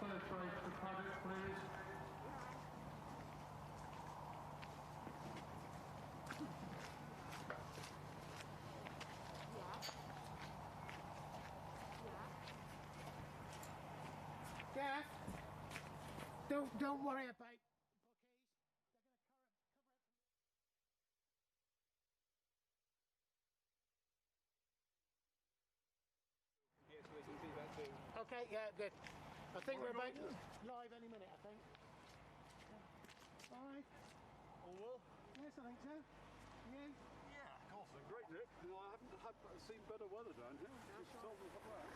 first race to paddock, please. Jeff, don't worry about bookies. They're going to cover it. Yes, we can see that too. Okay, yeah, good. I think we're about live any minute, I think. All right. Cornwall? Yes, I think so. You? Yeah, of course. Great, Nick. No, I haven't seen better weather down here. Just told me about that.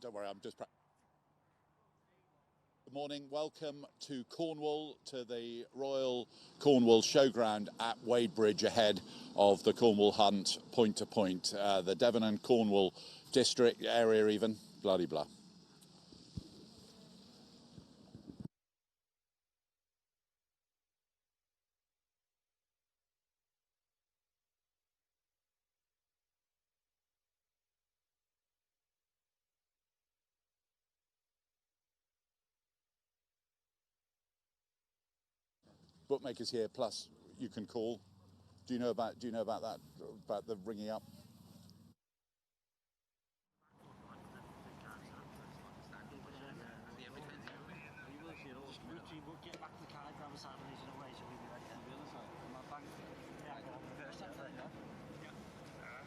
Don't worry, I'm just... Good morning, welcome to Cornwall, to the Royal Cornwall Showground at Wadebridge, ahead of the Cornwall Hunt, point to point, the Devon and Cornwall district area even, bloody blah. Bookmakers here, plus you can call. Do you know about that? About the ringing up? Get back to the car, grab a Saturdays in a way, so we'll be ready. On the other side, my bank. Yeah,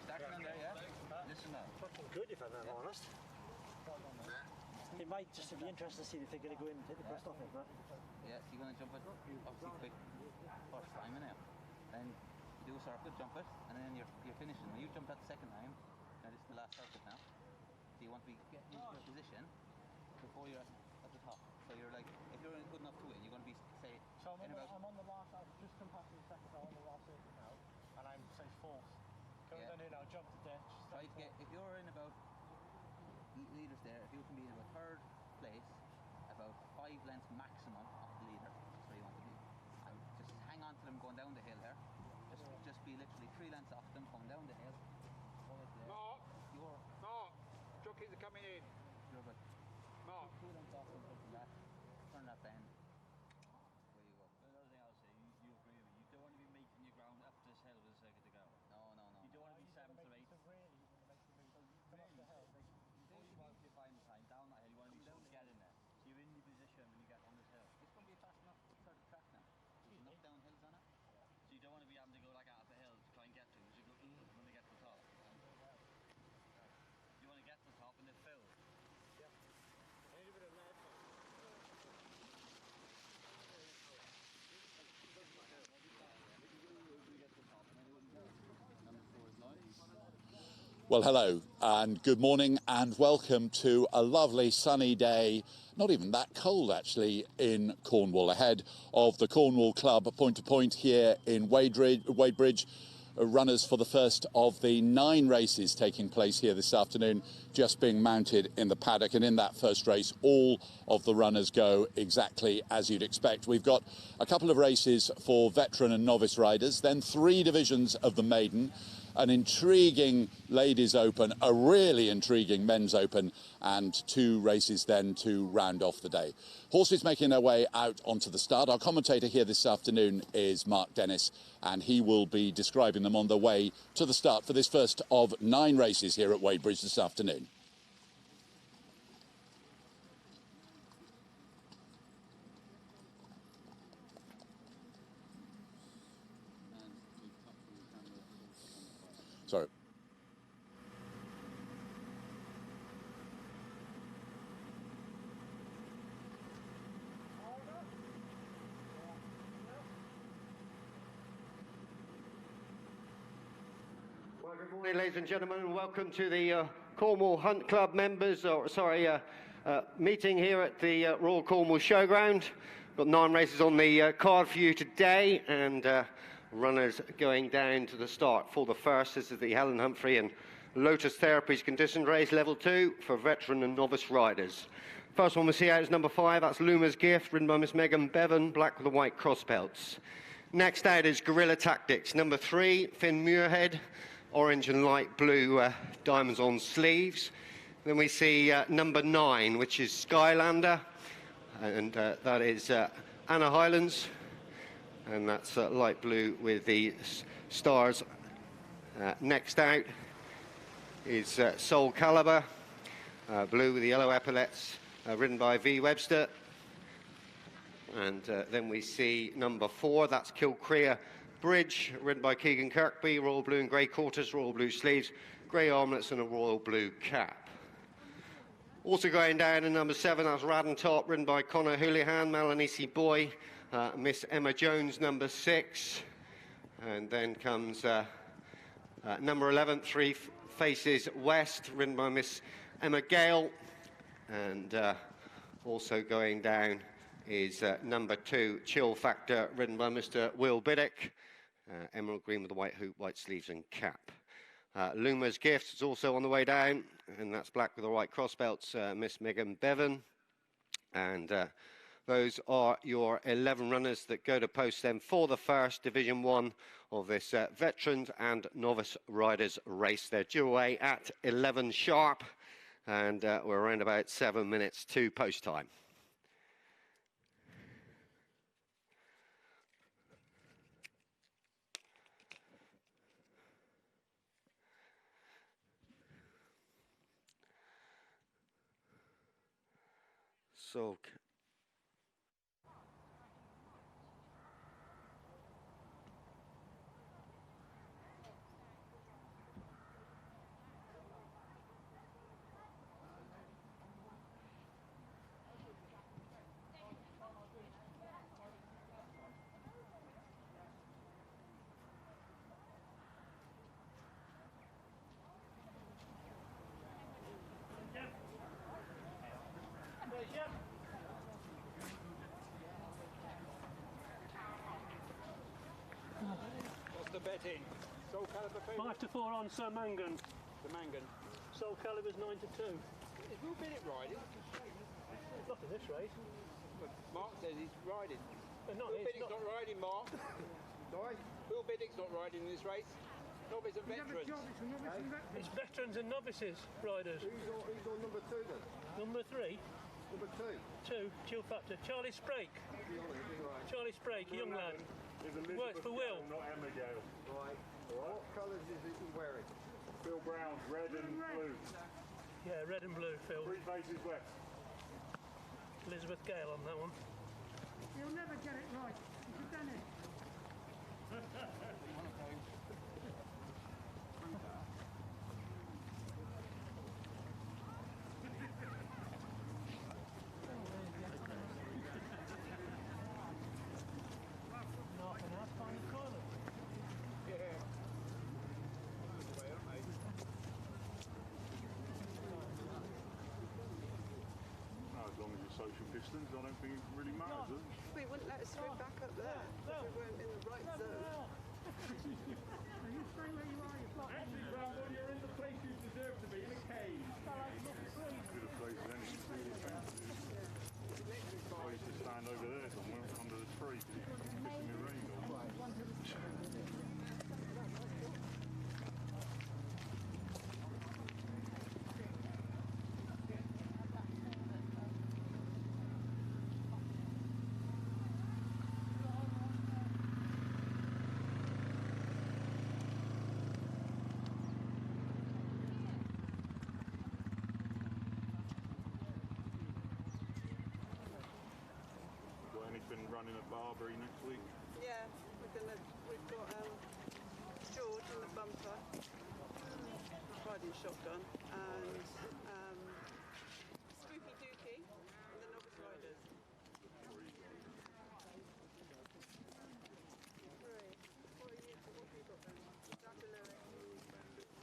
Stacking in there, yeah? Listen now. Fucking good if I'm honest. It might just be interesting to see if they're going to go in and hit the crest off it, but... Yeah, so you're going to jump it, obviously quick, first time, innit? Then you do a circuit, jump it, and then you're finishing. When you jump that the second time, now this is the last circuit now, so you want to be getting into your position before you're at the top. So you're like, if you're good enough to win, you're going to be, say, so I'm on the last, I've just come past the second, I'm on the last circuit now, and I'm, say, fourth. Coming down here now, jump the ditch. Try to get, if you're in about, leaders there, if you can be in about third place, about 5 lengths maximum off the leader, that's where you want to be. And just hang on to them going down the hill there. Just be literally 3 lengths off them coming down the hill. Mark! Jockeys are coming in. You're about Mark. 2 lengths off them from that. Turn that bend. Where you go. Another thing I'll say, you agree with me, you don't want to be making your ground up this hill with a second to go. No. You don't want to be 7th or 8th. You want to be fine time down that hill, you want to be sure to get in there. So you're in your position when you get on this hill. It's going to be a fast enough third track now. There's enough downhills on it. So you don't want to be having to go like out of the hill to try and get to it, because you go when they get to the top. You want to get to the top and they're filled. Yeah. A little bit of lead. Well, hello and good morning and welcome to a lovely sunny day, not even that cold actually, in Cornwall, ahead of the Cornwall Club point to point here in Wadebridge. Runners for the first of the 9 races taking place here this afternoon, just being mounted in the paddock. And in that first race, all of the runners go exactly as you'd expect. We've got a couple of races for veteran and novice riders, then 3 divisions of the maiden, an intriguing ladies open, a really intriguing men's open, and 2 races then to round off the day. Horses making their way out onto the start. Our commentator here this afternoon is Mark Dennis, and he will be describing them on the way to the start for this first of 9 races here at Wadebridge this afternoon. Sorry. Good morning, ladies and gentlemen, and welcome to the Cornwall Hunt Club members, meeting here at the Royal Cornwall Showground. Got 9 races on the card for you today, and runners going down to the start. For the first, this is the Helen Humphrey and Lotus Therapies conditioned race, level 2, for veteran and novice riders. First one we see out is number 5, that's Luma's Gift, ridden by Miss Megan Bevan, black with the white cross belts. Next out is Guerrilla Tactics, number 3, Finn Muirhead, orange and light blue diamonds on sleeves. Then we see number 9, which is Skylander, and that is Anna Highlands, and that's light blue with the stars. Next out is Soul Caliber, blue with the yellow epaulets, ridden by V. Webster. And then we see number 4, that's Kilcrea Bridge, ridden by Keegan Kirkby, royal blue and grey quarters, royal blue sleeves, grey armlets and a royal blue cap. Also going down in number 7, that's Radden Top, ridden by Connor Houlihan, Melanisi Boy, Miss Emma Jones, number 6. And then comes number 11, Three Faces West, ridden by Miss Emma Gale. And also going down is number 2, Chill Factor, ridden by Mr. Will Biddick, emerald green with the white hoop, white sleeves and cap. Luma's Gift is also on the way down, and that's black with the white cross belts, Miss Megan Bevan. And those are your 11 runners that go to post then for the first Division 1 of this veterans and novice riders race. They're due away at 11 sharp, and we're around about 7 minutes to post time. So What's the betting? Soul Caliber favourite? 5 to 4 on Sir Mangan. The Mangan. Soul Caliber's 9 to 2. Is Will Biddick riding? Not in this race. But Mark says he's riding. No, Will Biddick's not riding, Mark. Sorry? Will Biddick's not riding in this race. Novice and veterans. It's veterans and novices riders. who's on number 2 then? Number 3, Number 2. 2, Chill Factor. Charlie Sprake. Charlie Sprake, a young lad. Works for Will. Not Emma Gale. Right. What colours is he wearing? Phil Brown, red and blue. Yeah, red and blue, Phil. Three Faces West. Elizabeth Gale on that one. You'll never get it right. You've done it. Social distance, I don't think it really matters, does it? But he wouldn't let us swim back up there if we weren't in the right zone. Are you stay where you are? You're blocking. Actually, Bramble, you're in the place you deserve to be, in a cave. Good a place as any. I used to stand over there somewhere under the tree because it was pissing the rain on. Running at Barbary next week. Yeah, we've got George in the bumper, riding shotgun, and Spooky Dookie and the novice riders. Three. What have you got then? Dr. Lewis.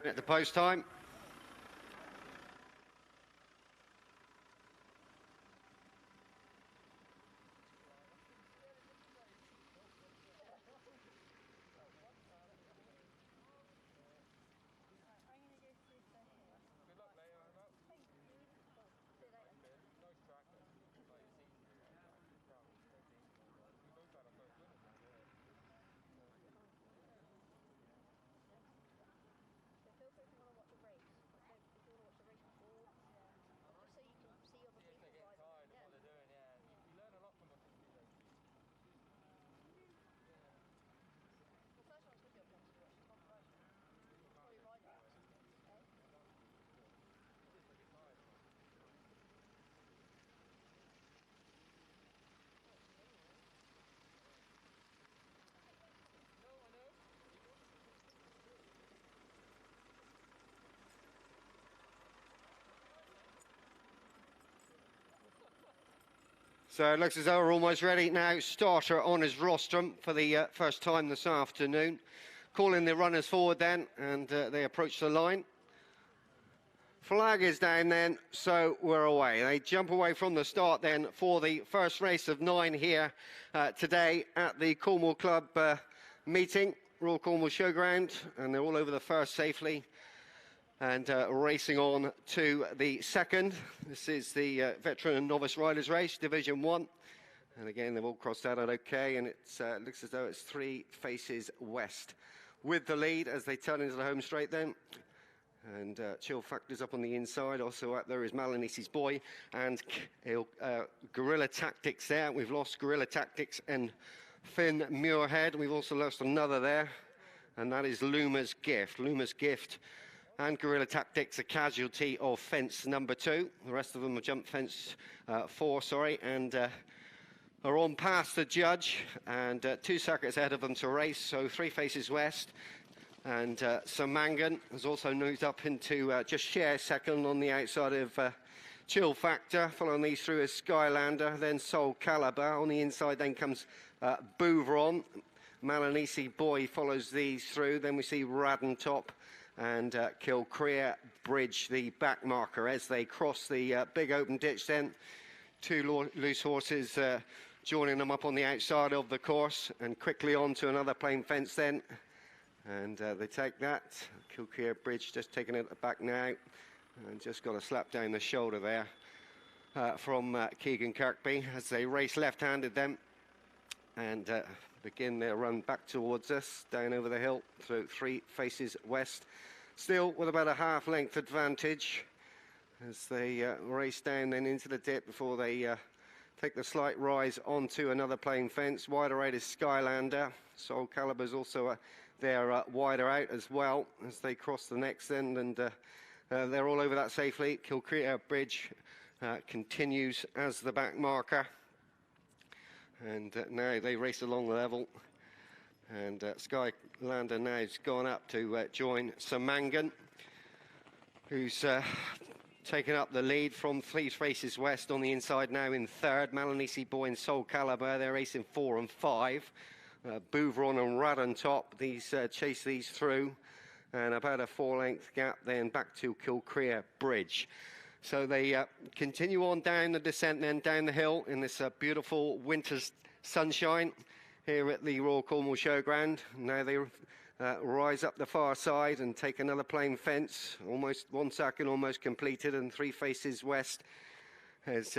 At the post time. So it looks as though we're almost ready now. Starter on his rostrum for the first time this afternoon. Calling the runners forward then, and they approach the line. Flag is down then, so we're away. They jump away from the start then for the first race of 9 here today at the Cornwall Club meeting, Royal Cornwall Showground, and they're all over the first safely. And racing on to the second. This is the veteran and novice riders race, Division 1. And again, they've all crossed that out okay, and it looks as though it's 3 faces west. With the lead as they turn into the home straight then. And Chill Factor's up on the inside. Also up there is Malanisi's Boy and Guerrilla Tactics there. We've lost Guerrilla Tactics and Finn Muirhead. We've also lost another there, and that is Luma's Gift. Luma's Gift and Guerrilla Tactics, a casualty of fence number 2. The rest of them are jump fence 4, and are on past the judge, and 2 circuits ahead of them to race, so 3 faces west. And Samangan has also moved up into just share second on the outside of Chill Factor. Following these through is Skylander, then Soul Caliber. On the inside then comes Bouvron. Malanisi Boy follows these through. Then we see Radden Top and Kilcrea Bridge, the back marker, as they cross the big open ditch then. 2 loose horses joining them up on the outside of the course, and quickly on to another plain fence then. And they take that. Kilcrea Bridge just taking it back now, and just got a slap down the shoulder there from Keegan Kirkby as they race left-handed then, and begin their run back towards us, down over the hill through 3 faces west. Still with about a half-length advantage as they race down then into the dip before they take the slight rise onto another plain fence. Wider out is Skylander. Soul Caliber's also they're wider out as well as they cross the next end, and they're all over that safely. Kilcrea Bridge continues as the back marker, and now they race along the level, and Skylander now has gone up to join Samangan, who's taken up the lead from 3 faces west on the inside now in third. Malanisi Boy and Soul Caliber, they're racing 4 and 5. Bouvron and Radden Top, these chase these through, and about a 4-length gap then back to Kilcrea Bridge. So they continue on down the descent then down the hill in this beautiful winter's sunshine here at the Royal Cornwall Showground. Now they rise up the far side and take another plain fence, almost 1 circuit almost completed, and 3 faces west has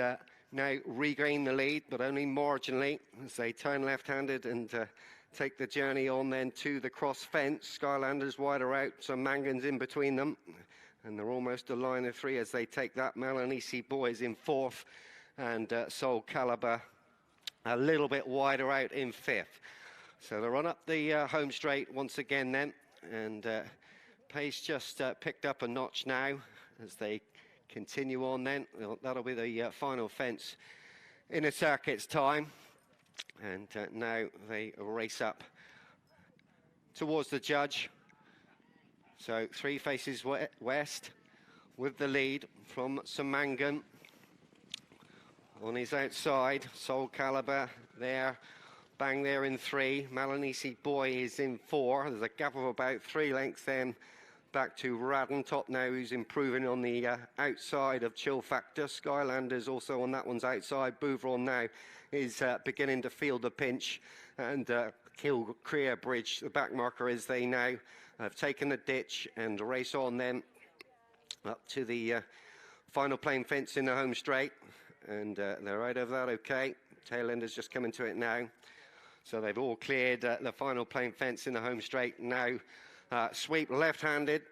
now regain the lead, but only marginally, as they turn left-handed and take the journey on then to the cross fence. Skylander's wider out, so Mangan's in between them, and they're almost a line of 3 as they take that. Malanisi Boys in 4th, and Soul Caliber a little bit wider out in 5th. So they run up the home straight once again then, and pace just picked up a notch now as they continue on then. That'll be the final fence in a circuit's time, and now they race up towards the judge. So 3 faces west with the lead from Samangan on his outside. Soul Caliber there, bang there in 3. Malanisi Boy is in 4. There's a gap of about 3 lengths then back to Radden top now, who's improving on the outside of Chill Factor. Skylander's also on that one's outside. Bouvron now is beginning to feel the pinch, and Wadebridge, the back marker, is they now have taken the ditch and race on then up to the final plain fence in the home straight, and they're right over that okay. Tail ender's just coming to it now. So they've all cleared the final plain fence in the home straight. Now sweep left-handed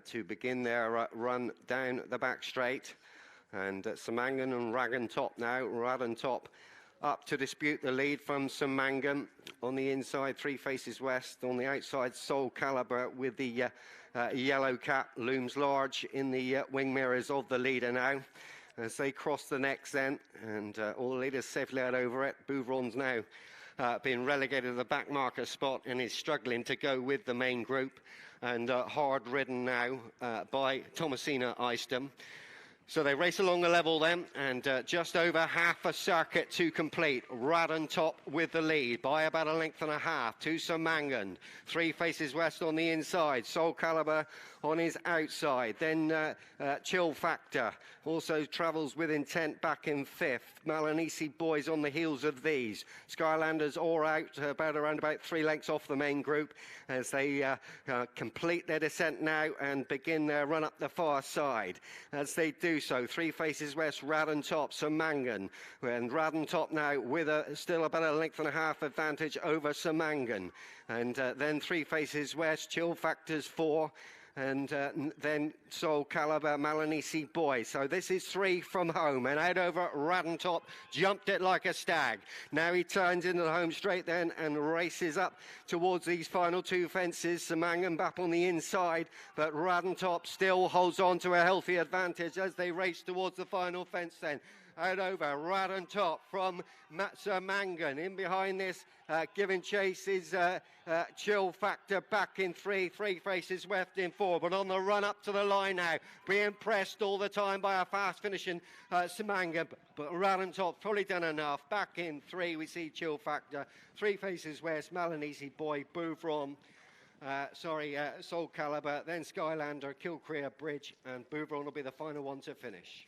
to begin their run down the back straight. And Samangan and Raggan top now. Radden top up to dispute the lead from Samangan. On the inside, Three Faces West. On the outside, Soul Caliber with the yellow cap looms large in the wing mirrors of the leader now. As they cross the necks then, and all the leaders safely out over it. Bouvron's now been relegated to the back marker spot and is struggling to go with the main group, and hard ridden now by Thomasina Eastham. So they race along the level then, and just over half a circuit to complete. Radden top with the lead by about a length and a half to Samangan. Three Faces West on the inside. Soul Caliber on his outside. Then Chill Factor also travels with intent back in fifth. Malanisi Boys on the heels of these. Skylanders all out around about 3 lengths off the main group as they complete their descent now and begin their run up the far side. As they do so, Three Faces West, Radden top, Samangan, and Radden top now with still about a length and a half advantage over Samangan. And then Three Faces West, Chill Factors 4, and then Soul Caliber, Malanisi Boy. So this is 3 from home, and out over Radden top, jumped it like a stag. Now he turns into the home straight then and races up towards these final 2 fences. Samangan back on the inside, but Radden top still holds on to a healthy advantage as they race towards the final fence then. Out over Radden top from Samangan. In behind this, giving chase is Chill Factor back in 3. Three Faces West in 4. But on the run up to the line now, being pressed all the time by a fast finishing Samangan. But Radden top fully done enough. Back in 3, we see Chill Factor. Three Faces West, Malanisi Boy, Bouvron. Soul Caliber, then Skylander, Wadebridge, and Bouvron will be the final one to finish.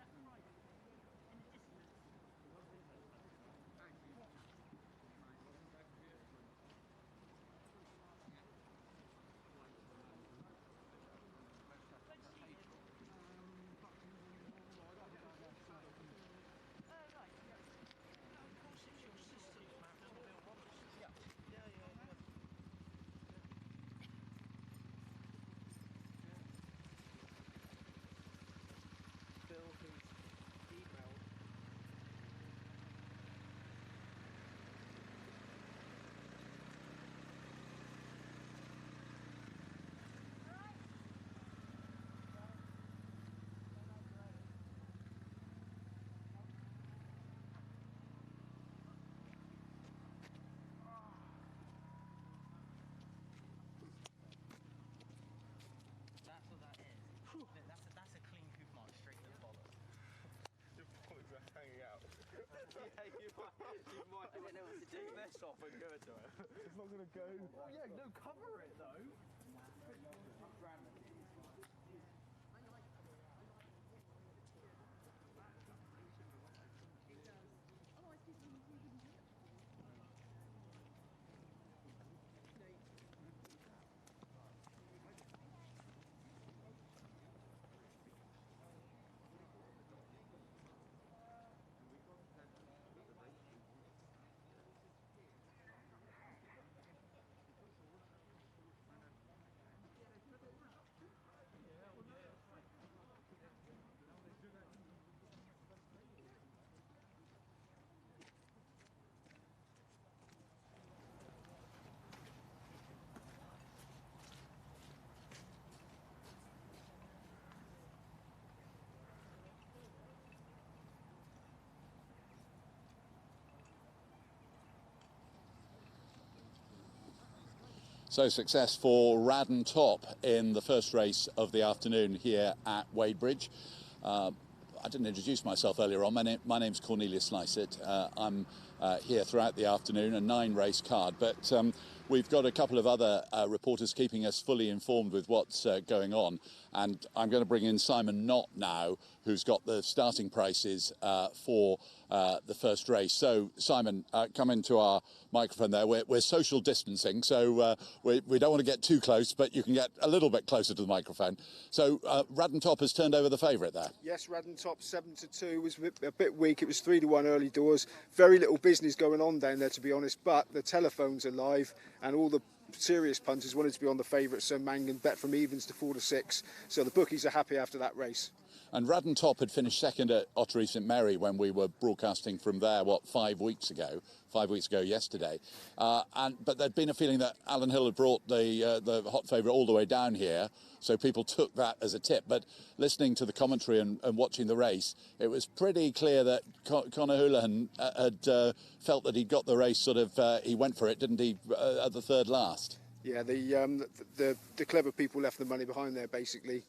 You might I don't know what to do. Take this off and go to it. It's not going to go. Oh yeah, no, cover it though. So success for Radden Top in the first race of the afternoon here at Wadebridge. I didn't introduce myself earlier on. My name's Cornelius Lysaght. I'm here throughout the afternoon, a 9-race card, but we've got a couple of other reporters keeping us fully informed with what's going on. And I'm going to bring in Simon Nott now, who's got the starting prices for the first race. So, Simon, come into our microphone there. We're social distancing, so we don't want to get too close, but you can get a little bit closer to the microphone. So, Radden Top has turned over the favourite there. Yes, Radden Top 7-2 was a bit weak. It was 3-1 early doors. Very little business going on down there, to be honest, but the telephones are live and all the serious punters wanted to be on the favourite, so Mangan bet from evens to 4-6. So the bookies are happy after that race. And Radden Top had finished second at Ottery St Mary when we were broadcasting from there, 5 weeks ago? 5 weeks ago yesterday. But there'd been a feeling that Alan Hill had brought the hot favourite all the way down here, so people took that as a tip. But listening to the commentary and watching the race, it was pretty clear that Conor Houlihan had felt that he'd got the race he went for it, didn't he, at the third last? Yeah, the clever people left the money behind there, basically.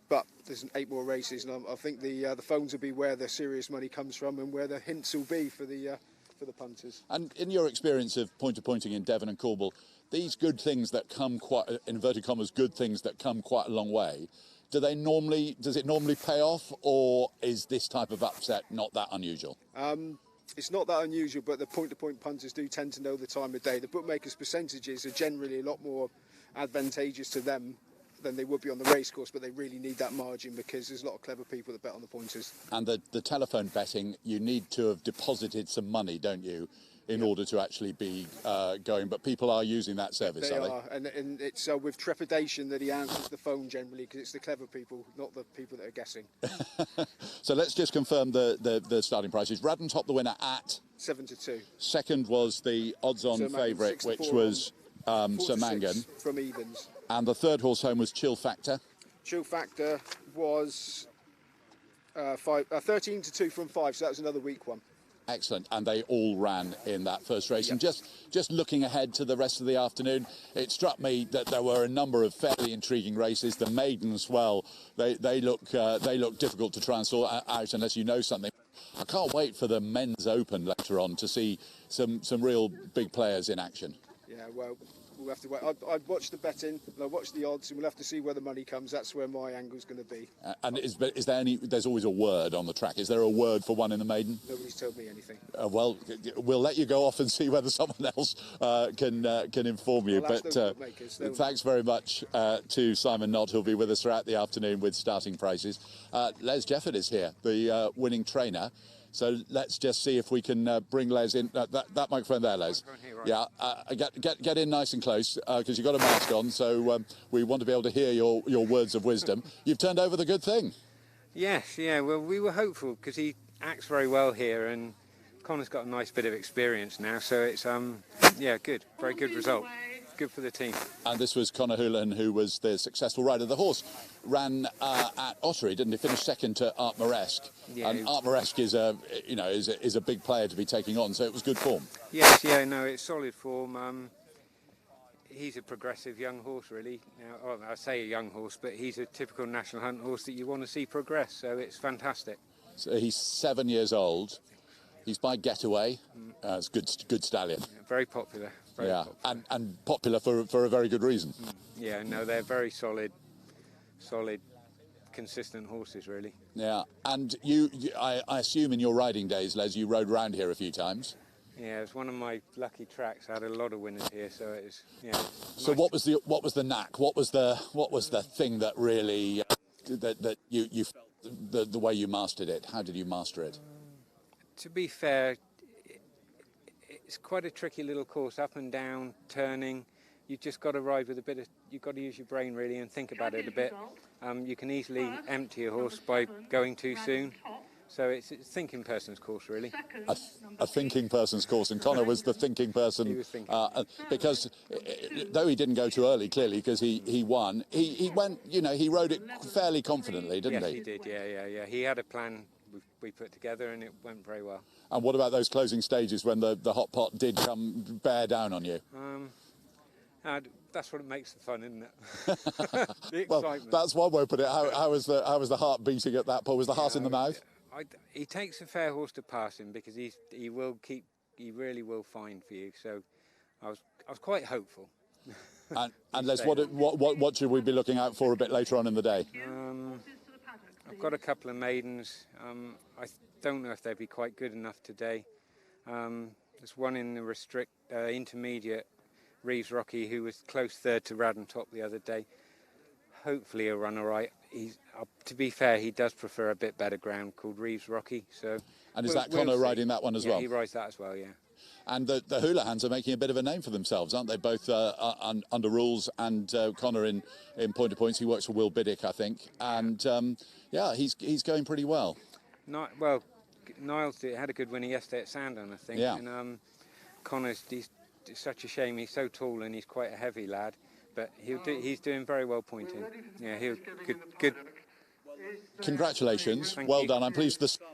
But there's 8 more races, and I think the phones will be where the serious money comes from and where the hints will be for the punters. And in your experience of point-to-pointing in Devon and Cornwall, these good things that come quite, inverted commas, good things that come quite a long way, does it normally pay off, or is this type of upset not that unusual? It's not that unusual, but the point-to-point punters do tend to know the time of day. The bookmakers' percentages are generally a lot more advantageous to them than they would be on the racecourse, but they really need that margin because there's a lot of clever people that bet on the pointers. And the telephone betting, you need to have deposited some money, don't you, in order to actually be going? But people are using that service, they are. And it's with trepidation that he answers the phone generally, because it's the clever people, not the people that are guessing. So let's just confirm the starting prices. Radden Top the winner at 7-2. Second was the odds-on favourite, which was Sir Mangan from evens. And the third horse home was Chill Factor. Chill Factor was 13-2 from 5, so that was another weak one. Excellent, and they all ran in that first race. Yep. And just looking ahead to the rest of the afternoon, it struck me that there were a number of fairly intriguing races. The maidens, well, they look difficult to try and sort out unless you know something. I can't wait for the men's open later on to see some real big players in action. Yeah, well, we'll have to wait. I'd watch the betting, and I'll watch the odds, and we'll have to see where the money comes. That's where my angle's going to be. And is there any? There's always a word on the track. Is there a word for one in the maiden? Nobody's told me anything. Well, we'll let you go off and see whether someone else can inform you. But thanks very much to Simon Nott, who'll be with us throughout the afternoon with starting prices. Les Jefford is here, the winning trainer. So let's just see if we can bring Les in. That microphone there, Les. Yeah, get in nice and close because you've got a mask on. So we want to be able to hear your words of wisdom. You've turned over the good thing. Yes, yeah. Well, we were hopeful because he acts very well here, and Connor's got a nice bit of experience now. So it's yeah, good, very good result. Good for the team. And this was Conor Houlihan, who was the successful rider. The horse ran at Ottery, didn't he? Finished second to Art Moresque. Yeah, and Art Moresque is a big player to be taking on, so it was good form. Yes, yeah, no, it's solid form. He's a progressive young horse, really. Now, I say a young horse, but he's a typical national hunt horse that you want to see progress. So it's fantastic. So he's 7 years old. He's by Getaway. It's good stallion. Yeah, very popular. Very popular. And popular for a very good reason. Yeah, no, they're very solid, consistent horses, really. Yeah, and I assume in your riding days, Les, you rode around here a few times. Yeah, it's one of my lucky tracks. I had a lot of winners here, so it's So nice. what was the knack? What was the thing that really that you the way you mastered it? How did you master it? To be fair, it's quite a tricky little course, up and down, turning. You've just got to ride with a bit of, you've got to use your brain really and think about it a bit. You can easily empty a horse by going too soon. So it's a thinking person's course, really. A thinking person's course, and Conor was the thinking person. He was thinking. Because though he didn't go too early, clearly, because he won, he went, he rode it fairly confidently, didn't he? Yes, he did, yeah. He had a plan we put together, and it went very well. And what about those closing stages when the hot pot did come bear down on you? That's what makes the fun, isn't it? The excitement. Well, that's one way to put it. How was the heart beating at that point? Was the heart in the mouth? He takes a fair horse to pass him because he really will find for you. So I was quite hopeful. And Les, what should we be looking out for a bit later on in the day? I've got a couple of maidens. I don't know if they'd be quite good enough today. There's one in the intermediate, Reeves Rocky, who was close third to Radden Top the other day. Hopefully he'll run all right. To be fair, he does prefer a bit better ground called Reeves Rocky. And is that Connor riding that one as well? Yeah, he rides that as well, yeah. And the Houlihan's are making a bit of a name for themselves, aren't they? Both under rules, and Connor in point to points. He works for Will Biddick, I think. And he's going pretty well. Niles had a good winner yesterday at Sandown, I think. Yeah. And Connor's, it's such a shame. He's so tall and he's quite a heavy lad, but he's doing very well pointing. Yeah, good. Congratulations. Thank well you. done. I'm pleased the sun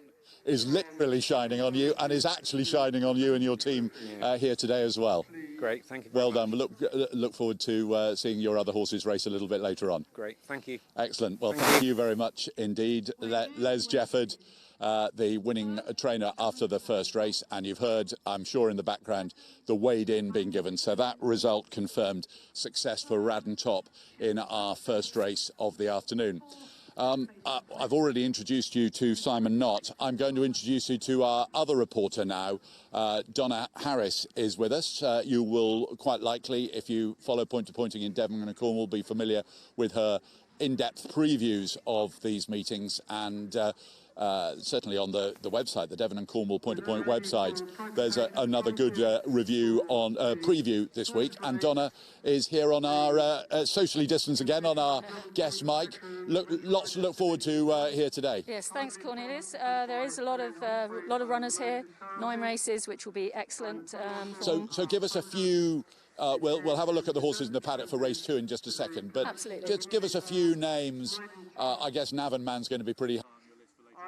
is literally shining on you and is actually shining on you and your team here today as well. Great, thank you. Well done. We look forward to seeing your other horses race a little bit later on. Great, thank you. Excellent. Well, thank you very much indeed, Les Jefford, the winning trainer after the first race. And you've heard, I'm sure, in the background, the weighed-in being given. So that result confirmed success for Radden Top in our first race of the afternoon. I've already introduced you to Simon Nott. I'm going to introduce you to our other reporter now. Donna Harris is with us. You will quite likely, if you follow point-to-pointing in Devon and Cornwall, be familiar with her in-depth previews of these meetings, and certainly on the website, the Devon and Cornwall point-to-point website, there's another good review on preview this week. And Donna is here on our socially distanced again on our guest mic. Lots to look forward to here today. Yes, thanks, Cornelius. There is a lot of runners here, 9 races, which will be excellent. So give us a few. We'll have a look at the horses in the paddock for race 2 in just a second. But absolutely. Just give us a few names. I guess Navanman's going to be pretty.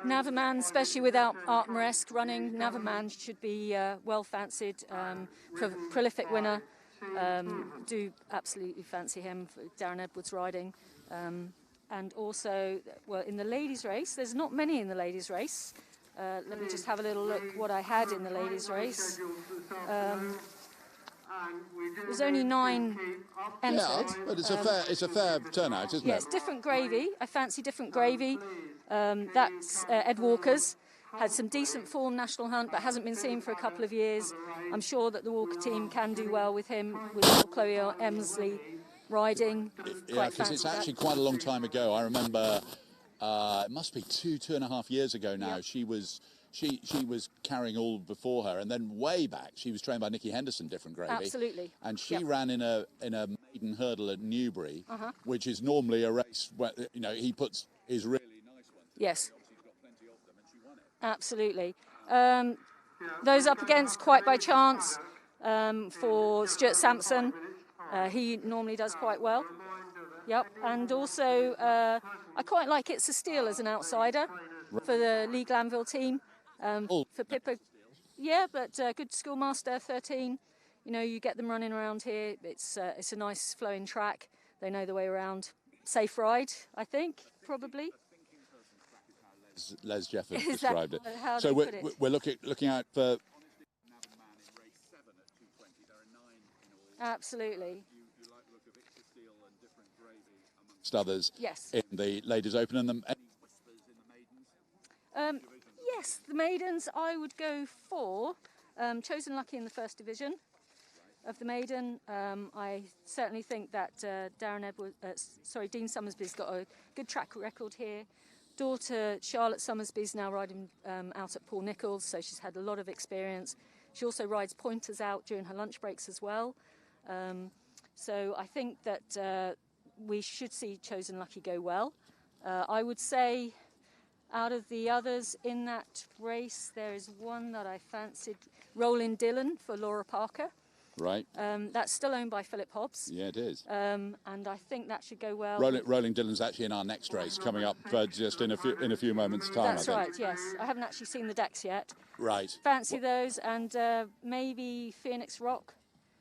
Navanman, especially without Artmoresque running, Navanman should be well fancied, prolific winner. Do absolutely fancy him for Darren Edwards riding. And also, well, in the ladies' race, there's not many in the ladies' race. Let me just have a little look what I had in the ladies' race. There's only 9 entered. Yeah, but it's a fair turnout, isn't it? Yes, Different Gravy. I fancy Different Gravy. That's Ed Walker's. Had some decent form national hunt, but hasn't been seen for a couple of years. I'm sure that the Walker team can do well with him, with Chloe Emsley riding. Yeah, because it's actually quite a long time ago. I remember it must be 2.5 years ago now. Yep. She was carrying all before her, and then way back she was trained by Nicky Henderson, Different Gravy. Absolutely. And she ran in a maiden hurdle at Newbury, which is normally a race where he puts his really nice ones. Yes. She's got plenty of them, and she won it. Absolutely. Those up against quite by chance for Stuart Sampson. He normally does quite well. Yep. And also I quite like It's a Steal as an outsider for the Lee Glanville team. For Pippa, yeah, but good schoolmaster, 13. You get them running around here. It's a nice flowing track. They know the way around. Safe ride, I think, probably. Les Jefford described it. So we're looking out for. Absolutely. You like the look of It's a Steal and Different Gravy amongst others. Yes. In the Ladies Open, and any whispers in the maidens. Yes, the maidens I would go for. Chosen Lucky in the first division of the maiden. I certainly think that Dean Summersby's got a good track record here. Daughter Charlotte Summersby's now riding out at Paul Nicholls, so she's had a lot of experience. She also rides pointers out during her lunch breaks as well. So I think that we should see Chosen Lucky go well. I would say out of the others in that race, there is one that I fancied, Rolling Dillon for Laura Parker. Right. That's still owned by Philip Hobbs. Yeah, it is. And I think that should go well. Rolling Dillon's actually in our next race coming up just in a few moments' time. That's right. Yes, I haven't actually seen the decks yet. Right. Fancy those, and maybe Phoenix Rock.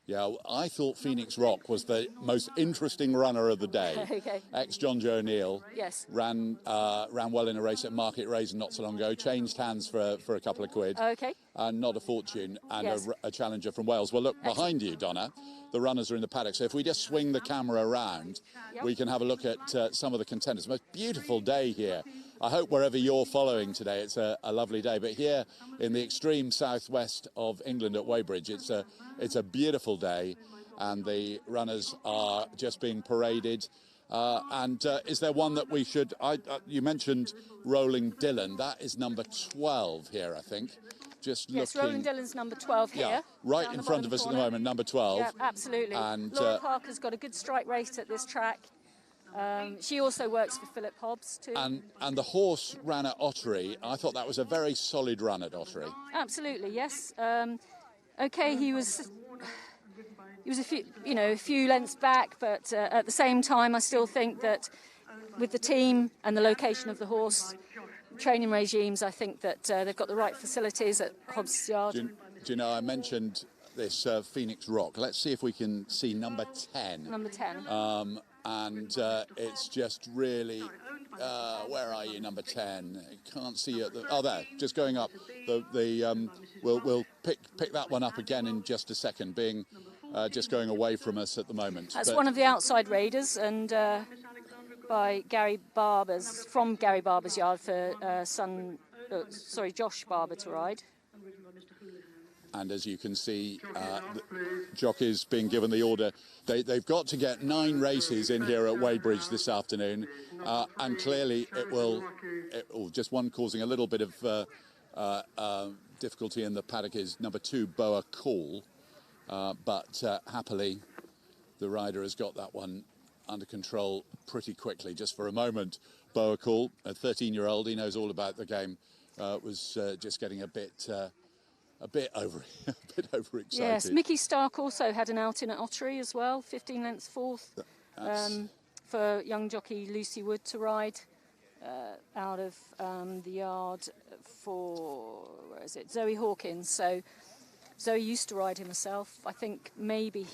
Yeah, I thought Phoenix Rock was the most interesting runner of the day. Okay. Ex-John Joe O'Neill. Yes. Ran well in a race at Market Rasen not so long ago. Changed hands for a couple of quid. Okay. And Not a Fortune, and Yes. a challenger from Wales. Well, look, behind you, Donna, the runners are in the paddock. So if we just swing the camera around, we can have a look at some of the contenders. Most beautiful day here. I hope wherever you're following today, it's a lovely day. But here in the extreme southwest of England at Wadebridge, it's a beautiful day, and the runners are just being paraded. Is there one that we should... you mentioned Rolling Dillon. That is number 12 here, I think. Just yes, looking... Rolling Dillon's number 12 here. Yeah, right in front of us at the moment, number 12. Yeah, absolutely. And Laura Parker's got a good strike rate at this track. She also works for Philip Hobbs too. And the horse ran at Ottery. I thought that was a very solid run at Ottery. Absolutely, yes. Okay, he was a few lengths back, but at the same time, I still think that with the team and the location of the horse, training regimes, I think that they've got the right facilities at Hobbs Yard. Do you know, I mentioned this Phoenix Rock. Let's see if we can see number 10. Number 10. It's just really... where are you, number 10? Can't see you at the... Oh, there, just going up. We'll pick that one up again in just a second, being just going away from us at the moment. That's one of the outside raiders, and by from Gary Barber's yard for Josh Barber to ride. And as you can see, the jockeys being given the order. They've got to get 9 races in here at Wadebridge this afternoon, and clearly it will just one causing a little bit of difficulty in the paddock is number 2, Boa Call, but happily the rider has got that one under control pretty quickly. Just for a moment, Boa Call, a 13-year-old, he knows all about the game, was just getting a bit overexcited. Yes, Mickey Stark also had an outing at Ottery as well, 15 lengths fourth, for young jockey Lucy Wood to ride out of the yard for, Zoe Hawkins. So Zoe used to ride him herself. I think maybe...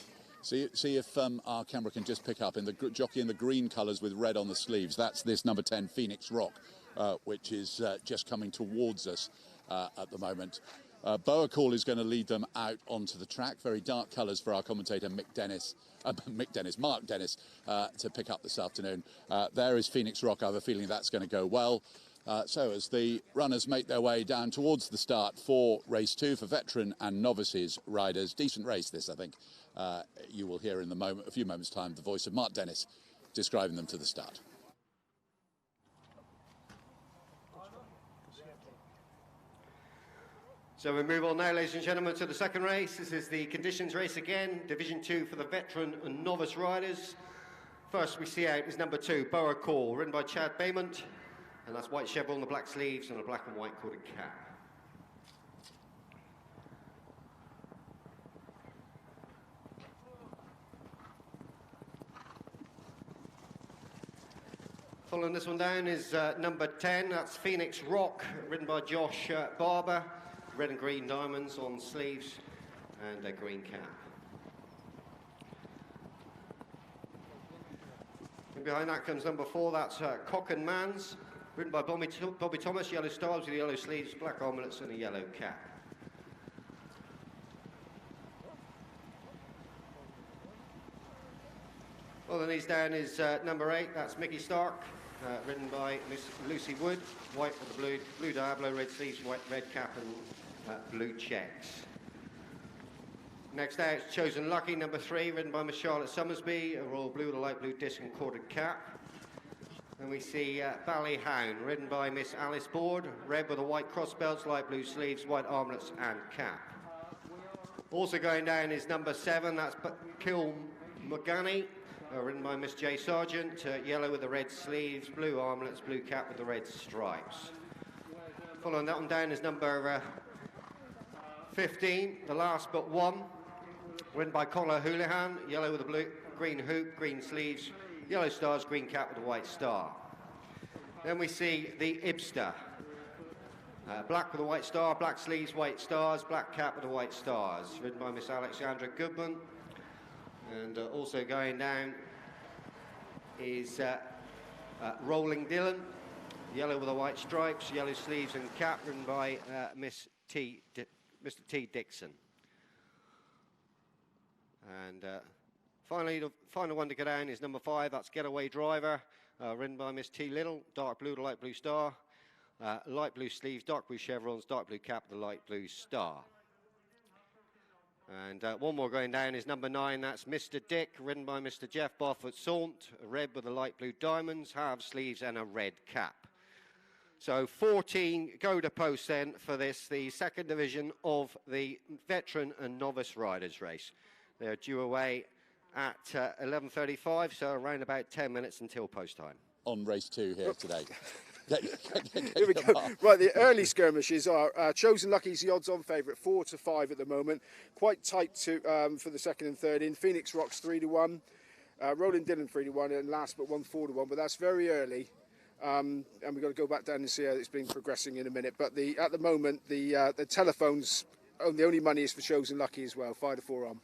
See if our camera can just pick up in the jockey in the green colours with red on the sleeves. That's this number 10 Phoenix Rock, which is just coming towards us at the moment. Boa Call is going to lead them out onto the track. Very dark colours for our commentator Mark Dennis, to pick up this afternoon. There is Phoenix Rock. I have a feeling that's going to go well. So as the runners make their way down towards the start for race 2 for veteran and novices riders. Decent race this, I think. You will hear in a few moments' time the voice of Mark Dennis describing them to the start. So we move on now, ladies and gentlemen, to the second race. This is the conditions race again, Division 2 for the veteran and novice riders. First we see out is number 2, Boa Call, ridden by Chad Baymont, and that's white chevron on the black sleeves and a black and white corded cap. Following this one down is number 10, that's Phoenix Rock, ridden by Josh Barber. Red and green diamonds on sleeves and a green cap. And behind that comes number 4, that's Cock and Mans, ridden by Bobby Thomas, yellow stars with yellow sleeves, black armlets and a yellow cap. Following these down is number 8, that's Mickey Stark, ridden by Lucy Wood, white with the blue Diablo, red sleeves, red cap and blue checks. Next out, Chosen Lucky, number 3, ridden by Miss Charlotte Summersby, a royal blue with a light blue disc and corded cap. And we see Ballyhound, ridden by Miss Alice Board, red with a white cross belts, light blue sleeves, white armlets and cap. Also going down is number 7, that's Kilmagany, ridden by Miss J. Sargent, yellow with the red sleeves, blue armlets, blue cap with the red stripes. Following that one down is number 15, the last but one, ridden by Collar Houlihan, yellow with a green hoop, green sleeves, yellow stars, green cap with a white star. Then we see the Ibster, black with a white star, black sleeves, white stars, black cap with the white stars, ridden by Miss Alexandra Goodman, And also going down is Rolling Dylan, yellow with the white stripes, yellow sleeves and cap, ridden by Mr. T. Dixon. And finally, the final one to go down is number 5, that's Getaway Driver, ridden by Miss T. Little, dark blue to light blue star, light blue sleeves, dark blue chevrons, dark blue cap, the light blue star. And one more going down is number 9, that's Mr. Dick, ridden by Mr. Jeff Barfoot Saunt, red with the light blue diamonds, half sleeves and a red cap. So 14 go to post then for this, the second division of the veteran and novice riders race. They're due away at 11:35, so around about 10 minutes until post time. On race 2 here today. Here we go. Right, the early skirmishes are Chosen Lucky's the odds-on favourite, 4-5 at the moment. Quite tight to for the second and third in. Phoenix Rocks 3-1, Rolling Dylan 3-1, and last but one 4-1. But that's very early, and we've got to go back down and see how it's been progressing in a minute. But at the moment, the telephones, the only money is for Chosen Lucky as well, 5-4 on.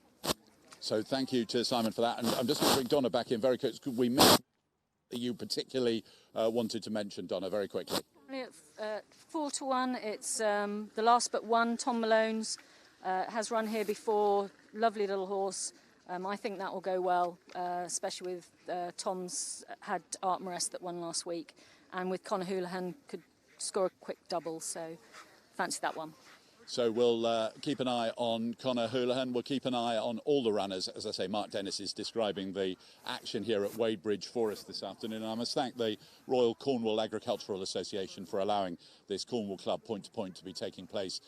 So thank you to Simon for that, and I'm just going to bring Donna back in very quick. We missed that you particularly wanted to mention, Donna, very quickly. At 4-1, it's the last but one. Tom Malone's has run here before. Lovely little horse. I think that will go well, especially with Tom's had Art Morest that won last week, and with Conor Houlihan could score a quick double. So fancy that one. So we'll keep an eye on Conor Houlihan. We'll keep an eye on all the runners. As I say, Mark Dennis is describing the action here at Wadebridge for us this afternoon. And I must thank the Royal Cornwall Agricultural Association for allowing this Cornwall Club point-to-point to be taking place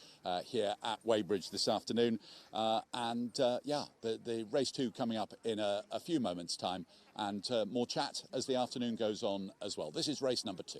here at Wadebridge this afternoon. Yeah, the race 2 coming up in a few moments' time, and more chat as the afternoon goes on as well. This is race number 2.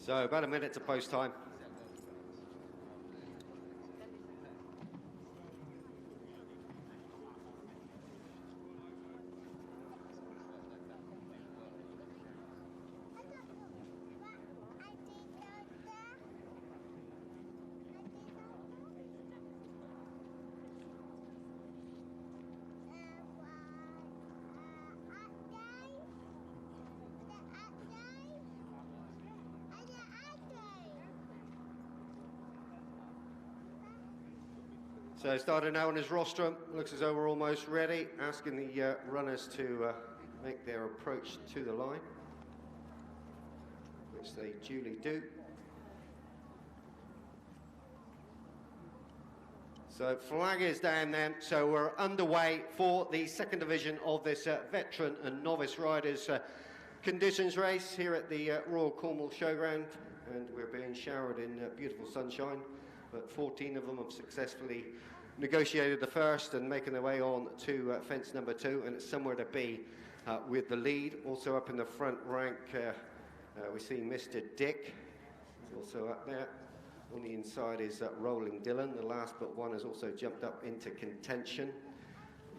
So about a minute to post time. So starting now on his rostrum, looks as though we're almost ready, asking the runners to make their approach to the line, which they duly do. So flag is down then, so we're underway for the second division of this veteran and novice riders conditions race here at the Royal Cornwall Showground, and we're being showered in beautiful sunshine, but 14 of them have successfully negotiated the first and making their way on to fence number 2, and it's somewhere to be with the lead. Also up in the front rank we see Mr. Dick, he's also up there. On the inside is Rolling Dylan, the last but one has also jumped up into contention.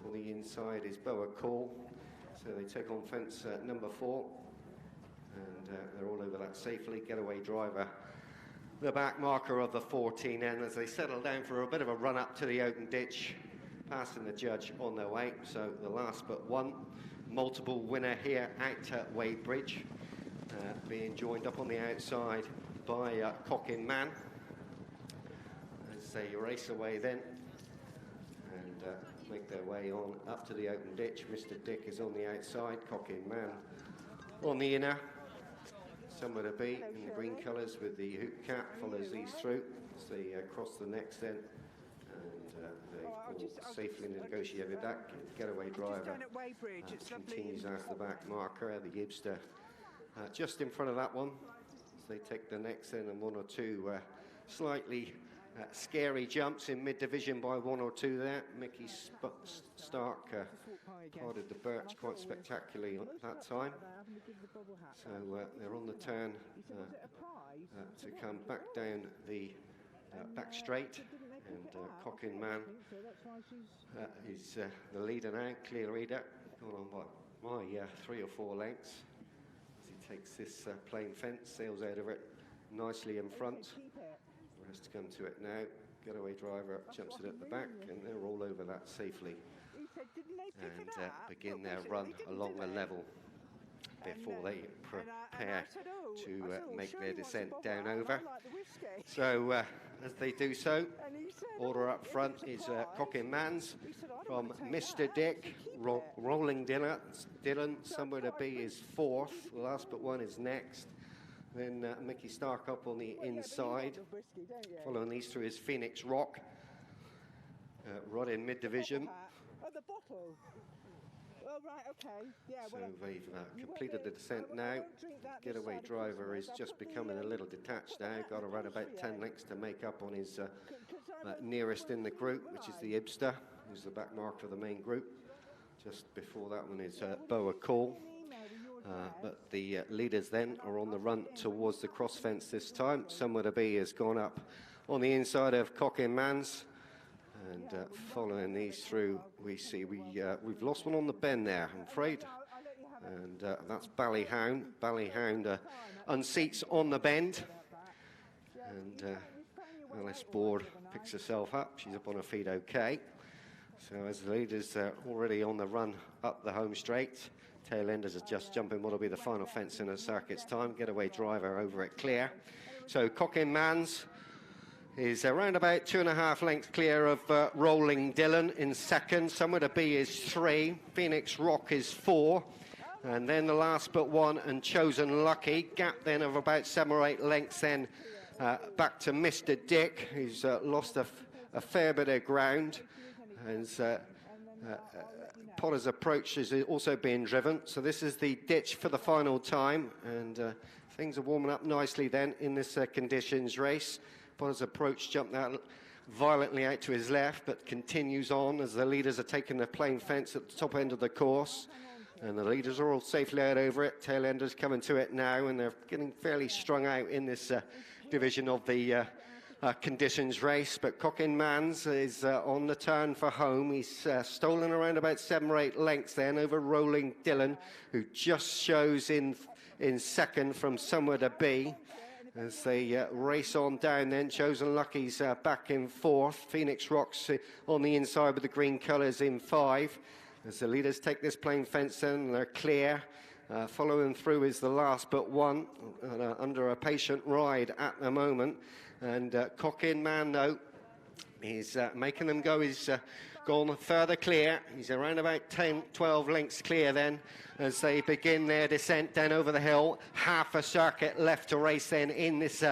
On the inside is Boa Call, so they take on fence number 4, and they're all over that safely. Getaway driver, the back marker of the 14N, as they settle down for a bit of a run up to the open ditch, passing the judge on their way. So the last but one, multiple winner here out at Wadebridge, being joined up on the outside by Cockin Man as they race away then and make their way on up to the open ditch. Mr. Dick is on the outside, Cockin Man on the inner. Somewhere to be in the green colours with the hoop cap, follows these through as they cross the necks then, and they all safely negotiated that. Getaway driver continues as the back marker, the Yibster just in front of that one as they take the necks in, and 1 or 2 slightly scary jumps in mid-division by 1 or 2 there. Mickey Stark parted the birch quite spectacularly at that time. So they're on the turn to come back down the back straight, and Cockin Man is the leader now, clear leader, gone on by 3 or 4 lengths as he takes this plain fence, sails out of it nicely in front. Has to come to it now. Getaway driver jumps it at the back, and they're all over that safely and begin their run along the level before they prepare to make their descent down over. So as they do so, order up front is Cockin Man's from Mr. Dick, Rolling Dylan, somewhere to be is 4th, the last but one is next. Then Mickey Stark up on the inside. Following these through is Phoenix Rock. Rod in mid-division. So they've completed the descent now. Getaway driver is just becoming a little detached now. Got around about 10 lengths to make up on his nearest in the group, which is the Ibster, who's the back marker of the main group. Just before that one is Boa Call. But the leaders then are on the run towards the cross fence this time. Somewhere to be has gone up on the inside of Cockin Man's, and following these through, we see we've lost one on the bend there, I'm afraid, and that's Ballyhound. Ballyhound unseats on the bend, and Alice Board picks herself up. She's up on her feet okay. So as the leaders are already on the run up the home straight, tail enders are just jumping what will be the final fence in a circuit's time. Getaway driver over it clear. So Cockin Man's is around about 2.5 lengths clear of Rolling Dylan in second. Somewhere to be is 3. Phoenix Rock is 4. And then the last but one and Chosen Lucky. Gap then of about 7 or 8 lengths then back to Mr. Dick, who's lost a fair bit of ground. And Potter's Approach is also being driven. So this is the ditch for the final time, and things are warming up nicely then in this conditions race. Potter's Approach jumped out violently out to his left, but continues on as the leaders are taking the plain fence at the top end of the course. And the leaders are all safely out over it. Tail-enders coming to it now, and they're getting fairly strung out in this division of the conditions race. But Cockin Mans is on the turn for home. He's stolen around about 7 or 8 lengths then over Rolling Dillon, who just shows in second from somewhere to be. As they race on down then, Chosen Lucky's back in 4th. Phoenix Rocks on the inside with the green colours in 5. As the leaders take this plain fence then, they're clear. Following through is the last but one, under a patient ride at the moment. And Cockin Man, though, he's making them go. He's gone further clear. He's around about 10, 12 lengths clear then as they begin their descent down over the hill. Half a circuit left to race then in this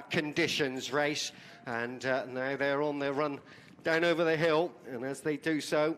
conditions race. And now they're on their run down over the hill. And as they do so,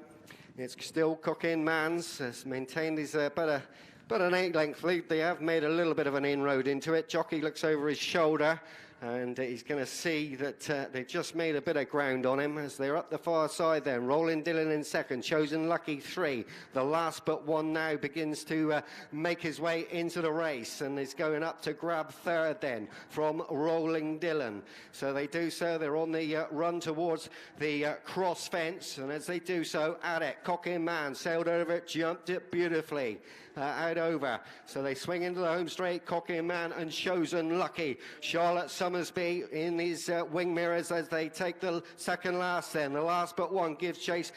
it's still Cockin Mans has maintained his about an 8-length lead. They have made a little bit of an inroad into it. Jockey looks over his shoulder, and he's going to see that they just made a bit of ground on him as they're up the far side then. Rolling Dillon in second, Chosen Lucky 3. The last but one now begins to make his way into the race and is going up to grab third then from Rolling Dillon. So they do so. They're on the run towards the cross fence, and as they do so, at it, Cockin Man sailed over it, jumped it beautifully. Out over. So they swing into the home straight, Cockin Man and Chosen Lucky. Charlotte Summersby in these wing mirrors as they take the second last then. The last but one gives chase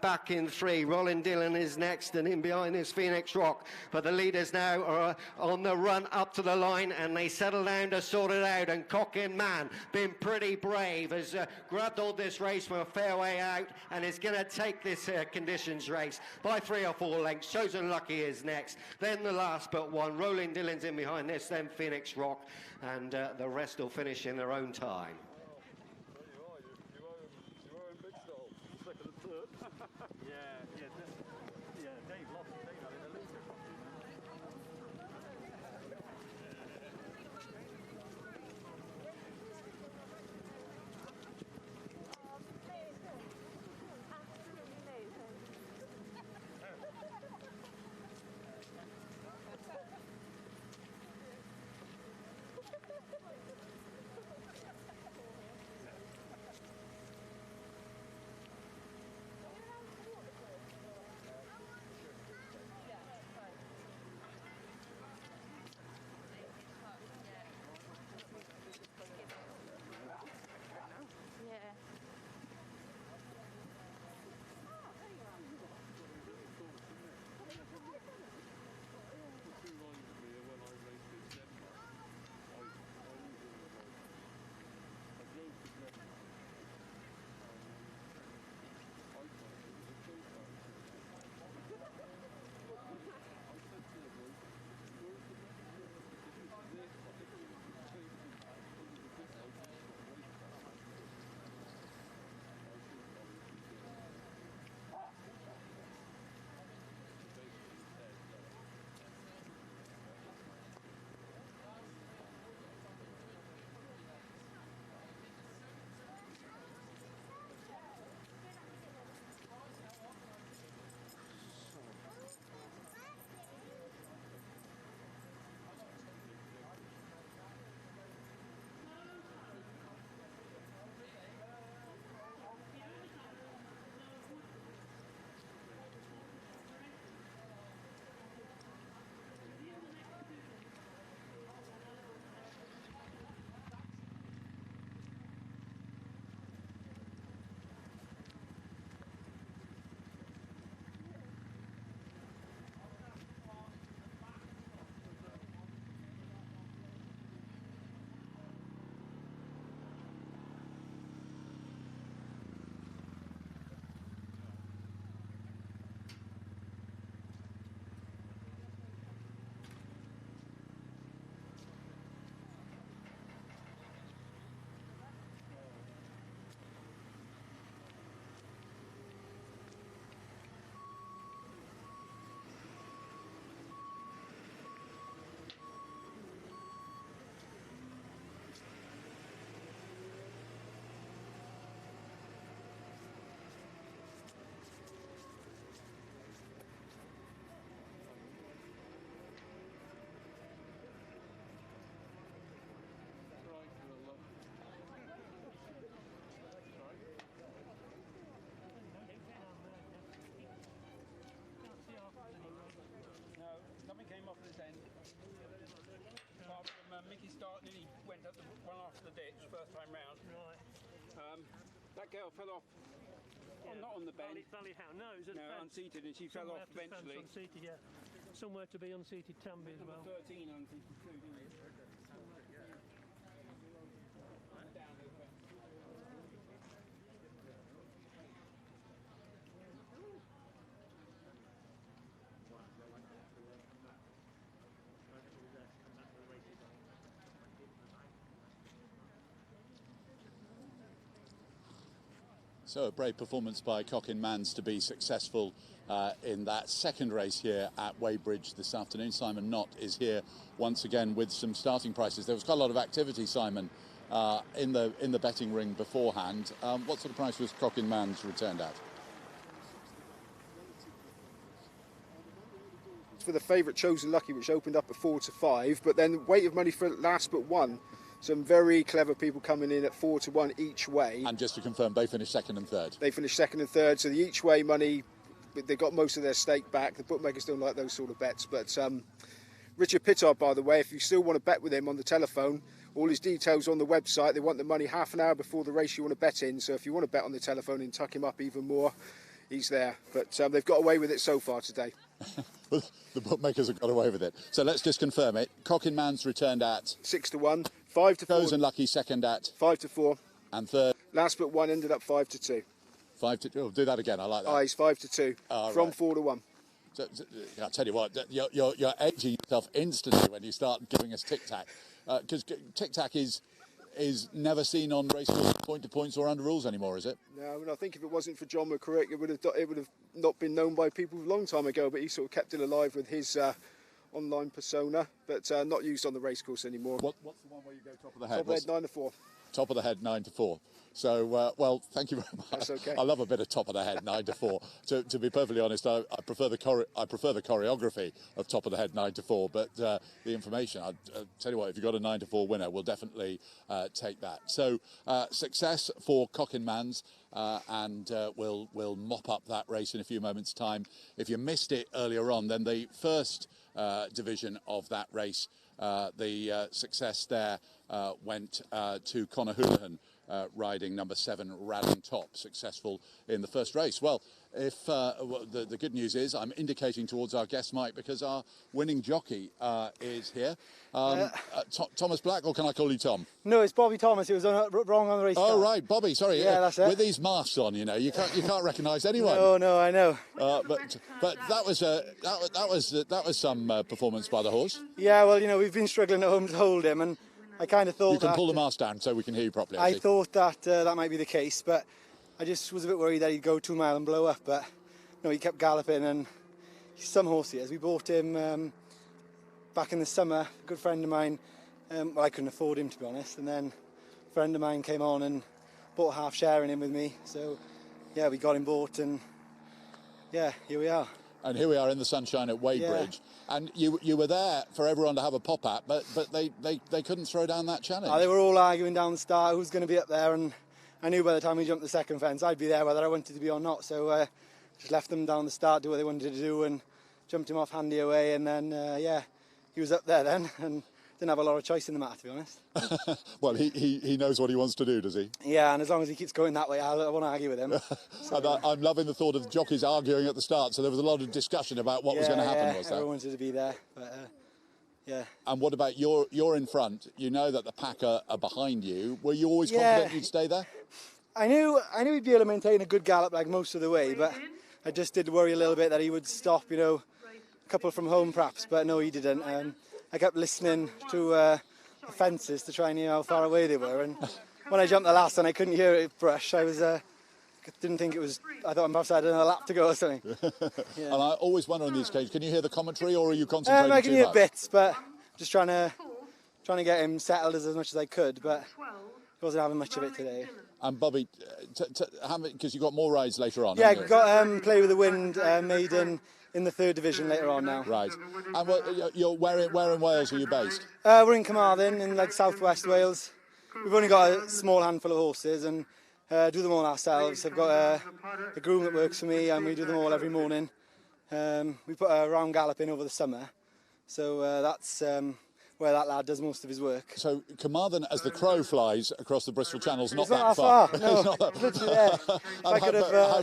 back in 3. Rolling Dillon is next, and in behind is Phoenix Rock. But the leaders now are on the run up to the line, and they settle down to sort it out. And Cockin Man, been pretty brave, has grabbed all this race from a fair way out and is going to take this conditions race by 3 or 4 lengths. Chosen Lucky is next. Then the last but one. Rolling Dillon's in behind this, then Phoenix Rock, and the rest will finish in their own time. You are in big style. Second and third. Yeah, Dave lost it. Dave had it a litre. think he started, he went up the one after the ditch, first time round. Right. That girl fell off, not on the bend. Valley Hound, no, it was at No, fence. unseated, and she fell off Somewhere after eventually. fence, unseated, yeah. Somewhere to be unseated Tamby as well. Number 13 unseated too, didn't he? So a brave performance by Cockin Mans to be successful in that second race here at Wadebridge this afternoon. Simon Nott is here once again with some starting prices. There was quite a lot of activity, Simon, in the betting ring beforehand. What sort of price was Cockin Mans returned at? For the favourite Chosen Lucky, which opened up at 4 to 5, but then weight of money for last but one. Some very clever people coming in at 4 to 1 each way. And just to confirm, they finished second and third. They finished second and third, so the each way money, they got most of their stake back. The bookmakers don't like those sort of bets. But Richard Pittard, by the way, if you still want to bet with him on the telephone, all his details on the website. They want the money half an hour before the race you want to bet in. So if you want to bet on the telephone and tuck him up even more, he's there. But they've got away with it so far today. The bookmakers have got away with it. So let's just confirm it. Cockin Mans returned at 6 to 1, 5 to 4. Chosen Lucky second at 5 to 4. And third. Last but one ended up 5 to 2. 5 to 2. Oh, do that again. I like that. Oh, he's 5 to 2 from right. 4 to 1. So, I'll tell you what, you're edging yourself instantly when you start giving us tic-tac. Because tic-tac is never seen on racecourse point-to-points or under rules anymore, is it? No, I think if it wasn't for John McCrick, it would have not been known by people a long time ago, but he sort of kept it alive with his online persona, but not used on the racecourse anymore. What's the one where you go top of the head? Top of the head, 9 to 4. Top of the head, 9 to 4. So, well, thank you very much. That's okay. I love a bit of top of the head, 9 to 4. To be perfectly honest, I prefer the choreography of top of the head, 9 to 4. But the information, I'll tell you what, if you've got a 9 to 4 winner, we'll definitely take that. So, success for Cockin Mans, and we'll mop up that race in a few moments' time. If you missed it earlier on, then the first division of that race, the success there went to Conor Houlihan, riding number 7 Radding Top, successful in the first race. Well, if the good news is I'm indicating towards our guest mic because our winning jockey is here. Thomas Black, or can I call you Tom? No, it's Bobby Thomas. He was wrong on the race. Oh right, Bobby. Sorry. Yeah, that's it. With these masks on, you know, you can't recognise anyone. No, I know. But that was some performance by the horse. Yeah, well, you know, we've been struggling at home to hold him, and I kind of thought you can pull the mask down so we can hear you properly. I thought that that might be the case, but I just was a bit worried that he'd go 2 mile and blow up. But no, he kept galloping, and he's some horse he is. We bought him back in the summer. A good friend of mine. Well, I couldn't afford him, to be honest, and then a friend of mine came on and bought half share in him with me. So yeah, we got him bought, and yeah, here we are. And here we are in the sunshine at Wadebridge. Yeah. And you were there for everyone to have a pop at, but they couldn't throw down that challenge. They were all arguing down the start who's going to be up there, and I knew by the time we jumped the second fence I'd be there whether I wanted to be or not. So just left them down the start, do what they wanted to do, and jumped him off handy away. And then yeah, he was up there then, and didn't have a lot of choice in the matter, to be honest. Well, he knows what he wants to do, does he? Yeah, and as long as he keeps going that way, I won't argue with him. So. I'm loving the thought of the jockeys arguing at the start, so there was a lot of discussion about what was going to happen, was there? Everyone wanted to be there, but yeah. And what about you're in front, you know that the pack are behind you. Were you always confident you'd stay there? I knew he'd be able to maintain a good gallop like most of the way, but I just did worry a little bit that he would stop, you know, a couple from home perhaps, but no, he didn't. I kept listening to the fences to try and hear how far away they were, and when I jumped the last and I couldn't hear it brush, I didn't think it was. I thought perhaps I had another lap to go or something. Yeah. And I always wonder on these occasions, can you hear the commentary or are you concentrating I can too hear much? bits, but just trying to get him settled as much as I could, but he wasn't having much of it today. And Bobby, because you've got more rides later on. Yeah, we've got Play with the Wind maiden in the 3rd division later on now. Right. And where in Wales are you based? We're in Carmarthen in like southwest Wales. We've only got a small handful of horses and do them all ourselves. I've got a groom that works for me, and we do them all every morning. We put a round gallop in over the summer, so that's where that lad does most of his work. So Carmarthen, as the crow flies across the Bristol Channel, is not It's that not far. No, It's not that- it's literally there.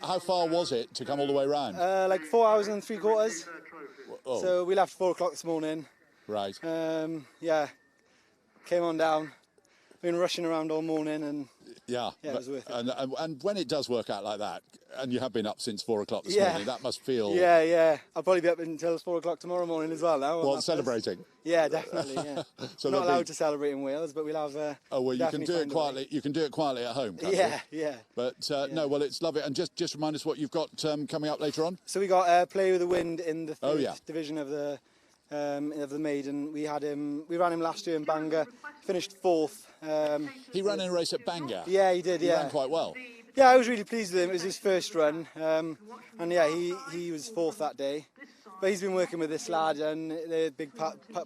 How far was it to come all the way round? Like 4 hours and 3/4. Oh. So we left 4 o'clock this morning. Right. Yeah, came on down. Been rushing around all morning, and yeah, it was worth it. And when it does work out like that, and you have been up since 4 o'clock this morning, that must feel... Yeah. I'll probably be up until 4 o'clock tomorrow morning as well now. Well, celebrating? Yeah, definitely, yeah. So not allowed to celebrate in Wales, but we'll have... oh, well, you can do it quietly. You can do it quietly at home, can't you? Yeah. But, no, well, it's lovely. And just remind us what you've got coming up later on. So we got Play with the Wind in the third yeah. division of the maiden. We ran him last year in Bangor, finished 4th. He ran in a race at Bangor? Yeah, he did, He ran quite well. Yeah, I was really pleased with him. It was his first run, and yeah, he was 4th that day. But he's been working with this lad, and they're big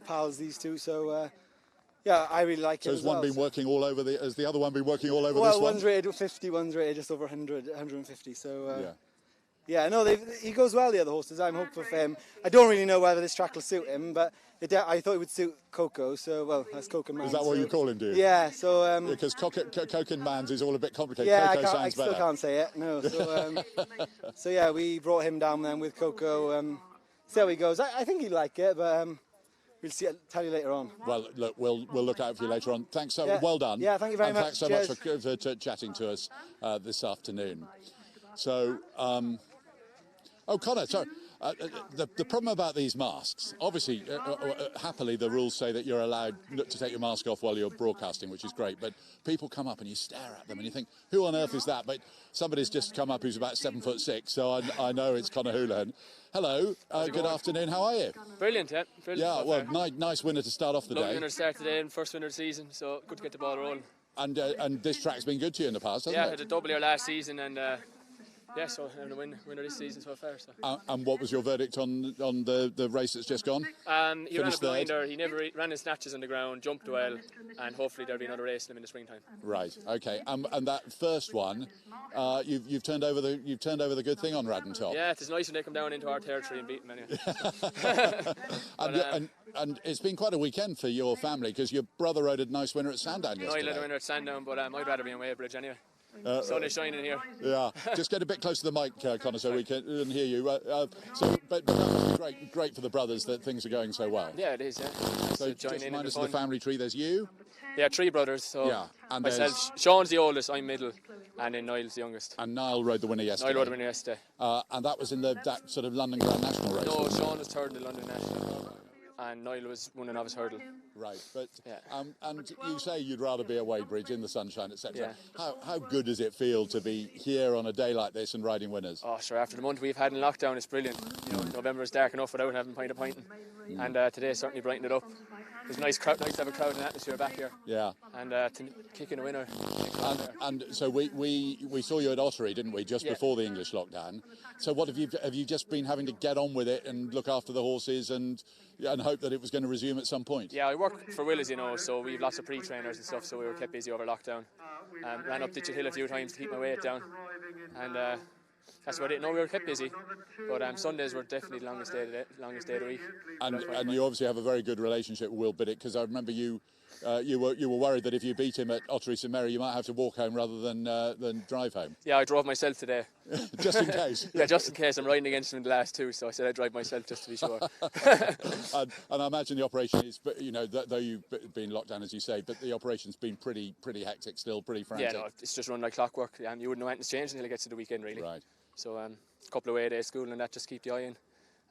pals, these two. So yeah, I really like him. So has one been working all over has the other one been working all over this one? Well, one's rated 50, one's rated just over 100, 150. So yeah. Yeah, no, he goes well, the other horses. I'm hopeful for him. I don't really know whether this track will suit him, but I thought it would suit Coco, so, well, that's Coco Man. Is that what you call him, do you? Yeah, so... because Coco Man's is all a bit complicated. Yeah, Coco I still can't say it, no. So, so yeah, we brought him down then with Coco. See how he goes. I think he'd like it, but we'll tell you later on. Well, look, we'll look out for you later on. Thanks so well done. Yeah, thank you very much. Thanks so much for chatting to us this afternoon. So... oh, Connor, sorry. The problem about these masks, obviously, happily, the rules say that you're allowed to take your mask off while you're broadcasting, which is great, but people come up and you stare at them and you think, who on earth is that? But somebody's just come up who's about 7'6", so I know it's Connor Houlihan. Hello, good afternoon, how are you? Brilliant, yeah. Brilliant. Yeah, well, nice winner to start off the Lovely day. winner to start today and first winner of the season, so good to get the ball rolling. And this track's been good to you in the past, hasn't it? Yeah, had a double here last season and... yeah, so having a winner this season so far. So. And what was your verdict on the race that's just gone? He ran a blinder, he never ran his snatches on the ground, jumped well, and hopefully there'll be another race in him in the springtime. Right, okay. And that first one, you've turned over the good thing on Radden Top. Yeah, it's nice when they come down into our territory and beat them anyway. And it's been quite a weekend for your family because your brother rode a nice winner at Sandown yesterday. No, he led a winner at Sandown, but I'd rather be in Wadebridge anyway. Sun is shining here. Yeah, just get a bit closer to the mic, Connor, so we can hear you. But that must be great for the brothers that things are going so well. Yeah, it is. Yeah. So just remind us of the family tree. There's you. Yeah, 3 brothers. So yeah, and myself, Sean's the oldest, I'm middle, and then Niall's the youngest. And Niall rode the winner yesterday. Niall rode the winner yesterday. And that was in that sort of London Grand National race. No, Sean was 3rd in the London National. And Niall was winning of his hurdle. Right, but and you say you'd rather be at Wadebridge in the sunshine, etc. Yeah. How good does it feel to be here on a day like this and riding winners? Oh, sure. After the month we've had in lockdown, it's brilliant. You know, November is dark enough without having a pint, and today certainly brightened it up. It's nice to have a crowd and atmosphere back here. Yeah. And to kick in a winner. And so we saw you at Ottery, didn't we, just before the English lockdown? So what have you just been having to get on with it and look after the horses and hope that it was going to resume at some point? Yeah, I work for Will, as you know, so we have lots of pre-trainers and stuff, so we were kept busy over lockdown. Ran up Ditchett Hill a few times to keep my weight down, and that's about it. No, we were kept busy, but Sundays were definitely the longest day of the week. And you obviously have a very good relationship with Will Biddick, because I remember you were worried that if you beat him at Ottery St Mary, you might have to walk home rather than drive home. Yeah, I drove myself today. Just in case. Yeah, just in case. I'm riding against him in the last 2, so I said I'd drive myself just to be sure. and I imagine the operation is, though you've been locked down, as you say, but the operation's been pretty hectic still, pretty frantic. Yeah, no, it's just run like clockwork. You wouldn't know anything's changed until it gets to the weekend, really. Right. So a couple of away days, school and that, just keep the eye in.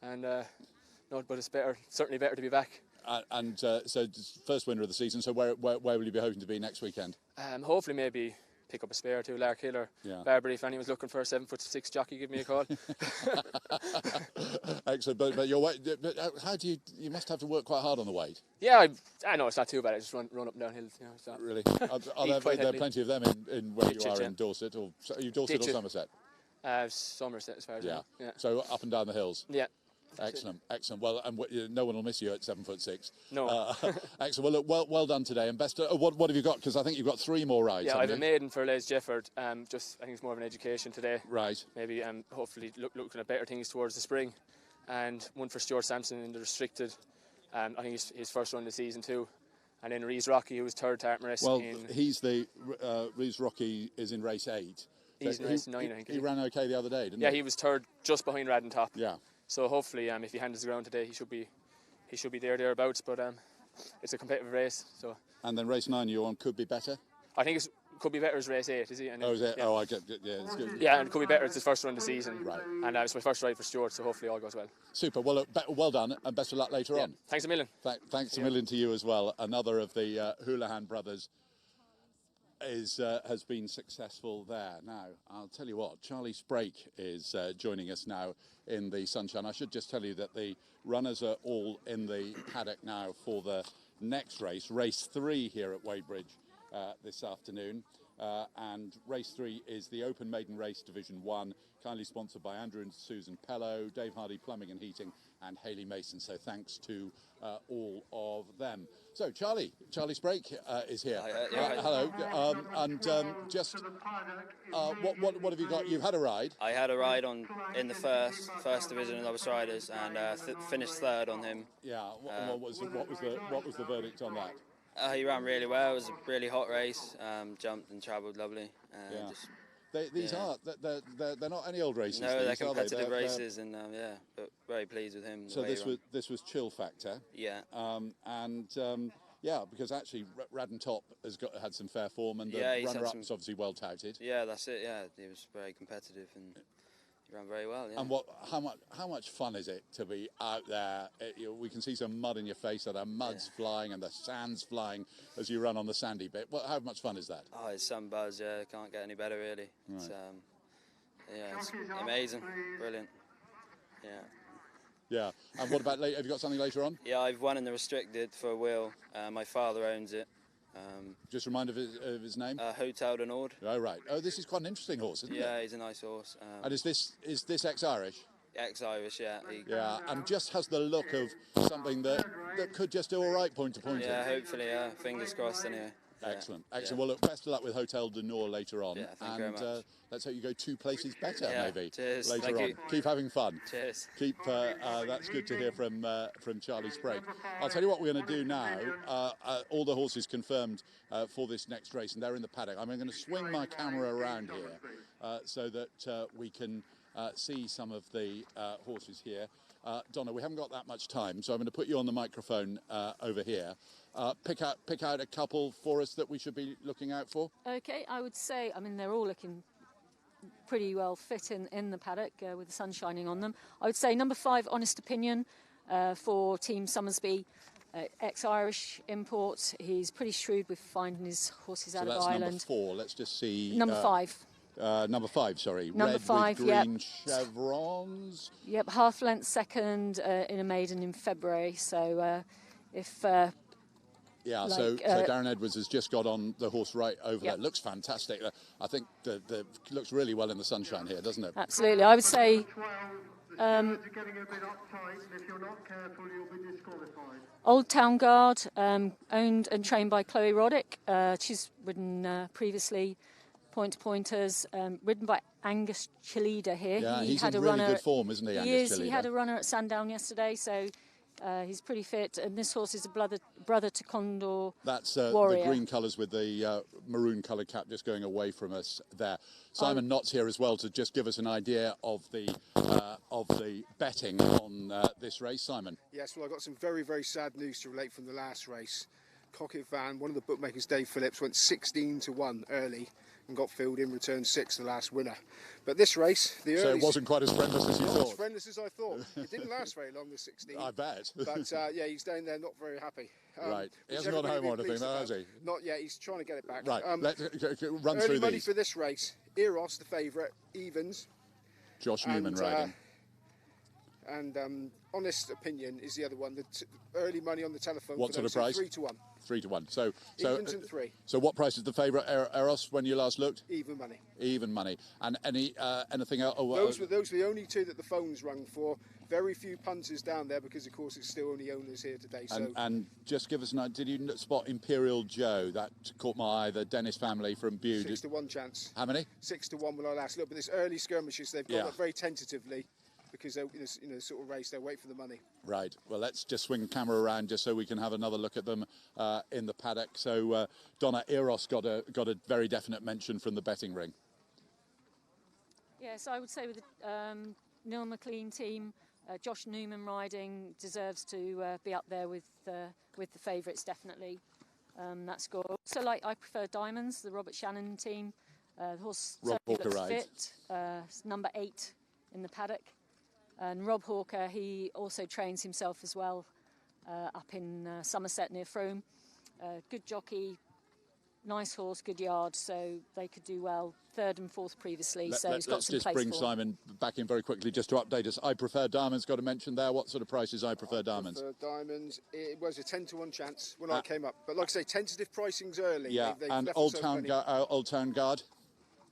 And no, but it's certainly better to be back. And so first winner of the season, so where will you be hoping to be next weekend? Hopefully maybe pick up a spare to Lark Hill or Barbary. If anyone's looking for a 7'6" jockey, give me a call. Excellent, but your weight, how do you must have to work quite hard on the weight? Yeah, I know it's not too bad. I just run up and down hills. You know, so. Really? Are there plenty of them in where you are in Dorset, or are you Dorset or Somerset? Somerset, as far as I know. Yeah. So up and down the hills. Yeah. Excellent. Well, and no one will miss you at 7'6". No. Excellent. Well done today, and best. What have you got? Because I think you've got 3 more rides. Yeah, I have a maiden for Les Jefford. I think it's more of an education today. Right. Maybe hopefully looking at better things towards the spring, and one for Stuart Sampson in the restricted. I think his first run of the season too. And then Rees Rocky, who was third to Artmaris. Well, Rees Rocky is in race 8. He's in race 9, I think. He ran okay the other day, didn't he? Yeah, he was third, just behind Radden Top. Yeah. So hopefully, if he handles the ground today, he should be thereabouts. But it's a competitive race. So. And then race 9 you're on could be better. I think it could be better as race 8, is he? And is it? Yeah. Oh, I get it. Yeah, it's good. Yeah, and it could be better. It's his first run of the season. Right. And it's my first ride for Stuart, so hopefully all goes well. Super. Well, look, well done, and best of luck later on. Thanks a million. Thanks a million to you as well. Another of the Houlihan brothers has been successful there. Now, I'll tell you what, Charlie Sprake is joining us now in the sunshine. I should just tell you that the runners are all in the paddock now for the next race, race 3 here at Wadebridge this afternoon. And race 3 is the Open Maiden Race Division 1, kindly sponsored by Andrew and Susan Pello, Dave Hardy Plumbing and Heating, and Hayley Mason. So thanks to all of them. So Charlie Sprake is here. Hello. What have you got? You've had a ride. I had a ride in the first division of novice riders and finished third on him. Yeah. What was the verdict on that? He ran really well. It was a really hot race. Jumped and travelled lovely. They're not any old races. No, they're competitive races, and but very pleased with him. So this was chill factor. Yeah. Because actually Radden Top had some fair form, and the runner-up's obviously well touted. Yeah, that's it. Yeah, he was very competitive and he ran very well. Yeah. And how much fun is it to be out there? We can see some mud in your face, and the mud's flying and the sand's flying as you run on the sandy bit. How much fun is that? Oh, it's some buzz. Yeah, can't get any better really. Right. It's amazing, brilliant. Yeah. Yeah. And what about later? Have you got something later on? Yeah, I've won in the restricted for a wheel. My father owns it. Just remind of his name. Hotel de Nord. Oh right. Oh, this is quite an interesting horse, isn't it? Yeah, he's a nice horse. And is this ex-Irish? Ex-Irish, yeah. And just has the look of something that could just do all right point to point. Yeah, hopefully. Fingers crossed. Anyway. Excellent. Well, look, best of luck with Hotel de Nord later on. Yeah, thank you very much. Let's hope you go 2 places better, maybe. Cheers. Later on. Keep having fun. Cheers. That's good to hear from Charlie Sprake. I'll tell you what we're going to do now. All the horses confirmed for this next race, and they're in the paddock. I'm going to swing my camera around here so that we can see some of the horses here. Donna, we haven't got that much time, so I'm going to put you on the microphone over here. Pick out a couple for us that we should be looking out for. Okay, I would say, they're all looking pretty well fit in the paddock with the sun shining on them. I would say number 5, Honest Opinion, for Team Summersby, ex-Irish import. He's pretty shrewd with finding his horses out of Ireland. So that's number 4. Let's just see. Number 5. Number 5, sorry. Number Red 5, with green chevrons. Yep, half length second in a maiden in February. So if... so Darren Edwards has just got on the horse right over there. Looks fantastic. I think the looks really well in the sunshine here, doesn't it? Absolutely. I would say Old Town Guard, owned and trained by Chloe Roddick. She's ridden previously point-to-pointers, ridden by Angus Chilida here. Yeah, he's in really good form, isn't he, Angus Chilida? He had a runner at Sandown yesterday, so... he's pretty fit, and this horse is a brother to Condor. That's Warrior. The green colours with the maroon coloured cap just going away from us there. Simon Nott's here as well to just give us an idea of the betting on this race. Simon. Yes, well, I got some very, very sad news to relate from the last race. Cocket Van, one of the bookmakers, Dave Phillips, went 16-1 early and got filled in, returned 6th, the last winner. But this race, so it wasn't quite as friendless as you thought. As friendless as I thought. It didn't last very long, the 16. I bet. But he's down there not very happy. Right. He hasn't gone home or anything, though, has he? Not yet. He's trying to get it back. Right. Let's run early through money these. for this race. Eros, the favourite, evens. Josh Newman riding. And Honest Opinion is the other one. The early money on the telephone. What sort of price? 3-1. 3-1. So evens and 3. So what price is the favourite Eros when you last looked? Even money. Even money. And anything else? Those were the only 2 that the phones rung for. Very few punters down there because, of course, it's still only owners here today. So. And just give us an idea. Did you spot Imperial Joe? That caught my eye. The Dennis family from Bude. 6-1 chance. How many? 6-1 when I last looked. But this early skirmishes, they've gone up very tentatively. because they're in a sort of race, they'll wait for the money. Right. Well, let's just swing the camera around just so we can have another look at them in the paddock. So, Donna, Eros got a very definite mention from the betting ring. Yes, I would say with the Neil McLean team, Josh Newman riding deserves to be up there with the favourites, definitely. That score. So, I prefer Diamonds, the Robert Shannon team. The horse Rob certainly Hawker looks rides. fit. Number 8 in the paddock. And Rob Hawker, he also trains himself as well up in Somerset near Frome. Good jockey, nice horse, good yard, so they could do well. 3rd and 4th previously, he's got some place for. Let's just bring Simon back in very quickly just to update us. I Prefer Diamonds got a mention there. What sort of prices I Prefer Diamonds? I Prefer Diamonds, it was a 10 to 1 chance when I came up. But like I say, tentative pricing's early. Yeah, they've and left Old themselves Town Guard?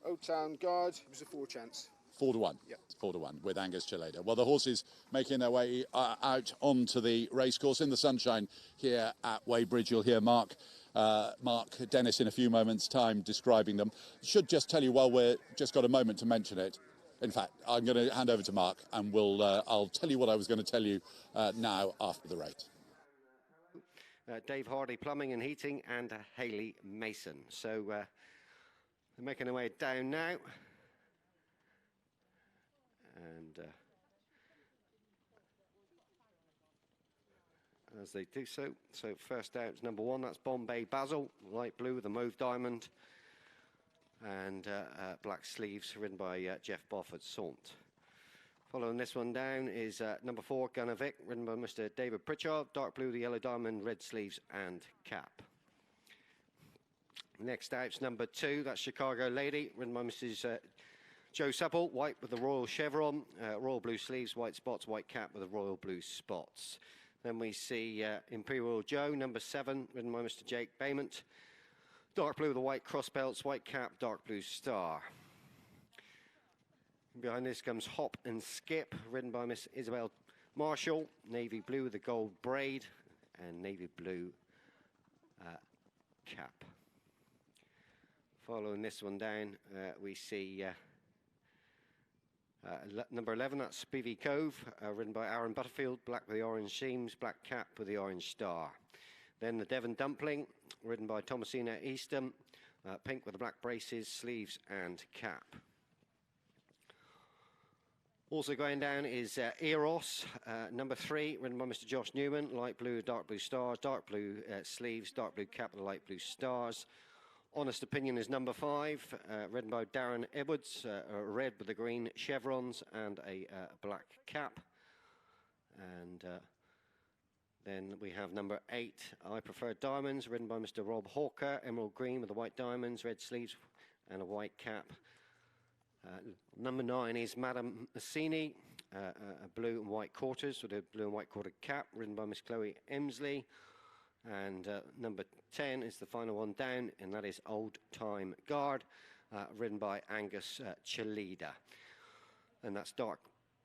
Old Town Guard, it was a 4 chance. 4 to 1. Yep. 4 to 1 with Angus Chileda. Well, the horses making their way out onto the racecourse in the sunshine here at Wadebridge. You'll hear Mark Dennis in a few moments' time describing them. Should just tell you while we're just got a moment to mention it. In fact, I'm going to hand over to Mark and I'll tell you what I was going to tell you now after the race. Dave Hardy, Plumbing and Heating, and Hayley Mason. So they're making their way down now. And as they do so, first out is number 1, that's Bombay Basil, light blue with a mauve diamond, and black sleeves, ridden by Jeff Bofford Sant. Following this one down is number 4, Gunner Vic, ridden by Mr. David Pritchard, dark blue with the yellow diamond, red sleeves and cap. Next out's number 2, that's Chicago Lady, ridden by Mrs. Joe Supple, white with the royal chevron, royal blue sleeves, white spots, white cap with the royal blue spots. Then we see Imperial Joe, number 7, ridden by Mr. Jake Bayment. Dark blue with the white cross belts, white cap, dark blue star. Behind this comes Hop and Skip, ridden by Miss Isabel Marshall. Navy blue with the gold braid and navy blue cap. Following this one down, we see number 11, that's Spivey Cove, ridden by Aaron Butterfield, black with the orange seams, black cap with the orange star. Then the Devon Dumpling, ridden by Thomasina Eastham, pink with the black braces, sleeves and cap. Also going down is Eros, number 3, ridden by Mr. Josh Newman, light blue, dark blue stars, dark blue sleeves, dark blue cap with the light blue stars. Honest Opinion is number 5, ridden by Darren Edwards, red with the green chevrons and a black cap. And then we have number 8, I Prefer Diamonds, ridden by Mr. Rob Hawker, emerald green with the white diamonds, red sleeves and a white cap. Number 9 is Madame Massini, blue and white quarters with a blue and white quarter cap, ridden by Miss Chloe Emsley. And number 10 is the final one down, and that is Old Time Guard, ridden by Angus Chileda. And that's dark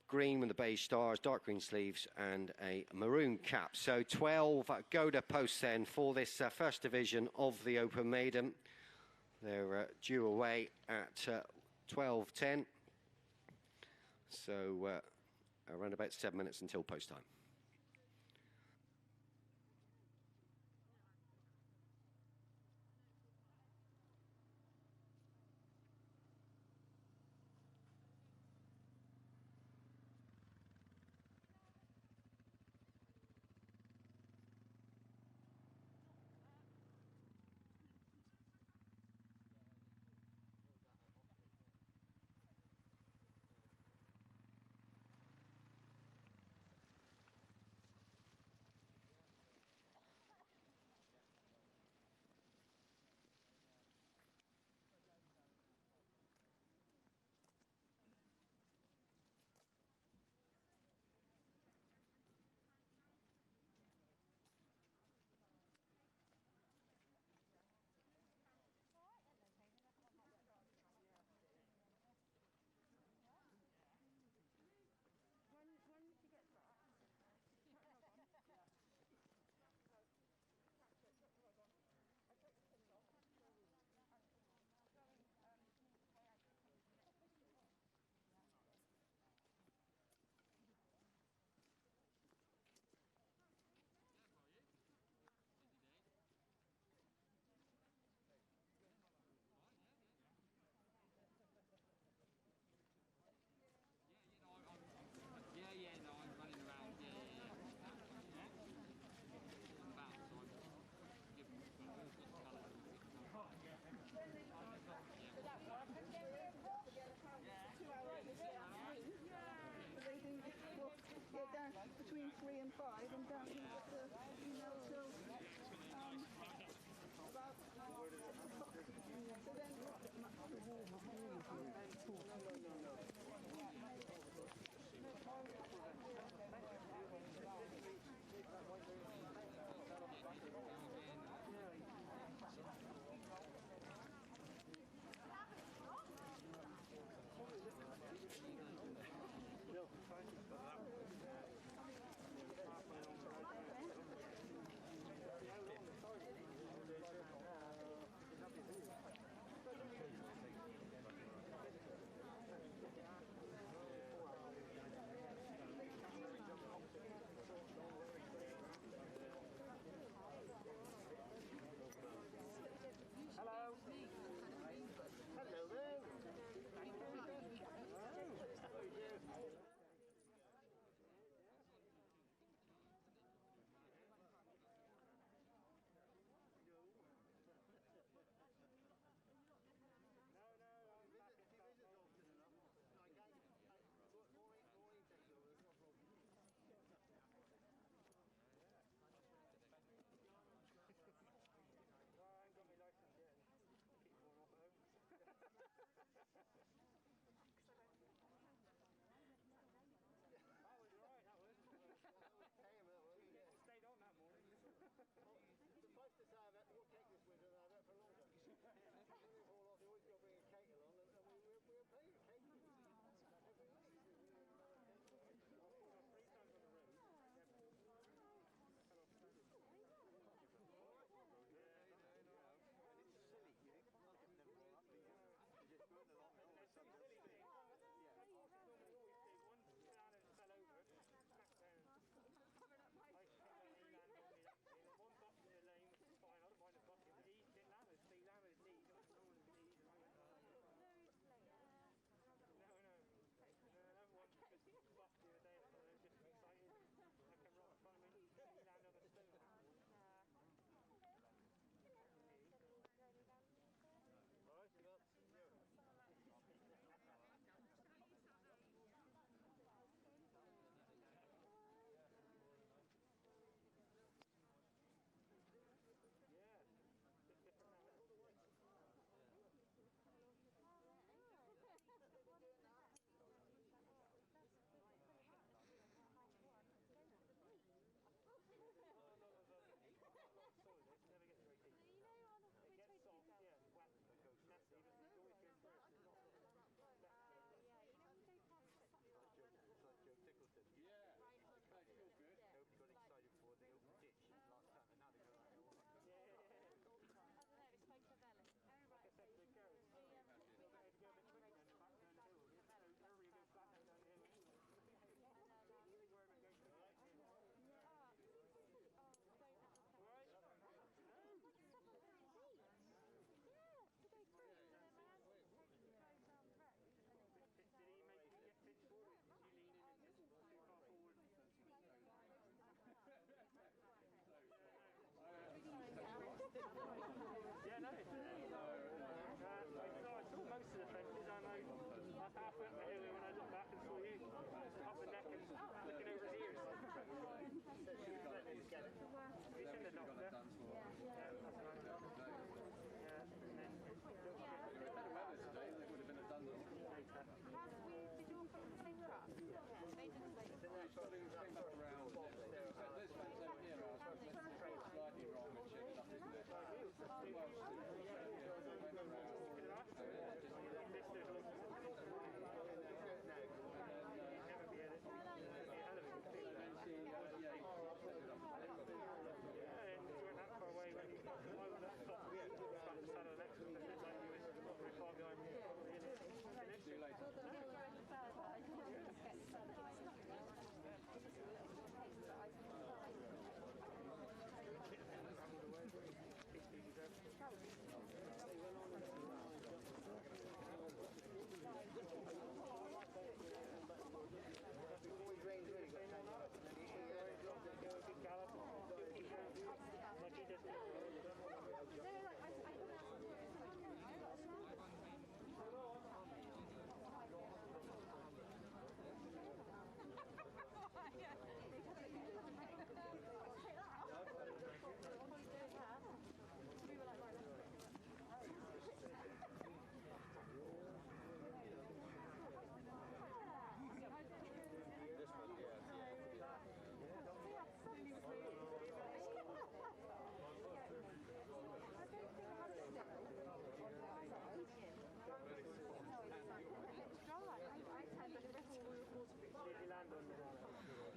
green with the beige stars, dark green sleeves, and a maroon cap. So 12 Goda posts then for this first division of the Open Maiden. They're due away at 12:10. So around about 7 minutes until post time. between 3 and 5, and down here at the, till about 6 o'clock. So then,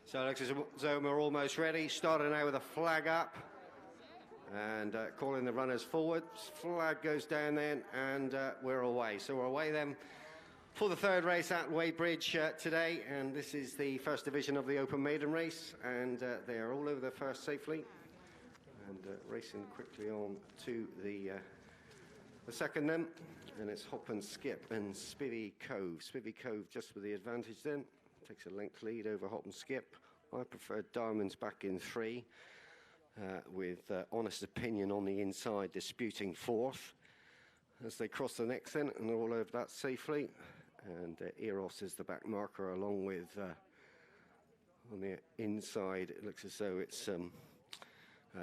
So it looks as though we're almost ready. Starting now with a flag up and calling the runners forward. Flag goes down then, and we're away. So we're away then for the third race at Wadebridge today, and this is the first division of the Open Maiden race, and they are all over the first safely, and racing quickly on to the second then, and it's Hop and Skip and Spivvy Cove. Spivvy Cove just with the advantage then, takes a length lead over Hop and Skip. I prefer Diamonds back in 3, with Honest Opinion on the inside disputing 4th. As they cross the next then, and they're all over that safely. And Eros is the back marker, along with on the inside it looks as though it's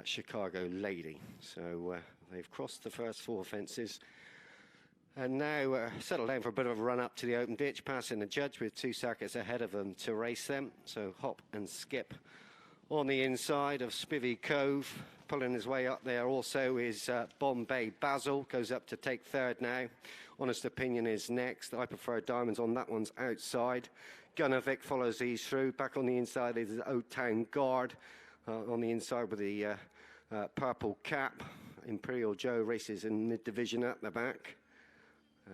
Chicago Lady. So they've crossed the first 4 fences and now settle down for a bit of a run up to the open ditch, passing the judge with 2 seconds ahead of them to race them. So Hop and Skip on the inside of Spivvy Cove. Pulling his way up there also is Bombay Basil, goes up to take 3rd now. Honest Opinion is next. I prefer Diamonds on that one's outside. Gunnovic follows these through. Back on the inside is Old Town Guard on the inside with the purple cap. Imperial Joe races in mid-division at the back.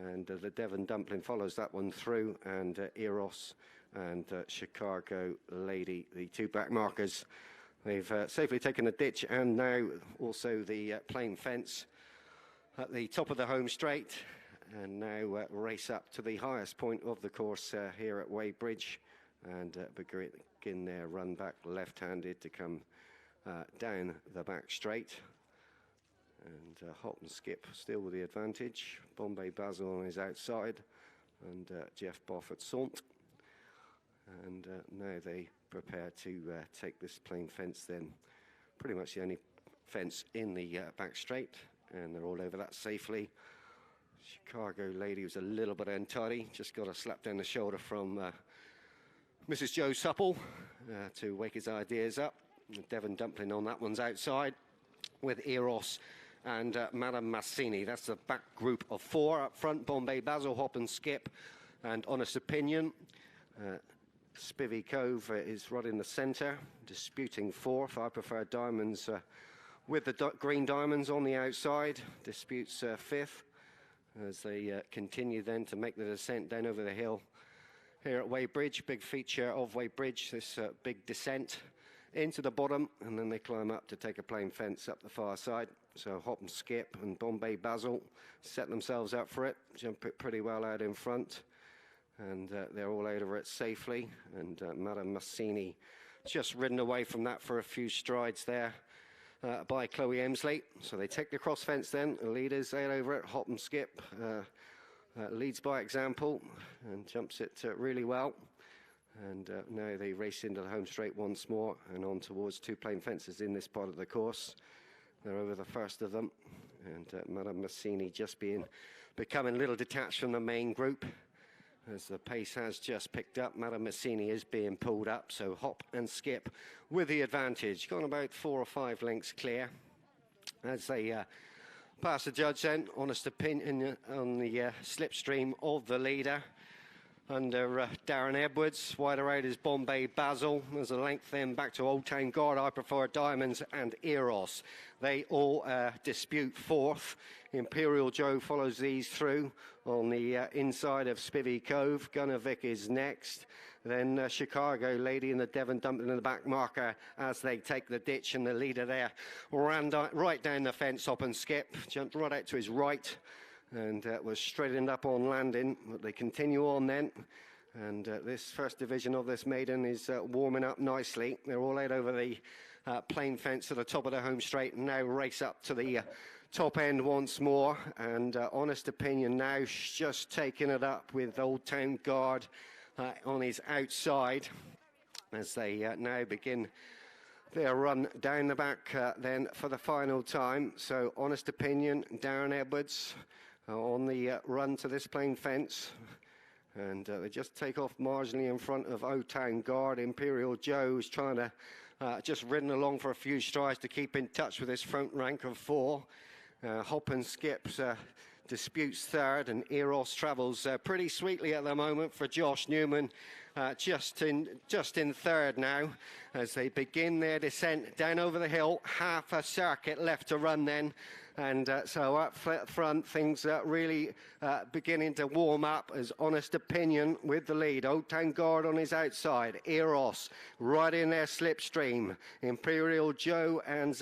And the Devon Dumpling follows that one through, and Eros and Chicago Lady, the 2 back markers. They've safely taken the ditch and now also the plain fence at the top of the home straight, and now race up to the highest point of the course here at Wadebridge, and begin their run back left-handed to come down the back straight. And Hop and Skip still with the advantage. Bombay Basil on his outside, and Jeff Boffett Sant. And now they prepare to take this plain fence then. Pretty much the only fence in the back straight, and they're all over that safely. Chicago Lady was a little bit untidy, just got a slap down the shoulder from Mrs. Joe Supple to wake his ideas up. Devon Dumpling on that one's outside with Eros and Madame Massini. That's the back group of 4 up front. Bombay Basil, Hop and Skip and Honest Opinion. Spivvy Cove is right in the centre, disputing 4th. I prefer Diamonds with the green diamonds on the outside, disputes 5th, as they continue then to make the descent down over the hill here at Wadebridge. Big feature of Wadebridge, this big descent into the bottom, and then they climb up to take a plain fence up the far side. So Hop and Skip and Bombay Basil set themselves up for it, jump it pretty well out in front, and they're all over it safely. And Madame Massini just ridden away from that for a few strides there by Chloe Emsley. So they take the cross fence then, the leaders out over it. Hop and Skip leads by example and jumps it really well. And now they race into the home straight once more and on towards 2 plain fences in this part of the course. They're over the first of them, and Madame Massini just becoming a little detached from the main group as the pace has just picked up. Madame Massini is being pulled up, so Hop and Skip with the advantage. Gone about 4 or 5 lengths clear as they pass the judge then. Honest Opinion on the slipstream of the leader under Darren Edwards. Wider out is Bombay Basil. There's a length then back to Old Town Guard. I prefer Diamonds and Eros. They all dispute 4th. Imperial Joe follows these through on the inside of Spivvy Cove. Gunnovic is next. Then Chicago Lady and the Devon Dumpling in the back marker as they take the ditch, and the leader there ran right down the fence. Hop and Skip jumped right out to his right and was straightened up on landing, but they continue on then. And this first division of this maiden is warming up nicely. They're all out over the plain fence at the top of the home straight, and now race up to the top end once more. And Honest Opinion now just taking it up with Old Town Guard on his outside as they now begin their run down the back then for the final time. So Honest Opinion, Darren Edwards on the run to this plain fence, and they just take off marginally in front of Old Town Guard. Imperial Joe is trying to just ridden along for a few strides to keep in touch with this front rank of 4. Hop and Skip's disputes 3rd, and Eros travels pretty sweetly at the moment for Josh Newman just in third now as they begin their descent down over the hill. Half a circuit left to run then. And so up front, things really beginning to warm up as Honest Opinion with the lead. Old Town Guard on his outside. Eros right in their slipstream. Imperial Joe and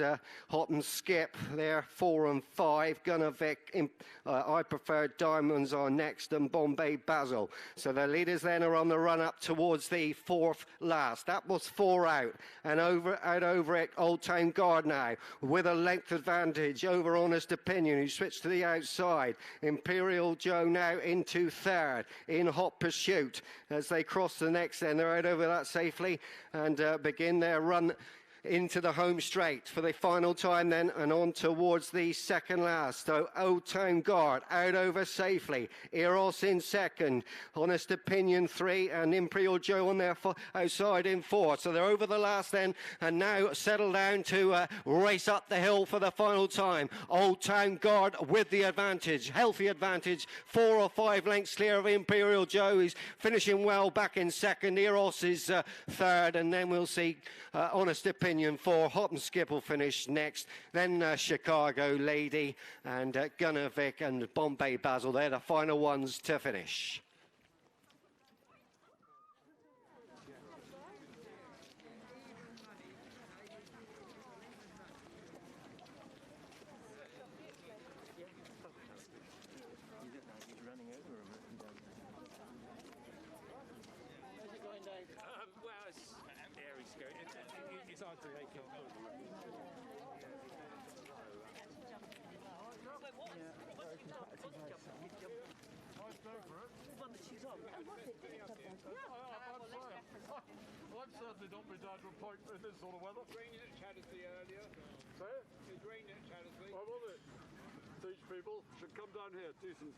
Hot and Skip, they're 4 and 5. Gunnervic, I Prefer Diamonds are next, and Bombay Basil. So the leaders then are on the run up towards the fourth last. That was 4 out. And out over it, Old Town Guard now with a length advantage over Honest Opinion, who switched to the outside. Imperial Joe now into third in hot pursuit as they cross the next then. They're out over that safely and begin their run into the home straight for the final time then, and on towards the second last. So Old Town Guard out over safely. Eros in second. Honest Opinion 3 and Imperial Joe on their outside in 4. So they're over the last then and now settle down to race up the hill for the final time. Old Town Guard with the advantage, healthy advantage, 4 or 5 lengths clear of Imperial Joe. He's finishing well back in second. Eros is third, and then we'll see Honest Opinion 4. Hot and Skip will finish next. Then Chicago Lady and Gunnervic and Bombay Basil. They're the final ones to finish. It's hard to make it. I'd certainly not be down to a point in this sort of weather. It was raining at Chaddersby earlier. Say it? It was raining at Chaddersby. Oh, was it? These people should come down here, decent.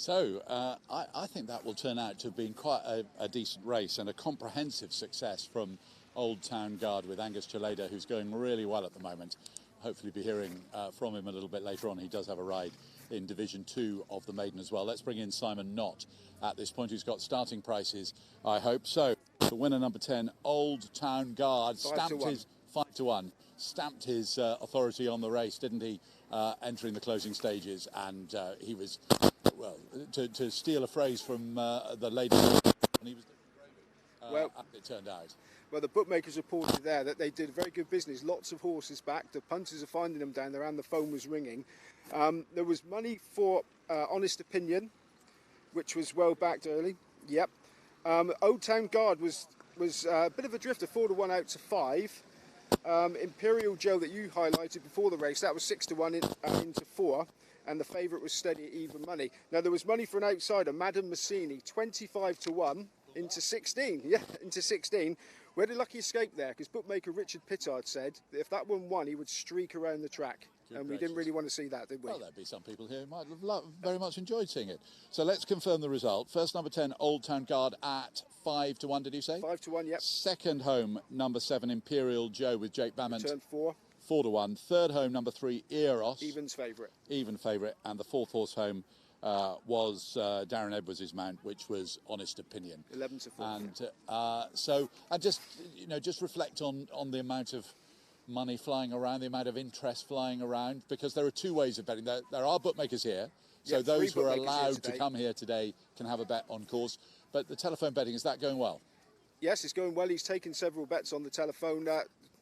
So I think that will turn out to have been quite a decent race and a comprehensive success from Old Town Guard with Angus Chaleda, who's going really well at the moment. Hopefully be hearing from him a little bit later on. He does have a ride in Division 2 of the Maiden as well. Let's bring in Simon Nott at this point, who's got starting prices, I hope. So, the winner number 10, Old Town Guard, stamped his 5-1, stamped his authority on the race, didn't he, entering the closing stages. And he was, well, to steal a phrase from the lady, and he was well, it turned out. Well, the bookmakers reported there that they did very good business. Lots of horses back. The punters are finding them down there, and the phone was ringing. There was money for Honest Opinion, which was well backed early. Yep. Old Town Guard was a bit of a drifter, 4-1 out to 5. Imperial Joe that you highlighted before the race, that was 6-1 into 4. And the favourite was steady at even money. Now, there was money for an outsider, Madame Massini, 25-1 into 16. Yeah, into 16. We had a lucky escape there because bookmaker Richard Pittard said that if that one won, he would streak around the track. Good and gracious. We didn't really want to see that, did we? Well, there'd be some people here who might have very much enjoyed seeing it. So let's confirm the result. First, number 10, Old Town Guard at 5-1, did you say? 5-1, yep. Second home, number 7, Imperial Joe with Jake Bammont. Turn 4. 4-1. Third home, number 3, Eros. Even's favourite. Even favourite. And the fourth horse home was Darren Edwards' mount, which was Honest Opinion. 11-4. And so I just, just reflect on the amount of money flying around, the amount of interest flying around, because there are two ways of betting. There are bookmakers here, so those who are allowed to come here today can have a bet on course. But the telephone betting, is that going well? Yes, it's going well. He's taken several bets on the telephone.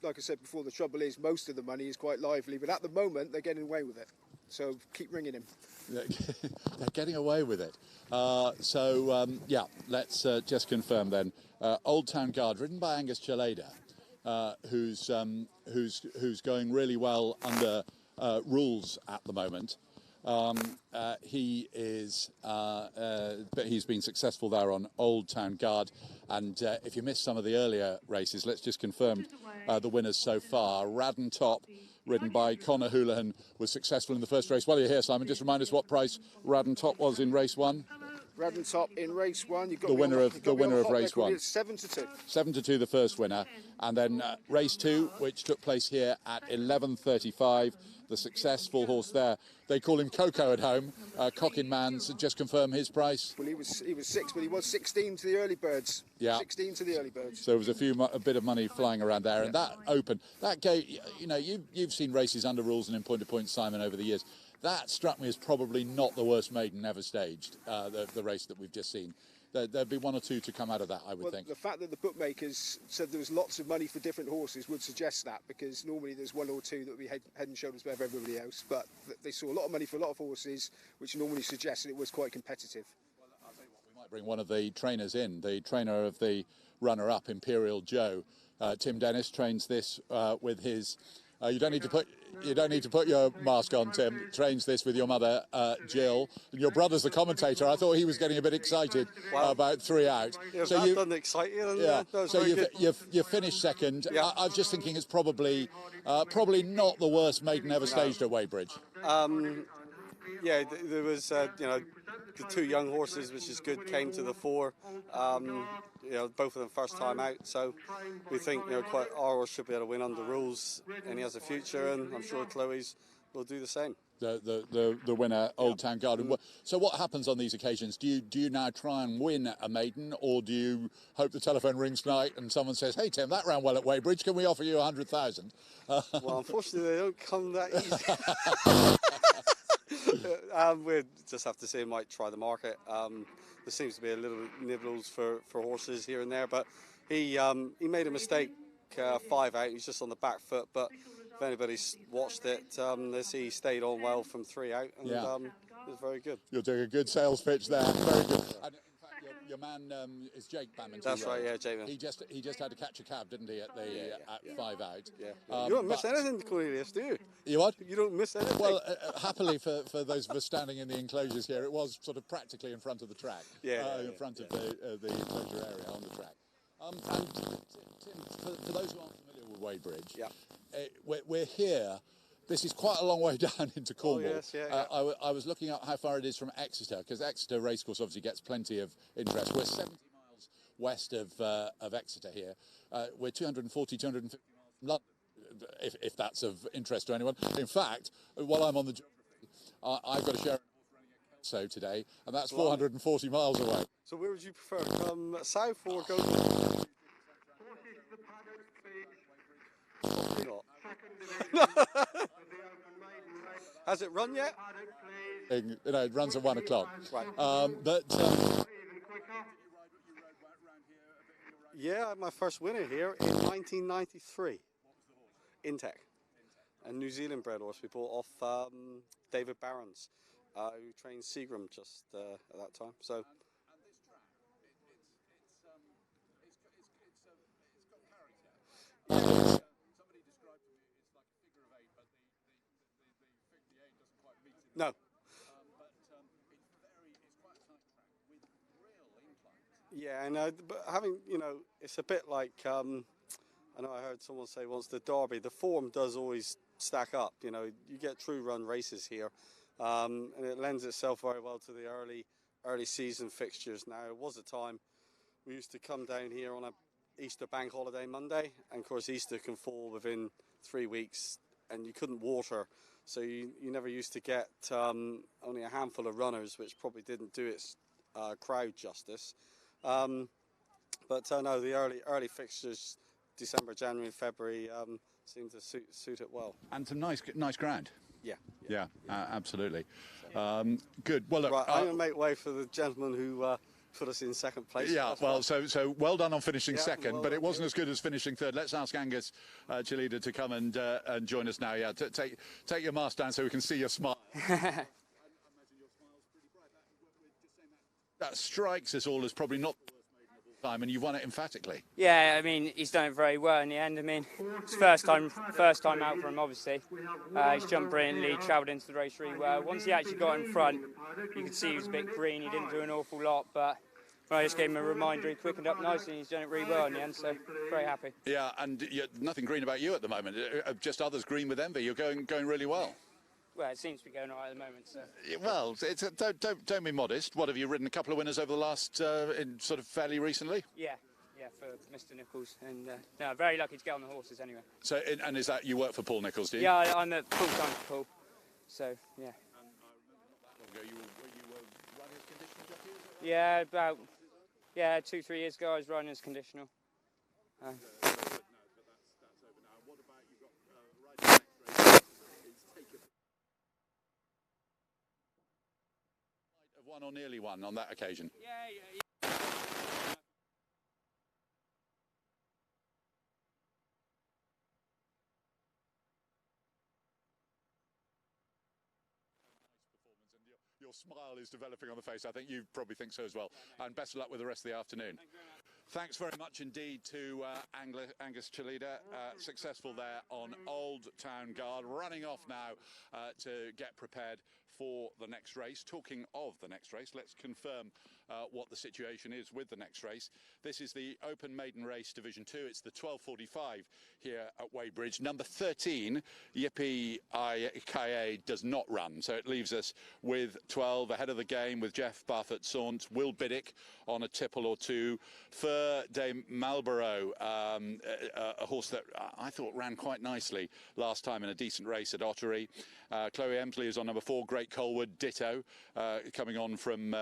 Like I said before, the trouble is most of the money is quite lively, but at the moment they're getting away with it. So keep ringing him. They're getting away with it. Yeah, let's just confirm then. Old Town Guard, ridden by Angus Chaleda, who's going really well under rules at the moment. He is, but he's been successful there on Old Town Guard. And if you missed some of the earlier races, let's just confirm the winners so far. Radden Top, ridden by Connor Houlihan, was successful in the first race. While you're here, Simon, just remind us what price Radden Top was in race 1. Radden Top in race 1. You've got the winner of race 1. 7-2. 7-2, the first winner, and then race 2, which took place here at 11:35. The successful horse there, they call him Coco at home. Cockin Man's just confirm his price. Well, he was 6, but he was 16 to the early birds. Yeah, 16 to the early birds. So there was a bit of money flying around there, and that opened. That gave, you've seen races under rules and in point-to-point, Simon, over the years. That struck me as probably not the worst maiden ever staged, the race that we've just seen. There'd be one or two to come out of that, I would think. The fact that the bookmakers said there was lots of money for different horses would suggest that, because normally there's one or two that would be head and shoulders above everybody else. But they saw a lot of money for a lot of horses, which normally suggests it was quite competitive. Well, I'll tell you what, we might bring one of the trainers in, the trainer of the runner-up, Imperial Joe. Tim Dennis trains this with his... You don't need to put your mask on, Tim. Trains this with your mother, Jill, and your brother's the commentator. I thought he was getting a bit excited about 3 out. Yeah, so you done excited. Yeah. So you finished second. Yeah. I'm just thinking it's probably not the worst maiden ever staged at Wadebridge. Yeah, there was the 2 young horses, which is good, came to the fore. Both of them first time out, so we think quite our horse should be able to win under rules, and he has a future, and I'm sure Chloe's will do the same. The winner, Old Town Guard. So what happens on these occasions? Do you now try and win a maiden, or do you hope the telephone rings tonight and someone says, "Hey Tim, that ran well at Wadebridge, can we offer you 100,000?" Well, unfortunately, they don't come that easy. We just have to say, might try the market. There seems to be a little nibbles for horses here and there, but he made a mistake 5 out. He's just on the back foot, but if anybody's watched it, he stayed on well from 3 out, and it was very good. You're doing a good sales pitch there. Very good. And in fact, your man is Jake Bammont. That's right, yeah, Jake. He just had to catch a cab, didn't he, at 5 out? Yeah. You don't miss anything, Cornelius, do you? You what? You don't miss anything. Well, happily for those of us standing in the enclosures here, it was sort of practically in front of the track. In front of the enclosure area on the track. And Tim, for those who aren't familiar with Wadebridge, we're here. This is quite a long way down into Cornwall. Oh, yes, I was looking up how far it is from Exeter, because Exeter Racecourse obviously gets plenty of interest. We're 70 miles west of Exeter here. We're 240, 250 miles from London, if that's of interest to anyone. In fact, while I'm on the geography, I've got a share so today, and that's 440 miles away. So where would you prefer, come south or go not? Has it run yet? You know, it runs at 1 o'clock. Right. Yeah, my first winner here in 1993. Intech. A New Zealand bred horse we bought off David Barron's, who trained Seagram just at that time. So. No. Yeah, and but having, you know, it's a bit like, I know I heard someone say once, the Derby, the form does always stack up. You know, you get true run races here, and it lends itself very well to the early season fixtures. Now, it was a time we used to come down here on a Easter bank holiday Monday, and of course Easter can fall within 3 weeks, and you couldn't water. So you never used to get only a handful of runners, which probably didn't do its crowd justice. But no, the early fixtures, December, January, February, seem to suit it well. And some nice ground. Yeah, absolutely. Good. Well, look, right, I'm going to make way for the gentleman who put us in second place. Yeah, well, so well done on finishing second, well, but it wasn't as good as finishing third. Let's ask Angus Chalida to come and join us now. Yeah, take your mask down so we can see your smile. That strikes us all as probably not the worst maiden of all time, and you've won it emphatically. Yeah, I mean, he's done it very well in the end. I mean, it's first time out for him, obviously. He's jumped brilliantly, travelled into the race really well. Once he actually got in front, you could see he was a bit green. He didn't do an awful lot, but when I just gave him a reminder, he quickened up nicely, and he's done it really well in the end, so very happy. Yeah, and nothing green about you at the moment. Just others green with envy. You're going really well. Well, it seems to be going all right at the moment. So. Well, don't be modest. What, have you ridden a couple of winners over the last, sort of fairly recently? Yeah, for Mr. Nichols, and no, very lucky to get on the horses anyway. So, and is that you work for Paul Nichols, do you? Yeah, I'm at full-time for Paul, so yeah. And I remember you were running as conditional jockey? Yeah, about 2-3 years ago I was running as conditional. One or nearly one on that occasion. Yeah. Your smile is developing on the face. I think you probably think so as well. And best of luck with the rest of the afternoon. Thanks very much indeed to Angus Chalida, successful there on Old Town Guard, running off now to get prepared for the next race. Talking of the next race, let's confirm what the situation is with the next race. This is the Open Maiden Race Division 2. It's the 12:45 here at Wadebridge. Number 13, Yippee IKA, does not run, so it leaves us with 12 ahead of the game with Jeff Barfoot-Saunt, Will Biddick on a tipple or two, Fur de Marlborough, a horse that I thought ran quite nicely last time in a decent race at Ottery. Chloe Emsley is on number 4, Great Colwood, ditto, coming on from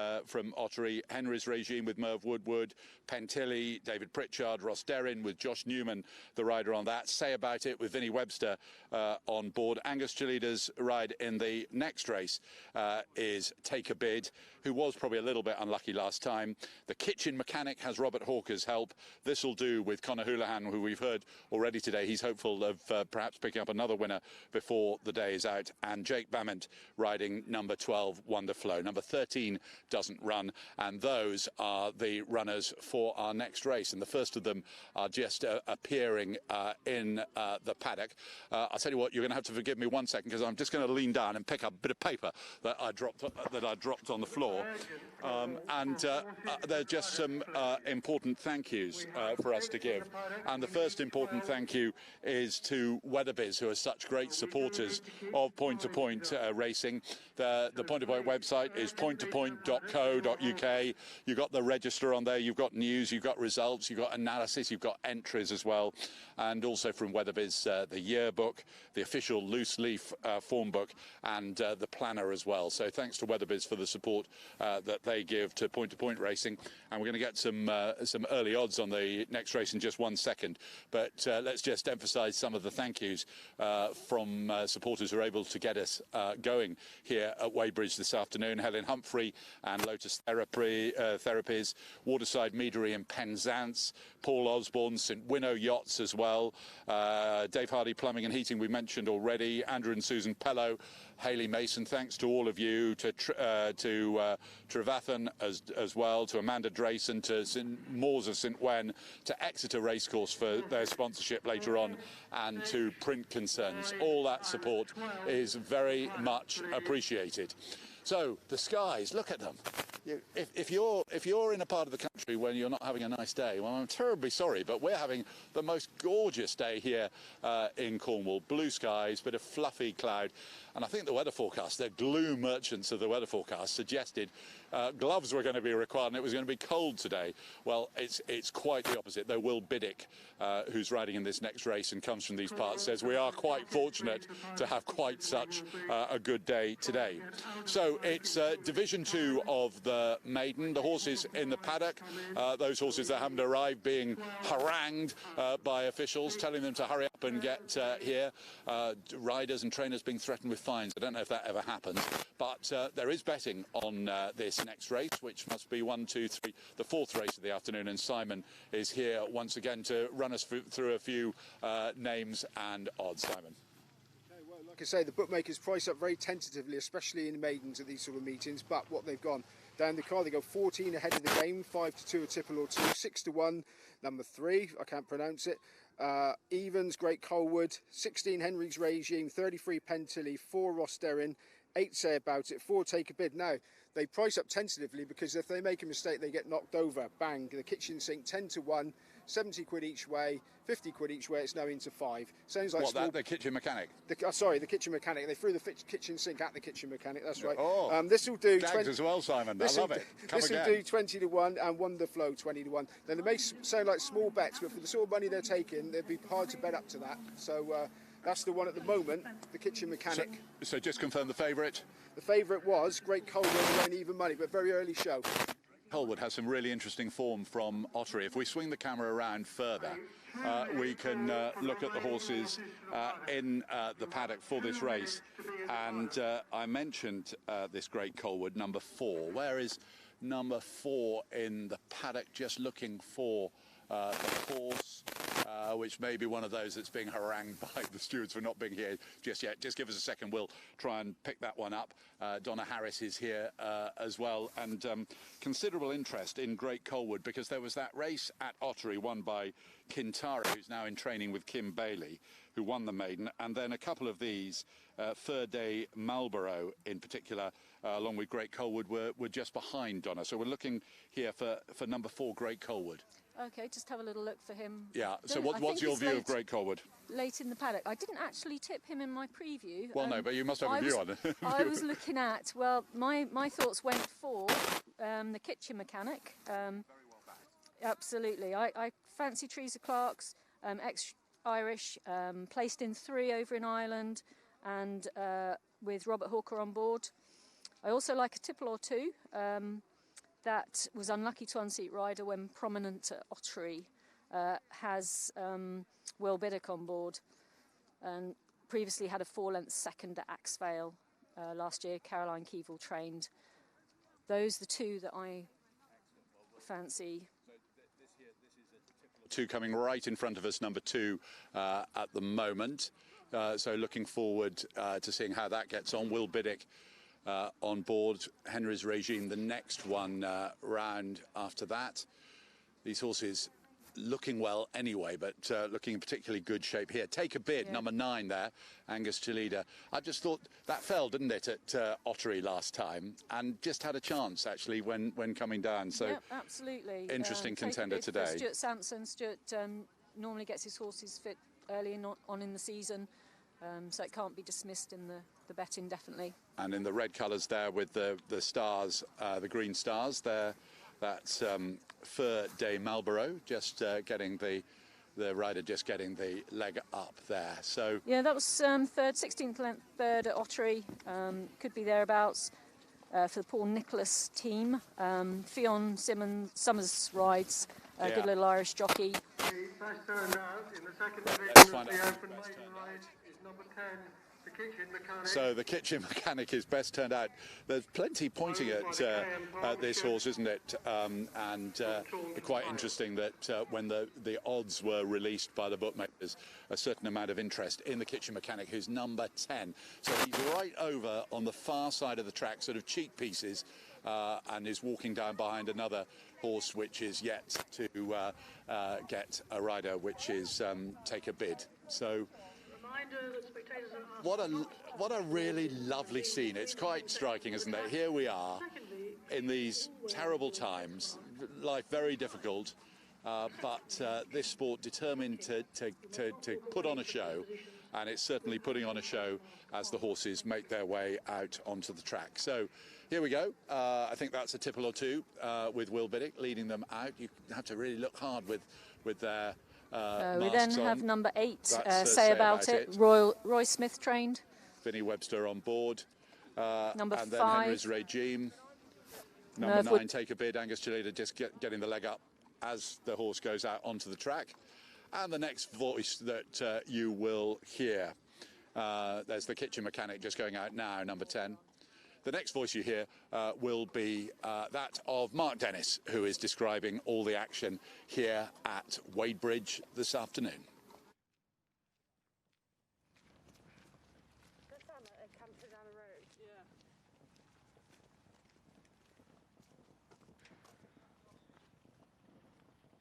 Ottery. Henry's Regime with Merv Woodward, Pentilly, David Pritchard, Ross Derrin with Josh Newman, the rider on that. Say About It with Vinnie Webster on board. Angus Chalida's ride in the next race is Take a Bid, who was probably a little bit unlucky last time. The Kitchen Mechanic has Robert Hawker's help. This will do with Conor Houlihan, who we've heard already today. He's hopeful of perhaps picking up another winner before the day is out. And Jake Bament riding number 12, Wonderflow. Number 13 doesn't run, and those are the runners for our next race. And the first of them are just appearing in the paddock. I'll tell you what, you're going to have to forgive me 1 second, because I'm just going to lean down and pick up a bit of paper that I dropped on the floor. And there are just some important thank yous for us to give. And the first important thank you is to Weatherby's, who are such great supporters of point-to-point racing. The point-to-point website is point-to-point.co.uk. day. You've got the register on there, you've got news, you've got results, you've got analysis, you've got entries as well, and also from Weatherby's the yearbook, the official loose leaf form book, and the planner as well. So thanks to Weatherby's for the support that they give to point-to-point racing, and we're going to get some early odds on the next race in just 1 second. But let's just emphasise some of the thank yous from supporters who are able to get us going here at Wadebridge this afternoon. Helen Humphrey and Lotus Therapies, Waterside Meadery and Penzance, Paul Osborne, St Winnow Yachts as well, Dave Hardy Plumbing and Heating we mentioned already, Andrew and Susan Pello, Hayley Mason, thanks to all of you, to Trevathan as well, to Amanda Drayson, to St Moors of St Wen, to Exeter Racecourse for their sponsorship later on, and to Print Concerns. All that support is very much appreciated. So the skies, look at them. If you're in a part of the country when you're not having a nice day, well, I'm terribly sorry, but we're having the most gorgeous day here in Cornwall. Blue skies, bit of fluffy cloud, and I think the weather forecast, the gloom merchants of the weather forecast, suggested gloves were going to be required and it was going to be cold today. Well, it's quite the opposite. Though Will Biddick, who's riding in this next race and comes from these parts, says we are quite fortunate to have quite such a good day today. So it's Division 2 of the maiden. The horses in the paddock, those horses that haven't arrived, being harangued by officials, telling them to hurry up and get here. Riders and trainers being threatened with fines. I don't know if that ever happens, but there is betting on this next race, which must be 1, 2, 3, the fourth race of the afternoon, and Simon is here once again to run us through a few names and odds. Simon. Like I say, the bookmakers price up very tentatively, especially in maidens at these sort of meetings, but what they've gone down the card, they go 14 ahead of the game, 5 to 2 a tipple or 2, 6 to 1 number 3, I can't pronounce it, Evans, Great Colwood, 16 Henry's Regime, 33 Pentilly, 4 Rosterin, 8 Say About It, 4 Take a Bid. Now they price up tentatively because if they make a mistake they get knocked over. Bang, the kitchen sink 10 to 1, 70 quid each way, 50 quid each way. It's now into 5. Sounds like what, the kitchen mechanic? Sorry, the kitchen mechanic. They threw the kitchen sink at the kitchen mechanic. That's right. Oh, this will do 20 as well, Simon. I love it. This will do 20 to 1 and Wonderflow 20 to 1. Then they may sound like small bets, but for the sort of money they're taking, they'd be hard to bet up to that. So that's the one at the moment, the kitchen mechanic. So just confirm the favourite. The favourite was Great Colwood, around even money, but very early show. Colwood has some really interesting form from Ottery. If we swing the camera around further, we can look at the horses in the paddock for this race. And I mentioned this Great Colwood, number 4. Where is number 4 in the paddock? Just looking for the horse, which may be one of those that's being harangued by the stewards for not being here just yet. Just give us a second, we'll try and pick that one up. Donna Harris is here as well, and considerable interest in Great Colwood because there was that race at Ottery won by Kintara, who's now in training with Kim Bailey, who won the maiden, and then a couple of these, Third Day Marlborough in particular, along with Great Colwood, were just behind Donna. So we're looking here for number 4, Great Colwood. Okay, just have a little look for him. Yeah, so what's your view of Great Colwood? Late in the paddock. I didn't actually tip him in my preview. Well, no, but you must have a view on it. I was looking at, well, my thoughts went for the kitchen mechanic. Very well backed. Absolutely. I fancy Teresa Clark's, ex-Irish, placed in 3 over in Ireland, and with Robert Hawker on board. I also like a tipple or 2. That was unlucky to unseat rider when prominent at Ottery has Will Biddick on board, and previously had a 4-length second at Axevale last year. Caroline Keevil trained. Those are the 2 that I fancy. 2 coming right in front of us, number 2 at the moment. So looking forward to seeing how that gets on. Will Biddick on board, Henry's Regime, the next one round after that. These horses looking well anyway, but looking in particularly good shape here. Take a Bid, number 9 there, Angus Chalida. I just thought that fell, didn't it, at Ottery last time, and just had a chance actually when coming down. So yeah, absolutely interesting contender today. Stuart Sampson. Stuart normally gets his horses fit early on in the season. so it can't be dismissed in the bet indefinitely. And in the red colours there with the stars, the green stars there, that's Fur de Marlborough, just getting the rider just getting the leg up there. So yeah, that was third, 16th length third at Ottery, could be thereabouts for the Paul Nicholas team. Fionn Summers rides, a good little Irish jockey. The best turned out in the second division Let's of find the out open maiden race is number 10, the Kitchen Mechanic. So the Kitchen Mechanic is best turned out. There's plenty pointing at this horse, isn't it? Quite interesting that when the odds were released by the bookmakers, a certain amount of interest in the Kitchen Mechanic, who's number 10. So he's right over on the far side of the track, sort of cheek pieces, and is walking down behind another horse which is yet to get a rider, which is Take a Bid. So what a really lovely scene. It's quite striking, isn't it? Here we are in these terrible times, life very difficult, but this sport determined to put on a show, and it's certainly putting on a show as the horses make their way out onto the track. So here we go. I think that's a tipple or two with Will Biddick leading them out. You have to really look hard with their we then have on. number 8, Say About It. Roy Smith trained. Vinnie Webster on board. Number and 5. then Henry's Regime. Number 9, Take a Bid. Angus Gelida just getting the leg up as the horse goes out onto the track. And the next voice that you will hear, there's the Kitchen Mechanic just going out now, number 10. The next voice you hear will be that of Mark Dennis, who is describing all the action here at Wadebridge this afternoon.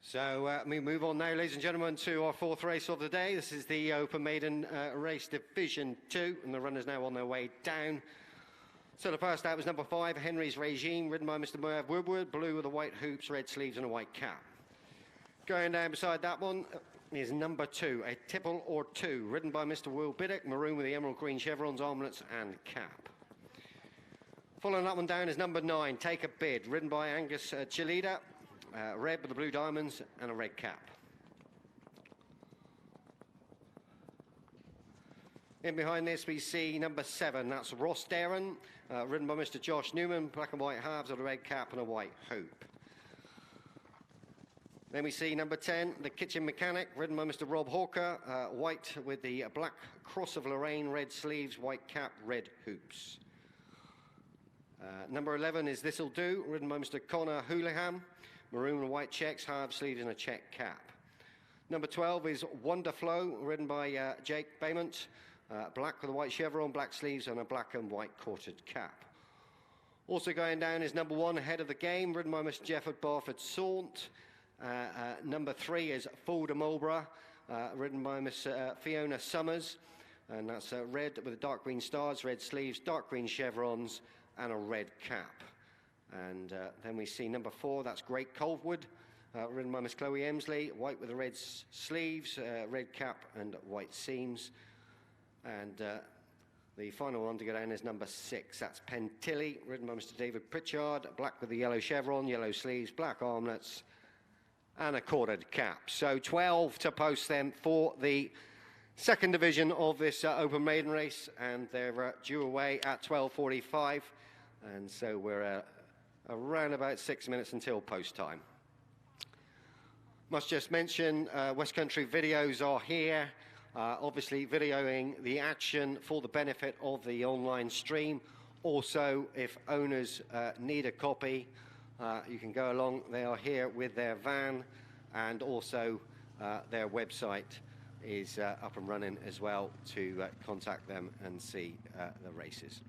So we move on now, ladies and gentlemen, to our 4th race of the day. This is the Open Maiden Race Division 2, and the runners now on their way down. So the first out was number 5, Henry's Regime, ridden by Mr. Merv Woodward, blue with the white hoops, red sleeves and a white cap. Going down beside that one is number 2, a tipple or two, ridden by Mr. Will Biddick, maroon with the emerald green chevrons, armlets and cap. Following that one down is number 9, Take a Bid, ridden by Angus Gelida, red with the blue diamonds and a red cap. In behind this we see number 7, that's Ross Darren, ridden by Mr. Josh Newman, black and white halves with a red cap and a white hoop. Then we see number 10, the Kitchen Mechanic, ridden by Mr. Rob Hawker, white with the black cross of Lorraine, red sleeves, white cap, red hoops. Number 11 is This'll Do, ridden by Mr. Connor Houlihan, maroon and white checks, half sleeves and a check cap. Number 12 is Wonderflow, ridden by Jake Baymont, black with a white chevron, black sleeves and a black and white quartered cap. Also going down is number 1, Ahead of the Game, ridden by Mr. Jefford Barford Saunt. Number 3 is Full de Marlborough, ridden by Miss Fiona Summers, and that's red with dark green stars, red sleeves, dark green chevrons and a red cap. And then we see number 4, that's Great Colwood, ridden by Miss Chloe Emsley, white with the red sleeves, red cap and white seams. And the final one to go down is number 6, that's Pentilly, ridden by Mr. David Pritchard, black with the yellow chevron, yellow sleeves, black armlets and a corded cap. So 12 to post then for the second division of this Open Maiden Race, and they're due away at 12:45, and so we're around about 6 minutes until post time. Must just mention West Country Videos are here, obviously videoing the action for the benefit of the online stream. Also, if owners need a copy, you can go along. They are here with their van, and also their website is up and running as well to contact them and see the races.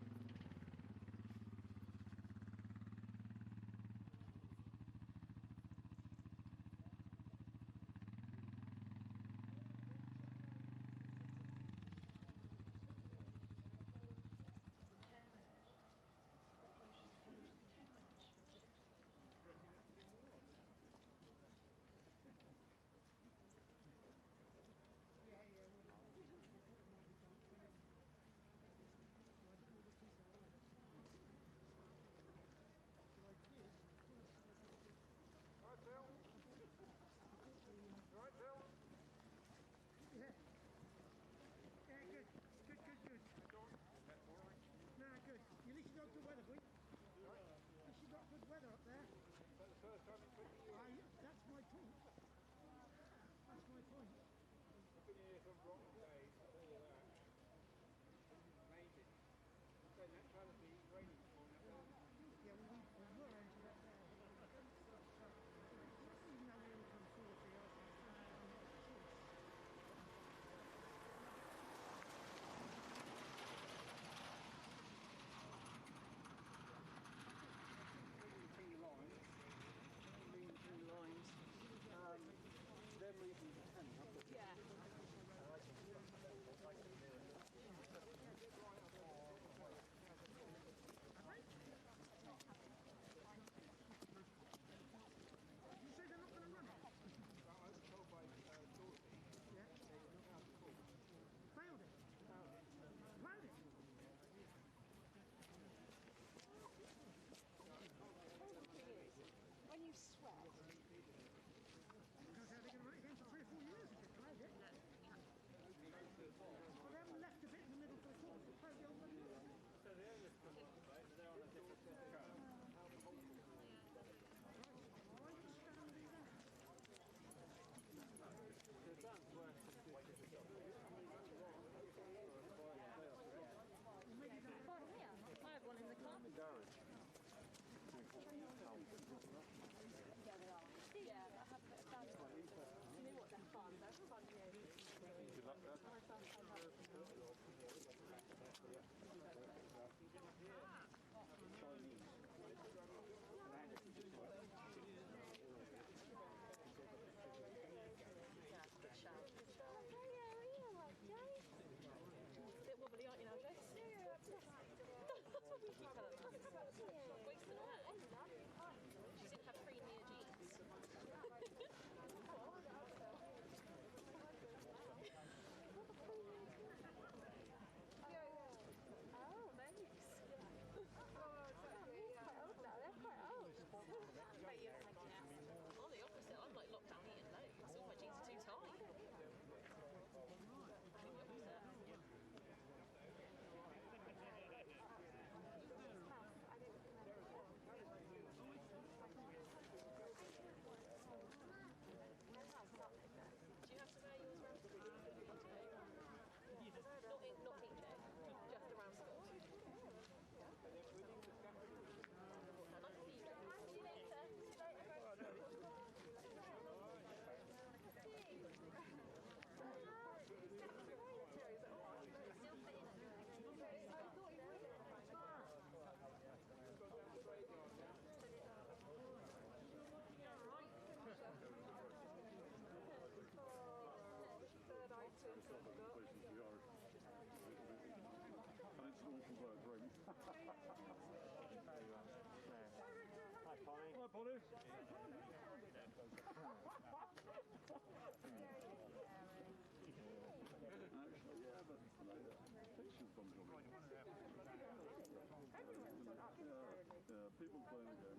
People playing a game.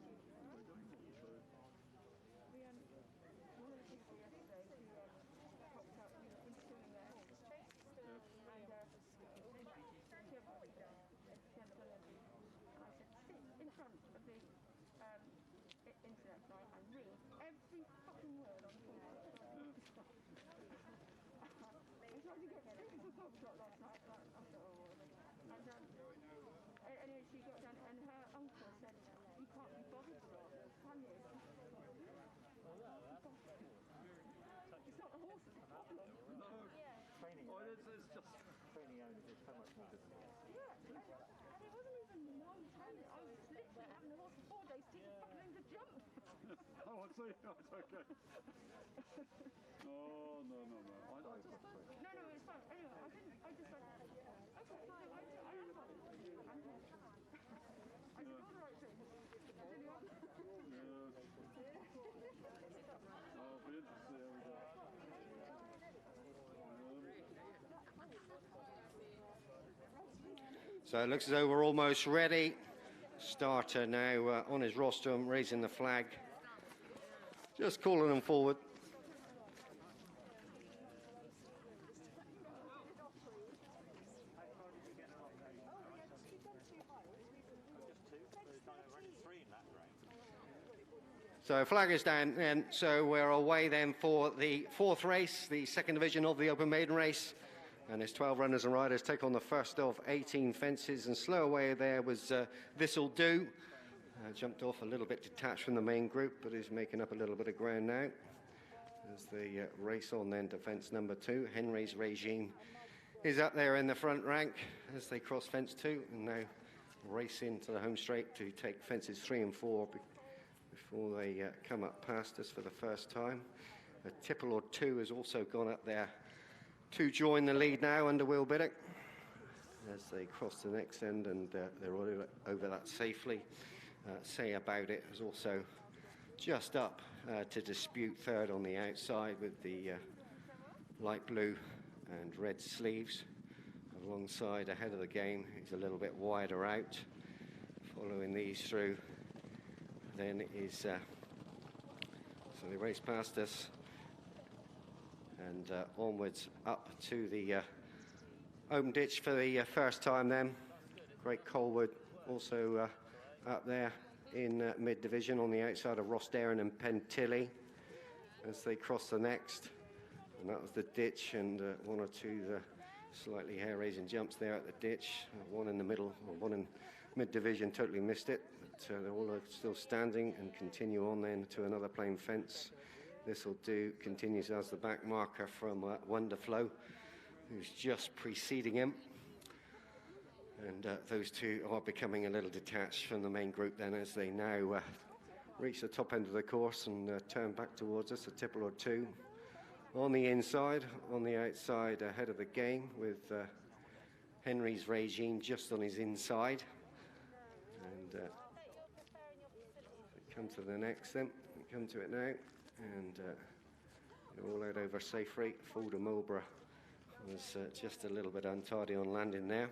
Anyway, she got down and her uncle said, "You can't be bothered, can you?" It's not the horse, it's the problem. No. Yeah. Training. Oh, it's just training owners is so much more difficult. Yeah, and it wasn't even one training. I was literally having the horse for 4 days to fucking learn to jump. Oh, I see. That's okay. Oh, no. No, it's fine. Anyway, I just went, okay, so I am fine. I did all the right things. Continue on. I'll be interested to see how we go. So it looks as though we're almost ready. Starter now on his rostrum, raising the flag. Just calling them forward. So flag is down, and so we're away then for the fourth race, the second division of the Open Maiden Race. And there's 12 runners and riders take on the first of 18 fences, and slow away there was This'll Do. Jumped off a little bit detached from the main group, but is making up a little bit of ground now. As the race on then to fence number 2, Henry's Regime is up there in the front rank as they cross fence 2, and now race into the home straight to take fences 3 and 4 before they come up past us for the first time. A tipple or two has also gone up there to join the lead now under Will Biddock as they cross the next end, and they're over that safely. Say About It is also just up to dispute third on the outside with the light blue and red sleeves. Alongside ahead of the game, he's a little bit wider out. Following these through then is, so they race past us and onwards up to the open ditch for the first time then. Great Colwood also up there in mid-division on the outside of Rossdarren and Pentilly as they cross the next. And that was the ditch, and one or two slightly hair-raising jumps there at the ditch. One in the middle, or one in mid-division totally missed it. But they're all still standing and continue on then to another plain fence. This'll Do continues as the back marker from Wonderflow. who's just preceding him. And those two are becoming a little detached from the main group then as they now reach the top end of the course and turn back towards us, a tipple or two. On the inside, on the outside, ahead of the game with Henry's Regime just on his inside. And come to the next then, come to it now. And all out over safely. Fulda Mulborough was just a little bit untidy on landing there.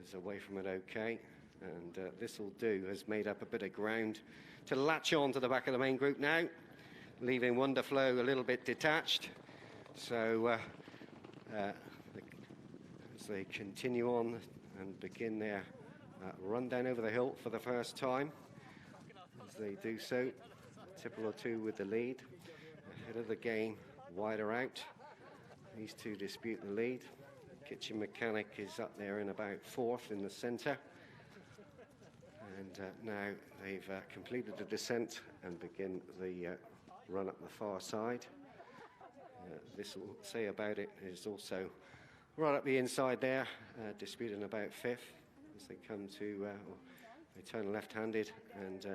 Is away from it okay, and this will do, has made up a bit of ground to latch on to the back of the main group now, leaving Wonderflow a little bit detached. So as they continue on and begin their run down over the hill for the first time, as they do so, a tipple or two with the lead, ahead of the game, wider out. These two dispute the lead. Kitchen Mechanic is up there in about fourth in the centre. And now they've completed the descent and begin the run up the far side. This will say about it is also right up the inside there, disputing about fifth as they come to, they turn left-handed and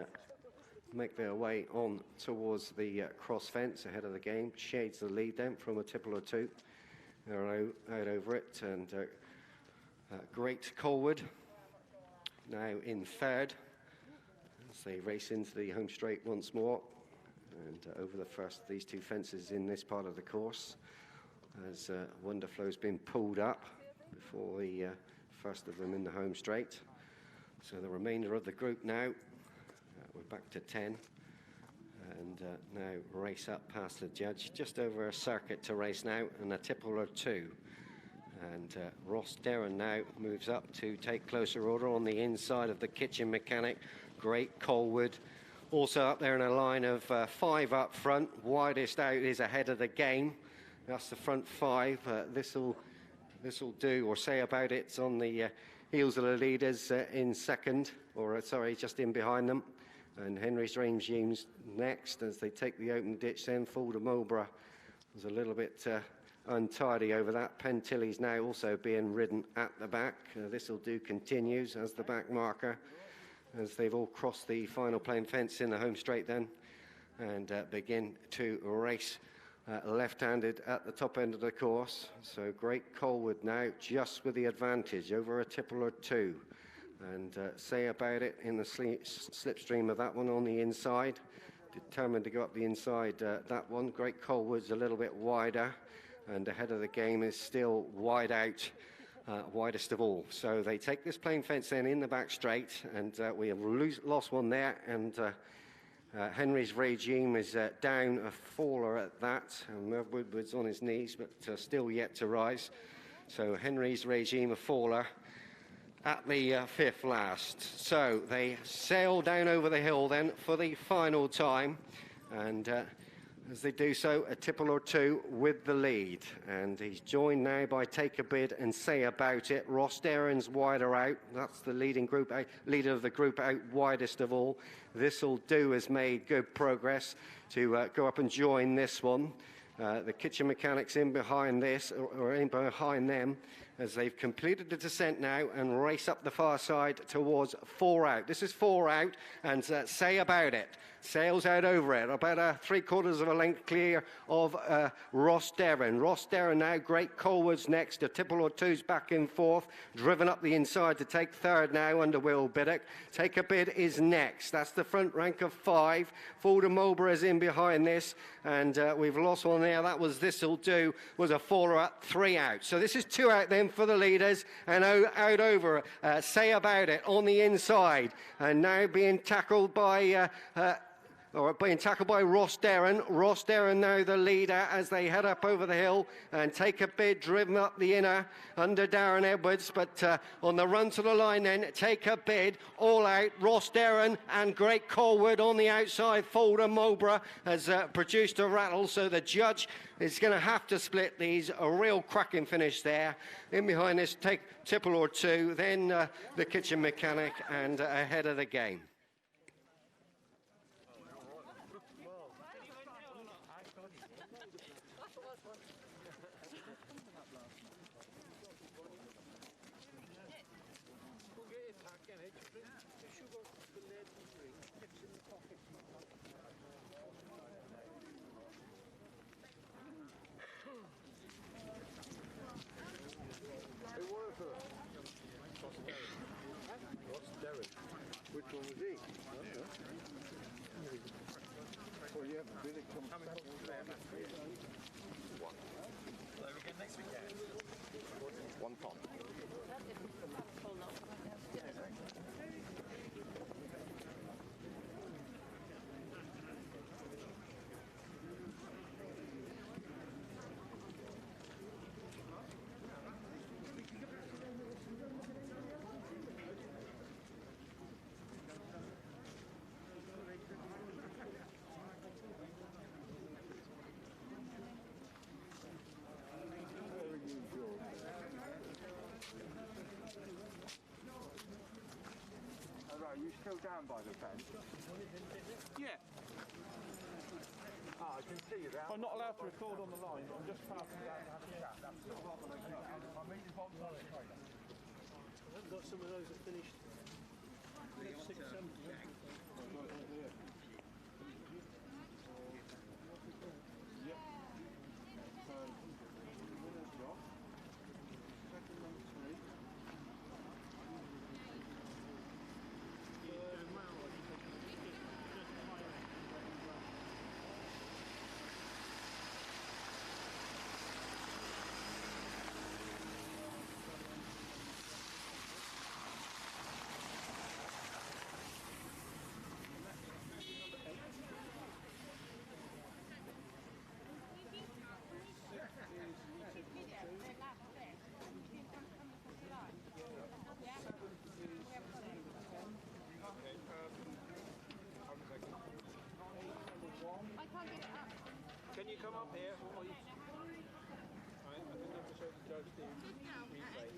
make their way on towards the cross fence ahead of the game. Shades the lead then from a tipple or two. They're out over it, and Great Colwood now in third as they race into the home straight once more and over the first of these two fences in this part of the course as Wonderflow's been pulled up before the first of them in the home straight. So the remainder of the group now, we're back to 10. And now race up past the judge, just over a circuit to race now, and a tipple or two. And Ross Derren now moves up to take closer order on the inside of the Kitchen Mechanic. Great Colwood also up there in a line of 5 up front. Widest out is ahead of the game. That's the front 5. This will do or say about it on the heels of the leaders in second, or sorry, just in behind them. And Henry's Regime's next as they take the open ditch then. Fulda Mulborough was a little bit untidy over that. Pentilly's now also being ridden at the back. This will do continues as the back marker as they've all crossed the final plain fence in the home straight then and begin to race left-handed at the top end of the course. So Great Colwood now just with the advantage over a tipple or two. And say about it in the slipstream of that one on the inside. Determined to go up the inside, that one. Great Colwood's a little bit wider, and ahead of the game is still wide out, widest of all. So they take this plain fence then in the back straight, and we have lost one there, and Henry's Regime is down a faller at that, and Merv Woodward's on his knees, but still yet to rise. So Henry's Regime a faller at the fifth last. So they sail down over the hill then for the final time, and as they do so, a tipple or two with the lead, and he's joined now by Take a Bid and Say About It. Ross Derren's wider out. That's the leader of the group out widest of all. This'll Do has made good progress to go up and join this one. The Kitchen Mechanics in behind this, or in behind them, as they've completed the descent now and race up the far side towards 4 out. This is 4 out, and Say About It sails out over it, about 3/4 of a length clear of Ross Derren. Ross Derren now, Great Colwood's next, a tipple or two's back in fourth, driven up the inside to take third now under Will Biddock. Take a Bid is next. That's the front rank of 5. Fulda Mulborough is in behind this, and we've lost one there. That was This'll Do, was a faller at 3 out. So this is 2 out then for the leaders, and out over Say About It on the inside, and now being tackled by Ross Derren. Ross Derren now the leader as they head up over the hill, and Take a Bid driven up the inner under Darren Edwards, but on the run to the line then, Take a Bid all out. Ross Derren and Great Colwood on the outside. Fulda Mulborough has produced a rattle, so the judge is going to have to split these. A real cracking finish there. In behind this, take tipple or two, then the Kitchen Mechanic, and ahead of the game. one was he? Well, yeah, but did it come next weekend. One pot. Are you still down by the fence? Yeah. Ah, I can see you there. I'm not allowed to record on the line. I'm just passing down to have a chat. That's all. I've got some of those that finished 6, 7. Can you come up here? Or you... I think I have to show the judge the replay.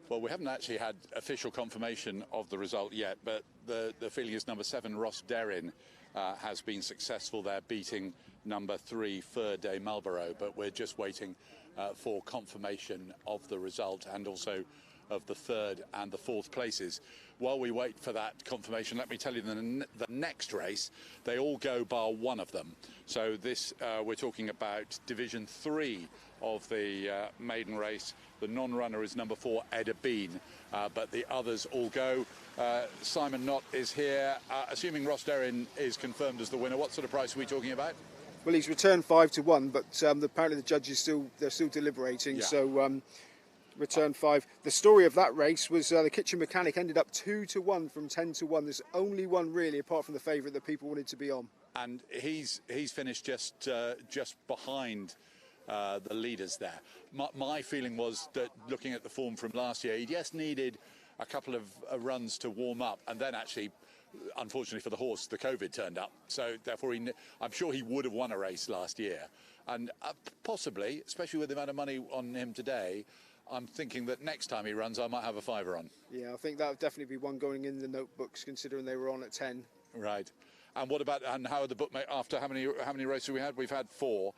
Well, we haven't actually had official confirmation of the result yet, but the feeling is number 7, Ross Derrin, has been successful there, beating number 3, Fur de Marlborough. But we're just waiting for confirmation of the result and also of the 3rd and the 4th places. While we wait for that confirmation, let me tell you the next race, they all go bar one of them. So this, we're talking about Division 3 of the maiden race. The non-runner is number 4, Eda Bean, but the others all go. Simon Nott is here. Assuming Ross Derrin is confirmed as the winner, what sort of price are we talking about? Well, he's returned 5 to 1, but apparently the judges still deliberating. Yeah. So Return 5. The story of that race was the Kitchen Mechanic ended up 2-1 from 10-1. There's only one really, apart from the favourite, that people wanted to be on. And he's finished just behind the leaders there. My feeling was that looking at the form from last year, he just needed a couple of runs to warm up, and then actually, unfortunately for the horse, the COVID turned up. So therefore, I'm sure he would have won a race last year. And possibly, especially with the amount of money on him today, I'm thinking that next time he runs, I might have a fiver on. Yeah, I think that would definitely be one going in the notebooks, considering they were on at 10. Right. And what about, and how are the bookmakers, after how many races we had? We've had 4.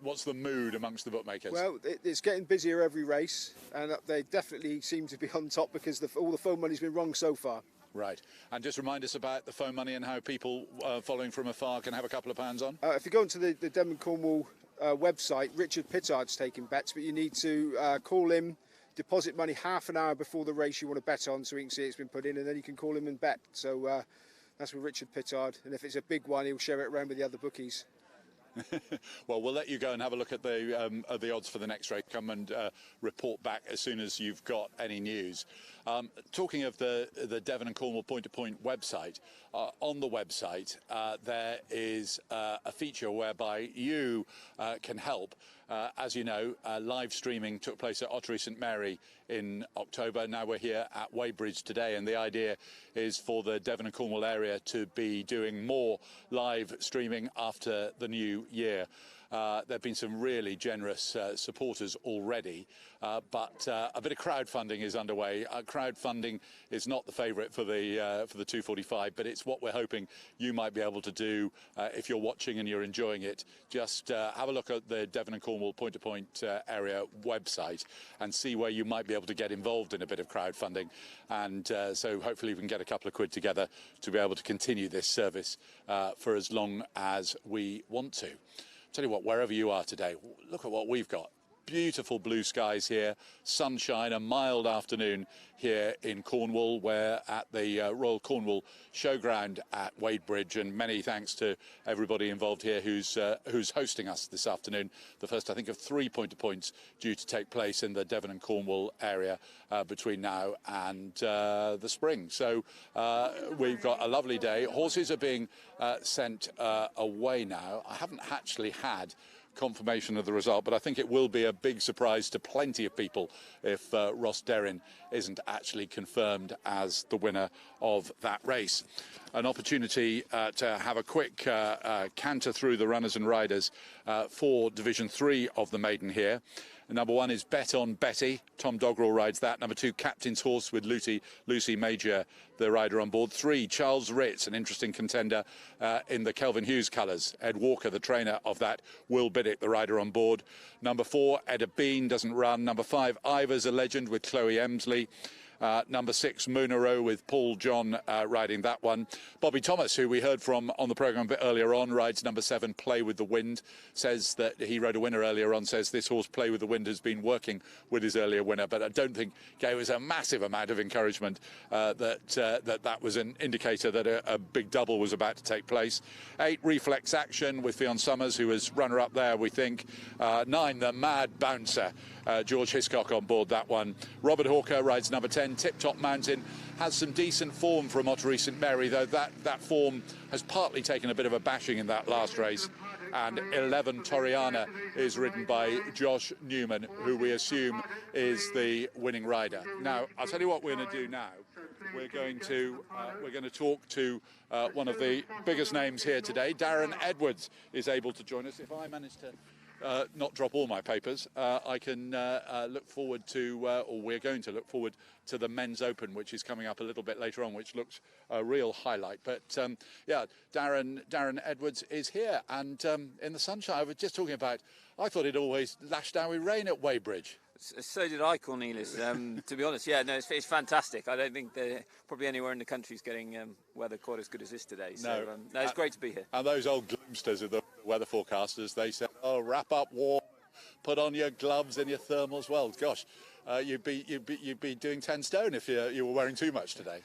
What's the mood amongst the bookmakers? Well, it's getting busier every race, and they definitely seem to be on top because all the phone money's been wrong so far. Right. And just remind us about the phone money and how people following from afar can have a couple of pounds on. If you go into the Devon Cornwall website, Richard Pittard's taking bets, but you need to call him, deposit money half an hour before the race you want to bet on, so we can see it's been put in, and then you can call him and bet. So that's with Richard Pittard, and if it's a big one, he'll share it around with the other bookies. Well, we'll let you go and have a look at the odds for the next race. Come and report back as soon as you've got any news. Talking of the Devon and Cornwall point-to-point website, on the website there is a feature whereby you can help. As you know, live streaming took place at Ottery St Mary in October. Now we're here at Wadebridge today, and the idea is for the Devon and Cornwall area to be doing more live streaming after the new year. There have been some really generous supporters already, but a bit of crowdfunding is underway. Crowdfunding is not the favourite for the 245, but it's what we're hoping you might be able to do if you're watching and you're enjoying it. Just have a look at the Devon and Cornwall point-to-point area website and see where you might be able to get involved in a bit of crowdfunding. And so hopefully we can get a couple of quid together to be able to continue this service for as long as we want to. Tell you what, wherever you are today, look at what we've got. Beautiful blue skies here, sunshine, a mild afternoon here in Cornwall. We're at the Royal Cornwall Showground at Wadebridge, and many thanks to everybody involved here who's hosting us this afternoon. The first, I think, of 3 point-to-points due to take place in the Devon and Cornwall area between now and the spring. So we've got a lovely day. Horses are being sent away now. I haven't actually had confirmation of the result, but I think it will be a big surprise to plenty of people if Ross Derrin isn't actually confirmed as the winner of that race. An opportunity to have a quick canter through the runners and riders for Division 3 of the maiden here. Number 1 is Bet on Betty. Tom Doggerel rides that. Number 2, Captain's Horse with Lucy Major, the rider on board. 3, Charles Ritz, an interesting contender in the Kelvin Hughes colours. Ed Walker, the trainer of that. Will Biddick, the rider on board. Number 4, Edda Bean, doesn't run. Number 5, Ivor's a Legend with Chloe Emsley. Number 6, Munaro with Paul John riding that one. Bobby Thomas, who we heard from on the programme a bit earlier on, rides number 7, Play with the Wind. Says that he rode a winner earlier on, says this horse, Play with the Wind, has been working with his earlier winner, but I don't think gave us a massive amount of encouragement that was an indicator that a big double was about to take place. 8, Reflex Action with Fionn Summers, who was runner-up there, we think. 9, The Mad Bouncer. George Hiscock on board that one. Robert Hawker rides number 10, Tip Top Mountain. Has some decent form from Ottery St Mary, though that form has partly taken a bit of a bashing in that last race. And 11, Toriana, is ridden by Josh Newman, who we assume is the winning rider. Now, I'll tell you what we're going to do now. We're going to talk to one of the biggest names here today. Darren Edwards is able to join us. If I manage to not drop all my papers, I can look forward to, or we're going to look forward to the Men's Open, which is coming up a little bit later on, which looks a real highlight. But yeah, Darren Edwards is here, and in the sunshine. I was just talking about, I thought it always lashed down with rain at Wadebridge. So did I, Cornelius. To be honest, yeah, no, it's fantastic. I don't think probably anywhere in the country is getting weather quite as good as this today. So no, it's great to be here. And those old gloomsters of the weather forecasters, they said, "Oh, wrap up warm, put on your gloves and your thermals." Well, gosh, you'd be doing 10 stone if you were wearing too much today.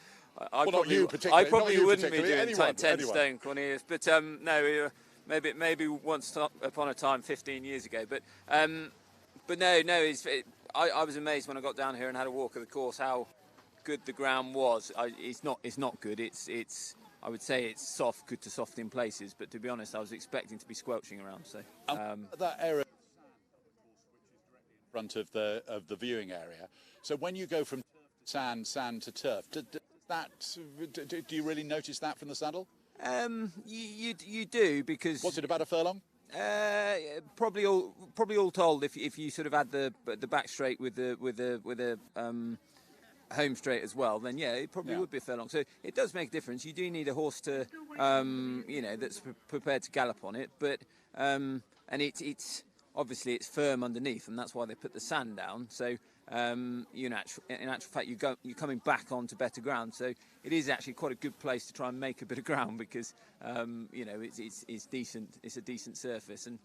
I probably wouldn't be doing 10 stone, Cornelius. But no, maybe once upon a time, 15 years ago. But no, I was amazed when I got down here and had a walk of the course how good the ground was. It's not good. It's I would say it's soft, good to soft in places. But to be honest, I was expecting to be squelching around. So that area in front of the viewing area. So when you go from sand to turf, do you really notice that from the saddle? You do, because what's it, about a furlong? Probably all told, if you sort of add the back straight with the home straight as well, then yeah, it probably would be a furlong. So it does make a difference. You do need a horse to that's prepared to gallop on it, but and it's obviously it's firm underneath, and that's why they put the sand down. So in actual fact, you're coming back onto better ground. So it is actually quite a good place to try and make a bit of ground, because it's decent. It's a decent surface, and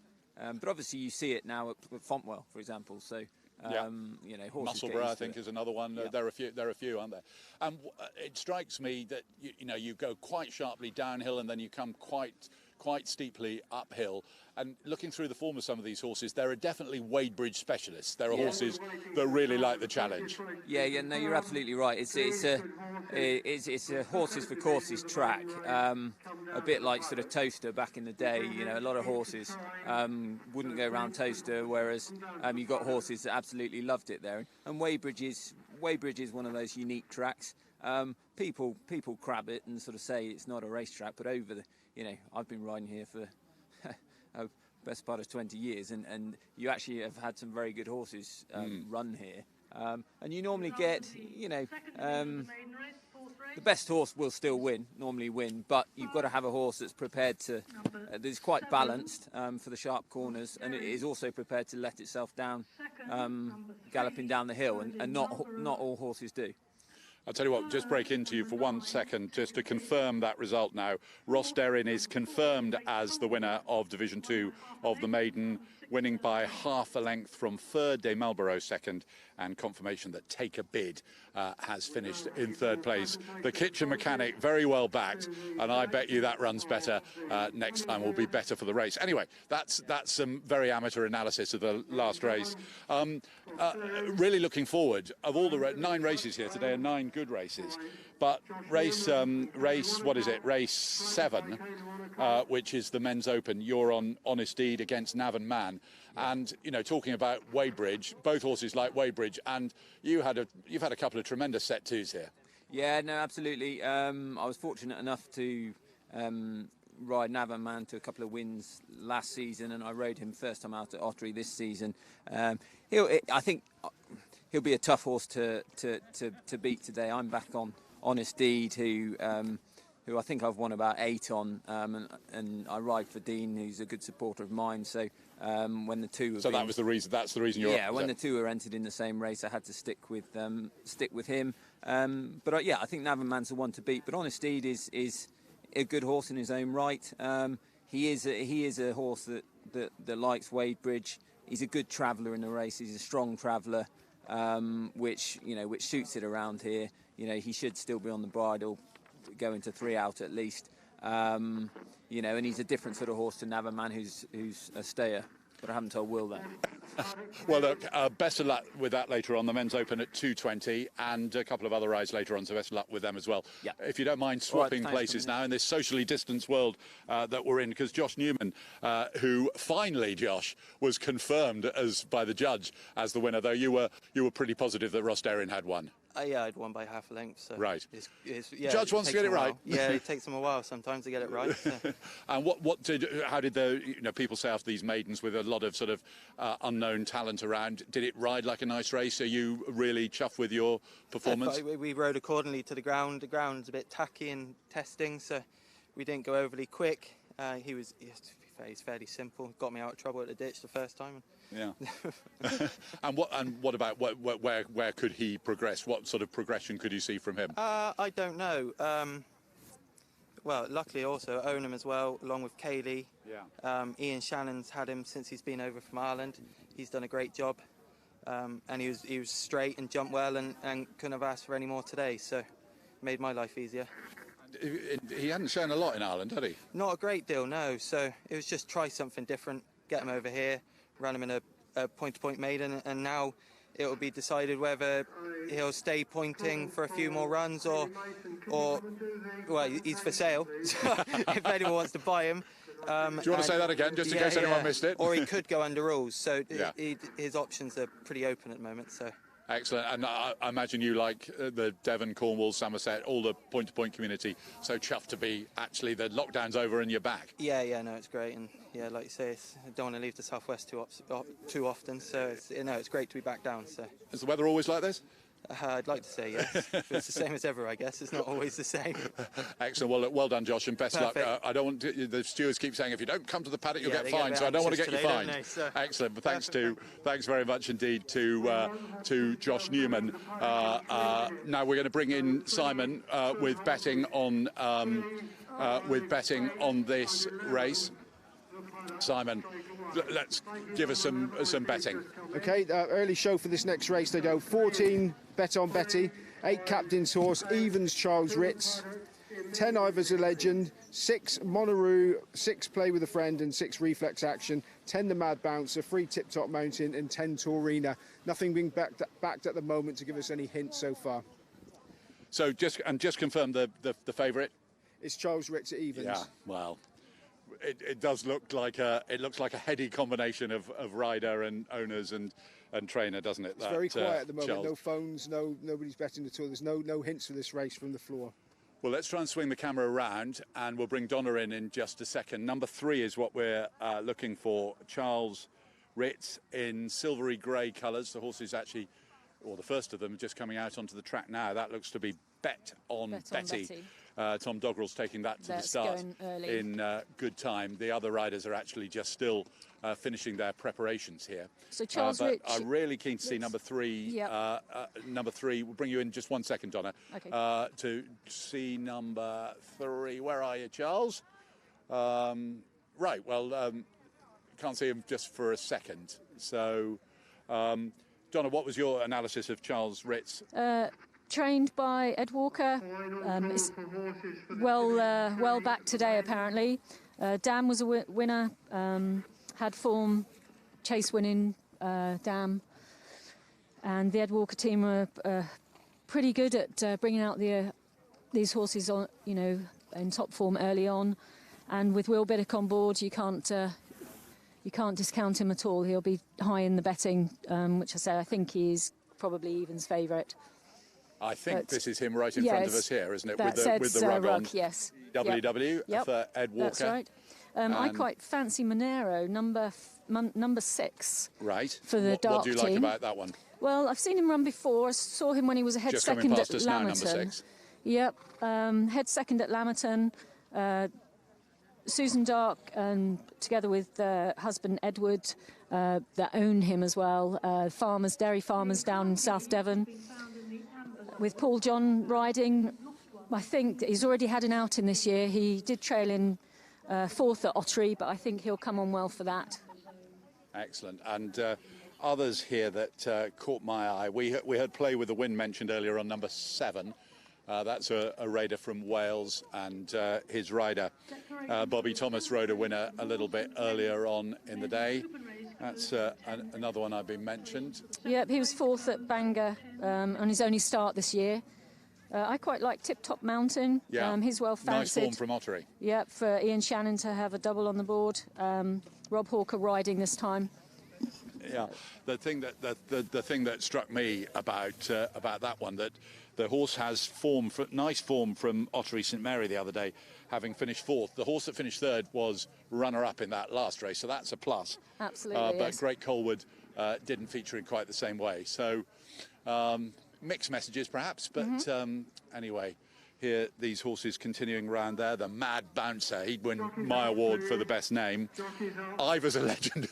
but obviously you see it now at Fontwell, for example. So horses Musselburgh, I think, is another one. Yeah. There are a few, aren't there? And it strikes me that you go quite sharply downhill and then you come quite steeply uphill. And looking through the form of some of these horses, there are definitely Wadebridge specialists. There are horses that really like the challenge. Yeah, no, you're absolutely right. It's a horses for courses track, a bit like sort of Toaster back in the day. A lot of horses wouldn't go around Toaster, whereas you got horses that absolutely loved it there. And Wadebridge is one of those unique tracks. People crab it and sort of say it's not a racetrack, but over the I've been riding here for best part of 20 years, and you actually have had some very good horses run here, and you normally get the best horse will still normally win, but you've got to have a horse that's prepared to that's quite balanced for the sharp corners, and it is also prepared to let itself down galloping down the hill, and not all horses do. I'll tell you what, just break into you for 1 second just to confirm that result now. Ross Derrin is confirmed as the winner of Division 2 of the Maiden, winning by half a length from third, De Marlborough second, and confirmation that Take a Bid has finished in third place. The Kitchen Mechanic, very well backed, and I bet you that runs better next time, will be better for the race. Anyway, that's some very amateur analysis of the last race. Really looking forward. Of all the 9 races here today, are 9 good races, but race 7, which is the Men's Open, you're on Honest Deed against Navan Man. And talking about Wadebridge, both horses like Wadebridge, and you've had a couple of tremendous set twos here. Yeah, no, absolutely. I was fortunate enough to ride Navan Man to a couple of wins last season, and I rode him first time out at Ottery this season. I think he'll be a tough horse to beat today. I'm back on Honest Deed, who I think I've won about 8 on, and I ride for Dean, who's a good supporter of mine. So when the two, that's the reason you're. Yeah, when the two were entered in the same race, I had to stick with him. But I think Navan Man's the one to beat. But Honest Deed is a good horse in his own right. He is a horse that likes Wadebridge. He's a good traveller in the race. He's a strong traveller, which suits it around here. He should still be on the bridle, going to 3 out at least. And he's a different sort of horse to Navan Man, who's a stayer. But I haven't told Will that. Well, look, best of luck with that later on. The Men's Open at 2:20, and a couple of other rides later on, so best of luck with them as well. Yeah. If you don't mind swapping places now in this socially distanced world that we're in, because Josh Newman, who finally, Josh, was confirmed by the judge as the winner, though you were pretty positive that Ross Derrin had won. Yeah, I'd won by half a length. So right. Judge wants to get it right. Yeah, it takes them a while sometimes to get it right. So. And how did the people say after these maidens with a lot of sort of unknown talent around? Did it ride like a nice race? Are you really chuffed with your performance? We rode accordingly to the ground. The ground's a bit tacky in testing, so we didn't go overly quick. He's fairly simple. Got me out of trouble at the ditch the first time. Yeah. And what about where could he progress? What sort of progression could you see from him? I don't know. Well, luckily also own him as well, along with Kaylee. Yeah. Ian Shannon's had him since he's been over from Ireland. He's done a great job, and he was straight and jumped well, and couldn't have asked for any more today. So, made my life easier. He hadn't shown a lot in Ireland, had he? Not a great deal, no. So it was just try something different, get him over here, ran him in a point-to-point maiden, and now it will be decided whether he'll stay pointing for a few more runs or well, he's for sale. If anyone wants to buy him. Do you want to say that again, just in case anyone missed it? Or he could go under rules. So his options are pretty open at the moment. So. Excellent, and I imagine you like the Devon, Cornwall, Somerset, all the point-to-point community. So chuffed to be actually the lockdown's over and you're back. Yeah, no, it's great, and yeah, like you say, I don't want to leave the southwest too often. So it's great to be back down. So. Is the weather always like this? I'd like to say yes. But it's the same as ever, I guess. It's not always the same. Excellent. Well done, Josh, and best Perfect. luck. I don't want to, the stewards keep saying if you don't come to the paddock, you'll get fined. So I don't want to get you fined. Excellent. But thanks very much indeed to Josh Newman. Now we're going to bring in Simon with betting on this race. Simon, let's give us some betting. Okay, early show for this next race. They go 14 Bet on Betty, 8 Captain's Horse, Evans Charles Ritz, 10 Ivers a Legend, 6 Monaroo, 6 Play with a Friend and 6 Reflex Action, 10 The Mad Bouncer, 3 Tip Top Mountain and 10 Taurina. Nothing being backed at the moment to give us any hints so far. So just confirm the favourite. It's Charles Ritz at Evans. Yeah, well, it does look like a heady combination of rider and owners and trainer, doesn't it? It's very quiet at the moment. Charles. No phones, nobody's betting at all. There's no hints for this race from the floor. Well, let's try and swing the camera around, and we'll bring Donna in just a second. Number 3 is what we're looking for. Charles Ritz in silvery grey colours. The horse is actually, or the first of them, just coming out onto the track now. That looks to be Bet on Betty. Tom Doggerell's taking that to the start in good time. The other riders are actually just still finishing their preparations here. So Charles Rich, I'm really keen to see number 3. Yep. Number 3. We'll bring you in just 1 second, Donna. Okay. To see number 3. Where are you, Charles? Right. Well, can't see him just for a second. So, Donna, what was your analysis of Charles Ritz? Trained by Ed Walker, is well back today apparently. Dam was a winner, had form, chase-winning Dam, and the Ed Walker team were pretty good at bringing out these horses on, in top form early on. And with Will Biddick on board, you can't discount him at all. He'll be high in the betting, which I think he is probably Evans' favourite. I think this is him right in front of us here, isn't it? With the rug on. Yes. WW for Ed Walker. That's right. I quite fancy Monero, number 6. Right. For the dark team. What do you like about that one? Well, I've seen him run before. I saw him when he was a head second at Lamerton. Now, number 6. Yep. Head second at Lamerton. Susan Dark, together with husband Edward, that own him as well. Dairy farmers down in South Devon. With Paul John riding, I think he's already had an outing this year. He did trail in 4th at Ottery, but I think he'll come on well for that. Excellent. And others here that caught my eye. We heard Play with the Wind mentioned earlier on number 7. That's a raider from Wales, and his rider, Bobby Thomas, rode a winner a little bit earlier on in the day. That's another one I've been mentioned. Yep, he was 4th at Bangor on his only start this year. I quite like Tip Top Mountain. Yeah, he's well fancied. Nice form from Ottery. Yep, for Ian Shannon to have a double on the board. Rob Hawker riding this time. Yeah, the thing that struck me about that one, that the horse has nice form from Ottery St Mary the other day, having finished 4th. The horse that finished 3rd was runner-up in that last race, so that's a plus. Absolutely, but Great Colwood didn't feature in quite the same way. So mixed messages, perhaps, but anyway. Here, these horses continuing round there. The Mad Bouncer, he'd win my award for the best name. Ivers a Legend,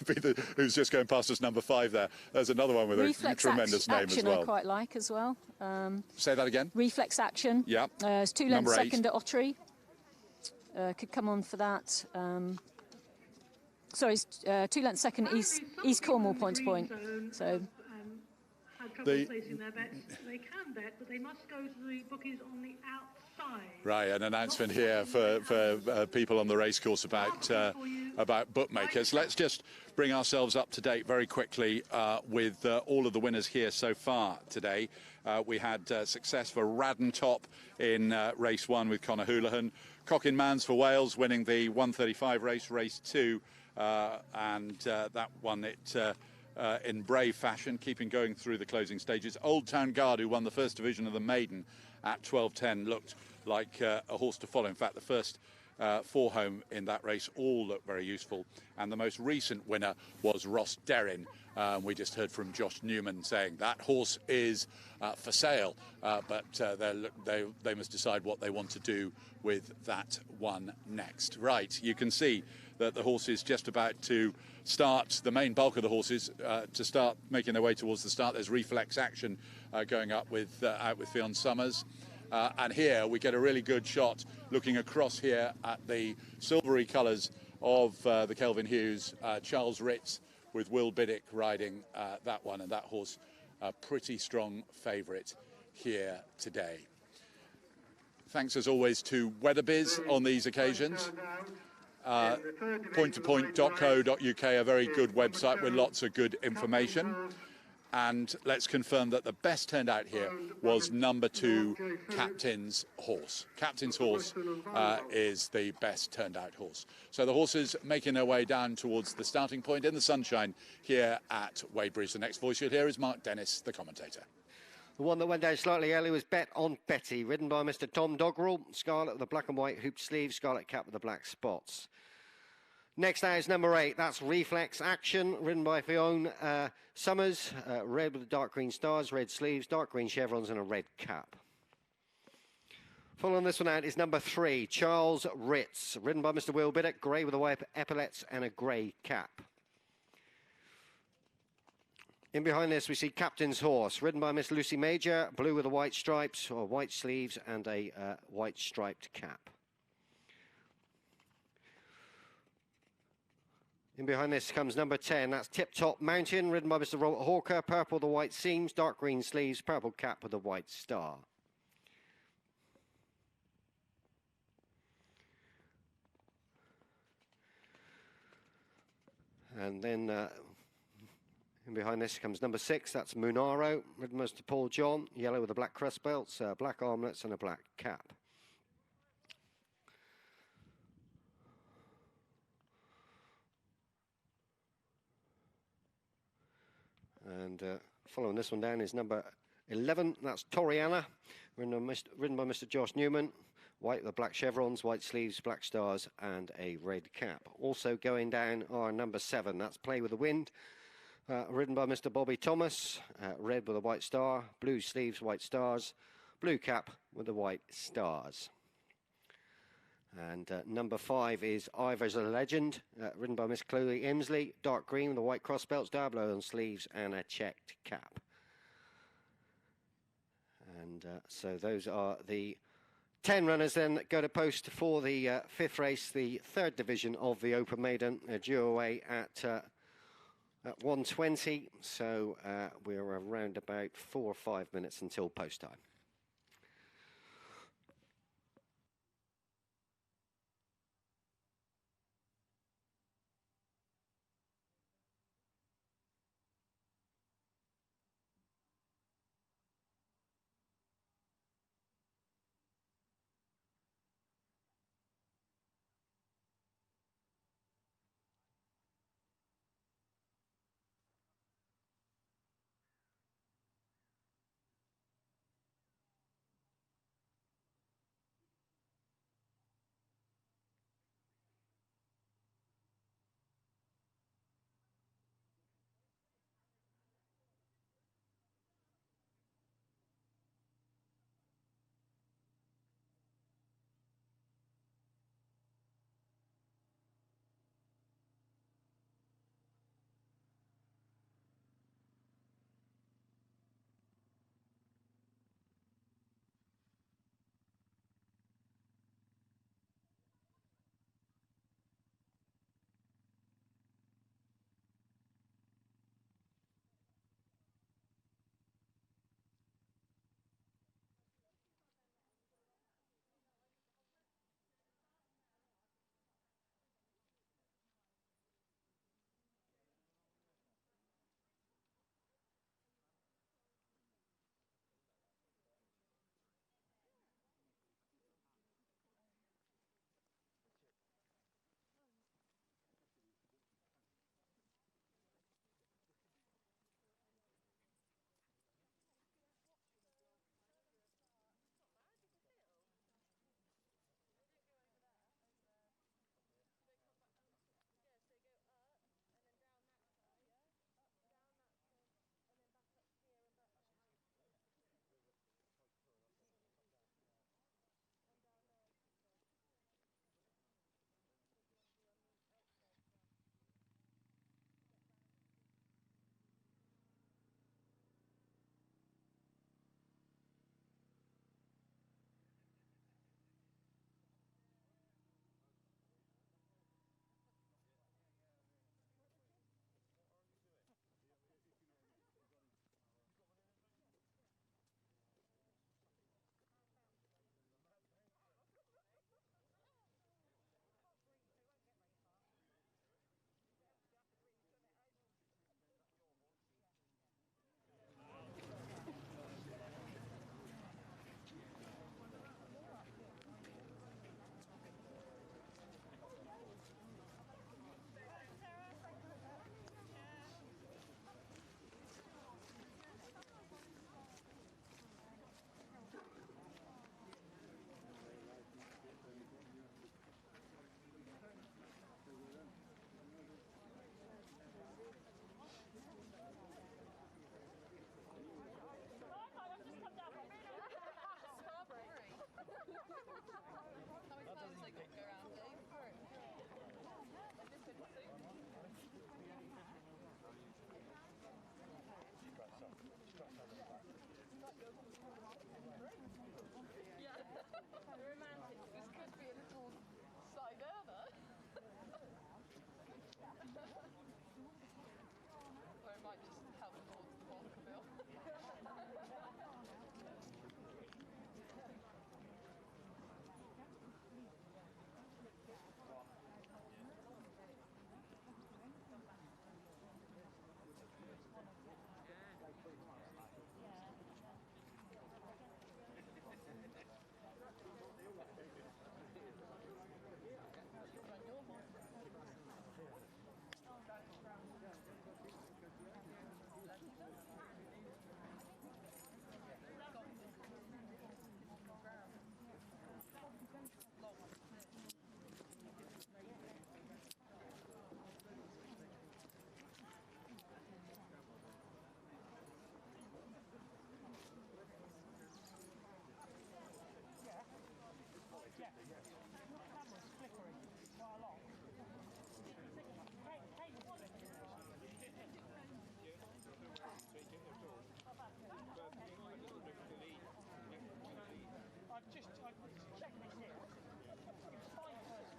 who's just going past us, number 5 there. There's another one with a tremendous name as well. I quite like as well. Say that again? Reflex Action. Yeah. It's 2 lengths second at Ottery. Could come on for that. Sorry, 2 lengths second East Cornwall point to point. So had trouble placing their bets, they can bet, but they must go to the bookies on the outside. Right, an announcement here for people on the racecourse about bookmakers. Let's just bring ourselves up to date very quickly with all of the winners here so far today. We had success for Radden Top in race 1 with Conor Houlihan. Cockin Mans for Wales winning the 135 race 2, and that won it in brave fashion, keeping going through the closing stages. Old Town Guard, who won the first division of the maiden at 12:10, looked like a horse to follow. In fact, the first 4 home in that race all looked very useful. And the most recent winner was Ross Derrin. We just heard from Josh Newman saying that horse is for sale, but they must decide what they want to do with that one next. Right, you can see that the horse is just about to start, the main bulk of the horses to start making their way towards the start. There's Reflex Action going up with out with Fionn Summers. And here we get a really good shot looking across here at the silvery colours of the Kelvin Hughes, Charles Ritz with Will Biddick riding that one, and that horse a pretty strong favourite here today. Thanks as always to Wadebridge on these occasions. Point2point.co.uk, a very good website with lots of good information. And let's confirm that the best turned out here was number 2, Captain's Horse. Captain's Horse is the best turned out horse. So the horses making their way down towards the starting point in the sunshine here at Wadebridge. The next voice you'll hear is Mark Dennis, the commentator. The one that went down slightly early was Bet on Betty, ridden by Mr. Tom Doggerel. Scarlet with the black and white hooped sleeves, scarlet cap with the black spots. Next out is number 8. That's Reflex Action, ridden by Fionn Summers. Red with the dark green stars, red sleeves, dark green chevrons and a red cap. Following this one out is number 3, Charles Ritz, ridden by Mr. Will Biddick. Grey with the white epaulets and a grey cap. In behind this, we see Captain's Horse, ridden by Miss Lucy Major, blue with the white stripes, or white sleeves, and a white striped cap. In behind this comes number 10, that's Tip Top Mountain, ridden by Mr. Robert Hawker, purple with the white seams, dark green sleeves, purple cap with a white star. And then in behind this comes number 6, that's Munaro, ridden by Mr. Paul John, yellow with the black crest belts, black armlets and a black cap. And following this one down is number 11, that's Toriana, ridden by Mr. Josh Newman, white with the black chevrons, white sleeves, black stars and a red cap. Also going down are number 7, that's Play with the Wind, ridden by Mr. Bobby Thomas, red with a white star, blue sleeves, white stars, blue cap with the white stars. And number 5 is Ivor's a Legend, ridden by Miss Chloe Imsley, dark green with the white cross belts, Diablo on sleeves and a checked cap. And so those are the 10 runners then that go to post for the 5th race, the 3rd division of the Open Maiden, due away at 1:20. So we're around about 4 or 5 minutes until post time.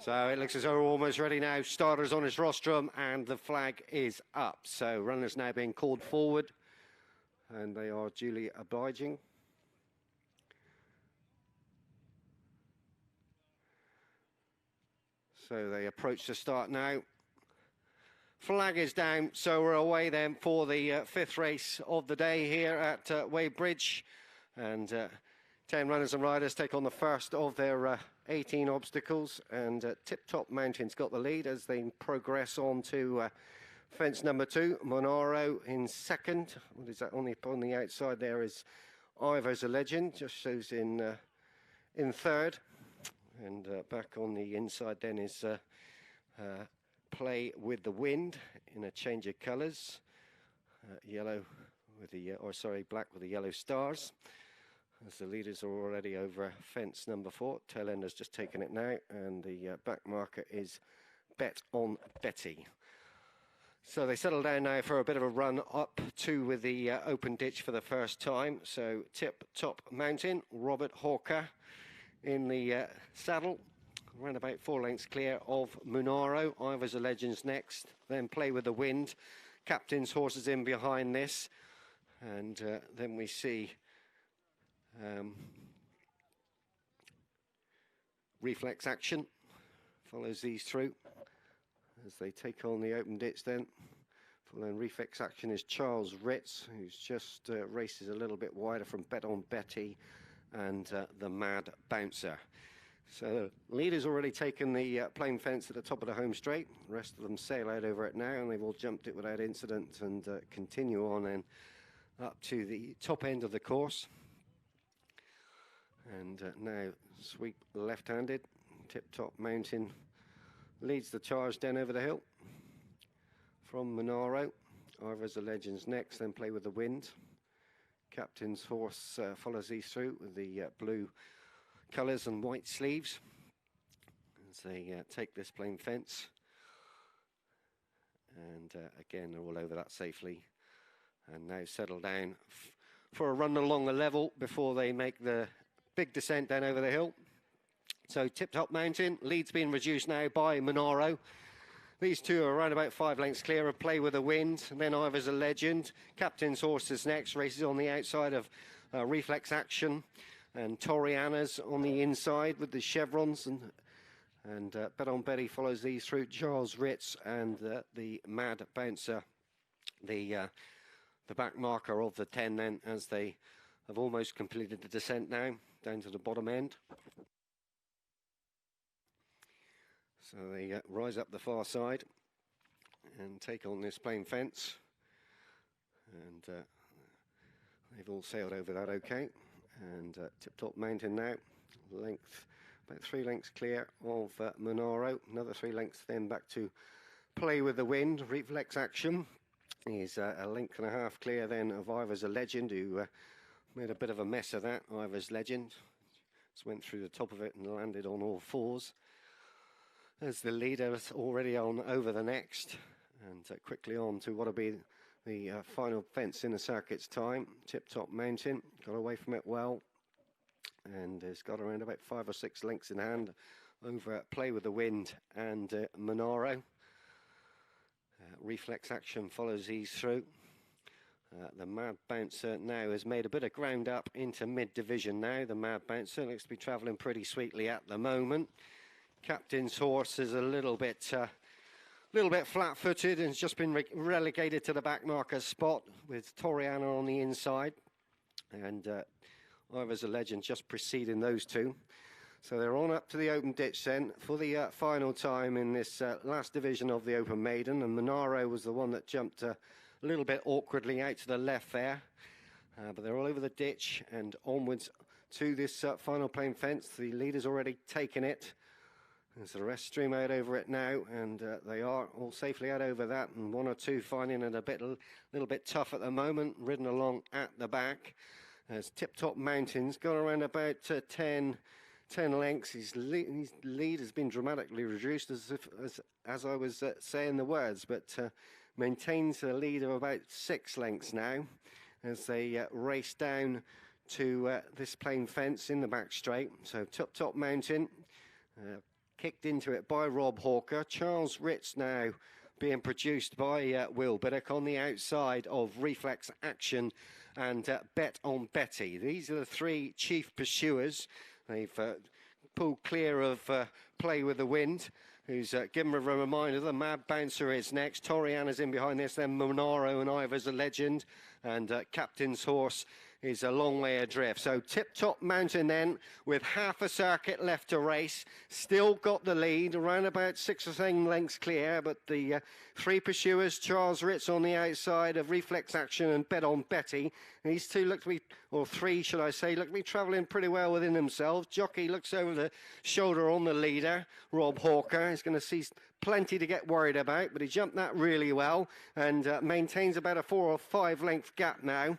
So it looks as though we're almost ready now. Starters on his rostrum and the flag is up. So runners now being called forward and they are duly obliging. So they approach the start now. Flag is down, so we're away then for the fifth race of the day here at Wadebridge. And 10 runners and riders take on the first of their 18 obstacles. And Tip Top Mountain's got the lead as they progress on to fence number 2. Monaro in second. What is that on the outside there is Ivor's a Legend, just shows in third. And back on the inside then is Play with the Wind in a change of colours, yellow with the, black with the yellow stars. As the leaders are already over fence number 4, tail end has just taken it now, and the back marker is Bet on Betty. So they settle down now for a bit of a run up to with the open ditch for the first time. So Tip Top Mountain, Robert Hawker in the saddle. Around about 4 lengths clear of Munaro. Ivor's a Legend's next. Then Play with the Wind. Captain's horses in behind this. And then we see Reflex Action. Follows these through as they take on the open ditch then. Following Reflex Action is Charles Ritz, who's just races a little bit wider from Bet on Betty and the Mad Bouncer. So the leader's already taken the plain fence at the top of the home straight. The rest of them sail out over it now, and they've all jumped it without incident and continue on and up to the top end of the course. And now sweep left-handed. Tip Top Mountain leads the charge down over the hill. From Monaro, Ivor's a Legend's next, then Play with the Wind. Captain's horse follows these through with the blue colours and white sleeves as they take this plain fence, and again they're all over that safely and now settle down for a run along the level before they make the big descent down over the hill. So Tip Top Mountain, lead's been reduced now by Monaro. These two are around about 5 lengths clear of Play with the Wind, and then Ivor's a Legend. Captain's horse is next, races on the outside of Reflex Action. And Toriana's on the inside with the chevrons, and Bet on Betty follows these through. Charles Ritz and the Mad Bouncer, the back marker of the 10 then, as they have almost completed the descent now, down to the bottom end. So they rise up the far side and take on this plain fence, and they've all sailed over that okay. And Tip Top Mountain now, length, about 3 lengths clear of Monaro. Another 3 lengths then back to Play with the Wind. Reflex Action is a length and a half clear then of Ivor's a Legend, who made a bit of a mess of that. Ivor's Legend just went through the top of it and landed on all fours. As the leader is already on over the next, and quickly on to what'll be the final fence in the circuit's time. Tip Top Mountain got away from it well, and has got around about 5 or 6 lengths in hand over Play with the Wind and Monaro. Reflex Action follows these through. The Mad Bouncer now has made a bit of ground up into mid-division now. The Mad Bouncer looks to be travelling pretty sweetly at the moment. Captain's horse is a little bit flat-footed and has just been relegated to the back marker spot with Toriana on the inside, and Ivor's a Legend just preceding those two. So they're on up to the open ditch then for the final time in this last division of the Open Maiden, and Monaro was the one that jumped a little bit awkwardly out to the left there, but they're all over the ditch and onwards to this final plain fence. The leader's already taken it. As the rest stream out over it now, and they are all safely out over that, and 1 or 2 finding it a little bit tough at the moment, ridden along at the back. As Tip Top Mountain's gone around about 10 lengths. His lead has been dramatically reduced, as I was saying the words, but maintains a lead of about 6 lengths now as they race down to this plain fence in the back straight. So Tip Top Mountain kicked into it by Rob Hawker. Charles Ritz now being produced by Will Biddock on the outside of Reflex Action and Bet on Betty. These are the three chief pursuers. They've pulled clear of Play with the Wind, who's given a reminder. The Mad Bouncer is next. Toriana's in behind this, then Monaro and Ivor's a Legend, and Captain's Horse is a long way adrift. So Tip Top Mountain then, with half a circuit left to race, still got the lead, around about 6 or 7 lengths clear, but the three pursuers, Charles Ritz on the outside of Reflex Action and Bet on Betty. These two look to be, or three should I say, look to be travelling pretty well within themselves. Jockey looks over the shoulder on the leader, Rob Hawker. He's going to see plenty to get worried about, but he jumped that really well and maintains about a 4 or 5 length gap now,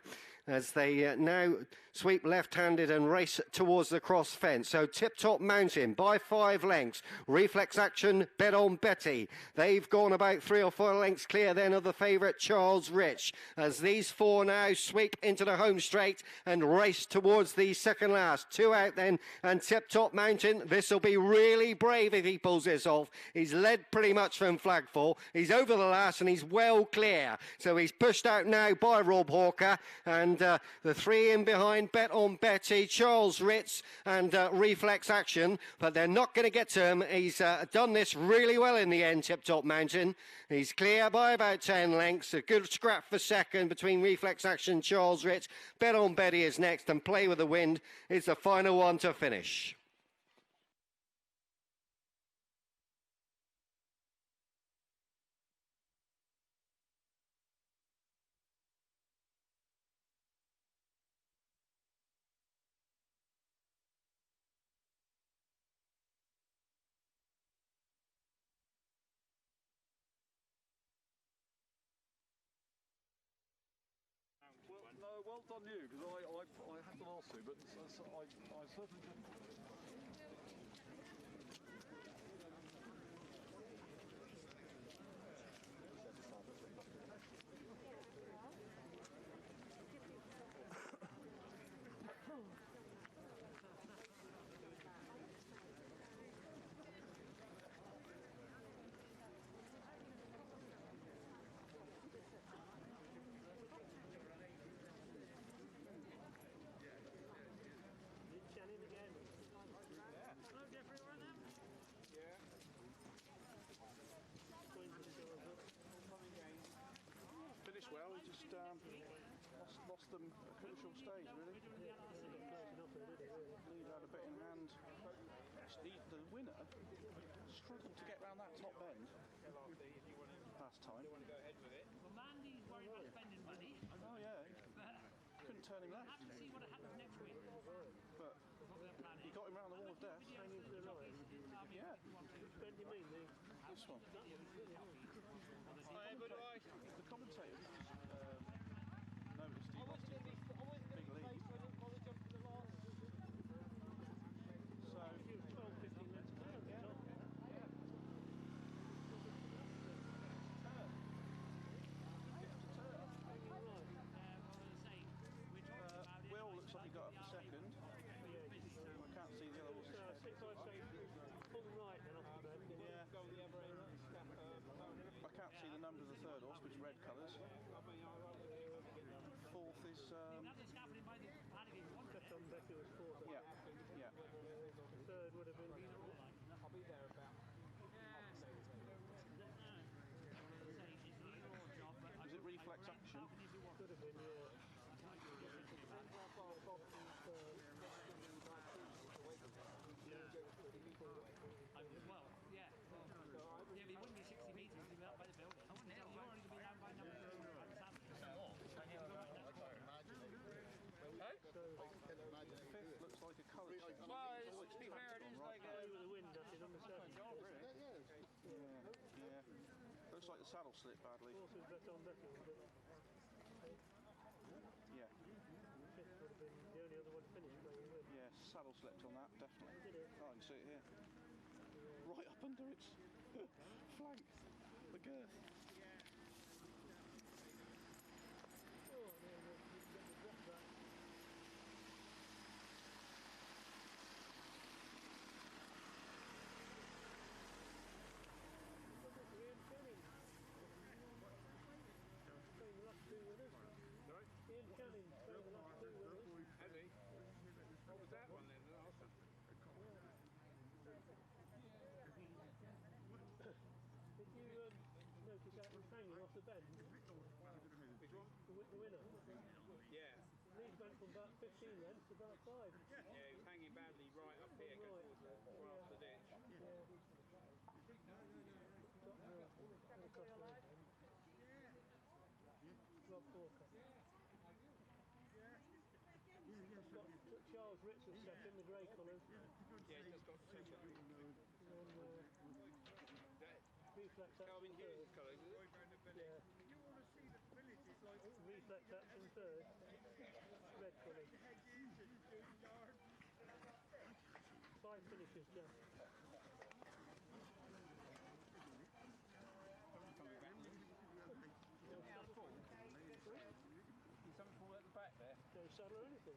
as they now sweep left-handed and race towards the cross fence. So Tip Top Mountain by 5 lengths. Reflex Action, Bet on Betty. They've gone about 3 or 4 lengths clear then of the favourite Charles Rich, as these four now sweep into the home straight and race towards the second last. 2 out then, and Tip Top Mountain, this will be really brave if he pulls this off. He's led pretty much from flagfall. He's over the last and he's well clear. So he's pushed out now by Rob Hawker, and the three in behind, Bet on Betty, Charles Ritz and Reflex Action, but they're not going to get to him. He's done this really well in the end, Tip Top Mountain. He's clear by about 10 lengths. A good scrap for second between Reflex Action, Charles Ritz. Bet on Betty is next, and Play with the Wind is the final one to finish. Well done you, because I had to ask you, but I certainly didn't. Well, he just lost them a crucial stage, really. Lead had a bit in hand. The winner struggled to get round that top bend last time. Well, Mandy's worried about spending money. Oh, yeah. Couldn't turn him left. We'll have to see what happens next week. But he got him round the wall of death. Yeah. When do you mean? This one. The commentators noticed he lost his big lead. So, 12, 15 minutes ago. Will looks like he got up a second. I can't see the other horse. Pull right then off the bed. Yeah. I can't see the number of the third horse, which is red colours. Fourth is yeah. Third would have been I'll be there about. Is it Reflex Action? Could have been, yeah. Looks like a colour. Well, to be fair, it is like a... Over the wind, that's it, on the second. Yeah. Looks like the saddle slipped badly. Horses Bet on Betty, was it? Yeah. Fifth would have been the only other one to finish playing with. Yeah, saddle slipped on that, definitely. Did it? Oh, I can see it here. Right up under its flank, the girth. notice that was hanging off the bend? Which one? The winner. Yeah. He's went from about 15 lengths to about 5. Yeah, he was hanging badly right up here, towards the ditch. Rob Walker. Charles Richards second, the grey colours. Yeah, he just got second. And Reflex Action third. Colours, is it? Yeah. Reflex Action third. Red colours. 5 finishes, yeah. Something fall at the back there? No saddle or anything.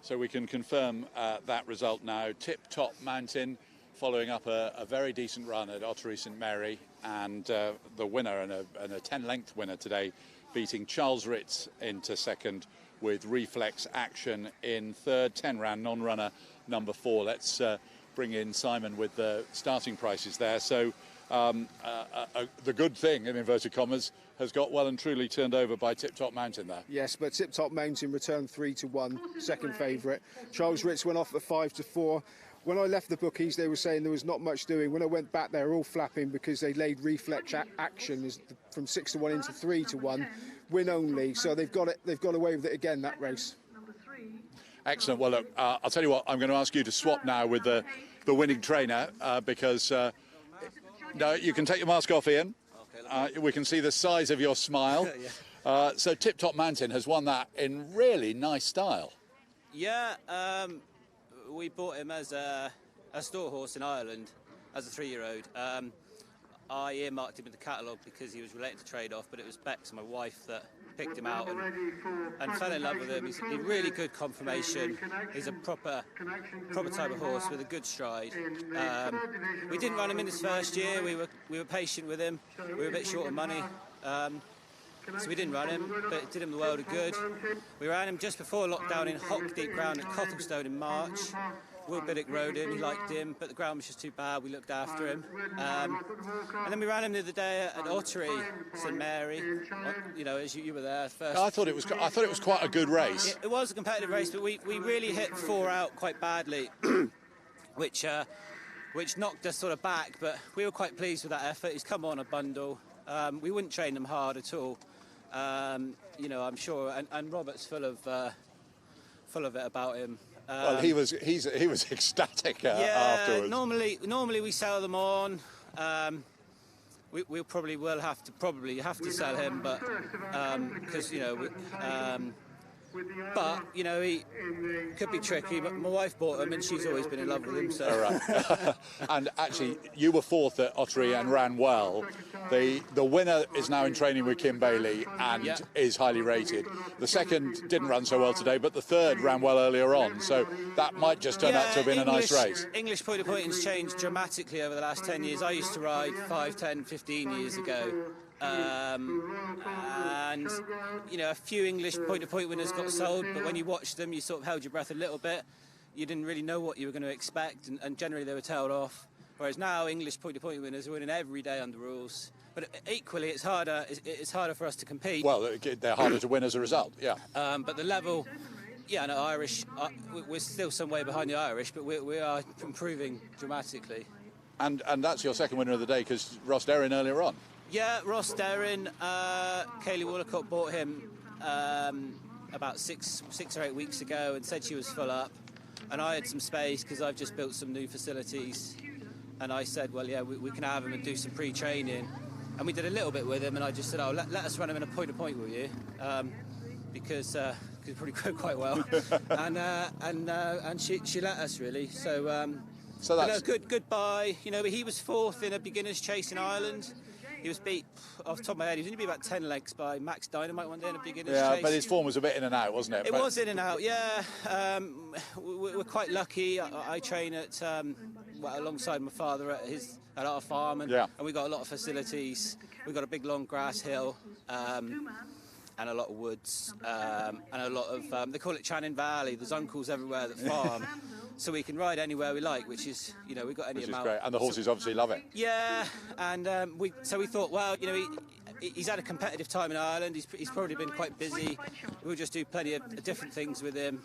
So we can confirm that result now. Tip Top Mountain following up a very decent run at Ottery St Mary, and the winner and a 10-length winner today, beating Charles Ritz into second with Reflex Action in third. 10-round non-runner number 4. Let's bring in Simon with the starting prices there. So the good thing, in inverted commas, has got well and truly turned over by Tip Top Mountain there. Yes, but Tip Top Mountain returned 3-1, second favourite. Charles Ritz went off at 5-4. When I left the bookies, they were saying there was not much doing. When I went back, they were all flapping because they laid Reflex Action from 6-1 into 3-1, win only. So they've got away with it again, that race. Excellent. Well, look, I'll tell you what, I'm going to ask you to swap now with the winning trainer because no, you can take your mask off, Ian. We can see the size of your smile. Yeah. So Tip Top Mountain has won that in really nice style. Yeah, we bought him as a store horse in Ireland as a 3-year-old. I earmarked him in the catalogue because he was related to Trade Off, but it was Bex, my wife, that picked him out and fell in love with him. He's a really good conformation. He's a proper type of horse with a good stride. We didn't run him in his first year. We were patient with him. We were a bit short of money, so we didn't run him, but it did him the world of good. We ran him just before lockdown in Hock Deep Ground at Cothelstone in March. Will Biddick rode him, he liked him, but the ground was just too bad. We looked after him. And then we ran him the other day at Ottery St Mary. You know, as you were there first. I thought it was quite a good race. It was a competitive race, but we really hit 4 out quite badly, which knocked us sort of back. But we were quite pleased with that effort. He's come on a bundle. We wouldn't train him hard at all. You know, I'm sure, and Robert's full of it about him. Well, he was ecstatic afterwards. Normally we sell them on. We probably will have to sell him, but because you know. But you know, he could be tricky. But my wife bought him, and she's always been in love with him. So. All right. And actually, you were 4th at Ottery and ran well. The winner is now in training with Kim Bailey and is highly rated. The second didn't run so well today, but the third ran well earlier on. So that might just turn out to have been a nice race. English point-to-pointing's changed dramatically over the last 10 years. I used to ride 5, 10, 15 years ago. And you know, a few English point-to-point winners got sold, but when you watched them, you sort of held your breath a little bit. You didn't really know what you were going to expect, and generally they were tailed off. Whereas now, English point-to-point winners are winning every day under rules. But equally, it's harder for us to compete. Well, they're harder to win as a result, yeah. But the level, yeah, no, Irish, we're still some way behind the Irish, but we are improving dramatically. And that's your second winner of the day, because Ross Derrin earlier on. Yeah, Ross Derrin, Kaylee Woolacott bought him about six or 8 weeks ago and said she was full up. And I had some space because I've just built some new facilities. And I said, well, yeah, we can have him and do some pre-training. And we did a little bit with him, and I just said, oh, let us run him in a point-to-point with you, because he'd probably go quite well. and she let us, really. So that's... You know, good buy. You know, he was 4th in a beginner's chase in Ireland. He was beat, off the top of my head, he was only beat about 10 lengths by Max Dynamite one day in a beginner's Yeah, chase. but his form was a bit in and out, wasn't it? It was in and out, yeah. We're quite lucky. I train at alongside my father at our farm, and we got a lot of facilities. We've got a big long grass hill, and a lot of woods, and a lot of they call it Channing Valley. There's uncles everywhere that farm. So we can ride anywhere we like, which is, you know, we've got any which amount. Is great. And the horses obviously love it. Yeah, and we thought, well, you know, he's had a competitive time in Ireland. He's probably been quite busy. We'll just do plenty of different things with him,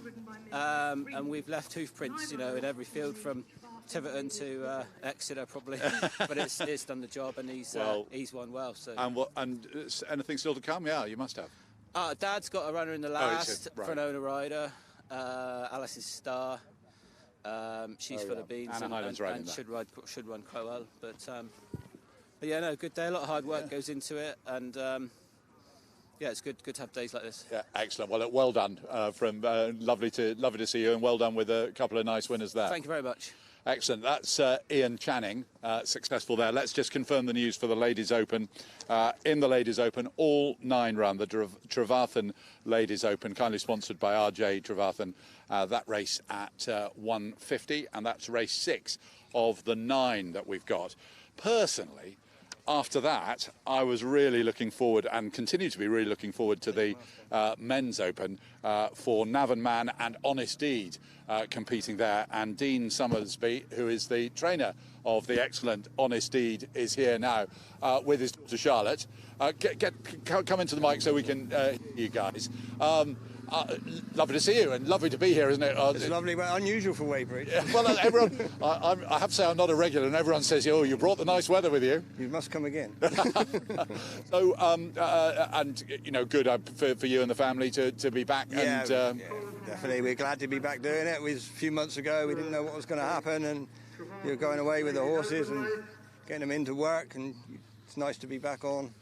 and we've left hoof prints, you know, in every field from Tiverton to Exeter probably, but it's done the job, and he's won well. So. And anything still to come? Yeah, you must have. Dad's got a runner in the last for an owner rider, Alice's Star. She's full of beans and should run quite well. But yeah, no, good day. A lot of hard work goes into it, and yeah, it's good to have days like this. Yeah, excellent. Well, well done. Lovely to see you, and well done with a couple of nice winners there. Thank you very much. Excellent. That's Ian Channing, successful there. Let's just confirm the news for the Ladies Open. In the Ladies Open, all 9 run, the Trevarthen Ladies Open, kindly sponsored by RJ Trevarthen. That race at 1:50, and that's race 6 of the 9 that we've got. Personally, after that, I was really looking forward, and continue to be really looking forward, to the Men's Open for Navan Man and Honest Deed competing there. And Dean Summersby, who is the trainer of the excellent Honest Deed, is here now with his daughter Charlotte. Come into the mic so we can hear you guys. Lovely to see you, and lovely to be here, isn't it? It's lovely, but unusual for Wadebridge. Well, everyone, I have to say I'm not a regular, and everyone says, "Oh, you brought the nice weather with you." You must come again. So, and you know, good for you and the family to be back. Yeah, and, definitely. We're glad to be back doing it. It was a few months ago. We didn't know what was going to happen, and you're going away with the horses and getting them into work, and it's nice to be back on.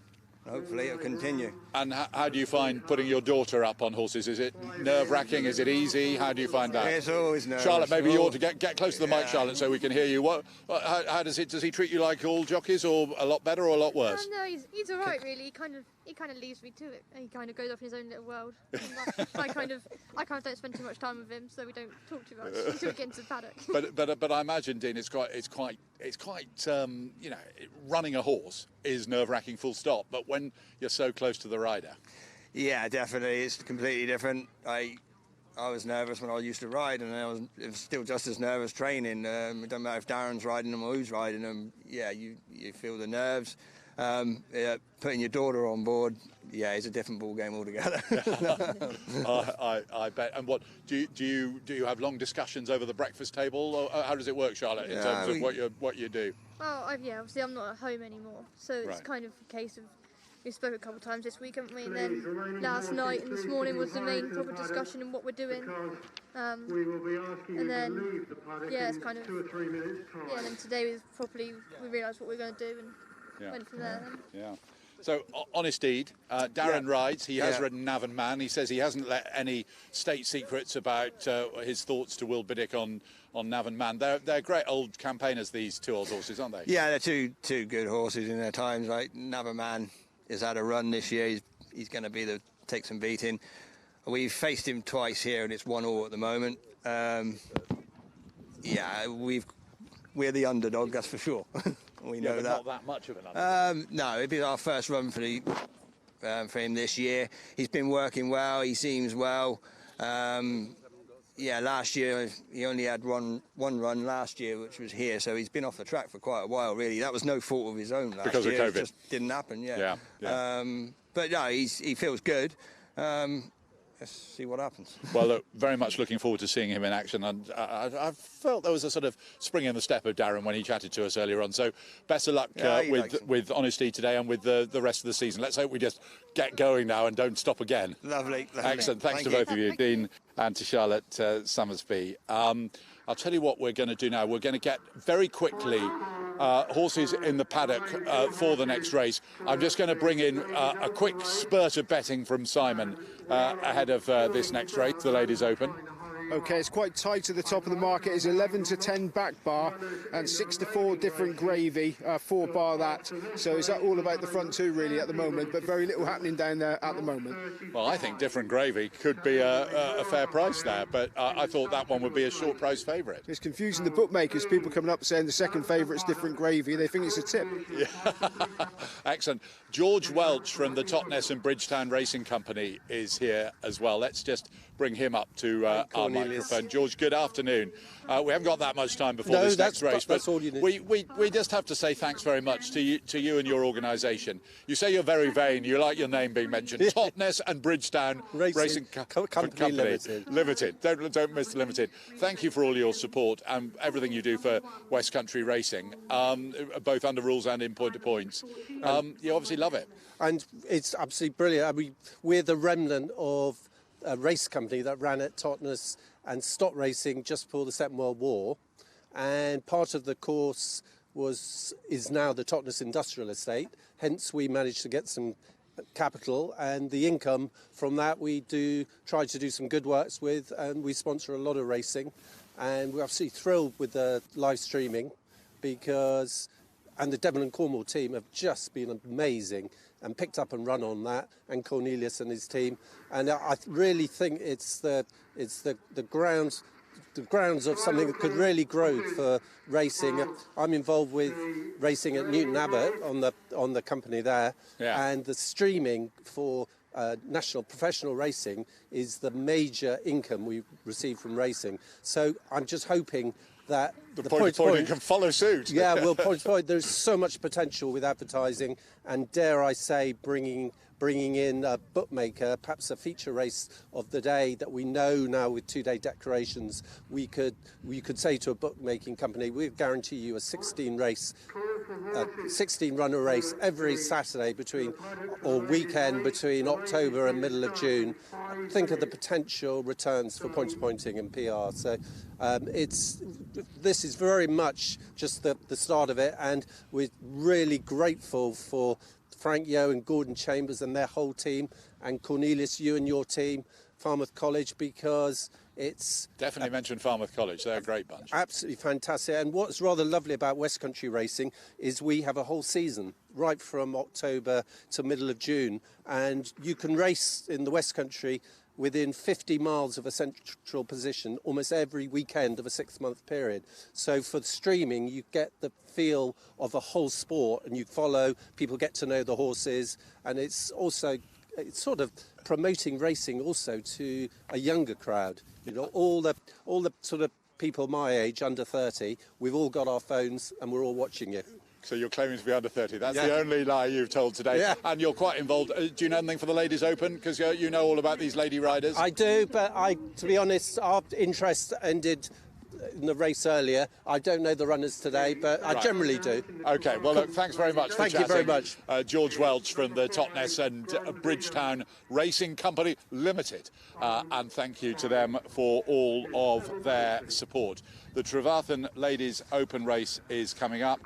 Hopefully it'll continue. And how do you find putting your daughter up on horses? Is it nerve-wracking? Is it easy? How do you find that? It's always nervous. Charlotte, maybe you ought to get close to the mic, Charlotte, so we can hear you. How does he treat you like all jockeys, or a lot better or a lot worse? No, he's all right, really. He kind of leaves me to it. He kind of goes off in his own little world. I kind of don't spend too much time with him, so we don't talk too much until we get into the paddock. But I imagine, Dean, it's quite you know, running a horse is nerve-wracking, full stop. But when you're so close to the rider, yeah, definitely, it's completely different. I was nervous when I used to ride, and I was still just as nervous training. It doesn't matter if Darren's riding them or who's riding them. Yeah, you feel the nerves. Putting your daughter on board, yeah, it's a different ball game altogether. I bet. And what do you have long discussions over the breakfast table, or how does it work, Charlotte, in terms of what you do? Well, obviously I'm not at home anymore, so it's kind of a case of, we spoke a couple of times this week, haven't we? And then last night and this morning was the main proper discussion in what we're doing. And then, yeah, it's kind of, yeah, and then today we realised what we were going to do and went from there then. Yeah. So, Honest Deed, Darren rides. He has ridden Navan Man. He says he hasn't let any state secrets about his thoughts to Will Biddick on Navan Man. They're great old campaigners, these 2 old horses, aren't they? Yeah, they're two good horses in their times. Like Navan Man has had a run this year. He's going to take some beating. We've faced him twice here, and it's 1-1 at the moment. Yeah, we're the underdog, that's for sure. We know that. Not that much of an underdog. No, it'd be our first run for him this year. He's been working well. He seems well. Yeah, last year he only had one run last year, which was here. So he's been off the track for quite a while. Really, that was no fault of his own last because year. Because of COVID. It just didn't happen. Yeah. Yeah. But no, he feels good. Let's see what happens. Well, look, very much looking forward to seeing him in action. And I felt there was a sort of spring in the step of Darren when he chatted to us earlier on. So best of luck with Honesty today and with the rest of the season. Let's hope we just get going now and don't stop again. Lovely. Excellent. Thanks to both of you, Dean, and to Charlotte Summersby. I'll tell you what we're going to do now. We're going to get very quickly horses in the paddock for the next race. I'm just going to bring in a quick spurt of betting from Simon ahead of this next race, the Ladies Open. Okay, it's quite tight at the top of the market. It's 11 to 10 back bar and 6 to 4 different gravy, 4 bar that. So is that all about the front two really at the moment, but very little happening down there at the moment? Well, I think different gravy could be a fair price there, but I thought that one would be a short price favourite. It's confusing the bookmakers, people coming up saying the second favourite's different gravy. They think it's a tip. Yeah. Excellent. George Welch from the Totnes and Bridgetown Racing Company is here as well. Let's just bring him up to our microphone. George, good afternoon. We haven't got that much time before this next race, but all you need. we just have to say thanks very much to you and your organisation. You say you're very vain. You like your name being mentioned. Totnes and Bridgetown Racing Company Limited. Don't miss the Limited. Thank you for all your support and everything you do for West Country racing, both under rules and in point to points. You obviously love it. And it's absolutely brilliant. I mean, we're the remnant of a race company that ran at Totnes and stopped racing just before the Second World War, and part of the course is now the Totnes Industrial Estate. Hence, we managed to get some capital, and the income from that we try to do some good works with, and we sponsor a lot of racing, and we're absolutely thrilled with the live streaming and the Devon and Cornwall team have just been amazing and picked up and run on that, and Cornelius and his team. And I really think it's the grounds of something that could really grow for racing. I'm involved with racing at Newton Abbot on the company there, and the streaming for national professional racing is the major income we receive from racing. So I'm just hoping that the point can follow suit. Yeah, well, point. There's so much potential with advertising, and dare I say, bringing in a bookmaker, perhaps a feature race of the day that we know now with 2-day declarations. We could say to a bookmaking company, we'll guarantee you a 16 runner race every Saturday weekend between October and middle of June. Think of the potential returns for point-to-pointing and PR. So this is very much just the start of it, and we're really grateful for Frank Yeo and Gordon Chambers and their whole team, and Cornelius, you and your team, Falmouth College, because it's... Definitely mention Falmouth College, they're a great bunch. Absolutely fantastic. And what's rather lovely about West Country racing is we have a whole season, right from October to middle of June, and you can race in the West Country within 50 miles of a central position almost every weekend of a 6-month period. So for streaming, you get the feel of a whole sport, and you follow, people get to know the horses, and it's sort of promoting racing also to a younger crowd. You know, all the sort of people my age, under 30, we've all got our phones and we're all watching you. So you're claiming to be under 30. That's the only lie you've told today. Yeah. And you're quite involved. Do you know anything for the Ladies Open? Because you know all about these lady riders. I do, but to be honest, our interest ended in the race earlier. I don't know the runners today, but I generally do. OK, well, look, thanks very much for chatting. Thank you very much. George Welch from the Totnes and Bridgetown Racing Company Limited. And thank you to them for all of their support. The Trevathan Ladies Open race is coming up.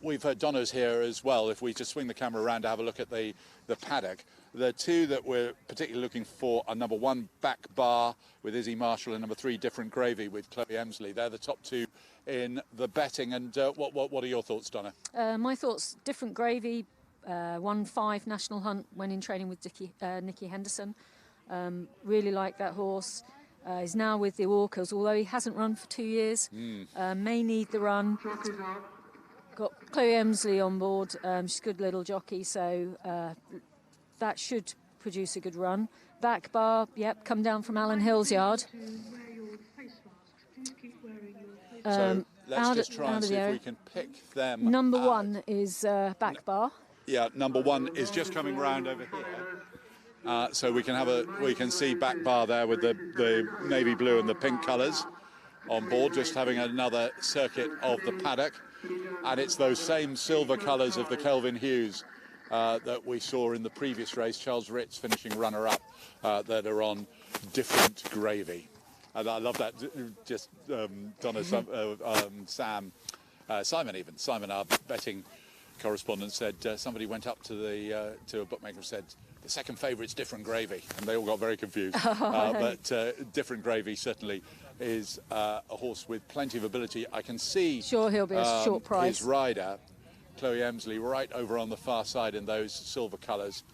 We've heard Donna's here as well. If we just swing the camera around to have a look at the paddock. The two that we're particularly looking for are number 1, Back Bar with Izzy Marshall, and number 3, Different Gravy with Chloe Emsley. They're the top two in the betting. And what are your thoughts, Donna? My thoughts, Different Gravy, won 5 national hunt when in training with Nicky Henderson. Really like that horse. He's now with the Walkers, although he hasn't run for 2 years. May need the run. Got Chloe Emsley on board. She's a good little jockey, so that should produce a good run. Back Bar, yep, come down from Alan Hill's yard. So let's just try and see if we can pick them. Number 1 is Back Bar. Yeah, number 1 is just coming round over here. So we can see Back Bar there with the navy blue and the pink colours on board, just having another circuit of the paddock. And it's those same silver colours of the Kelvin Hughes that we saw in the previous race, Charles Ritz finishing runner-up, that are on Different Gravy. And I love that, just Donna, Simon, our betting correspondent said somebody went up to the to a bookmaker and said the second favourite's Different Gravy, and they all got very confused. But Different Gravy certainly is a horse with plenty of ability. I can see sure he'll be a short price. His rider, Chloe Emsley, right over on the far side in those silver colours,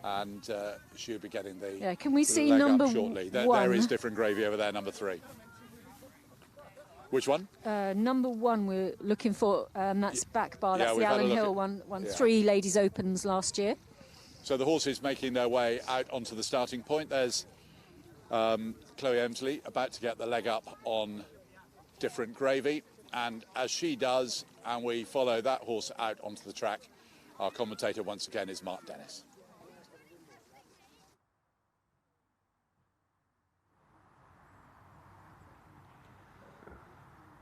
and she'll be getting the yeah. Can we see leg number up shortly. There is Different Gravy over there, number 3. Which one? Number 1 we're looking for. That's back bar. That's the we've had a Alan look Hill at- one. Won yeah. 3 Ladies Opens last year. So the horses making their way out onto the starting point. There's Chloe Emsley about to get the leg up on Different Gravy, and as she does, and we follow that horse out onto the track, our commentator once again is Mark Dennis.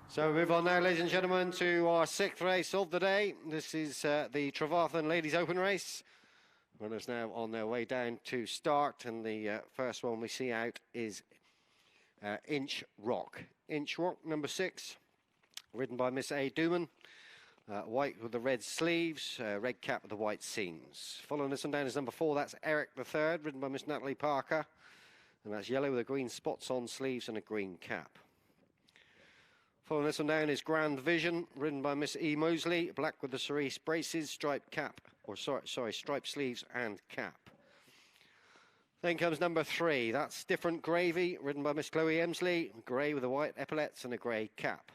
So we move on now, ladies and gentlemen, to our 6th race of the day. This is the Trevarthen Ladies Open race. Runners now on their way down to start, and the first one we see out is Inch Rock. Inch Rock, number 6, ridden by Miss A. Dooman. White with the red sleeves, red cap with the white seams. Following this one down is number 4, that's Eric III, ridden by Miss Natalie Parker. And that's yellow with the green spots on sleeves and a green cap. Following this one down is Grand Vision, ridden by Miss E. Mosley, black with the cerise braces, striped cap, or sorry, striped sleeves and cap. Then comes number 3, that's Different Gravy, ridden by Miss Chloe Emsley, grey with the white epaulets and a grey cap.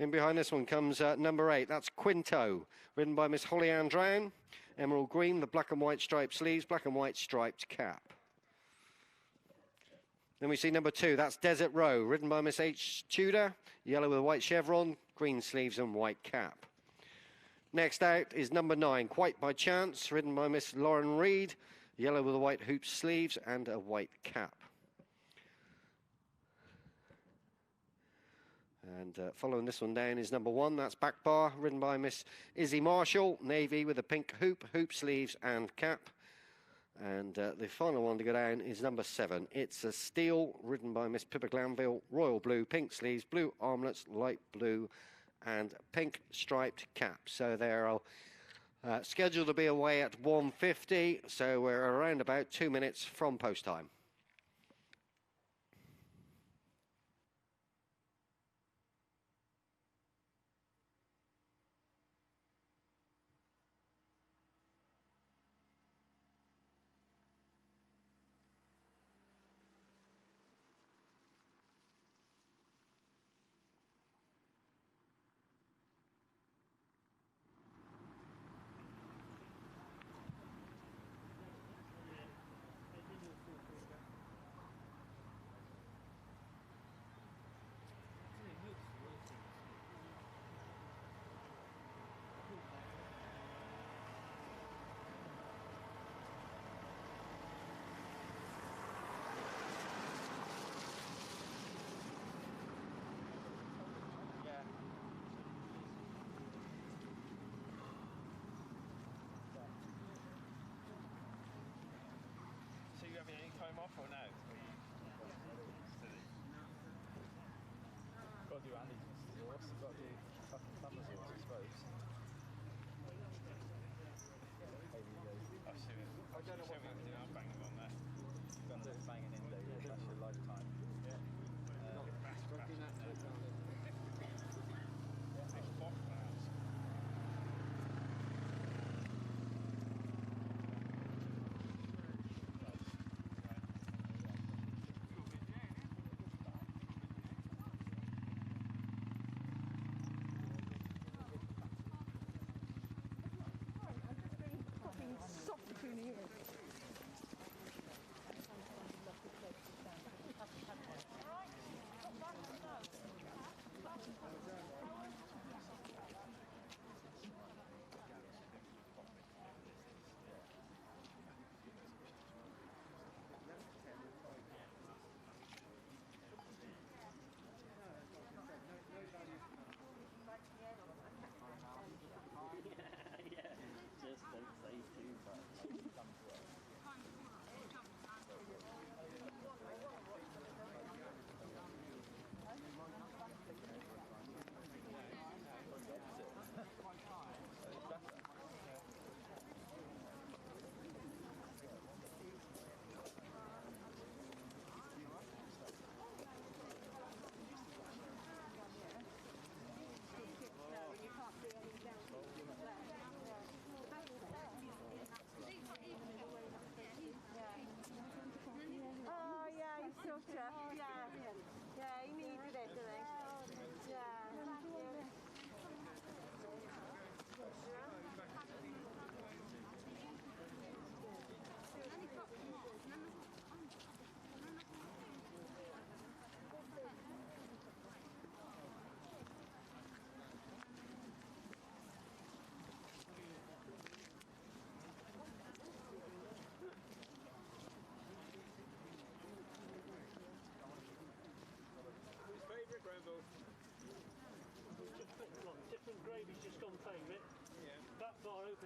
In behind this one comes number 8, that's Quinto, ridden by Miss Holly Ann Drown, emerald green, the black and white striped sleeves, black and white striped cap. Then we see number 2, that's Desert Row, ridden by Miss H. Tudor, yellow with a white chevron, green sleeves and white cap. Next out is number 9, Quite by Chance, ridden by Miss Lauren Reed, yellow with a white hoop sleeves and a white cap. And following this one down is number 1, that's Back Bar, ridden by Miss Izzy Marshall, navy with a pink hoop, sleeves and cap. And the final one to go down is number 7. It's a Steel, ridden by Miss Pippa Glanville, royal blue, pink sleeves, blue armlets, light blue, and pink striped cap. So they're scheduled to be away at 1:50, so we're around about 2 minutes from post time. Time off or no? Got to do Andy's horse, got to do fucking Summer's horse, I suppose. I don't know what I'm doing, I'm banging on there. You've got to do banging in there, that's your lifetime. Yeah.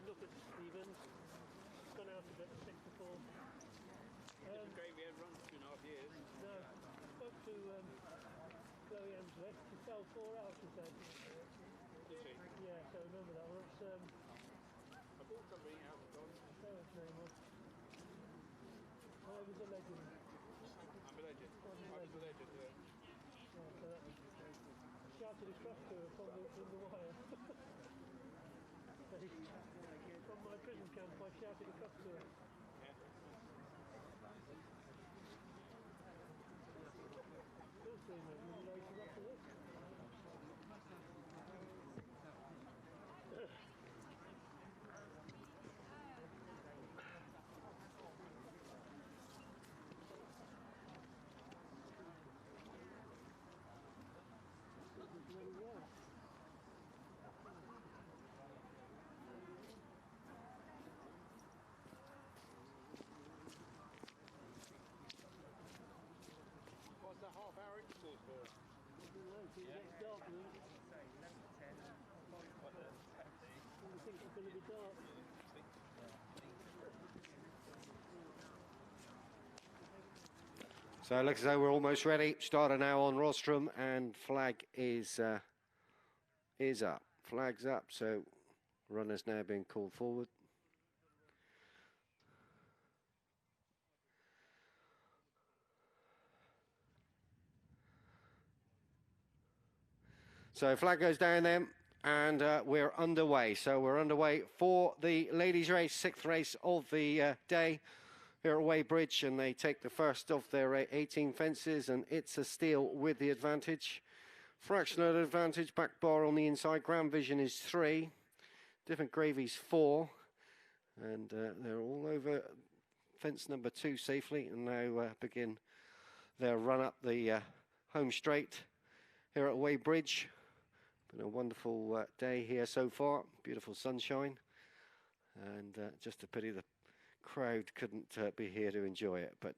look at Stevens. It's gone out a bit, 6 to 4. Gravy had run 2.5 years. No, I spoke to Chloe Hemsworth. She fell 4 out, she said. Did she? Yeah, so remember that one. It's, I bought something out of Don. I don't know his name was. I was a legend. I'm a legend. I was a legend, yeah. Yeah, so that, I shouted across to her from the wire. From my prison camp, I shouted across to her. Still 3 minutes races after this. What's the half-hour intervals for? I don't know, till it gets dark, really. I think it's going to be dark. So it looks as though we're almost ready. Starter now on rostrum, and flag is up. Flag's up, so runners now being called forward. So flag goes down then, and we're underway. So we're underway for the ladies' race, 6th race of the day here at Wadebridge, and they take the first of their 18 fences, and it's a steal with the advantage. Fractional advantage, back bar on the inside. Ground vision is 3, different gravies 4, and they're all over fence number 2 safely, and now begin their run up the home straight here at Wadebridge. Been a wonderful day here so far, beautiful sunshine, and just a pity the crowd couldn't be here to enjoy it, but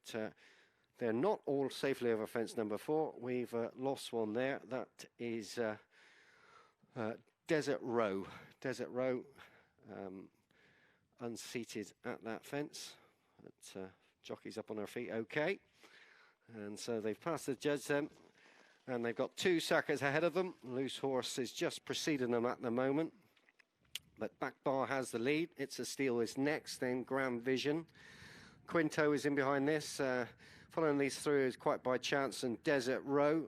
they're not all safely over fence number 4. We've lost one there. That is Desert Row. Desert Row unseated at that fence. But, jockey's up on her feet, okay. And so they've passed the judge then, and they've got 2 suckers ahead of them. Loose Horse is just preceding them at the moment, but Back Bar has the lead. It's a Steal is next, then Grand Vision. Quinto is in behind this. Following these through is Quite by Chance and Desert Row,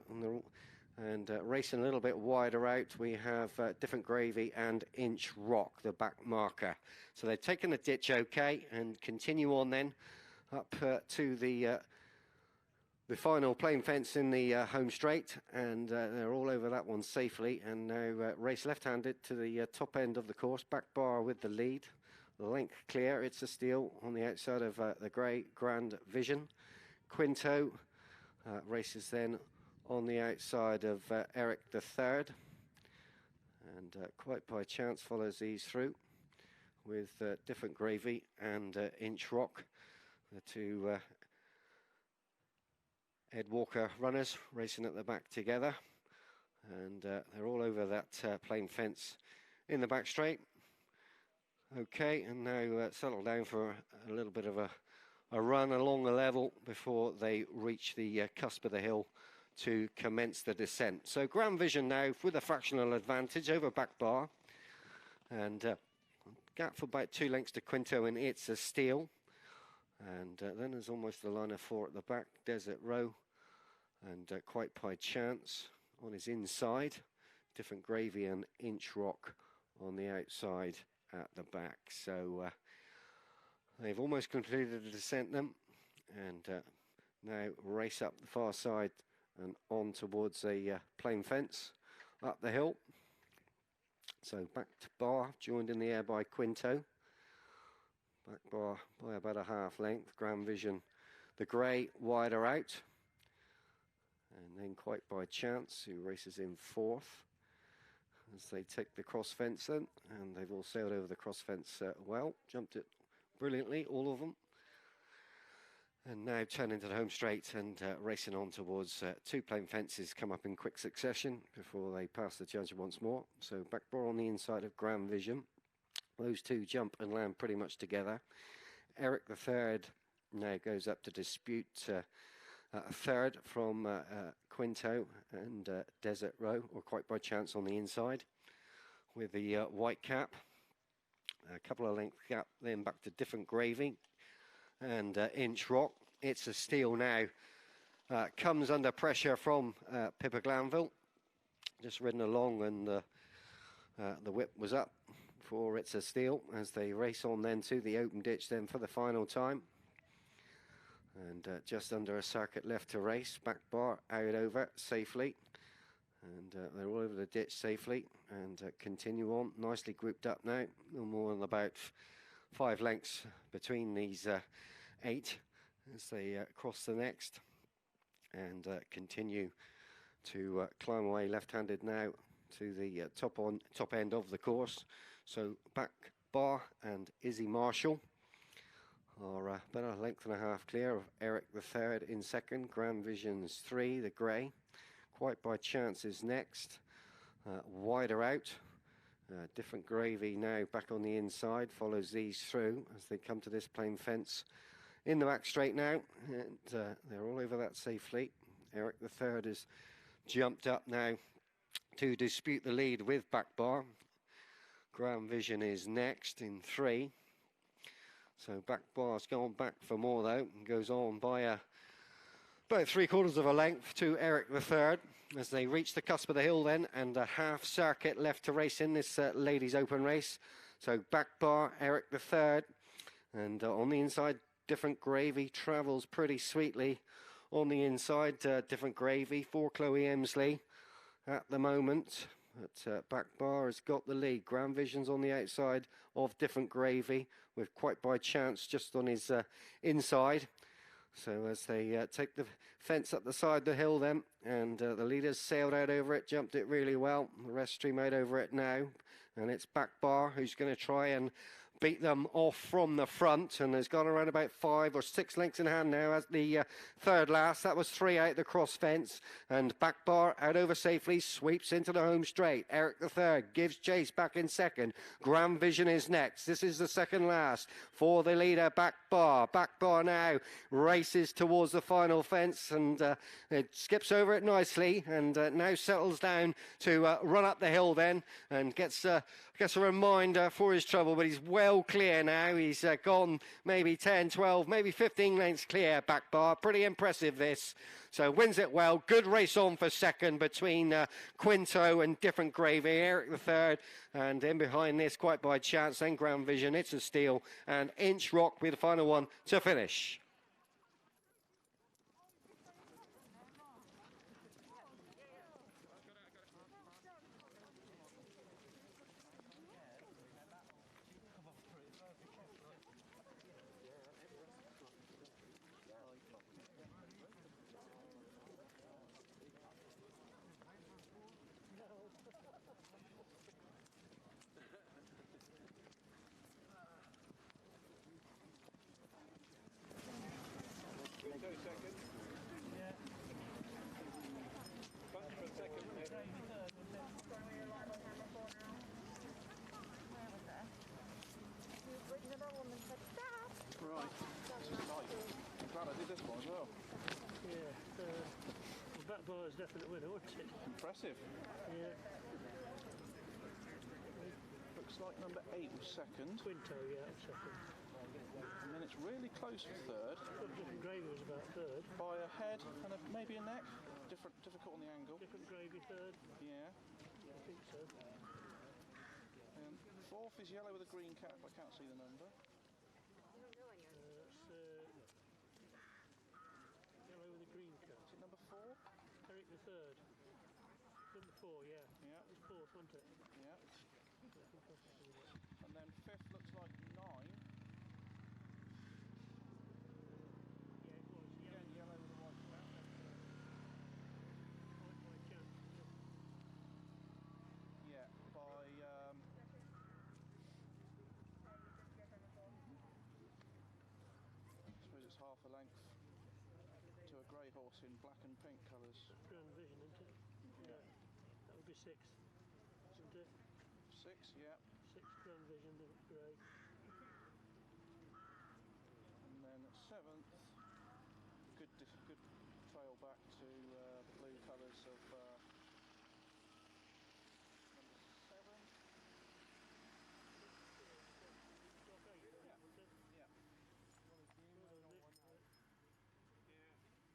and racing a little bit wider out, we have Different Gravy and Inch Rock, the back marker. So they've taken the ditch okay, and continue on then up to the final plain fence in the home straight, and they're all over that one safely, and now race left-handed to the top end of the course. Back Bar with the lead. Length clear, it's a Steal on the outside of the grey Grand Vision. Quinto races then on the outside of Eric III, and Quite by Chance follows these through with Different Gravy and Inch Rock, the 2 Ed Walker runners racing at the back together, and they're all over that plain fence in the back straight. Okay, and now settle down for a little bit of a run along the level before they reach the cusp of the hill to commence the descent. So Grand Vision now with a fractional advantage over Back Bar, and gap for about 2 lengths to Quinto, and it's a Steal. And then there's almost a line of 4 at the back, Desert Row, and Quite by Chance on his inside, Different Gravy and Inch Rock on the outside at the back. So they've almost completed the descent then, and now race up the far side and on towards a plain fence up the hill. So Back to Bar, joined in the air by Quinto. Back Bar by about a half length. Grand Vision, the grey, wider out. And then Quite by Chance, who races in 4th as they take the cross fence then, and they've all sailed over the cross fence well, jumped it brilliantly, all of them. And now turning to the home straight and racing on towards 2 plain fences come up in quick succession before they pass the judge once more. So Back Bar on the inside of Grand Vision. Those two jump and land pretty much together. Eric the Third now goes up to dispute a third from Quinto and Desert Row, or Quite by Chance on the inside, with the white cap. A couple of length gap, then back to Different Gravy and Inch Rock. It's a Steal now. Comes under pressure from Pippa Glanville. Just ridden along, and the whip was up for It's a Steal as they race on then to the open ditch then for the final time. And just under a circuit left to race. Back bar out over safely. And they're all over the ditch safely and continue on. Nicely grouped up now. No more than about 5 lengths between these 8 as they cross the next and continue to climb away left-handed now to the top end of the course. So Back Bar and Izzy Marshall are about a length and a half clear of Eric the Third in second. Grand Vision's 3, the grey. Quite by Chance is next. Wider out. Different Gravy now back on the inside. Follows these through as they come to this plain fence in the back straight now. And they're all over that safely. Eric the Third has jumped up now to dispute the lead with Back Bar. Grand Vision is next in 3. So Back Bar's gone back for more though, and goes on by about 3/4 of a length to Eric the Third as they reach the cusp of the hill then, and a half circuit left to race in this ladies open race. So Back Bar, Eric the Third, and on the inside Different Gravy travels pretty sweetly on the inside. Different Gravy for Chloe Emsley at the moment. But Back Bar has got the lead. Grand Vision's on the outside of Different Gravy with Quite by Chance just on his inside. So as they take the fence up the side of the hill then, and the leaders sailed out over it, jumped it really well. The rest stream out over it now, and it's Back Bar who's going to try and beat them off from the front, and has gone around about 5 or 6 lengths in hand now as the third last. That was 3 out the cross fence, and Back Bar out over safely, sweeps into the home straight. Eric the Third gives chase back in second. Grand Vision is next. This is the second last for the leader, Back Bar. Back Bar now races towards the final fence, and it skips over it nicely, and now settles down to run up the hill then, and gets a reminder for his trouble, but he's well clear now. He's gone maybe 10, 12, maybe 15 lengths clear, Back Bar. Pretty impressive this. So wins it well. Good race on for second between Quinto and Different Gravy. Eric the Third, and in behind this, Quite by Chance, then Grand Vision, It's a Steal, and Inch Rock with the final one to finish. Back Bar is definite winner, wasn't it? Impressive. Yeah. Looks like number 8 was second. Quinto, yeah, second. And then it's really close for third. Different Gravy was about third. By a head and maybe a neck. Difficult on the angle. Different Gravy third. Yeah. I think so. And fourth is yellow with a green cap. I can't see the number. Yellow with a green cap. Is it number 4? Eric the Third. Number 4, yeah. Yeah. It was 4th, wasn't it? Yeah. And then fifth looks like 9. Yeah, it was. Again, yellow with a white cap. By Chance. Yeah, by I suppose it's half a length to a grey horse in black and pink colours. Grand Vision, isn't it? Yeah. That would be 6th, isn't it? 6, yeah. 6, Grand Vision, great. And then 7th, good trail back to the blue colours of number 7.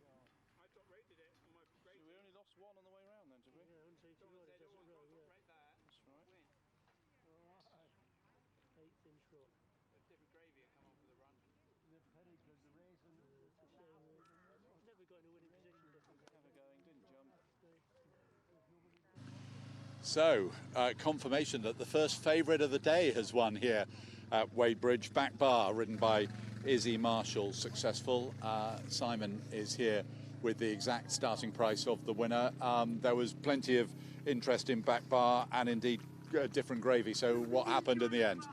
Yeah. I top rated it on my rating. So we only lost one on the way round then, did we? Yeah, Donna said, oh, I've got to rate that. That's right. Win. Right. 8th in trot. Different gravy had come on for the run. Never had it because the raisin. It's a shame. Never got in a winning position. Never going, didn't jump. So, confirmation that the first favourite of the day has won here at Wadebridge. Back bar, ridden by Izzy Marshall, successful. Simon is here with the exact starting price of the winner. There was plenty of interest in back bar and indeed different gravy. So what happened in the end?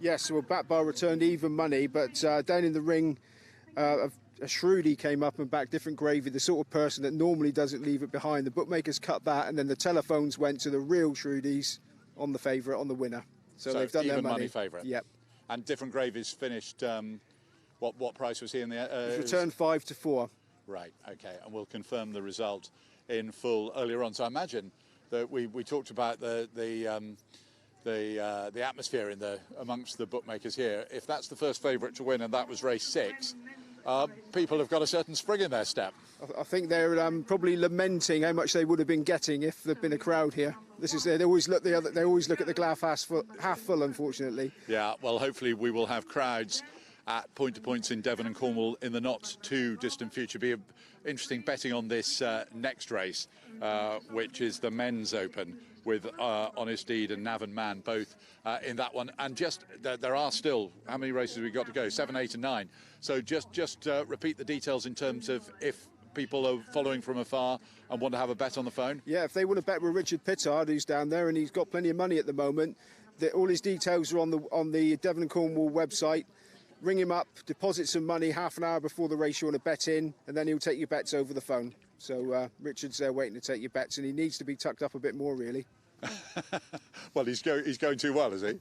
Yes, well, back bar returned even money, but down in the ring, a Shrewdy came up and backed different gravy, the sort of person that normally doesn't leave it behind. The bookmakers cut that, and then the telephones went to the real Shrewdies on the favourite, on the winner. So they've done their money. Favourite. Yep. And different gravies finished. What price was he in the? Returned 5 to 4. Right. Okay. And we'll confirm the result in full earlier on. So I imagine that we talked about the atmosphere amongst the bookmakers here. If that's the first favourite to win, and that was race 6. People have got a certain spring in their step. I think they're probably lamenting how much they would have been getting if there'd been a crowd here. They always look They always look at the glass half full, unfortunately. Yeah. Well, hopefully we will have crowds at point-to-points in Devon and Cornwall in the not too distant future. Be interesting betting on this next race, which is the men's open, with Honest Deed and Navan Man both in that one. And just there are still, how many races have we got to go? 7, 8 and 9. So just repeat the details in terms of if people are following from afar and want to have a bet on the phone. Yeah, if they want to bet with Richard Pittard, who's down there, and he's got plenty of money at the moment, all his details are on the Devon and Cornwall website. Ring him up, deposit some money half an hour before the race you want to bet in, and then he'll take your bets over the phone. So Richard's there waiting to take your bets, and he needs to be tucked up a bit more, really. Well, he's going too well, is he?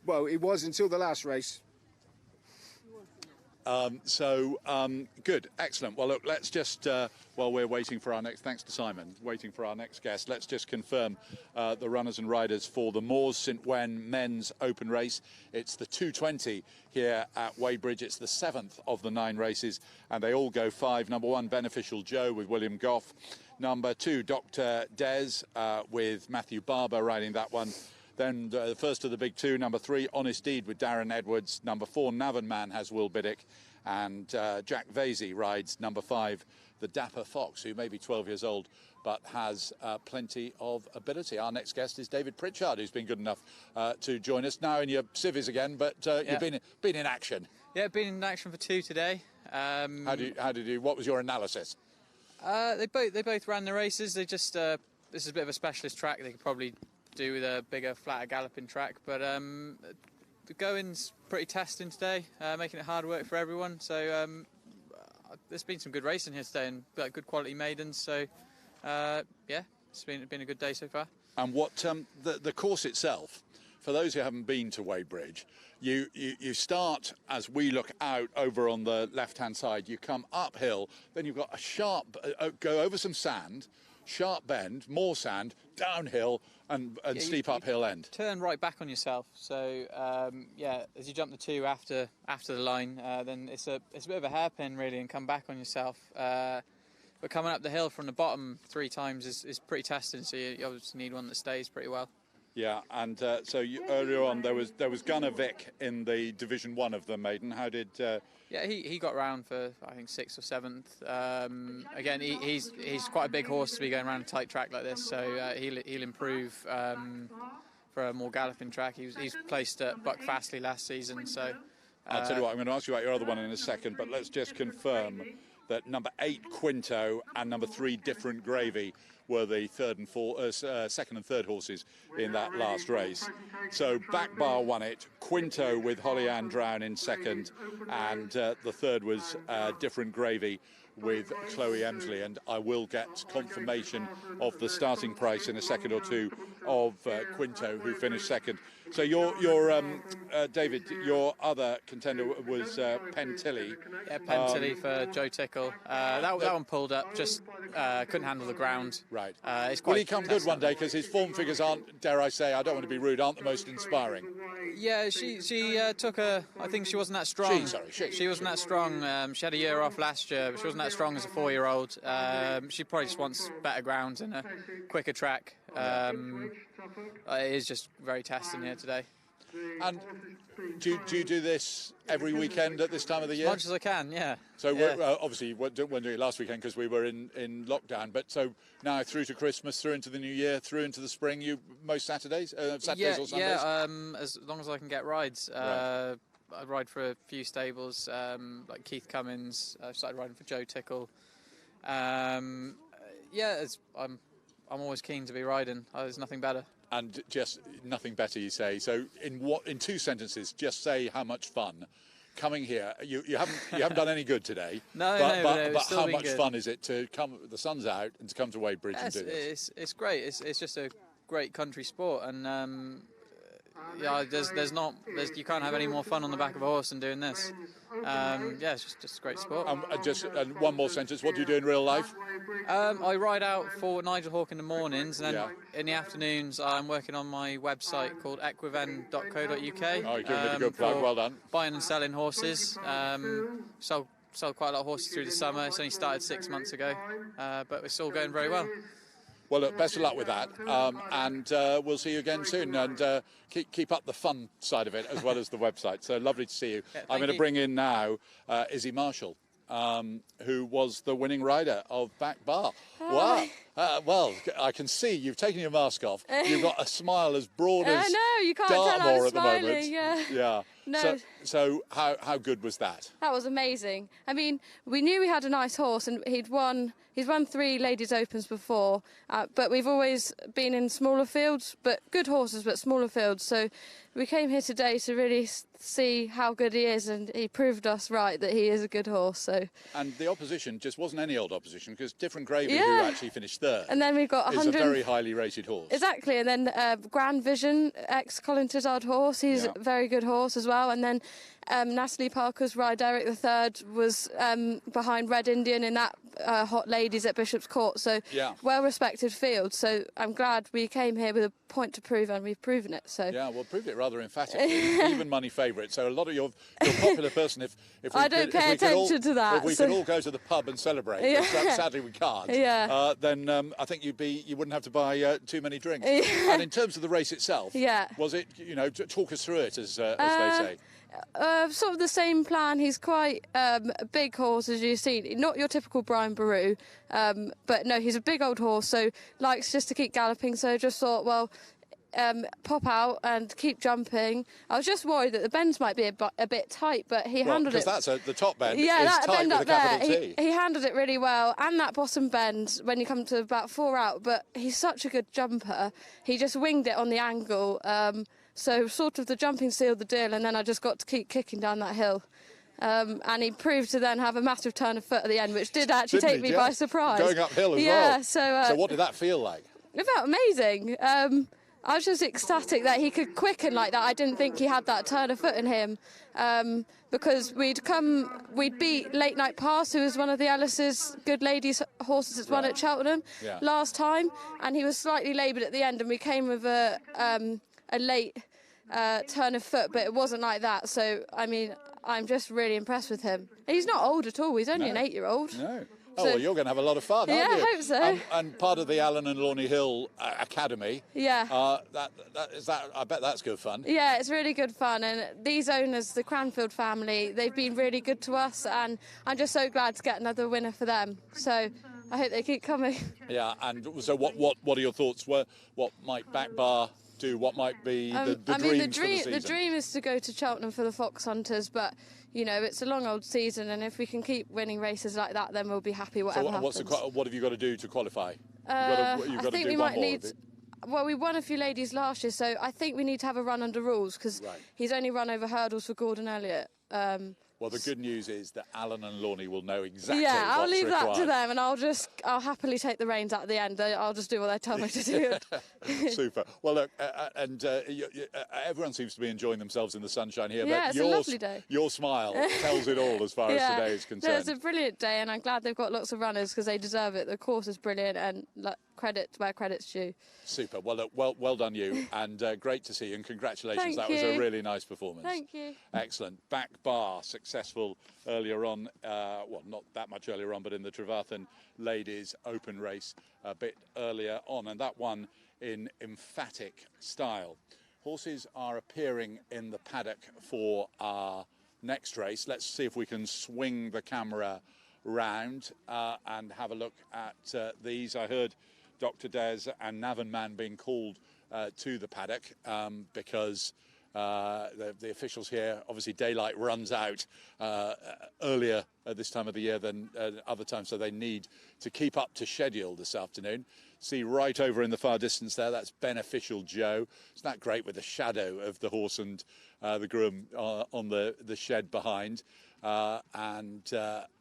Well, he was until the last race. Good, excellent. Well, look, let's just, while we're waiting for our next, thanks to Simon, waiting for our next guest, let's just confirm the runners and riders for the Moors St Wen men's open race. It's the 2:20 here at Wadebridge. It's the 7th of the 9 races, and they all go 5. Number 1, Beneficial Joe with William Goff. Number 2, Dr. Des with Matthew Barber riding that one. Then the first of the big 2, number 3, Honest Deed with Darren Edwards. Number 4, Navan Man has Will Biddick. And Jack Vasey rides number 5, the Dapper Fox, who may be 12 years old, but has plenty of ability. Our next guest is David Pritchard, who's been good enough to join us. Now in your civvies again, but you've been in action. Yeah, been in action for 2 today. What was your analysis? They both ran the races. They just this is a bit of a specialist track. They could probably do with a bigger, flatter galloping track, but the going's pretty testing today, making it hard work for everyone. So there's been some good racing here today and good quality maidens. So yeah, it's been a good day so far. And what the course itself, for those who haven't been to Wadebridge, you start as we look out over on the left-hand side. You come uphill, then you've got a sharp go over some sand, sharp bend, more sand, downhill, and steep uphill end. Turn right back on yourself. So yeah, as you jump the 2 after the line, then it's a bit of a hairpin really, and come back on yourself. But coming up the hill from the bottom 3 times is pretty testing. So you obviously need one that stays pretty well. Yeah, and earlier on there was Gunnar Vick in the Division 1 of the maiden. How did? Yeah, he got round for I think 6th or 7th. Again, he's quite a big horse to be going around a tight track like this, so he'll improve for a more galloping track. He's placed at Buck Fastley last season, so. I'll tell you what, I'm going to ask you about your other one in a second, but let's just confirm that number 8 Quinto and number 3 Different Gravy were the second and third horses in that last race. So Backbar won it, Quinto with Holly Ann Drown in second, and the third was Different Gravy with Chloe Emsley, and I will get confirmation of the starting price in a second or two of Quinto, who finished second. So your David, your other contender was Pentilly. Yeah, Pentilly for Joe Tickle. That one pulled up, just couldn't handle the ground. Right. It's Will quite he come good one day? Because his form figures aren't, dare I say, I don't want to be rude, aren't the most inspiring. Yeah, she took I think she wasn't that strong. She wasn't that strong. She had a year off last year, but she wasn't that strong as a 4-year-old. She probably just wants better ground and a quicker track. It is just very testing here today. And do you do this every weekend at this time of the year? As much as I can, yeah. So yeah. Obviously we weren't doing it last weekend because we were in lockdown, but so now through to Christmas, through into the new year, through into the spring, you most Saturdays or Sundays? Yeah, as long as I can get rides. Right. I ride for a few stables, like Keith Cummins. I started riding for Joe Tickle. I'm always keen to be riding. There's nothing better. And just nothing better, you say. So in 2 sentences, just say how much fun coming here. You haven't done any good today. No, but still how been much good. Fun is it to come? The sun's out and to come to Wadebridge and do this? It's great. It's just a great country sport, and you can't have any more fun on the back of a horse than doing this. It's just a great sport. And one more sentence. What do you do in real life? I ride out for Nigel Hawke in the mornings, and then in the afternoons I'm working on my website called equine.co.uk. Oh, you're giving it a good plug. Well done. Buying and selling horses. Sold quite a lot of horses through the summer. It's only started 6 months ago, but it's all going very well. Well, look, best of luck with that, and we'll see you again soon. And keep up the fun side of it as well as the website. So lovely to see you. Yeah, I'm going to bring in now Izzy Marshall, who was the winning rider of Back Bar. Wow. Well, I can see you've taken your mask off. You've got a smile as broad as no, you can't tell I Dartmoor was at the smiling, moment. yeah. No. So how good was that? That was amazing. I mean, we knew we had a nice horse, and he's won 3 Ladies Opens before, but we've always been in smaller fields, but good horses, but smaller fields. So we came here today to really see how good he is, and he proved us right that he is a good horse. So. And the opposition just wasn't any old opposition, because Different Gravy, who actually finished third, and then we've got 100. Is a very highly rated horse. Exactly, and then Grand Vision, ex-Colin Tizard horse, he's a very good horse as well. And then Natalie Parker's ride, Eric III, was behind Red Indian in that Hot Ladies at Bishop's Court. So well-respected field. So I'm glad we came here with a point to prove, and we've proven it. So proved it rather emphatically. Even money favourite. So a lot of you're a popular person. If we I don't pay attention to that. If we could all go to the pub and celebrate, which sadly we can't. Then I think you wouldn't have to buy too many drinks. And in terms of the race itself, was it? Talk us through it, as they say. Sort of the same plan. He's quite a big horse, as you've seen. Not your typical Brian Baru, but no, he's a big old horse, so likes just to keep galloping. So just thought, well, pop out and keep jumping. I was just worried that the bends might be a bit tight, but he handled it. Because that's the top bend. Yeah, is that tight bend with up a capital there. T. He handled it really well, and that bottom bend when you come to about 4 out. But he's such a good jumper. He just winged it on the angle. So sort of the jumping sealed the deal, and then I just got to keep kicking down that hill. And he proved to then have a massive turn of foot at the end, which did actually take me by surprise. Going uphill as well. So what did that feel like? It felt amazing. I was just ecstatic that he could quicken like that. I didn't think he had that turn of foot in him, because we'd beat Late Night Pass, who was one of the Alice's good ladies horses that's won at Cheltenham last time, and he was slightly laboured at the end, and we came with a late turn of foot, but it wasn't like that. So I mean, I'm just really impressed with him. He's not old at all. He's only an 8-year-old. No. Oh, well, you're going to have a lot of fun, aren't you? I hope so. And part of the Allen and Lawney Hill Academy. Yeah. I bet that's good fun. Yeah, it's really good fun. And these owners, the Cranfield family, they've been really good to us, and I'm just so glad to get another winner for them. So I hope they keep coming. Yeah, and so what are your thoughts? What might Back Bar do? What might be the dreams for the season? The dream is to go to Cheltenham for the Fox Hunters, but it's a long old season, and if we can keep winning races like that, then we'll be happy whatever happens. What have you got to do to qualify? I think we might need. Well, we won a few ladies last year, so I think we need to have a run under rules, because he's only run over hurdles for Gordon Elliott. Well, the good news is that Alan and Lorne will know exactly Yeah, I'll what's leave required. that to them, and I'll happily take the reins at the end. I'll just do what they tell me to do. Super. Well, look, everyone seems to be enjoying themselves in the sunshine here. Yeah, but it's a lovely day. Your smile tells it all as far as today is concerned. No, it's a brilliant day, and I'm glad they've got lots of runners because they deserve it. The course is brilliant, and credit where credit's due. Super. Well, look, well done you, and great to see you, and congratulations. Thank that you. was a really nice performance. Thank you. Excellent. Back bar successful earlier on, well, not that much earlier on, but in the Trevathan Ladies Open race a bit earlier on, and that one in emphatic style. Horses are appearing in the paddock for our next race. Let's see if we can swing the camera round and have a look at these. I heard Dr. Des and Navan Man being called to the paddock because the officials here, obviously daylight runs out earlier at this time of the year than other times, so they need to keep up to schedule this afternoon. See right over in the far distance there, that's Beneficial Joe. Isn't that great with the shadow of the horse and the groom on the shed behind, and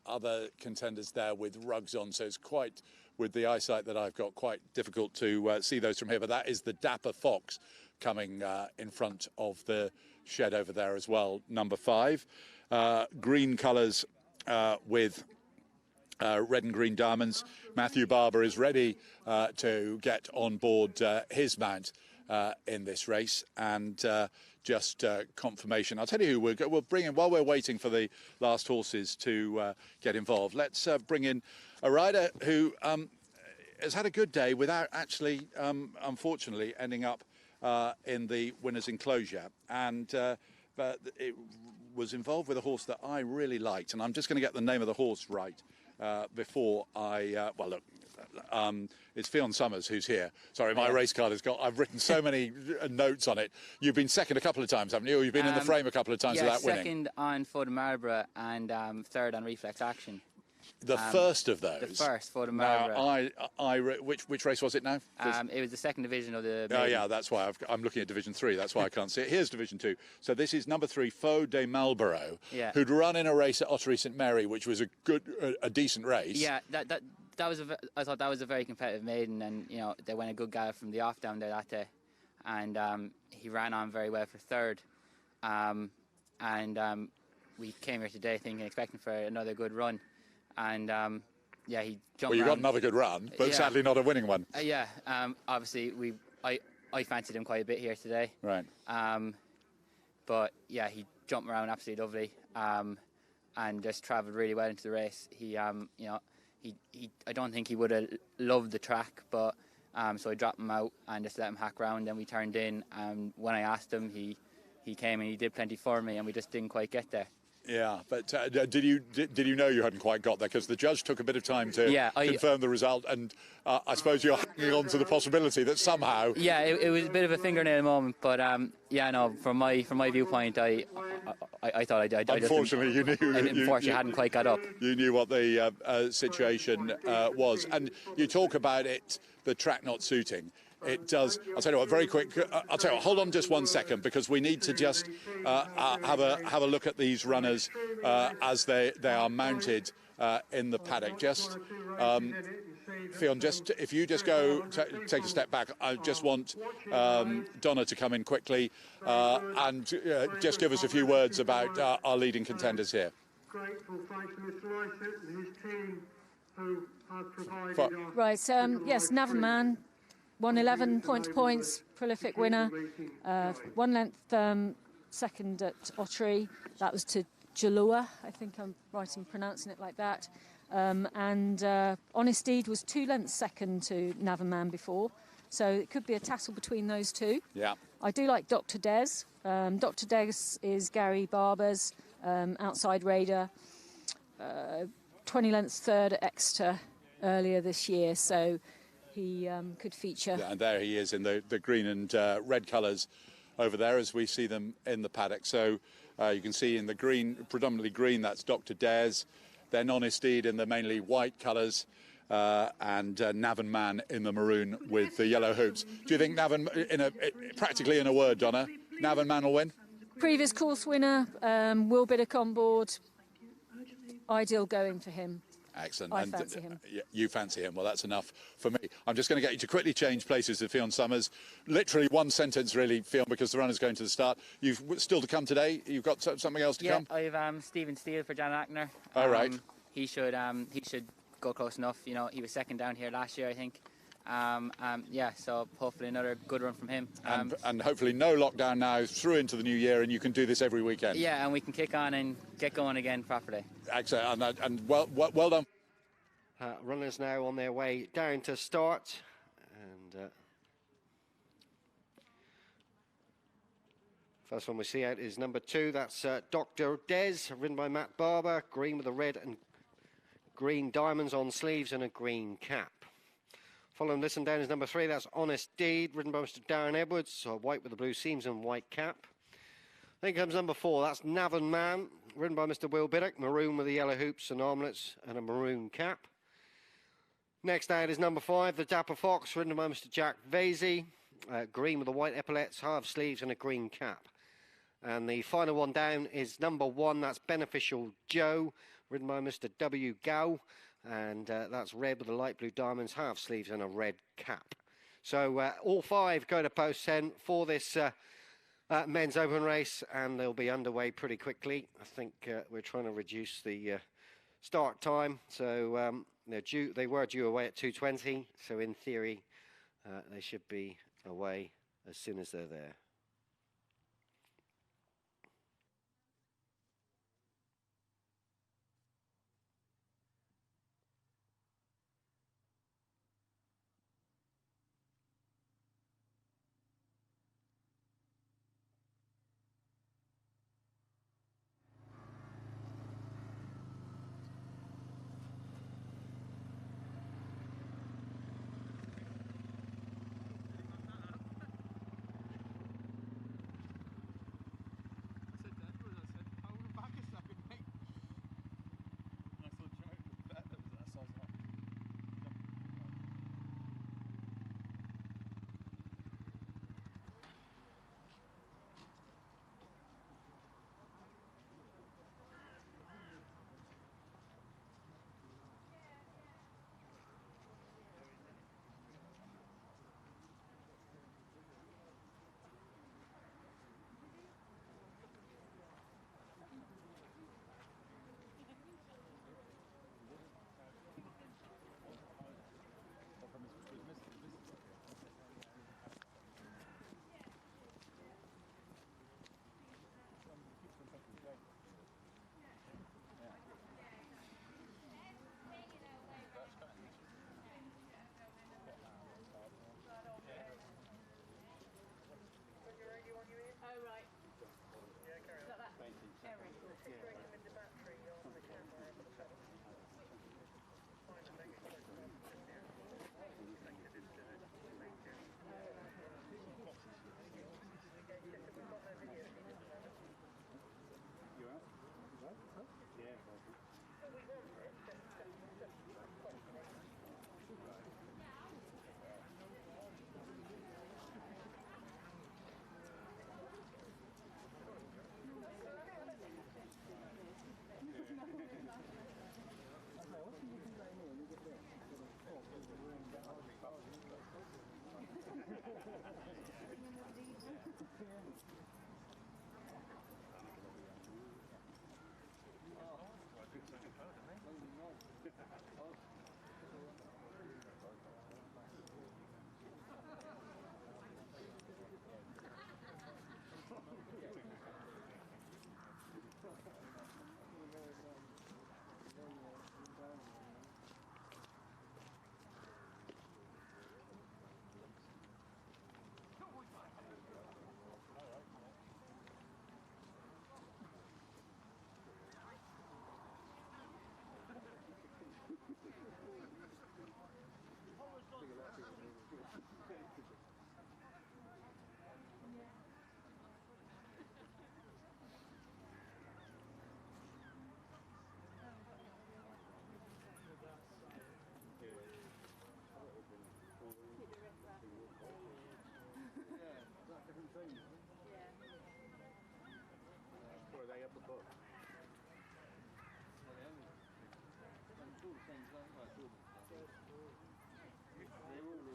other contenders there with rugs on, so it's quite, with the eyesight that I've got, quite difficult to see those from here. But that is the Dapper Fox coming in front of the shed over there as well, number 5. Green colours with red and green diamonds. Matthew Barber is ready to get on board his mount in this race, and just confirmation. I'll tell you who we'll bring in while we're waiting for the last horses to get involved. Let's bring in a rider who has had a good day without actually, unfortunately, ending up in the winner's enclosure, and but it was involved with a horse that I really liked, and I'm just going to get the name of the horse right before I well, look, it's Fionn Summers who's here. Sorry, my race card has got, I've written so many notes on it. You've been second a couple of times, haven't you? Or you've been in the frame a couple of times without winning. Second on Fode Marlborough and third on Reflex Action. The first of those. The first, Fode Marlborough. Which race was it now? It was the second division of the. Oh yeah, that's why I'm looking at Division 3. That's why I can't see it. Here's Division 2. So this is number 3, Fode de Marlborough, who'd run in a race at Ottery St Mary, which was a decent race. Yeah, that was I thought that was a very competitive maiden, and you know they went a good gallop from the off down there that day, and he ran on very well for third, and we came here today expecting for another good run. And yeah, he jumped. Well, you around. got another good run, but sadly not a winning one. Yeah, obviously I fancied him quite a bit here today. Right. But yeah, he jumped around absolutely lovely, and just travelled really well into the race. He you know, I don't think he would have loved the track, but so I dropped him out and just let him hack around. Then we turned in, and when I asked him, he came and he did plenty for me, and we just didn't quite get there. Yeah, but did you know you hadn't quite got there? Because the judge took a bit of time to confirm the result, and I suppose you're hanging on to the possibility that somehow. Yeah, it was a bit of a fingernail moment, but yeah, no, from my viewpoint, I thought I unfortunately you knew. Unfortunately, hadn't quite got up. You knew what the situation was, and you talk about it, the track not suiting. It does. I'll tell you what, very quick. I'll tell you what, hold on just 1 second, because we need to just have a look at these runners as they are mounted in the paddock. Just, Fionn, if you just go take a step back, I just want Donna to come in quickly and just give us a few words about our leading contenders here. Grateful, thanks to Mr. Lysaght and his team who have provided. Right, yes, Navan Man. Won 11 points, prolific winner. 1 length second at Ottery. That was to Jalua, I think I'm right in pronouncing it like that. And Honest Deed was 2 lengths second to Navan Man before. So it could be a tussle between those two. Yeah. I do like Dr. Des. Dr. Des is Gary Barber's outside raider. 20 lengths third at Exeter earlier this year. So he could feature. Yeah, and there he is in the green and red colours over there as we see them in the paddock. So you can see in the green, predominantly green, that's Dr. Des. Then Honest Deed in the mainly white colours, and Navan Man in the maroon with the yellow hoops. Do you think Navan, practically in a word, Donna, Navan Man will win? Previous course winner, Will Biddock on board. Ideal going for him. Excellent. I fancy him. You fancy him. Well, that's enough for me. I'm just going to get you to quickly change places with Fionn Summers. Literally one sentence, really, Fionn, because the runner's going to the start. You've still to come today. You've got something else to come? Yeah, I've Stephen Steele for Jan Ackner. All right. He should go close enough. You know, he was second down here last year, I think. Yeah, so hopefully another good run from him. And hopefully no lockdown now through into the new year, and you can do this every weekend. Yeah, and we can kick on and get going again properly. Excellent, and well done. Runners now on their way down to start, and first one we see out is number 2. That's Dr. Des, ridden by Matt Barber, green with the red and green diamonds on sleeves and a green cap. Following this one down is number 3, that's Honest Deed, ridden by Mr. Darren Edwards, white with the blue seams and white cap. Then comes number 4, that's Navan Man, ridden by Mr. Will Biddock, maroon with the yellow hoops and armlets and a maroon cap. Next out is number 5, the Dapper Fox, ridden by Mr. Jack Vasey, green with the white epaulets, half sleeves and a green cap. And the final one down is number 1, that's Beneficial Joe, ridden by Mr. W. Gow. And that's red with the light blue diamonds, half sleeves and a red cap. So all 5 go to post 10 for this men's open race, and they'll be underway pretty quickly. I think we're trying to reduce the start time. So they were due away at 2:20, so in theory they should be away as soon as they're there.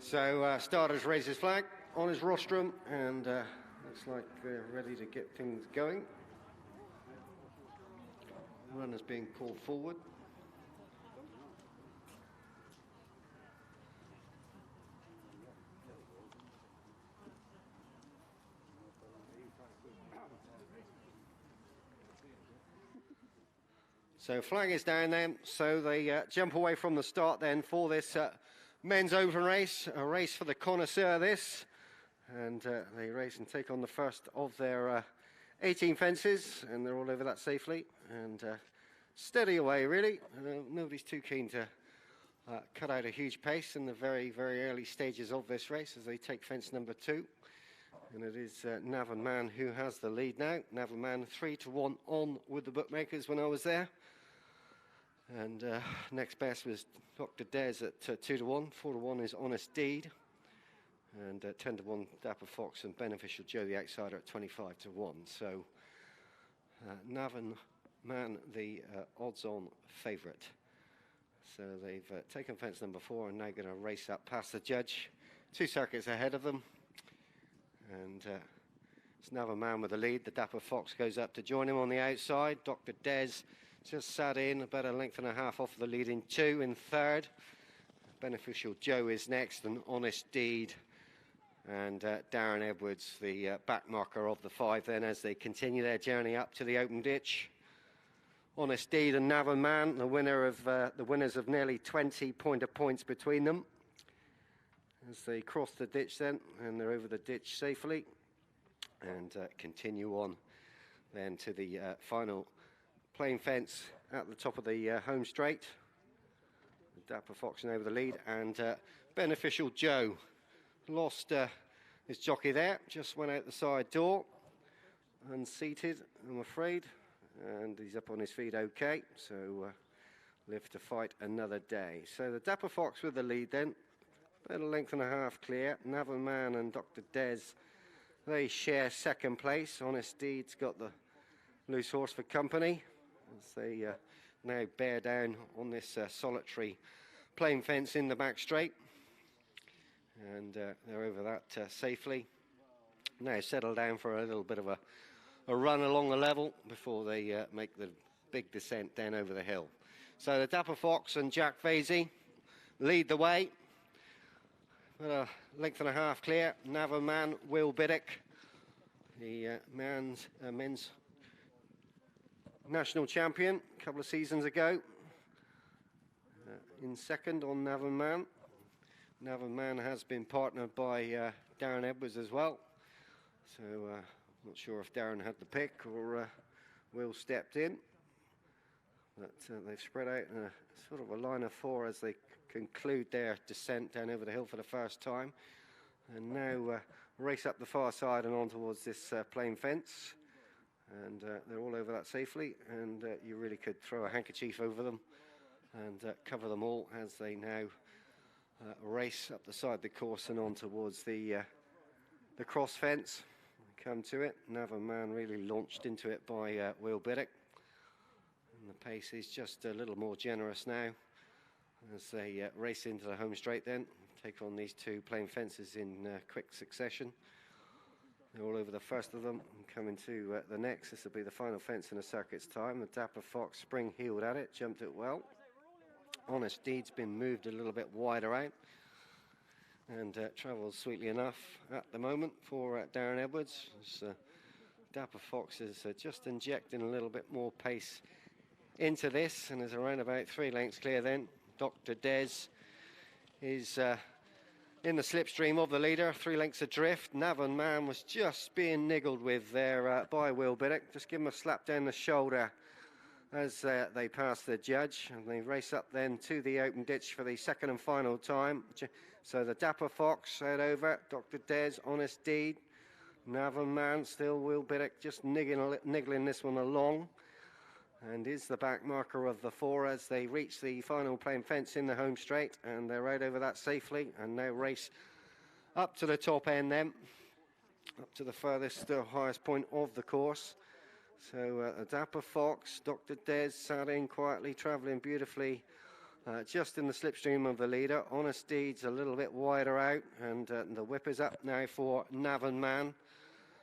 So starters raise his flag on his rostrum, and looks like they're ready to get things going. Runners being called forward. So flag is down then, so they jump away from the start then for this men's open race, a race for the connoisseur this. And they race and take on the first of their 18 fences, and they're all over that safely. And steady away really, nobody's too keen to cut out a huge pace in the very, very early stages of this race as they take fence number 2. And it is Navan Man who has the lead now. Navan Man 3-1 on with the bookmakers when I was there. And next best was Dr. Des at 2-1. 4-1 is Honest Deed. And 10-1 Dapper Fox and Beneficial Joe, the outsider, at 25-1. So Navan Man, the odds-on favourite. So they've taken fence number 4 and now going to race up past the judge. 2 circuits ahead of them. And it's Navan Man with the lead. The Dapper Fox goes up to join him on the outside. Dr. Des just sat in about a length and a half off the leading 2 in third. Beneficial Joe is next, and Honest Deed and Darren Edwards, the back marker of the 5 then as they continue their journey up to the open ditch. Honest Deed and Navan Man, the winners of nearly 20 points between them. As they cross the ditch then, and they're over the ditch safely, and continue on then to the final plain fence at the top of the home straight. Dapper Fox over the lead, and Beneficial Joe lost his jockey there, just went out the side door, unseated I'm afraid, and he's up on his feet okay, so live to fight another day. So the Dapper Fox with the lead then, about a length and a half clear. Navan Man and Dr. Des, they share second place. Honest Deed's got the loose horse for company as they now bear down on this solitary plain fence in the back straight. And they're over that safely. Now settle down for a little bit of a run along the level before they make the big descent down over the hill. So the Dapper Fox and Jack Vasey lead the way. A length and a half clear. Navan Man, Will Biddick, the men's national champion a couple of seasons ago, in second on Navan Man. Navan Man has been partnered by Darren Edwards as well, so not sure if Darren had the pick or Will stepped in, but they've spread out in a sort of a line of 4 as they conclude their descent down over the hill for the first time, and now race up the far side and on towards this plain fence. And they're all over that safely, and you really could throw a handkerchief over them and cover them all as they now race up the side of the course and on towards the cross fence. Come to it. Navan Man really launched into it by Will Biddick, and the pace is just a little more generous now as they race into the home straight then, take on these 2 plain fences in quick succession. They're all over the first of them and coming to the next. This will be the final fence in a circuit's time. The Dapper Fox spring-heeled at it, jumped it well. Honest Deed's been moved a little bit wider out and travels sweetly enough at the moment for Darren Edwards. Dapper Fox is just injecting a little bit more pace into this and is around about 3 lengths clear then. Dr. Des is in the slipstream of the leader, 3 lengths adrift. Navan Man was just being niggled with there by Will Biddick. Just give him a slap down the shoulder as they pass the judge, and they race up then to the open ditch for the second and final time. So the Dapper Fox out over, Dr. Des, Honest Deed, Navan Man, still Will Biddick just niggling this one along, and is the back marker of the 4 as they reach the final plain fence in the home straight, and they're right over that safely, and now race up to the top end then, up to the furthest, highest point of the course. So a Dapper Fox, Dr. Des sat in quietly, travelling beautifully just in the slipstream of the leader. Honest Deed's a little bit wider out, and the whip is up now for Navan Man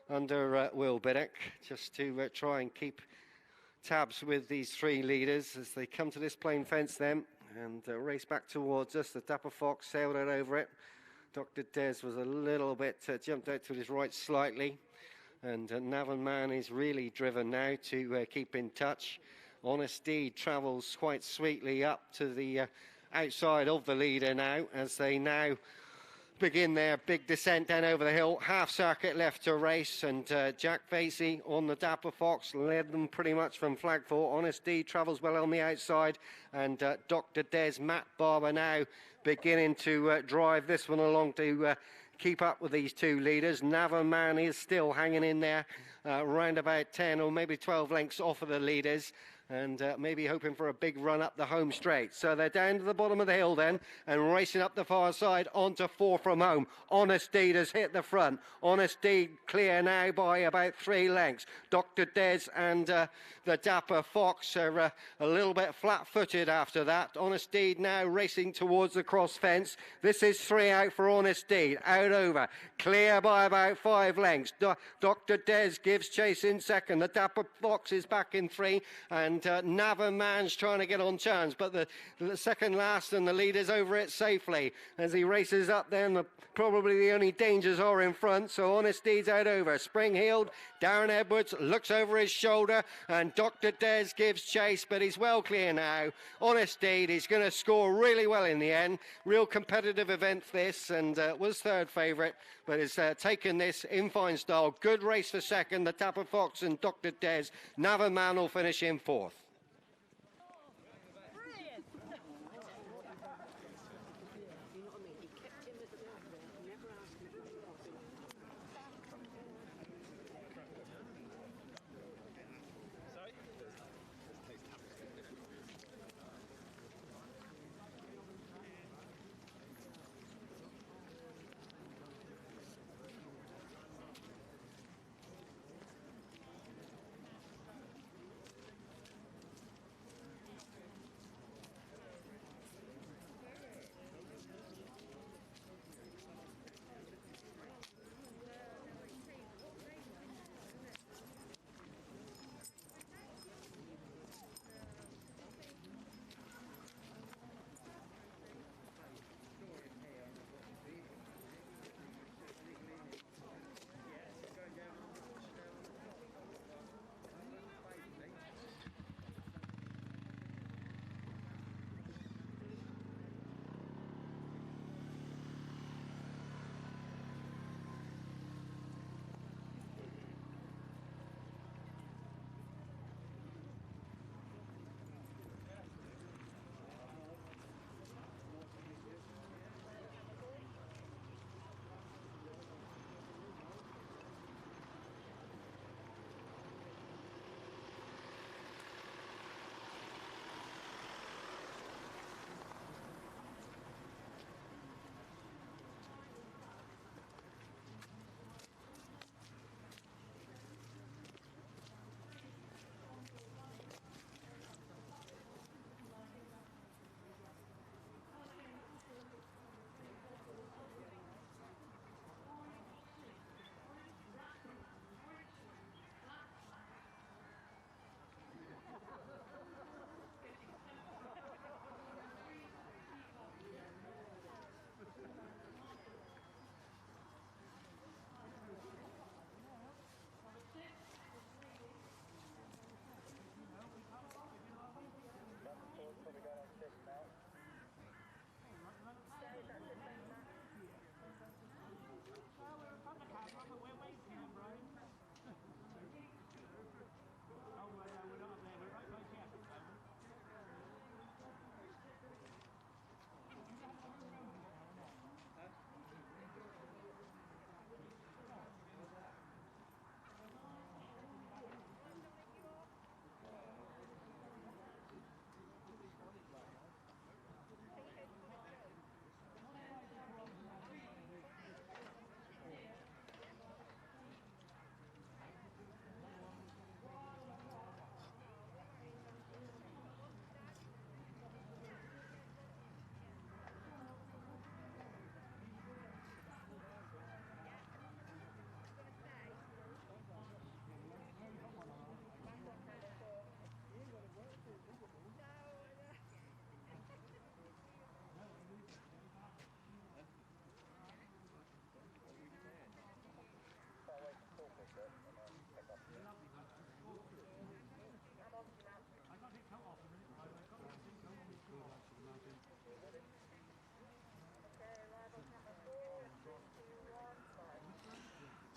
under Will Biddick, just to try and keep tabs with these three leaders as they come to this plain fence then and race back towards us. The Dapper Fox sailed out over it. Dr. Des was a little bit jumped out to his right slightly, and Navan Man is really driven now to keep in touch. Honest Deed travels quite sweetly up to the outside of the leader now as they now begin their big descent down over the hill. Half circuit left to race, and Jack Vasey on the Dapper Fox led them pretty much from flag 4. Honest Deed travels well on the outside, and Dr. Des, Matt Barber now beginning to drive this one along to keep up with these two leaders. Navan Man is still hanging in there, around about 10 or maybe 12 lengths off of the leaders, and maybe hoping for a big run up the home straight. So they're down to the bottom of the hill then, and racing up the far side onto 4 from home. Honest Deed has hit the front. Honest Deed clear now by about 3 lengths. Dr. Des and the Dapper Fox are a little bit flat-footed after that. Honest Deed now racing towards the cross fence. This is 3 out for Honest Deed. Out over. Clear by about 5 lengths. Dr. Des gives chase in second. The Dapper Fox is back in 3, and Navan Man's trying to get on terms, but the second last and the leader's over it safely as he races up then. Probably the only dangers are in front, so Honest Deed's out over. Spring-heeled, Darren Edwards looks over his shoulder, and Dr. Des gives chase, but he's well clear now. Honest Deed is going to score really well in the end. Real competitive event this, and was third favourite, but has taken this in fine style. Good race for second, the Dapper Fox and Dr. Des. Navan Man will finish in 4th.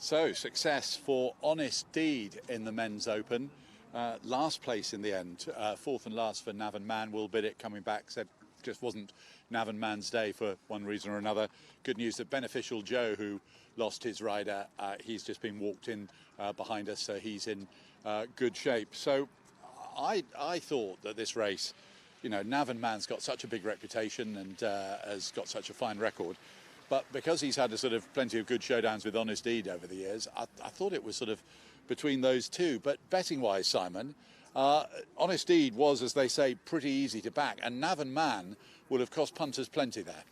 So, success for Honest Deed in the Men's Open. Last place in the end, fourth and last for Navan Man. Will Biddick coming back, said just wasn't Navan Man's day for one reason or another. Good news that Beneficial Joe, who lost his rider, he's just been walked in behind us, so he's in good shape. So I thought that this race, you know, Navan Man's got such a big reputation and has got such a fine record. But because he's had a sort of plenty of good showdowns with Honest Deed over the years, I thought it was sort of between those two. But betting-wise, Simon, Honest Deed was, as they say, pretty easy to back. And Navan Man will have cost punters plenty there.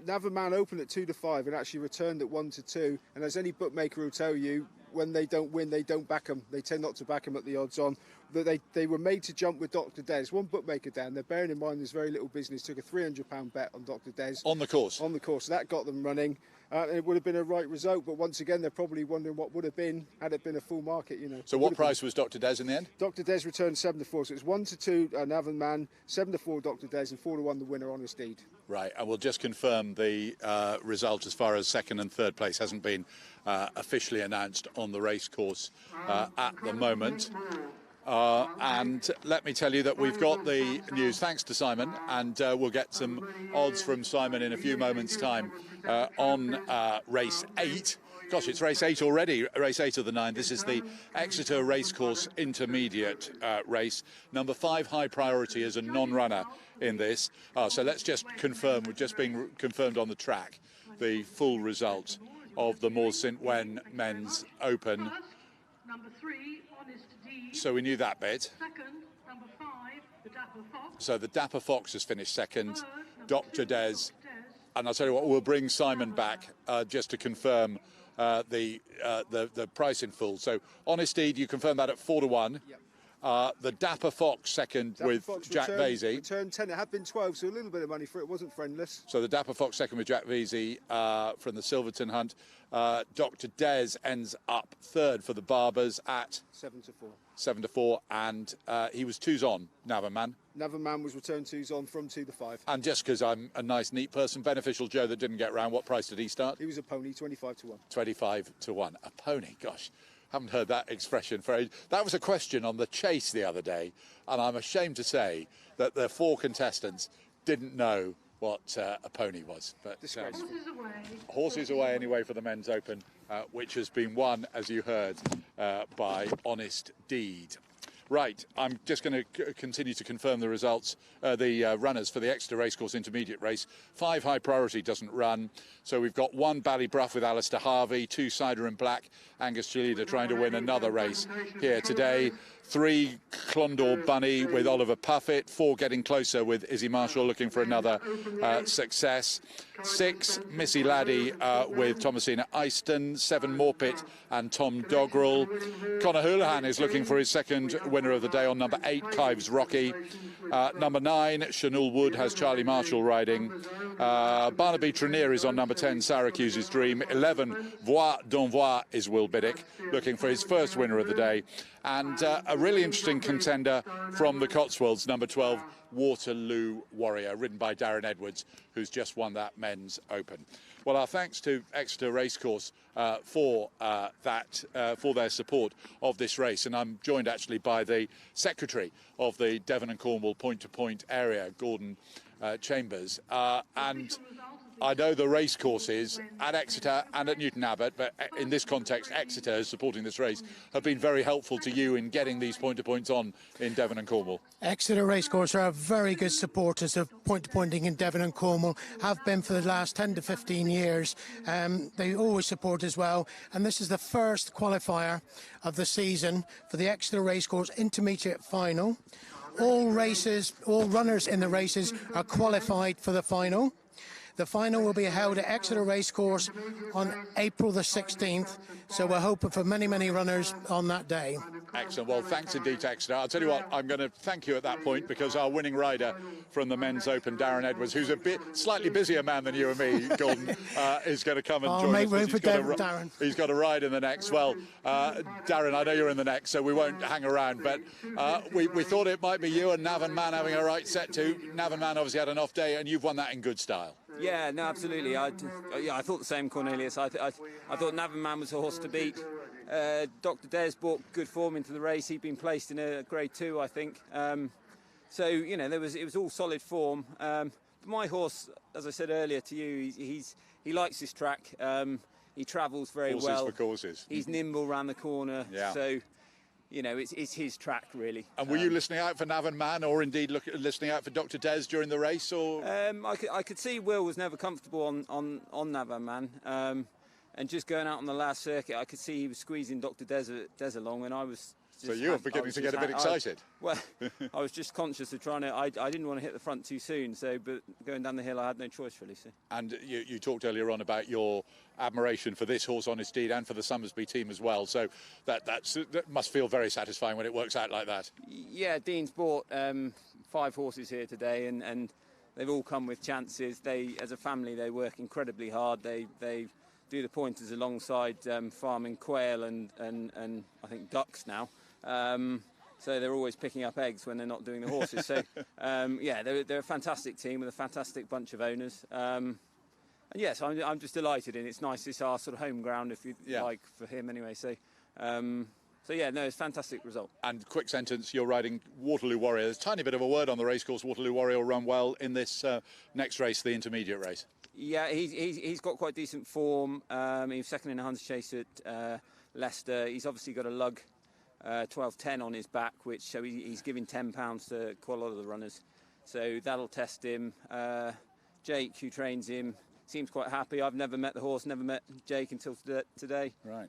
Navan Man opened at 2-5 and actually returned at 1-2. And as any bookmaker will tell you, when they don't win, they don't back them. They tend not to back them at the odds on. That they were made to jump with Dr. Des. One bookmaker down there, bearing in mind there's very little business, took a £300 bet on Dr. Des. On the course? On the course. So that got them running. It would have been a right result, but once again, they're probably wondering what would have been had it been a full market, you know. So what price was Dr. Des in the end? Dr. Des returned 7-4, so it's 1-2 Navan Man, 7-4 Dr. Des, and 4-1 the winner, Honest Deed. Right, and we'll just confirm the result as far as second and third place hasn't been officially announced on the race course at the moment. And let me tell you that we've got the news, thanks to Simon, and we'll get some odds from Simon in a few moments' time on race 8. Gosh, it's race 8 already, race 8 of the 9. This is the Exeter Racecourse Intermediate race. Number 5, High Priority, is a non-runner in this. So let's just confirm, we've just been confirmed on the track, the full result of the Moors St Wen Men's Open. Number 3, Honest Deed. So we knew that bit. Second, number 5, the Dapper Fox. So the Dapper Fox has finished second. Dr. Des. And I'll tell you what, we'll bring Simon back just to confirm the price in full. So Honest Deed, you confirm that at 4-1. Yep. The Dapper Fox second Dapper with Fox Jack Vasey. Returned 10, it had been 12, so a little bit of money for it, wasn't friendless. So the Dapper Fox second with Jack Vasey from the Silverton Hunt. Dr. Des ends up third for the Barbers at 7-4. 7-4, and he was 2s on, Navan Man. Navan Man was returned 2s on from 2-5. And just because I'm a nice, neat person, Beneficial Joe that didn't get round, what price did he start? He was a pony, 25-1. 25-1. A pony, gosh. Haven't heard that expression for age. That was a question on the chase the other day, and I'm ashamed to say that the 4 contestants didn't know what a pony was. But horses away anyway for the Men's Open, which has been won, as you heard, by Honest Deed. Right, I'm just going to continue to confirm the results, the runners for the Exeter Racecourse Intermediate race. 5 High Priority doesn't run, so we've got 1 Ballybruff with Alistair Harvey, 2 Cider and Black, Angus Chalida trying to win another race here today. 3 Clondor Bunny with Oliver Puffett, 4 Getting Closer with Izzy Marshall looking for another success. 6 Missy Laddie with Thomasina Eyston, 7 Morpit and Tom Doggerel. Conor Houlihan is looking for his second winner of the day on number 8, Kives Rocky. Number 9, Chanel Wood has Charlie Marshall riding. Barnaby Trenier is on number 10, Syracuse's Dream. 11, Voix d'Envoi is Will Biddick, looking for his first winner of the day. And a really interesting contender from the Cotswolds, number 12, Waterloo Warrior, ridden by Darren Edwards, who's just won that Men's Open. Well, our thanks to Exeter Racecourse for their support of this race. And I'm joined actually by the Secretary of the Devon and Cornwall point-to-point area, Gordon Chambers. And I know the race courses at Exeter and at Newton Abbot, but in this context, Exeter, supporting this race, have been very helpful to you in getting these point-to-points on in Devon and Cornwall. Exeter Racecourse are very good supporters of point-to-pointing in Devon and Cornwall, have been for the last 10 to 15 years. They always support as well, and this is the first qualifier of the season for the Exeter Racecourse Intermediate Final. All runners in the races are qualified for the final. The final will be held at Exeter Racecourse on April the 16th, so we're hoping for many, many runners on that day. Excellent. Well, thanks indeed to Exeter. I'll tell you what, I'm going to thank you at that point, because our winning rider from the Men's Open, Darren Edwards, who's a bit slightly busier man than you and me, Gordon, is going to come and join make us. room for Darren. He's got a ride in the next. Well, Darren, I know you're in the next, so we won't hang around, but we thought it might be you and Navan Man having a right set to. Navan Man obviously had an off day, and you've won that in good style. Yeah, no, absolutely. I thought the same, Cornelius. I thought Navan Man was a horse to beat. Dr. Des brought good form into the race. He'd been placed in a Grade 2, I think. So you know, it was all solid form. My horse, as I said earlier to you, he likes this track. He travels very well. Horses for courses. He's nimble around the corner. Yeah. So, you know, it's his track really. And were you listening out for Navan Man, or indeed listening out for Dr. Des during the race, or? I could see Will was never comfortable on Navan Man, and just going out on the last circuit, I could see he was squeezing Dr. Des along, and I was. So you were beginning to get a bit excited. I was just conscious of trying to. I didn't want to hit the front too soon. But going down the hill, I had no choice really. So. And you talked earlier on about your admiration for this horse on its deed and for the Summersby team as well. So that must feel very satisfying when it works out like that. Yeah, Dean's bought 5 horses here today, and they've all come with chances. They, as a family, they work incredibly hard. They do the pointers alongside farming quail and I think ducks now. So they're always picking up eggs when they're not doing the horses. So yeah, they're a fantastic team with a fantastic bunch of owners. And yes, I'm just delighted, and it's nice. It's our sort of home ground, if you like, for him anyway. So yeah, no, it's a fantastic result. And quick sentence, you're riding Waterloo Warrior. There's a tiny bit of a word on the racecourse. Waterloo Warrior will run well in this next race, the intermediate race. Yeah, he's got quite decent form. He was second in a Hunter's Chase at Leicester. He's obviously got a lug 12.10 on his back, which so he's giving £10 to quite a lot of the runners. So that'll test him. Jake, who trains him, seems quite happy. I've never met the horse, never met Jake until today. Right.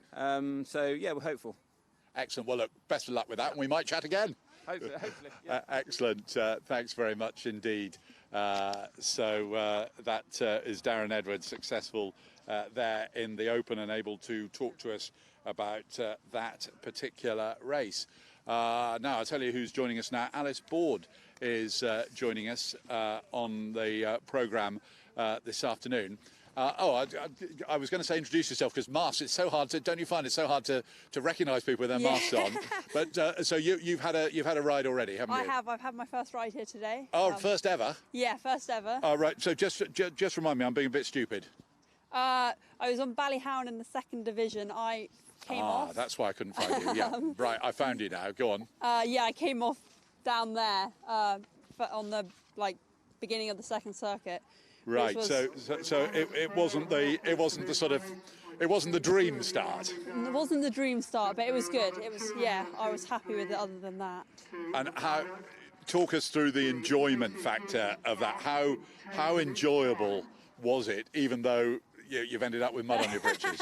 So yeah, we're hopeful. Excellent. Well, look, best of luck with that, and we might chat again. Hopefully. Yeah. Excellent. Thanks very much indeed. So that is Darren Edwards, successful there in the Open and able to talk to us about that particular race. Now, I'll tell you who's joining us now. Alice Board is joining us on the programme this afternoon. I was going to say introduce yourself, because masks, it's so hard to, don't you find it so hard to recognise people with their masks on? But so you've had a ride already, haven't you? I have. I've had my first ride here today. Oh, first ever? Yeah, first ever. Oh, right. So just remind me, I'm being a bit stupid. I was on Ballyhound in the 2nd division. I came off. That's why I couldn't find you. Yeah, right. I found you now. Go on. Yeah, I came off down there on the beginning of the 2nd circuit. Right. So it wasn't the dream start. It wasn't the dream start, but it was good. It was, yeah, I was happy with it other than that. And talk us through the enjoyment factor of that. How enjoyable was it, even though you've ended up with mud on your britches?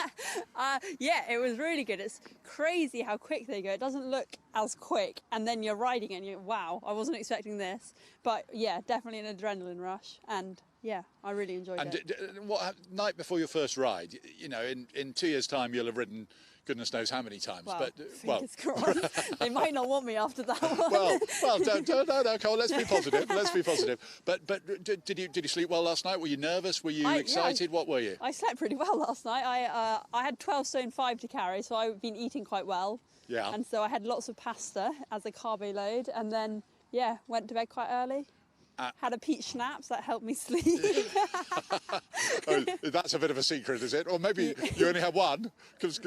Yeah, it was really good. It's crazy how quick they go. It doesn't look as quick, and then you're riding it and you're, wow, I wasn't expecting this. But yeah, definitely an adrenaline rush, and yeah, I really enjoyed it. And what night before your first ride? You know, in 2 years' time, you'll have ridden goodness knows how many times. Fingers crossed. They might not want me after that one. well, no, Cole. Let's be positive. Let's be positive. But did you sleep well last night? Were you nervous? Were you excited? What were you? I slept pretty well last night. I had 12 stone 5 to carry, so I've been eating quite well. Yeah. And so I had lots of pasta as a carbo load, and then yeah, went to bed quite early. Had a peach schnapps that helped me sleep. Oh, that's a bit of a secret, is it? Or maybe you only had one?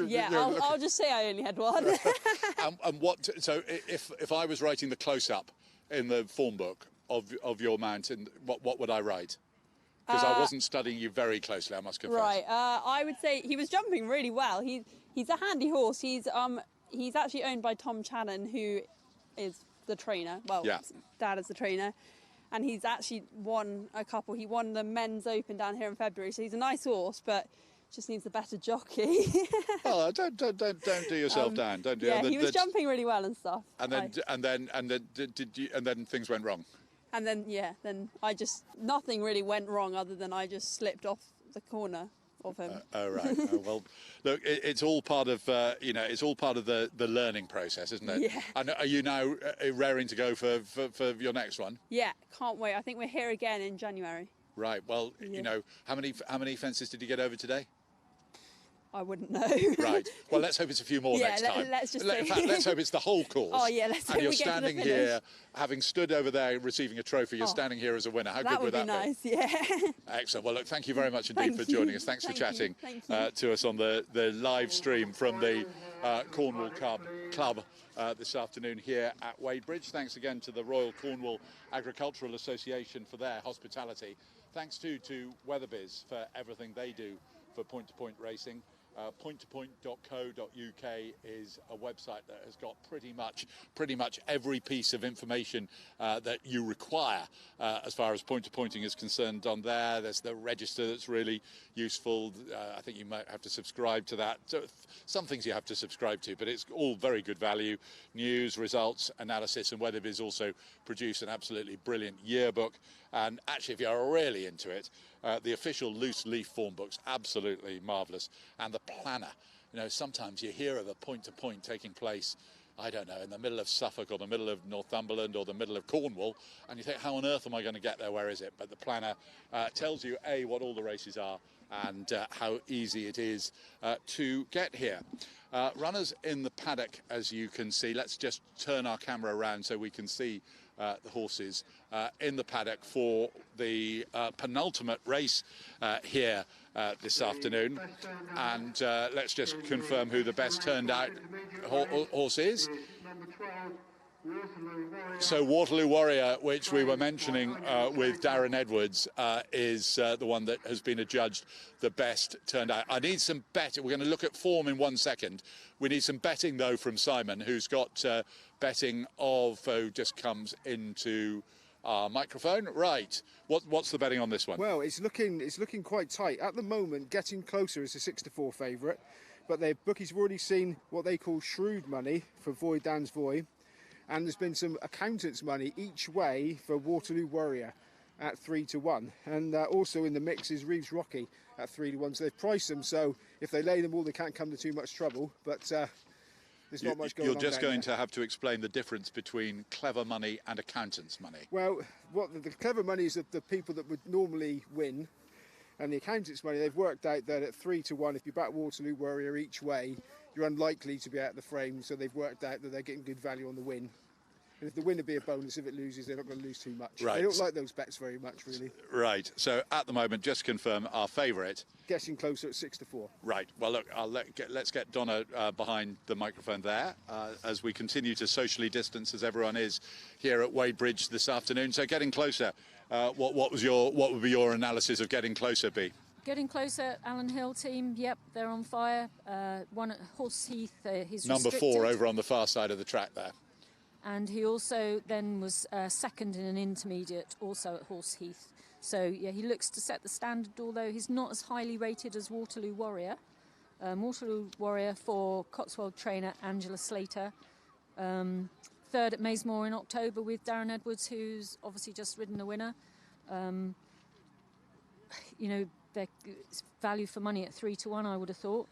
Yeah, I'll just say I only had one. And what? So if I was writing the close-up in the form book of your mountain, what would I write? Because I wasn't studying you very closely, I must confess. Right. I would say he was jumping really well. He's a handy horse. He's actually owned by Tom Channon, who is the trainer. Well, Dad is the trainer. And he's actually won a couple. He won the Men's Open down here in February, so he's a nice horse, but just needs a better jockey. Oh, don't do yourself down. Don't do. Yeah, he was jumping really well and stuff. And then things went wrong. And then then nothing really went wrong other than I just slipped off the corner of him. Oh right. Well, look, it's all part of it's all part of the learning process, isn't it? Yeah. And are you now raring to go for your next one? Yeah, can't wait. I think we're here again in January. Right. Well, you know, how many fences did you get over today? I wouldn't know. Right. Well, let's hope it's a few more next time. Let's just In fact, let's hope it's the whole course. Oh, yeah, let's hope And you're we get to the standing finish. here, having stood over there receiving a trophy, you're standing here as a winner. How good would that be? That would be nice, yeah. Excellent. Well, look, thank you very much indeed for joining us. Thanks for chatting to us on the live stream from the Cornwall Club this afternoon here at Wadebridge. Thanks again to the Royal Cornwall Agricultural Association for their hospitality. Thanks too to Weatherbiz for everything they do for point-to-point racing. Point2point.co.uk is a website that has got pretty much every piece of information that you require as far as point-to-pointing is concerned on there. There's the register that's really useful. I think you might have to subscribe to that. So some things you have to subscribe to, but it's all very good value. News, results, analysis, and Weatherbiz also produce an absolutely brilliant yearbook. And actually, if you're really into it, the official loose leaf form book's absolutely marvellous. And the planner, you know, sometimes you hear of a point-to-point taking place, I don't know, in the middle of Suffolk or the middle of Northumberland or the middle of Cornwall, and you think, how on earth am I going to get there? Where is it? But the planner tells you, A, what all the races are and how easy it is to get here. Runners in the paddock, as you can see. Let's just turn our camera around so we can see the horses in the paddock for the penultimate race here this afternoon. And let's just confirm who the best turned out horse is. So Waterloo Warrior, which we were mentioning with Darren Edwards, is the one that has been adjudged the best turned out. I need some betting. We're going to look at form in 1 second. We need some betting, though, from Simon, who's got betting of, who just comes into our microphone. Right. What's the betting on this one? Well, it's looking quite tight. At the moment, Getting Closer is a 6-4 favourite, but their bookies have already seen what they call shrewd money for Voy Dan's Voy. And there's been some accountants' money each way for Waterloo Warrior at 3-1. And also in the mix is Reeves Rocky at 3-1. So they've priced them, so if they lay them all, they can't come to too much trouble. But there's not much going on. You're just going to have to explain the difference between clever money and accountants' money. Well, what the clever money is the people that would normally win. And the accountants' money, they've worked out that at 3-1, if you back Waterloo Warrior each way, you're unlikely to be out of the frame, so they've worked out that they're getting good value on the win. And if the win would be a bonus, if it loses, they're not going to lose too much. Right. They don't like those bets very much, really. Right. So at the moment, just confirm our favourite. Getting Closer at 6-4. Right. Well, look, let's get Donna behind the microphone there as we continue to socially distance, as everyone is here at Wadebridge this afternoon. So Getting Closer. What would be your analysis of Getting Closer, B? Getting Closer, Alan Hill team, yep, they're on fire. One at Horse Heath, he's number restricted. 4 over on the far side of the track there. And he also then was second in an intermediate, also at Horse Heath. So, yeah, he looks to set the standard, although he's not as highly rated as Waterloo Warrior. Waterloo Warrior for Cotswold trainer Angela Slater. Third at Maysmore in October with Darren Edwards, who's obviously just ridden the winner. You know, it's value for money at 3-1, I would have thought.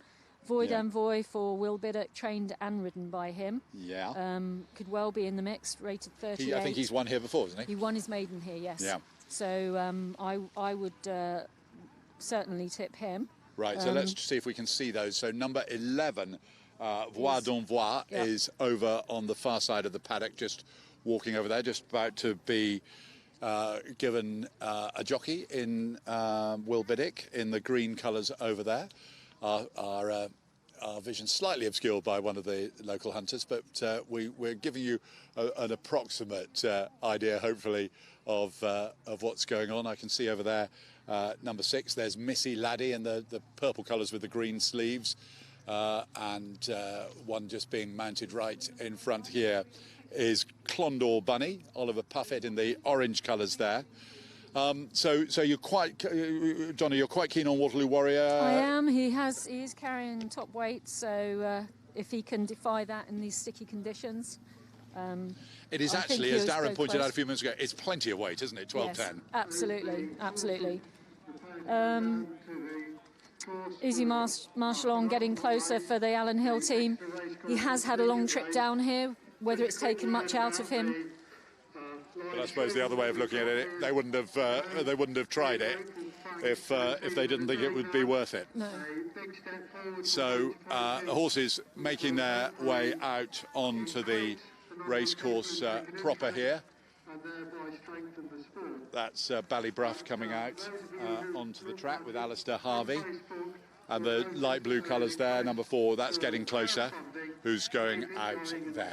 Voy Dan Voy for Will Biddock, trained and ridden by him. Yeah. Could well be in the mix, rated 38. I think he's won here before, hasn't he? He won his maiden here, yes. Yeah. So I would certainly tip him. Right, so let's see if we can see those. So number 11, Voix d'Envoi, is over on the far side of the paddock, just walking over there, just about to be given a jockey in Will Biddock in the green colours over there. Our vision slightly obscured by one of the local hunters, but we're giving you an approximate idea, hopefully, of what's going on. I can see over there number 6. There's Missy Laddie in the purple colours with the green sleeves, and one just being mounted right in front here is Clondor Bunny, Oliver Puffett in the orange colours there. So you're quite, Donna, you're quite keen on Waterloo Warrior. I am. He is carrying top weight, so if he can defy that in these sticky conditions. It is actually, as Darren pointed out a few minutes ago, it's plenty of weight, isn't it? 12.10. Yes, absolutely, absolutely. Izzy Marshall on Getting Closer for the Alan Hill team. He has had a long trip down here. Whether it's taken much out of him. But I suppose the other way of looking at it, they wouldn't have tried it if they didn't think it would be worth it. No. So the horses making their way out onto the racecourse proper here. That's Ballybruff coming out onto the track with Alistair Harvey. And the light blue colours there, number 4, that's getting closer, who's going out there.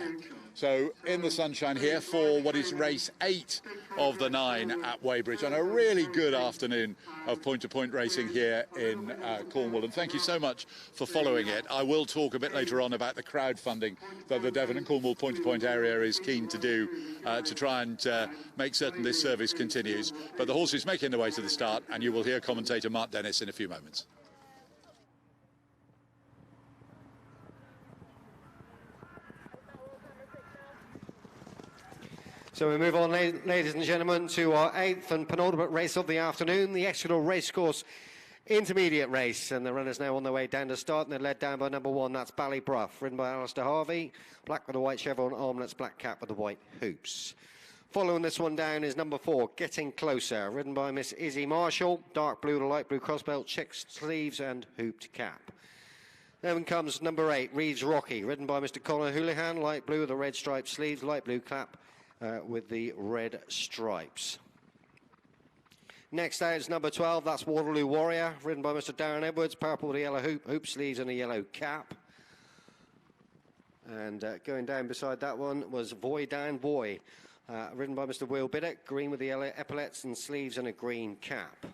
So in the sunshine here for what is race 8 of the 9 at Wadebridge, and a really good afternoon of point-to-point racing here in Cornwall. And thank you so much for following it. I will talk a bit later on about the crowdfunding that the Devon and Cornwall point-to-point area is keen to do to try and make certain this service continues. But the horses making their way to the start, and you will hear commentator Mark Dennis in a few moments. So we move on, ladies and gentlemen, to our 8th and penultimate race of the afternoon, the Exeter Racecourse Intermediate Race. And the runners now on their way down to start, and they're led down by number 1, that's Ballybruff, ridden by Alistair Harvey, black with the white chevron armlets, black cap with the white hoops. Following this one down is number 4, Getting Closer, ridden by Miss Izzy Marshall, dark blue to light blue crossbelt, check sleeves and hooped cap. Then comes number 8, Reeves Rocky, ridden by Mr. Colin Houlihan, light blue with the red striped sleeves, light blue cap, with the red stripes. Next out is number 12, that's Waterloo Warrior, ridden by Mr. Darren Edwards, purple with a yellow hoop sleeves and a yellow cap. And going down beside that one was Voy Dan Boy, ridden by Mr. Will Biddock, green with the yellow epaulets and sleeves and a green cap.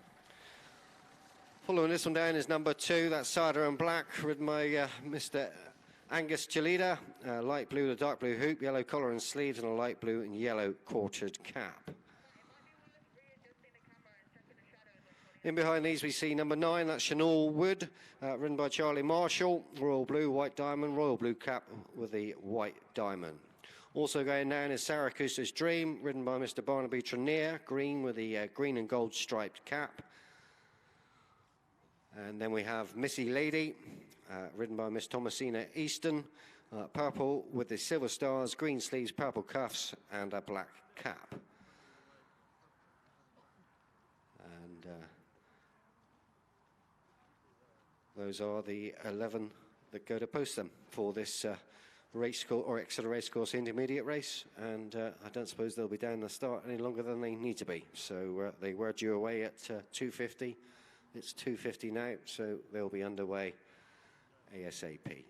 Following this one down is number 2, that's Cider and Black, ridden by Mr. Angus Chalida, light blue with a dark blue hoop, yellow collar and sleeves, and a light blue and yellow quartered cap. In behind these we see number 9, that's Chanel Wood, ridden by Charlie Marshall, royal blue, white diamond, royal blue cap with the white diamond. Also going down is Saracusa's Dream, ridden by Mr. Barnaby Trenier, green with the green and gold striped cap. And then we have Missy Lady, ridden by Miss Thomasina Easton, purple with the silver stars, green sleeves, purple cuffs, and a black cap. And those are the 11 that go to post them for this race course, or Exeter Racecourse Intermediate Race. And I don't suppose they'll be down the start any longer than they need to be. So they were due away at 2:50. It's 2:50 now, so they'll be underway ASAP.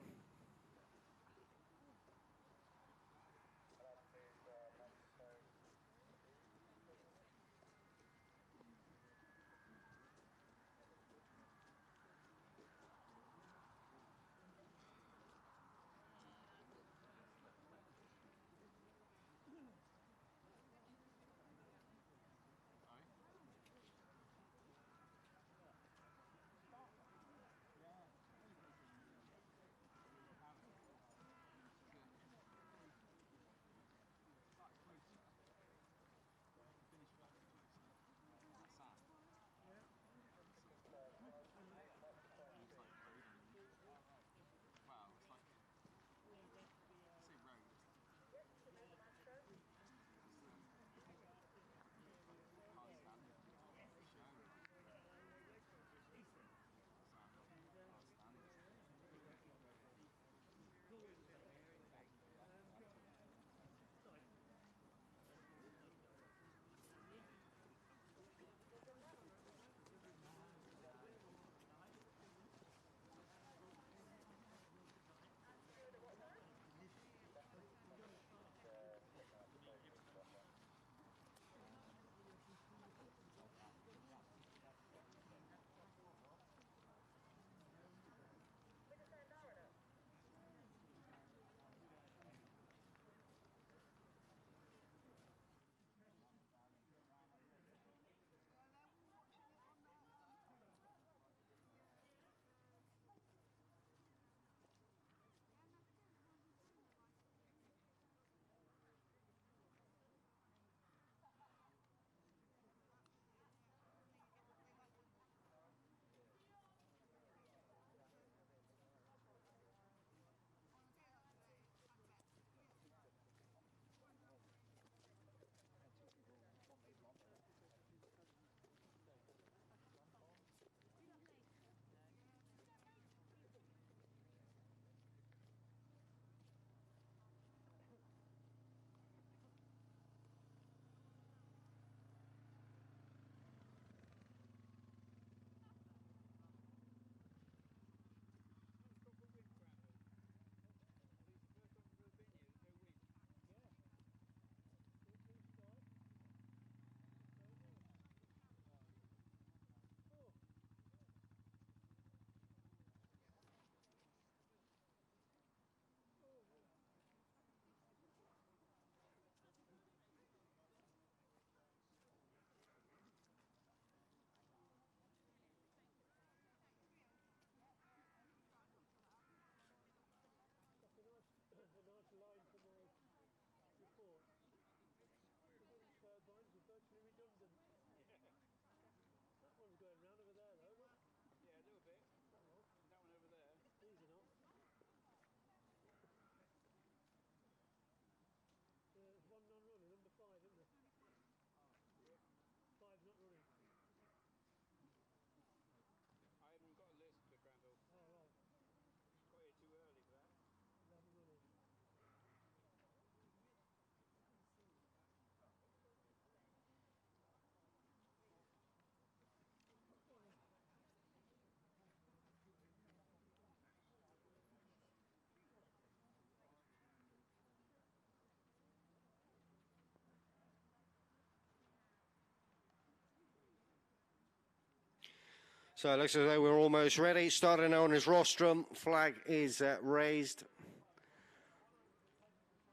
So it looks as though we're almost ready. Starting on his rostrum, flag is raised.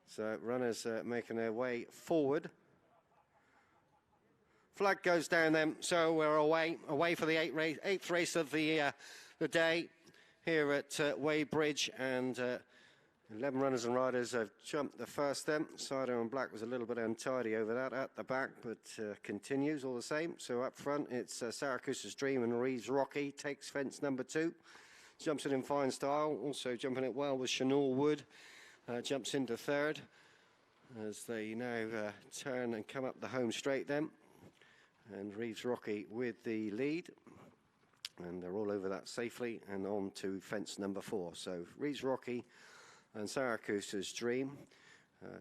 So runners making their way forward. Flag goes down then, so we're away for the eighth race of the day here at Wadebridge, and 11 runners and riders have jumped the first then. Cider and Black was a little bit untidy over that at the back, but continues all the same. So up front, it's Syracuse's Dream and Reeves Rocky takes fence number 2. Jumps it in fine style. Also jumping it well with Chenal Wood. Jumps into third as they now turn and come up the home straight then. And Reeves Rocky with the lead. And they're all over that safely and on to fence number 4. So Reeves Rocky and Syracuse's Dream.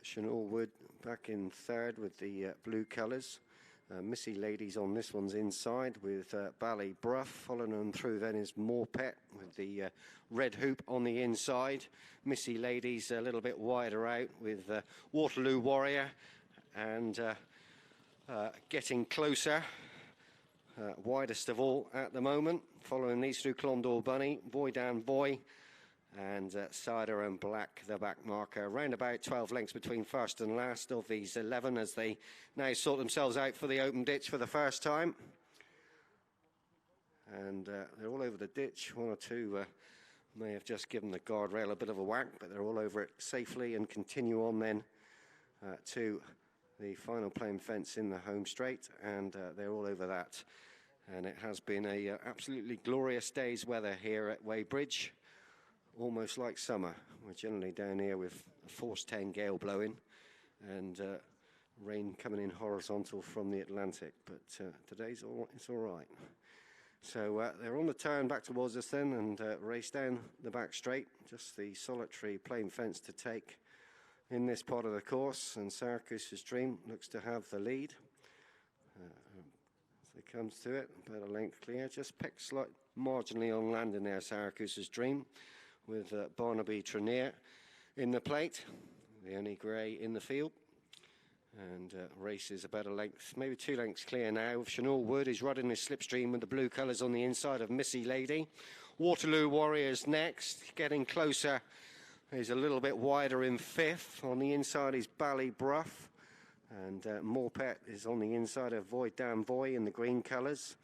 Chenal Wood back in third with the blue colours. Missy Ladies on this one's inside with Bally Bruff. Following them through then is Morpet with the red hoop on the inside. Missy Ladies a little bit wider out with Waterloo Warrior and getting closer. Widest of all at the moment. Following these through Clondor Bunny, Boy Dan Boy, and Cider and Black, the back marker. Round about 12 lengths between first and last of these 11 as they now sort themselves out for the open ditch for the first time. And they're all over the ditch. One or two may have just given the guardrail a bit of a whack, but they're all over it safely and continue on then to the final plain fence in the home straight, and they're all over that. And it has been a absolutely glorious day's weather here at Wadebridge. Almost like summer. We're generally down here with a force 10 gale blowing and rain coming in horizontal from the Atlantic, but today's it's all right. So they're on the turn back towards us then and race down the back straight. Just the solitary plain fence to take in this part of the course, and Syracuse's Dream looks to have the lead. As it comes to it, about a length clear, just picked slight marginally on landing there, Syracuse's Dream, with Barnaby Trenier in the plate, the only grey in the field. And race is about a length, maybe 2 lengths clear now. Chenal Wood is riding his slipstream with the blue colours on the inside of Missy Lady. Waterloo Warriors next, getting closer. He's a little bit wider in 5th. On the inside is Bally Bruff. And Morpet is on the inside of Boy Dan Boy in the green colours.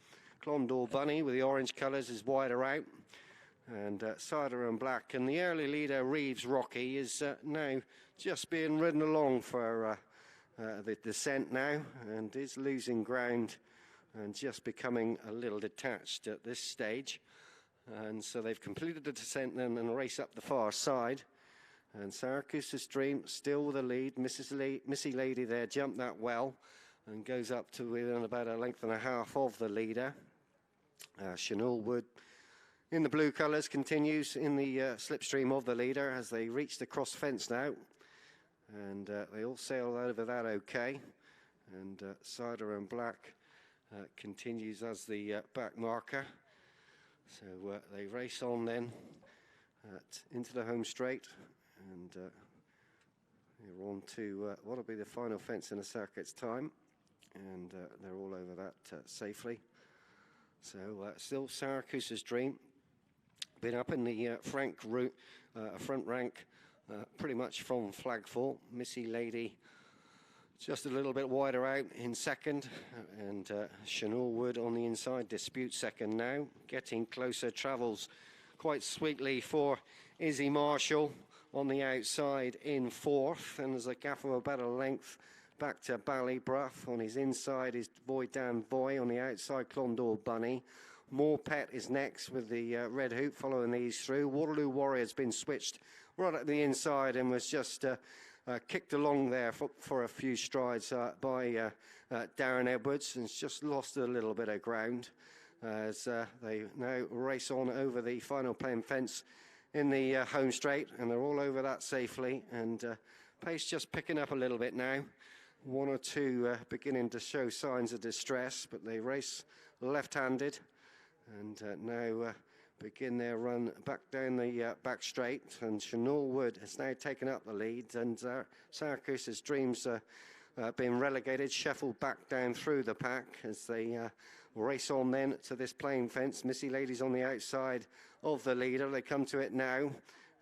Clondor Bunny with the orange colours is wider out. And Cider and Black. And the early leader, Reeves Rocky, is now just being ridden along for the descent now, and is losing ground and just becoming a little detached at this stage. And so they've completed the descent then and race up the far side. And Syracuse's Dream still with the lead. Missy Lady there jumped that well and goes up to within about a length and a half of the leader. Chenal Wood in the blue colours continues in the slipstream of the leader as they reach the cross fence now. And they all sail over that okay. And Cider and Black continues as the back marker. So they race on then into the home straight. And they're on to what will be the final fence in the circuit's time. And they're all over that safely. So still Syracuse's Dream. Been up in the front rank pretty much from flagfall. Missy Lady just a little bit wider out in second, and Chenal Wood on the inside disputes second now. Getting closer, travels quite sweetly for Izzy Marshall on the outside in 4th, and there's a gap of about a length back to Bally Bruff. On his inside is Boy Dan Boy, on the outside Clondor Bunny. Morpet is next with the red hoop following these through. Waterloo Warrior has been switched right at the inside and was just kicked along there for a few strides by Darren Edwards, and it's just lost a little bit of ground as they now race on over the final plain fence in the home straight, and they're all over that safely, and pace just picking up a little bit now. 1 or 2 beginning to show signs of distress, but they race left-handed and now begin their run back down the back straight, and Chenal Wood has now taken up the lead, and Syracuse's Dreams been relegated, shuffled back down through the pack as they race on then to this playing fence. Missy Lady's on the outside of the leader. They come to it now.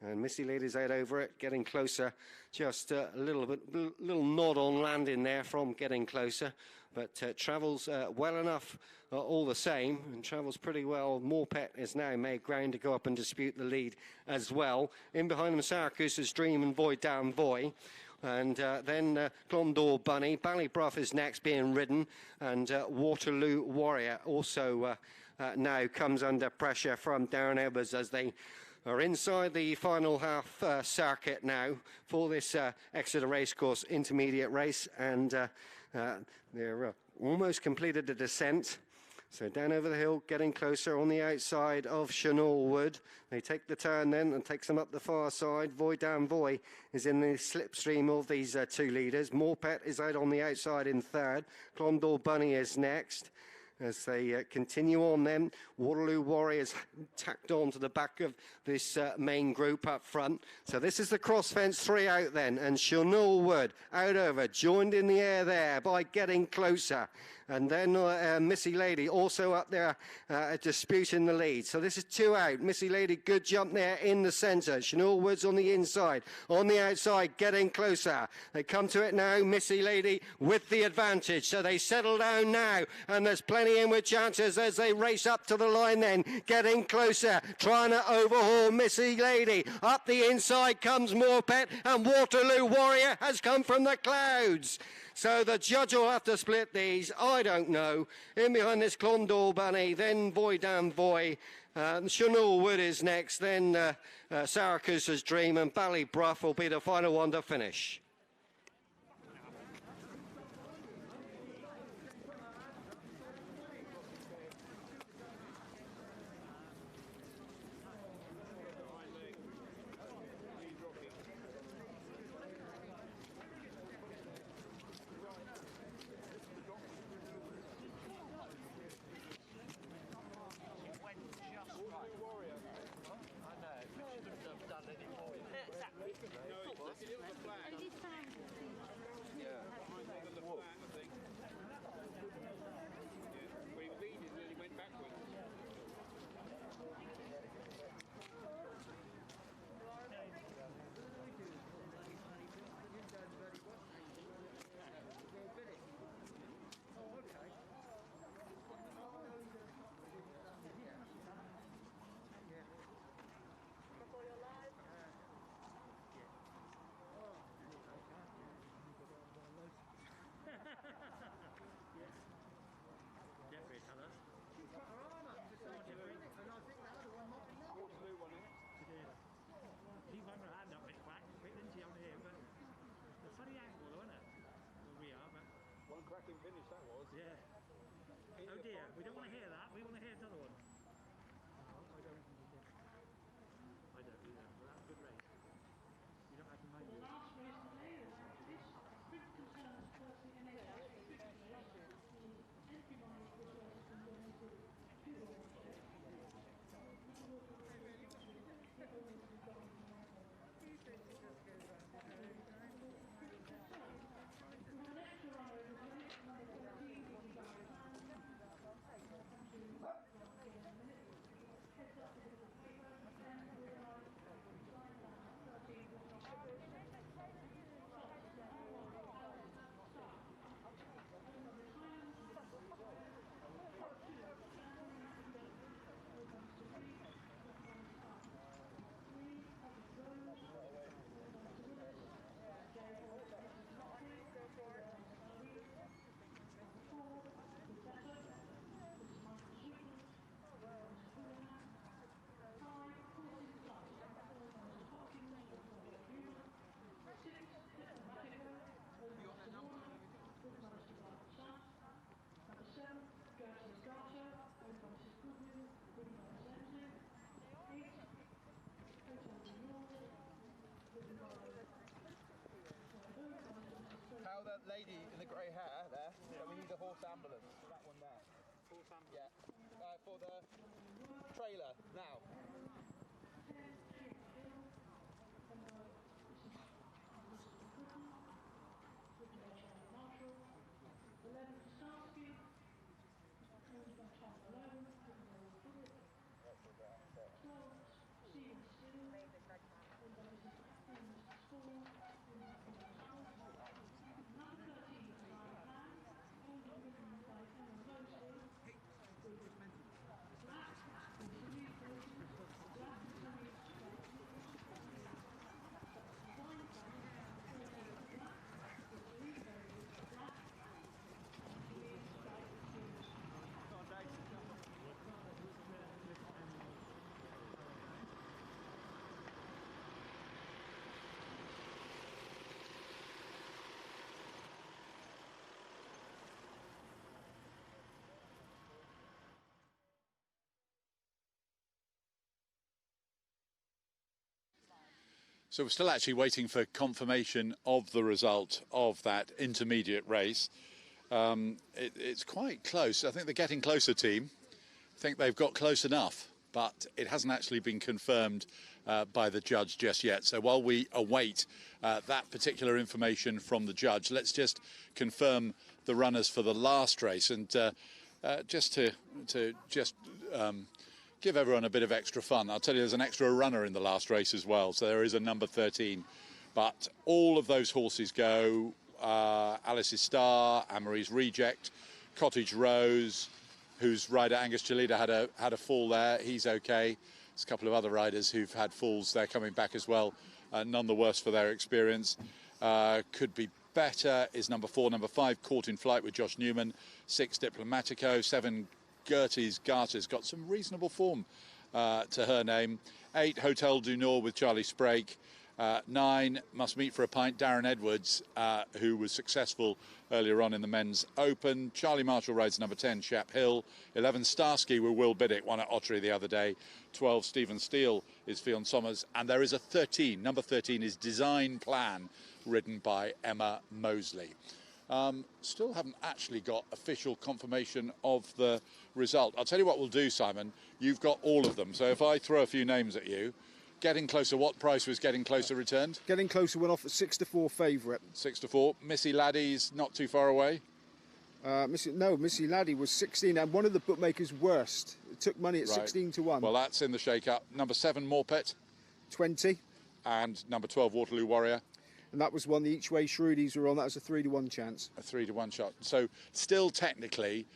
And Missy Lady's out over it, getting closer. Just a little nod on landing there from getting closer. But travels well enough all the same, and travels pretty well. Morpeth is now made ground to go up and dispute the lead as well. In behind them, Syracuse's Dream and Void Down Boy. And then Clondor Bunny. Ballybruff is next being ridden. And Waterloo Warrior also now comes under pressure from Darren Edwards as they are inside the final half circuit now for this Exeter Racecourse intermediate race, and they're almost completed the descent. So down over the hill, getting closer on the outside of Chenal Wood. They take the turn then and takes them up the far side. Void Down Boy is in the slipstream of these two leaders. Morpeth is out on the outside in third. Clondor Bunny is next. As they continue on then, Waterloo Warriors tacked on to the back of this main group up front. So this is the cross fence 3 out then, and Chenal Wood out over, joined in the air there by getting closer. And then Missy Lady also up there disputing the lead. So this is 2 out. Missy Lady, good jump there in the centre. Chenal Wood's on the inside. On the outside, getting closer. They come to it now. Missy Lady with the advantage. So they settle down now. And there's plenty in with chances as they race up to the line then. Getting closer. Trying to overhaul Missy Lady. Up the inside comes Morpeth. And Waterloo Warrior has come from the clouds. So the judge will have to split these. I don't know. In behind this Clondor Bunny, then Void Down Boy. Chenal Wood is next, then Syracuse's Dream, and Ballybruff will be the final one to finish. Finish that was. Yeah. Oh dear, we don't want to hear that. We want to hear another one. I don't think we did. I don't either. Well, that's a good race. You don't have to mind. The last race today is this big concerns firstly in How that lady in the grey hair there, we need a horse ambulance. That one there. Horse ambulance? Yeah. For the trailer, now. So we're still actually waiting for confirmation of the result of that intermediate race. It's quite close. I think they're getting closer, team. I think they've got close enough, but it hasn't actually been confirmed by the judge just yet. So while we await that particular information from the judge, let's just confirm the runners for the last race. And just to give everyone a bit of extra fun, I'll tell you there's an extra runner in the last race as well. So there is a number 13. But all of those horses go Alice's Star, Amory's Reject, Cottage Rose, whose rider Angus Chalida had a fall there. He's okay. There's a couple of other riders who've had falls. They're coming back as well. None the worse for their experience. Could Be Better is number 4. Number 5, Caught in Flight with Josh Newman. 6, Diplomatico. 7, Gertie's Garter's got some reasonable form to her name. 8, Hotel du Nord with Charlie Sprake. 9, Must Meet for a Pint, Darren Edwards, who was successful earlier on in the men's open. Charlie Marshall rides number 10, Shap Hill. 11, Starsky with Will Biddick, won at Ottery the other day. 12, Stephen Steele is Fionn Somers. And there is a 13. Number 13 is Design Plan, ridden by Emma Mosley. Still haven't actually got official confirmation of the result. I'll tell you what we'll do, Simon. You've got all of them. So if I throw a few names at you, Getting Closer, what price was Getting Closer returned? Getting Closer went off at 6-4 favourite. 6-4. Missy Laddie's not too far away. Missy Laddie was 16 and one of the bookmakers' worst. It took money at 16-1. Well, that's in the shake-up. Number 7, Morpet. 20. And number 12, Waterloo Warrior. And that was one the each way Shrudies were on. That was a 3-1 chance. A 3-1 shot. So still technically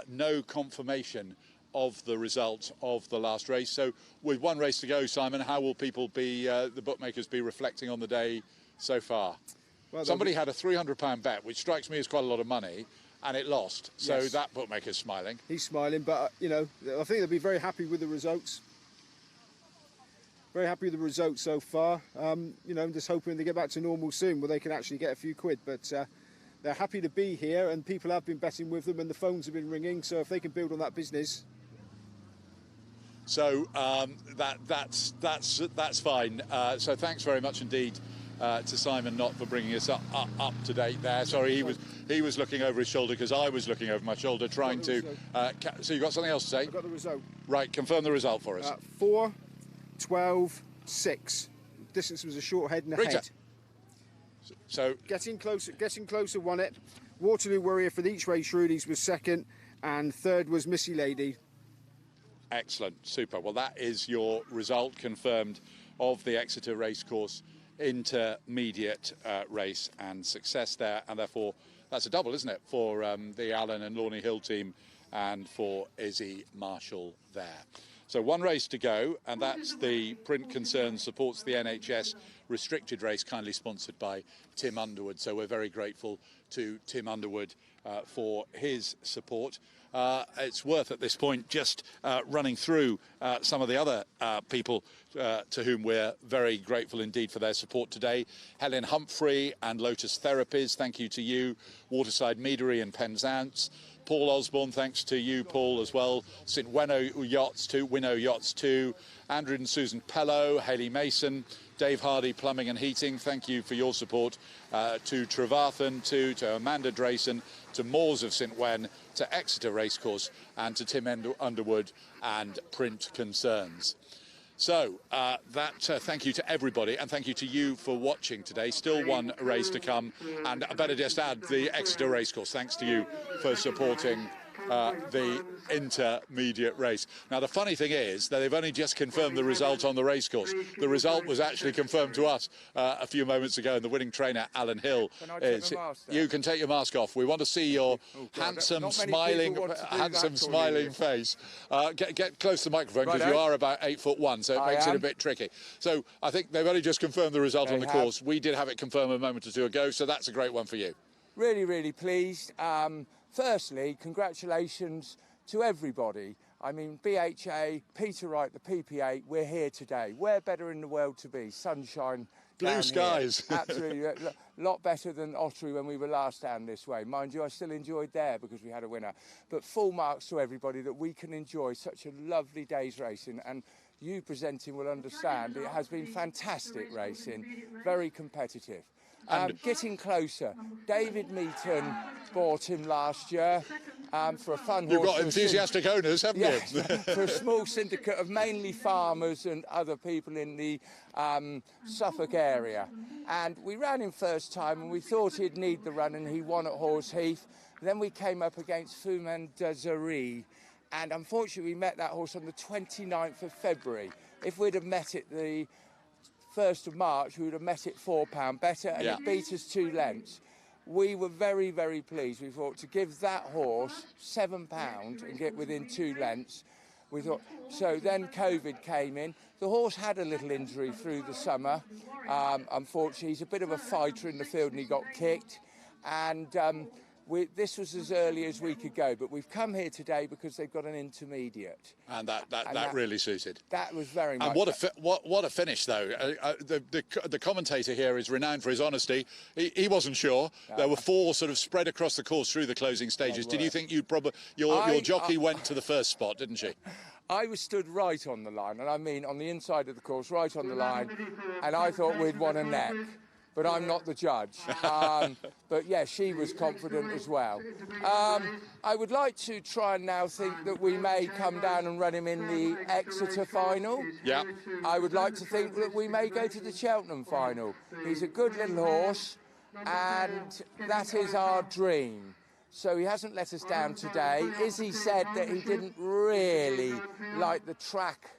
no confirmation of the result of the last race. So with one race to go, Simon, how will people be, the bookmakers be reflecting on the day so far? Well, somebody had a £300 bet, which strikes me as quite a lot of money, and it lost. So yes, that bookmaker's smiling. He's smiling, but, you know, I think they'll be very happy with the results. Very happy with the results so far. You know, I'm just hoping they get back to normal soon where they can actually get a few quid. But they're happy to be here and people have been betting with them and the phones have been ringing. So if they can build on that business. So that's fine. So thanks very much indeed to Simon Nott for bringing us up to date there. Sorry, he was looking over his shoulder because I was looking over my shoulder trying to... so you got something else to say? I've got the result. Right, confirm the result for us. 4, 12, 6. Distance was a short head and a head. So getting closer won it. Waterloo Warrior for the each way Shrudies was second, and third was Missy Lady. Excellent, super. Well, that is your result confirmed of the Exeter Racecourse intermediate race, and success there, and therefore that's a double, isn't it, for the Allen and Lawney Hill team and for Izzy Marshall there. So one race to go, and that's the Print Concern Supports the NHS restricted race, kindly sponsored by Tim Underwood. So we're very grateful to Tim Underwood for his support. It's worth at this point just running through some of the other people to whom we're very grateful indeed for their support today. Helen Humphrey and Lotus Therapies, thank you to you. Waterside Meadery and Penzance. Paul Osborne, thanks to you, Paul, as well. St Winnow Yachts too. Andrew and Susan Pello, Hayley Mason, Dave Hardy Plumbing and Heating, thank you for your support. To Trevarthen too, to Amanda Drayson, to Moores of St Wen, to Exeter Racecourse, and to Tim Underwood and Print Concerns. So thank you to everybody, and thank you to you for watching today. Still one race to come, and I better just add the Exeter Racecourse. Thanks to you for supporting the intermediate race. Now, the funny thing is that they've only just confirmed the result on the racecourse. The result was actually confirmed to us a few moments ago, and the winning trainer, Alan Hill, is... You can take your mask off. We want to see your handsome, smiling face. Get close to the microphone, because you are about 8'1", so it makes it a bit tricky. So I think they've only just confirmed the result on the course. We did have it confirmed a moment or two ago, so that's a great one for you. Really, really pleased. Firstly, congratulations to everybody. I mean, BHA, Peter Wright, the PPA, we're here today. Where better in the world to be? Sunshine. Blue skies. Absolutely. A lot better than Ottery when we were last down this way. Mind you, I still enjoyed there because we had a winner. But full marks to everybody that we can enjoy such a lovely day's racing. And you presenting will understand it has been fantastic racing, very competitive. Getting closer. David Meaton bought him last year for a fun horse. You've got enthusiastic owners, haven't you? For a small syndicate of mainly farmers and other people in the Suffolk area. And we ran him first time and we thought he'd need the run, and he won at Horse Heath. Then we came up against Fuman Desiree, and unfortunately we met that horse on the 29th of February. If we'd have met it the 1st of March, we would have met it £4 better, and it beat us 2 lengths. We were very, very pleased. We thought to give that horse £7 and get within 2 lengths. We thought, so then COVID came in. The horse had a little injury through the summer. Unfortunately, he's a bit of a fighter in the field and he got kicked. And this was as early as we could go, but we've come here today because they've got an intermediate. And that really suited. That was very much. And what a finish, though. The commentator here is renowned for his honesty. He wasn't sure. No. There were 4 sort of spread across the course through the closing stages. Did you think you'd probably your jockey went to the first spot, didn't she? I was stood right on the line, and I mean on the inside of the course, right on the line, and I thought we'd won a neck. But I'm not the judge. But yeah, she was confident as well. I would like to try and now think that we may come down and run him in the Exeter final. Yeah. I would like to think that we may go to the Cheltenham final. He's a good little horse, and that is our dream. So he hasn't let us down today. Izzy said that he didn't really like the track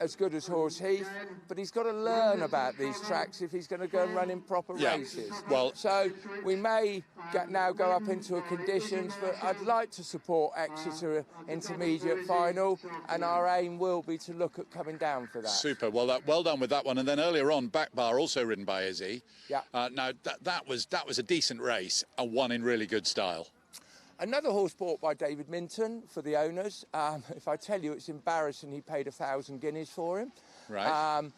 as good as Horse Heath, but he's got to learn about these tracks if he's going to go and run in proper races. Well, so we may now go up into a conditions, but I'd like to support Exeter intermediate final, and our aim will be to look at coming down for that. Super. Well done with that one. And then earlier on, Backbar, also ridden by Izzy. Yeah. Now that was a decent race and one in really good style. Another horse bought by David Minton for the owners. If I tell you, it's embarrassing. He paid 1,000 guineas for him. Right.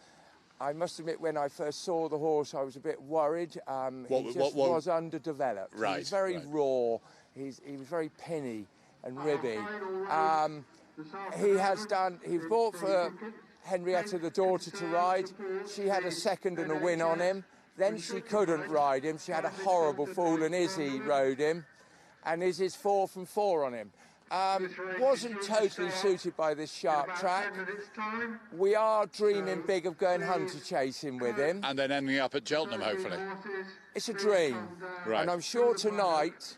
I must admit, when I first saw the horse, I was a bit worried. He was underdeveloped. Right. He was very raw. He was very pinny and ribby. He was bought for Henrietta, the daughter, to ride. She had a second and a win on him. Then she couldn't ride him. She had a horrible fall, and Izzy rode him. And Izzy's 4 from 4 on him. Wasn't totally suited by this sharp track. We are dreaming big of going hunter chasing with him. And then ending up at Cheltenham, hopefully. It's a dream. Right. And I'm sure tonight,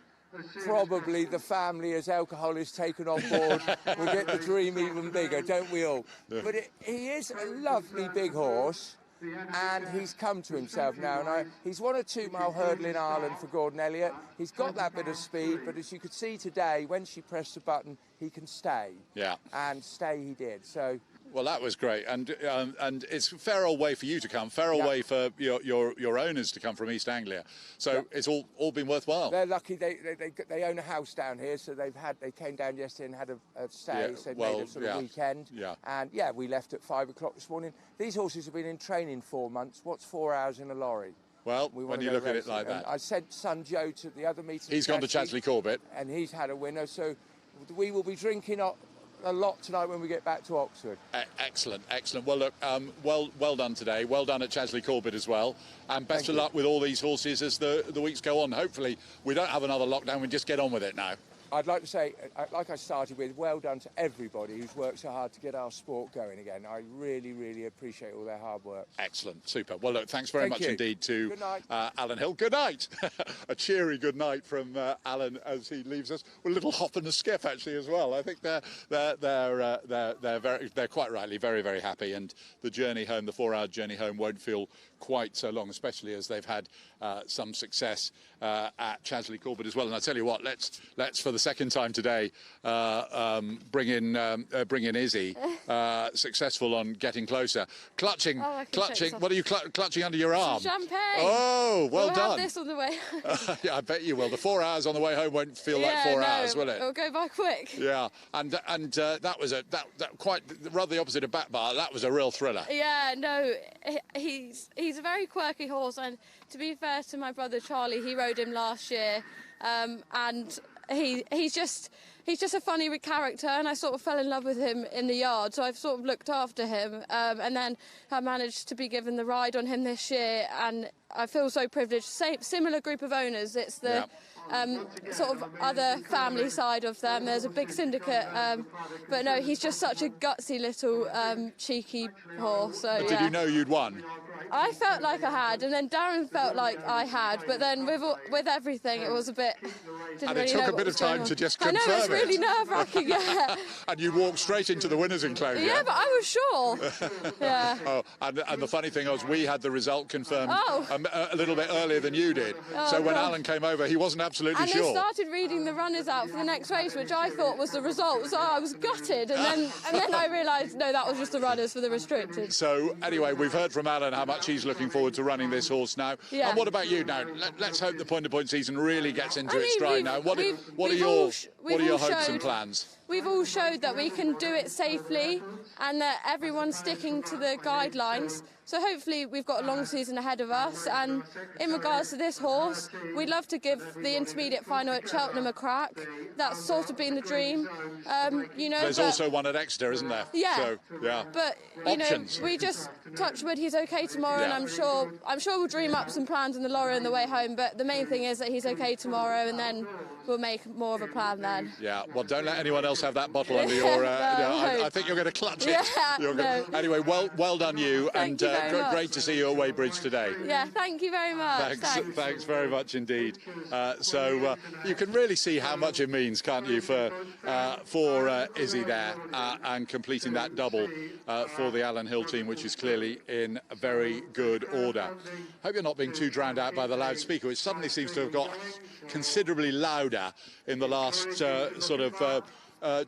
probably the family, as alcohol is taken on board, will get the dream even bigger, don't we all? Yeah. But he is a lovely big horse. And he's come to himself now. He's won a 2-mile hurdle in Ireland for Gordon Elliott. He's got that bit of speed, but as you could see today, when she pressed the button, he can stay. Yeah. And stay he did. So. Well, that was great, and it's a fair old way for you to come, fair old way for your owners to come from East Anglia. So it's all been worthwhile. They're lucky. They own a house down here, so they came down yesterday and had a stay. So they made a sort of weekend. Yeah. And we left at 5 o'clock this morning. These horses have been in training 4 months. What's 4 hours in a lorry? Well, when you look at it like that. I sent son Joe to the other meeting. He's gone to Chadsley Corbett, and he's had a winner. So we will be drinking a lot tonight when we get back to Oxford. Excellent. Well, look, well done today. Well done at Chadsley Corbett as well. And best of luck with all these horses as the weeks go on. Hopefully, we don't have another lockdown. We just get on with it now. I'd like to say, like I started with, well done to everybody who's worked so hard to get our sport going again. I really, really appreciate all their hard work. Excellent. Super. Well, look, thanks very much indeed to Alan Hill. Good night. A cheery good night from Alan as he leaves us. With a little hop and a skip, actually, as well. I think they're quite rightly very, very happy. And the journey home, the 4-hour journey home, won't feel quite so long, especially as they've had some success at Chadsley Corbett as well. And I tell you what, let's for the second time today bring in Izzy, successful on getting closer, clutching. What are you clutching under your arm? Some champagne. Oh, well done. We'll have this on the way. Yeah, I bet you will. The 4 hours on the way home won't feel like 4 hours, will it? It'll go by quick. Yeah, and that was quite rather the opposite of Backbar. That was a real thriller. Yeah, no, he's a very quirky horse, and to be fair to my brother Charlie, he rode him last year, and he's just a funny character, and I sort of fell in love with him in the yard, so I've sort of looked after him, and then I managed to be given the ride on him this year, and I feel so privileged. Similar group of owners. It's the sort of other family side of them. There's a big syndicate, but no, he's just such a gutsy little cheeky horse. So, Did you know you'd won? I felt like I had, and then Darren felt like I had, but then with everything, it was a bit. And it took a bit of time to just confirm it. I know, it's really nerve-wracking. Yeah. And you walked straight into the winners' enclosure. Yeah, but I was sure. Yeah. Oh, and the funny thing was, we had the result confirmed a little bit earlier than you did. So when Alan came over, he wasn't absolutely sure. And they started reading the runners out for the next race, which I thought was the result. So I was gutted, and then I realised no, that was just the runners for the restricted. So anyway, we've heard from Alan how much he's looking forward to running this horse now. Yeah. And what about you now? Let's hope the point-to-point season really gets into its stride now. What are your hopes and plans? We've all showed that we can do it safely and that everyone's sticking to the guidelines. So hopefully we've got a long season ahead of us. And in regards to this horse, we'd love to give the intermediate final at Cheltenham a crack. That's sort of been the dream. There's also one at Exeter, isn't there? Yeah. So, yeah. But options. We just touch wood. He's okay tomorrow, and I'm sure we'll dream up some plans in the lorry on the way home. But the main thing is that he's okay tomorrow, and then we'll make more of a plan then. Yeah. Well, don't let anyone else have that bottle under your. I think you're going to clutch it. Yeah. Anyway, well done you, Thank you very much. Great to see you at Wadebridge today. Yeah. Thank you very much. Thanks very much indeed. So you can really see how much it means, can't you, for Izzy there and completing that double for the Alan Hill team, which is clearly in a very good order. Hope you're not being too drowned out by the loudspeaker, which suddenly seems to have got considerably louder in the last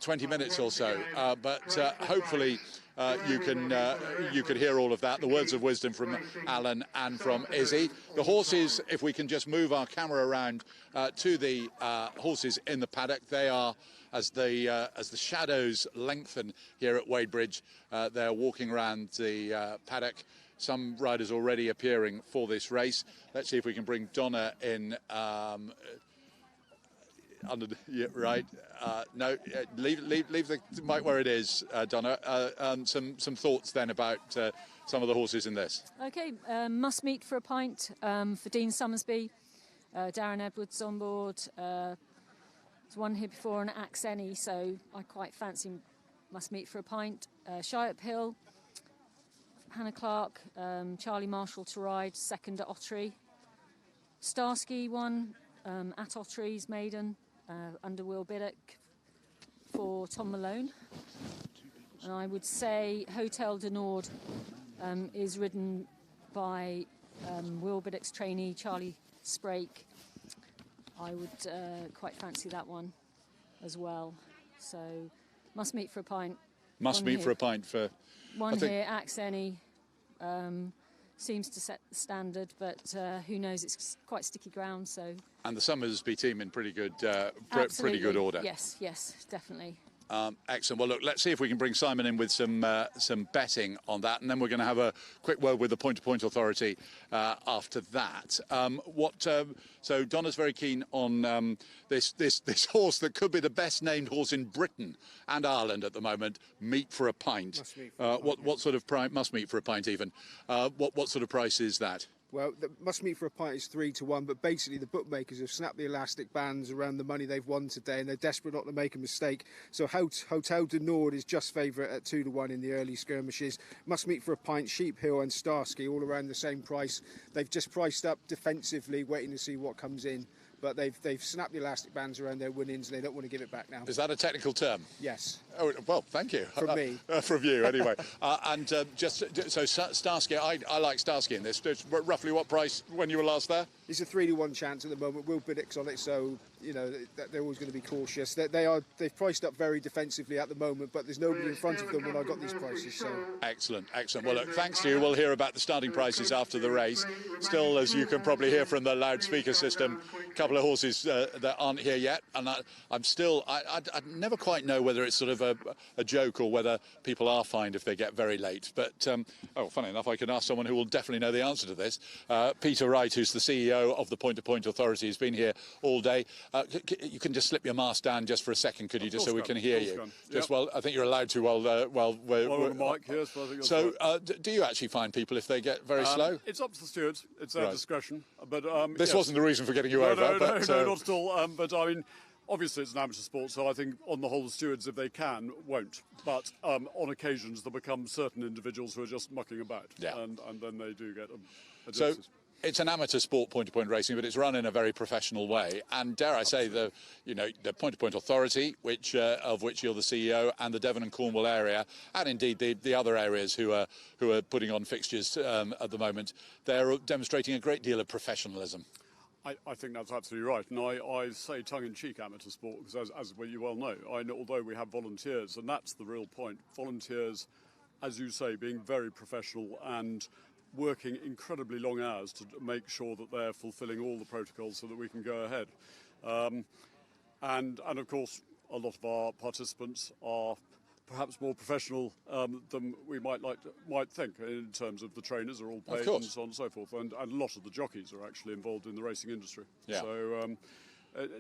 20 minutes or so. But hopefully you could hear all of that, the words of wisdom from Alan and from Izzy. The horses, if we can just move our camera around to the horses in the paddock, they are, as the shadows lengthen here at Wadebridge, they're walking around the paddock. Some riders already appearing for this race. Let's see if we can bring Donna in. Right. No, leave the mic where it is, Donna. Some thoughts then about some of the horses in this. Okay, Must Meet for a Pint for Dean Summersby. Darren Edwards on board. There's one here before, an Axeni, so I quite fancy Must Meet for a Pint. Shy Uphill, Hannah Clark, Charlie Marshall to ride, second at Ottery. Starsky won at Ottery's maiden. Under Will Biddock for Tom Malone. And I would say Hotel de Nord is ridden by Will Biddock's trainee, Charlie Sprake. I would quite fancy that one as well. So, Must Meet for a Pint. Must Meet for a Pint for... One here, Axeni. Seems to set the standard, but who knows? It's quite sticky ground, so. And the Summersby team in pretty good order. Yes, definitely. Excellent. Well, look, let's see if we can bring Simon in with some betting on that, and then we're going to have a quick word with the point-to-point authority after that. So Donna's very keen on this horse that could be the best-named horse in Britain and Ireland at the moment. Meet for a Pint. What sort of price? Must Meet for a Pint even. What sort of price is that? Well, the Must Meet for a Pint is 3-1, but basically the bookmakers have snapped the elastic bands around the money they've won today, and they're desperate not to make a mistake. So Hotel de Nord is just favourite at 2-1 in the early skirmishes. Must Meet for a Pint, Sheep Hill and Starsky all around the same price. They've just priced up defensively, waiting to see what comes in. But they've snapped the elastic bands around their winnings, and they don't want to give it back now. Is that a technical term? Yes. Oh, well, thank you. From me. From you, anyway. So Starsky, I like Starsky in this. Roughly what price when you were last there? It's a 3-1 chance at the moment. Will Biddock's on it, so they're always going to be cautious. They've priced up very defensively at the moment, but there's nobody in front of them when I got these prices. So excellent. Well, look, thanks to you. We'll hear about the starting prices after the race. Still, as you can probably hear from the loudspeaker system, a couple of horses that aren't here yet, and I never quite know whether it's sort of a joke or whether people are fined if they get very late. But funny enough, I can ask someone who will definitely know the answer to this. Peter Wright, who's the CEO CEO of the Point-to-Point Authority. He's been here all day. You can just slip your mask down just for a second, could you, just so we can hear you? Just well, I think you're allowed to while we're on the mic, yes. I think so, do you actually find people if they get very slow? It's up to the stewards. It's their discretion. But this wasn't the reason for getting you over. No, not at all. But I mean, obviously it's an amateur sport, so I think on the whole the stewards, if they can, won't. But on occasions there become certain individuals who are just mucking about, and then they do get adjusted. So it's an amateur sport, point-to-point racing, but it's run in a very professional way. And dare I say, the Point-to-Point Authority, of which you're the CEO, and the Devon and Cornwall area, and indeed the other areas who are putting on fixtures at the moment, they're demonstrating a great deal of professionalism. I think that's absolutely right, and I say tongue-in-cheek amateur sport because, as you well know, although we have volunteers, and that's the real point, volunteers, as you say, being very professional and working incredibly long hours to make sure that they're fulfilling all the protocols so that we can go ahead. And of course, a lot of our participants are perhaps more professional than we might think, in terms of the trainers are all paid and so on and so forth, and a lot of the jockeys are actually involved in the racing industry. Yeah. So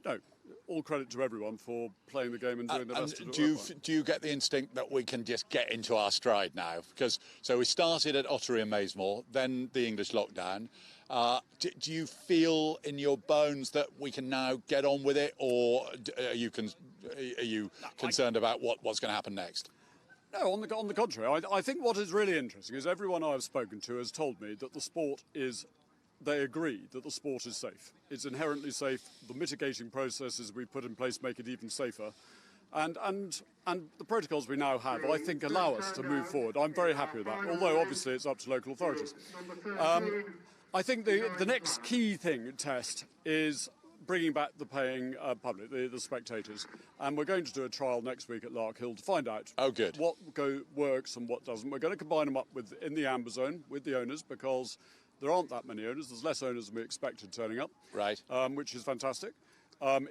no, all credit to everyone for playing the game and doing their best to do it. Do you get the instinct that we can just get into our stride now? Because so we started at Ottery and Maysmore, then the English lockdown. Do you feel in your bones that we can now get on with it, or are you concerned about what's going to happen next? No, on the contrary. I think what is really interesting is everyone I've spoken to has told me that the sport is, they agree that the sport is safe. It's inherently safe. The mitigating processes we put in place make it even safer. And the protocols we now have, I think, allow us to move forward. I'm very happy with that, although obviously it's up to local authorities. I think the next key test is bringing back the paying public, the spectators. And we're going to do a trial next week at Larkhill to find out what works and what doesn't. We're going to combine them up in the amber zone with the owners, because there aren't that many owners. There's less owners than we expected turning up, right? Which is fantastic.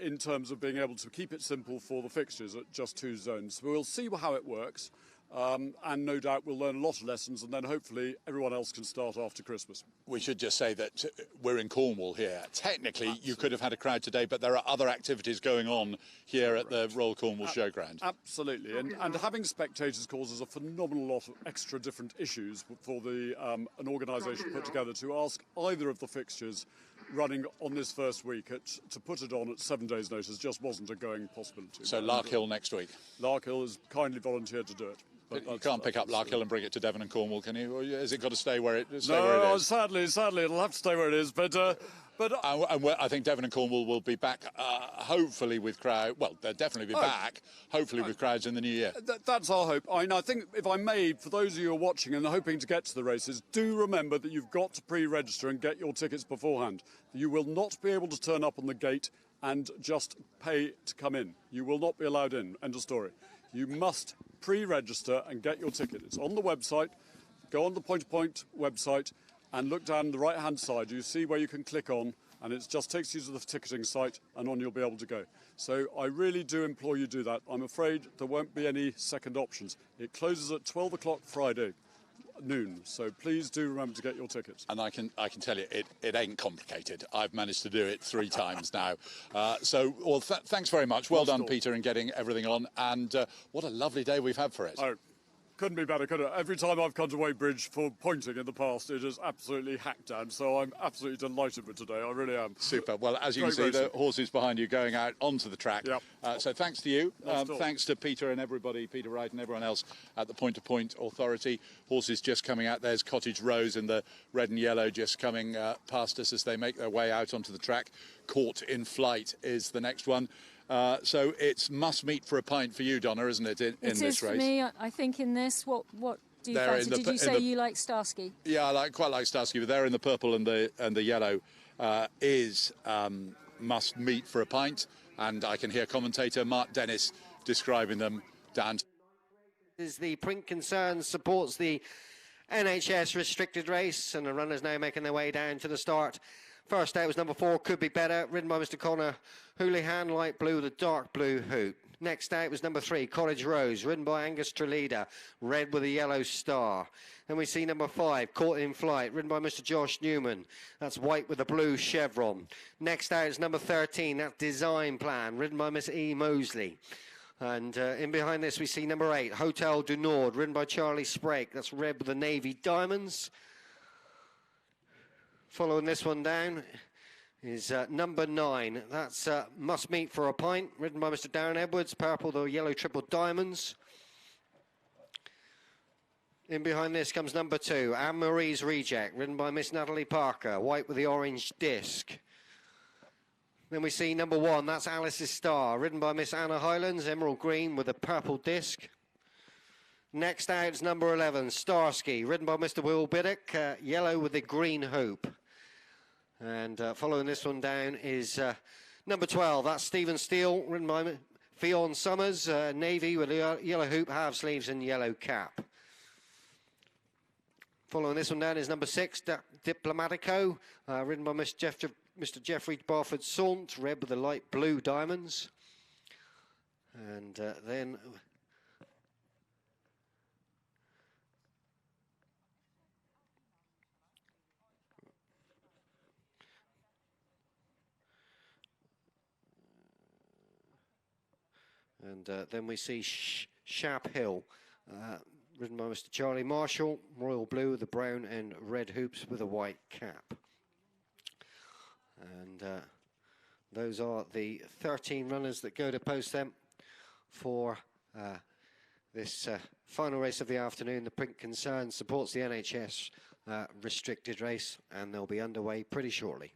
In terms of being able to keep it simple for the fixtures at just 2 zones. We'll see how it works. And no doubt we'll learn a lot of lessons, and then hopefully everyone else can start after Christmas. We should just say that we're in Cornwall here. Technically, you could have had a crowd today, but there are other activities going on here at the Royal Cornwall Showground. Absolutely, and having spectators causes a phenomenal lot of extra different issues for an organisation put together to ask either of the fixtures running on this first week to put it on at 7 days' notice just wasn't a going possibility. So Larkhill next week? Larkhill has kindly volunteered to do it. But you can't pick up Larkhill and bring it to Devon and Cornwall, can you? Or has it got to stay where it is? No, sadly, it'll have to stay where it is. But I think Devon and Cornwall will be back, hopefully with crowd. Well, they'll definitely be back, hopefully with crowds in the new year. That's our hope. I think, if I may, for those of you who are watching and are hoping to get to the races, do remember that you've got to pre-register and get your tickets beforehand. You will not be able to turn up on the gate and just pay to come in. You will not be allowed in. End of story. You must pre-register and get your ticket. It's on the website. Go on the Point-to-Point website and look down the right-hand side. You see where you can click on, and it just takes you to the ticketing site, and on you'll be able to go. So I really do implore you to do that. I'm afraid there won't be any second options. It closes at 12 o'clock Friday noon, so please do remember to get your tickets. And I can tell you, it ain't complicated. I've managed to do it 3 times now. Thanks very much. Well done, Peter, in getting everything on. And what a lovely day we've had for it. Oh, couldn't be better, could it? Every time I've come to Wadebridge for pointing in the past, it has absolutely hacked down. So I'm absolutely delighted with today. I really am. Super. Well, as you can see, the horses behind you going out onto the track. Yep. So thanks to you. Thanks to Peter and everybody, Peter Wright and everyone else at the Point-to-Point Authority. Horses just coming out. There's Cottage Rose in the red and yellow just coming past us as they make their way out onto the track. Caught in Flight is the next one. So it's must meet for a pint for you, Donna, isn't it, in this race? It is for me. I think in this, what do you fancy? Did you say you like Starsky? Yeah, I quite like Starsky, but there in the purple and the yellow is must meet for a pint, and I can hear commentator Mark Dennis describing them down. The Print Concern supports the NHS restricted race, and the runners now making their way down to the start. First out was number 4, Could Be Better, ridden by Mr. Connor Houlihan, light blue with a dark blue hoop. Next out was number 3, College Rose, ridden by Angus Trelida, red with a yellow star. Then we see number 5, Caught in Flight, ridden by Mr. Josh Newman. That's white with a blue chevron. Next out is number 13, that's Design Plan, ridden by Miss E. Mosley. And in behind this we see number 8, Hotel du Nord, ridden by Charlie Sprake. That's red with the navy diamonds. Following this one down is number 9. That's Must Meet for a Pint, ridden by Mr. Darren Edwards, purple, the yellow triple diamonds. In behind this comes number 2, Anne-Marie's Reject, ridden by Miss Natalie Parker, white with the orange disc. Then we see number 1, that's Alice's Star, ridden by Miss Anna Highlands, emerald green with a purple disc. Next out is number 11, Starsky, ridden by Mr. Will Biddock, yellow with the green hoop. And following this one down is number 12, that's Stephen Steele, ridden by Fionn Summers, navy with a yellow hoop, half sleeves and yellow cap. Following this one down is number 6, Diplomatico, ridden by Mr. Geoffrey Barford Saunt, red with the light blue diamonds. And then we see Sharp Hill, ridden by Mr. Charlie Marshall, royal blue with the brown and red hoops with a white cap. And those are the 13 runners that go to post them for this final race of the afternoon. The Print Concern supports the NHS restricted race, and they'll be underway pretty shortly.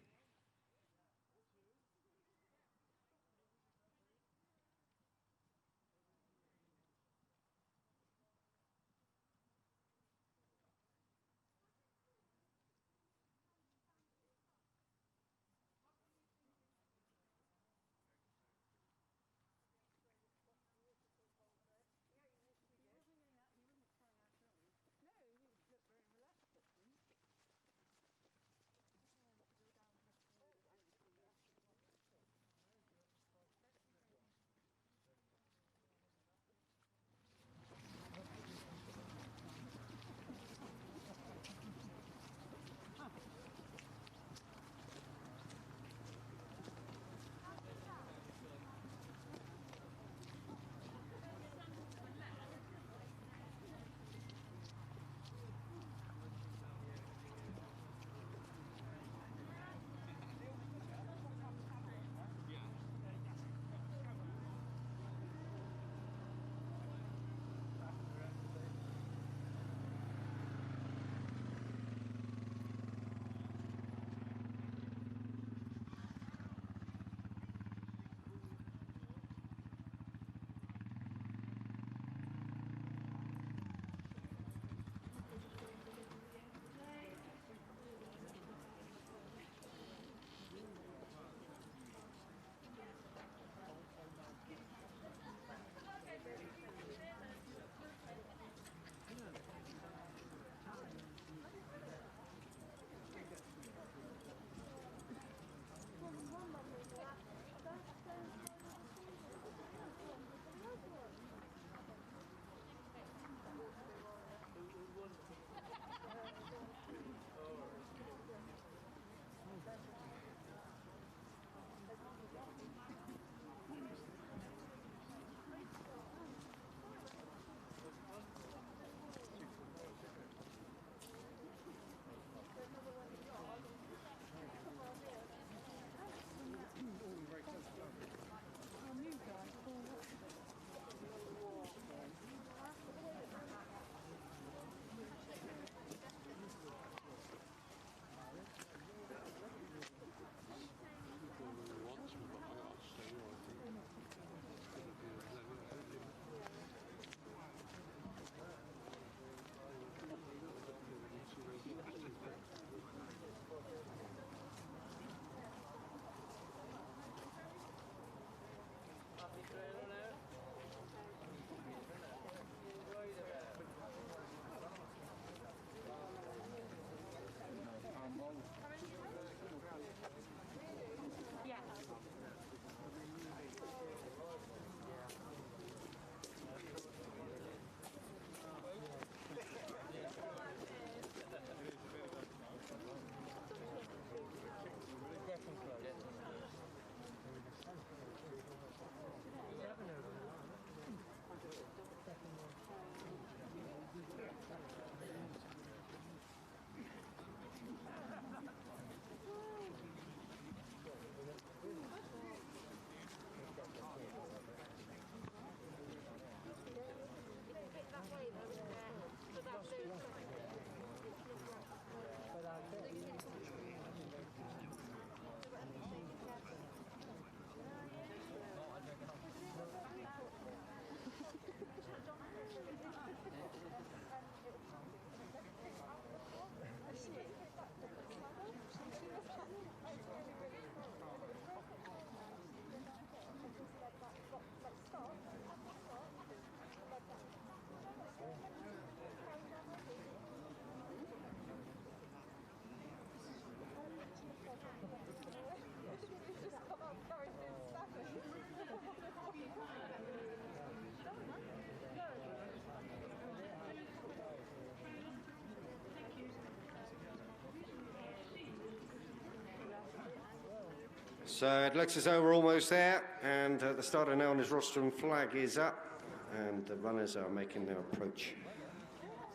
So it looks as though we're almost there, and the starter now on his rostrum flag is up, and the runners are making their approach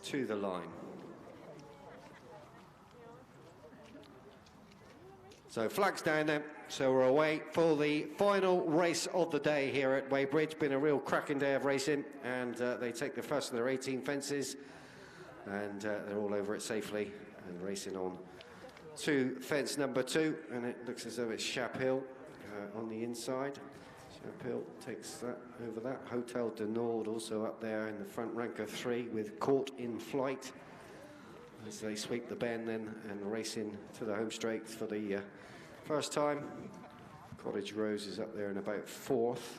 to the line. So flag's down there, so we're away for the final race of the day here at Wadebridge. Been a real cracking day of racing, and they take the first of their 18 fences, and they're all over it safely and racing on to fence number 2, and it looks as though it's Shap Hill on the inside. Shap Hill takes that over that. Hotel de Nord also up there in the front rank of 3 with Caught in Flight as they sweep the bend then and racing to the home straight for the first time. Cottage Rose is up there in about 4th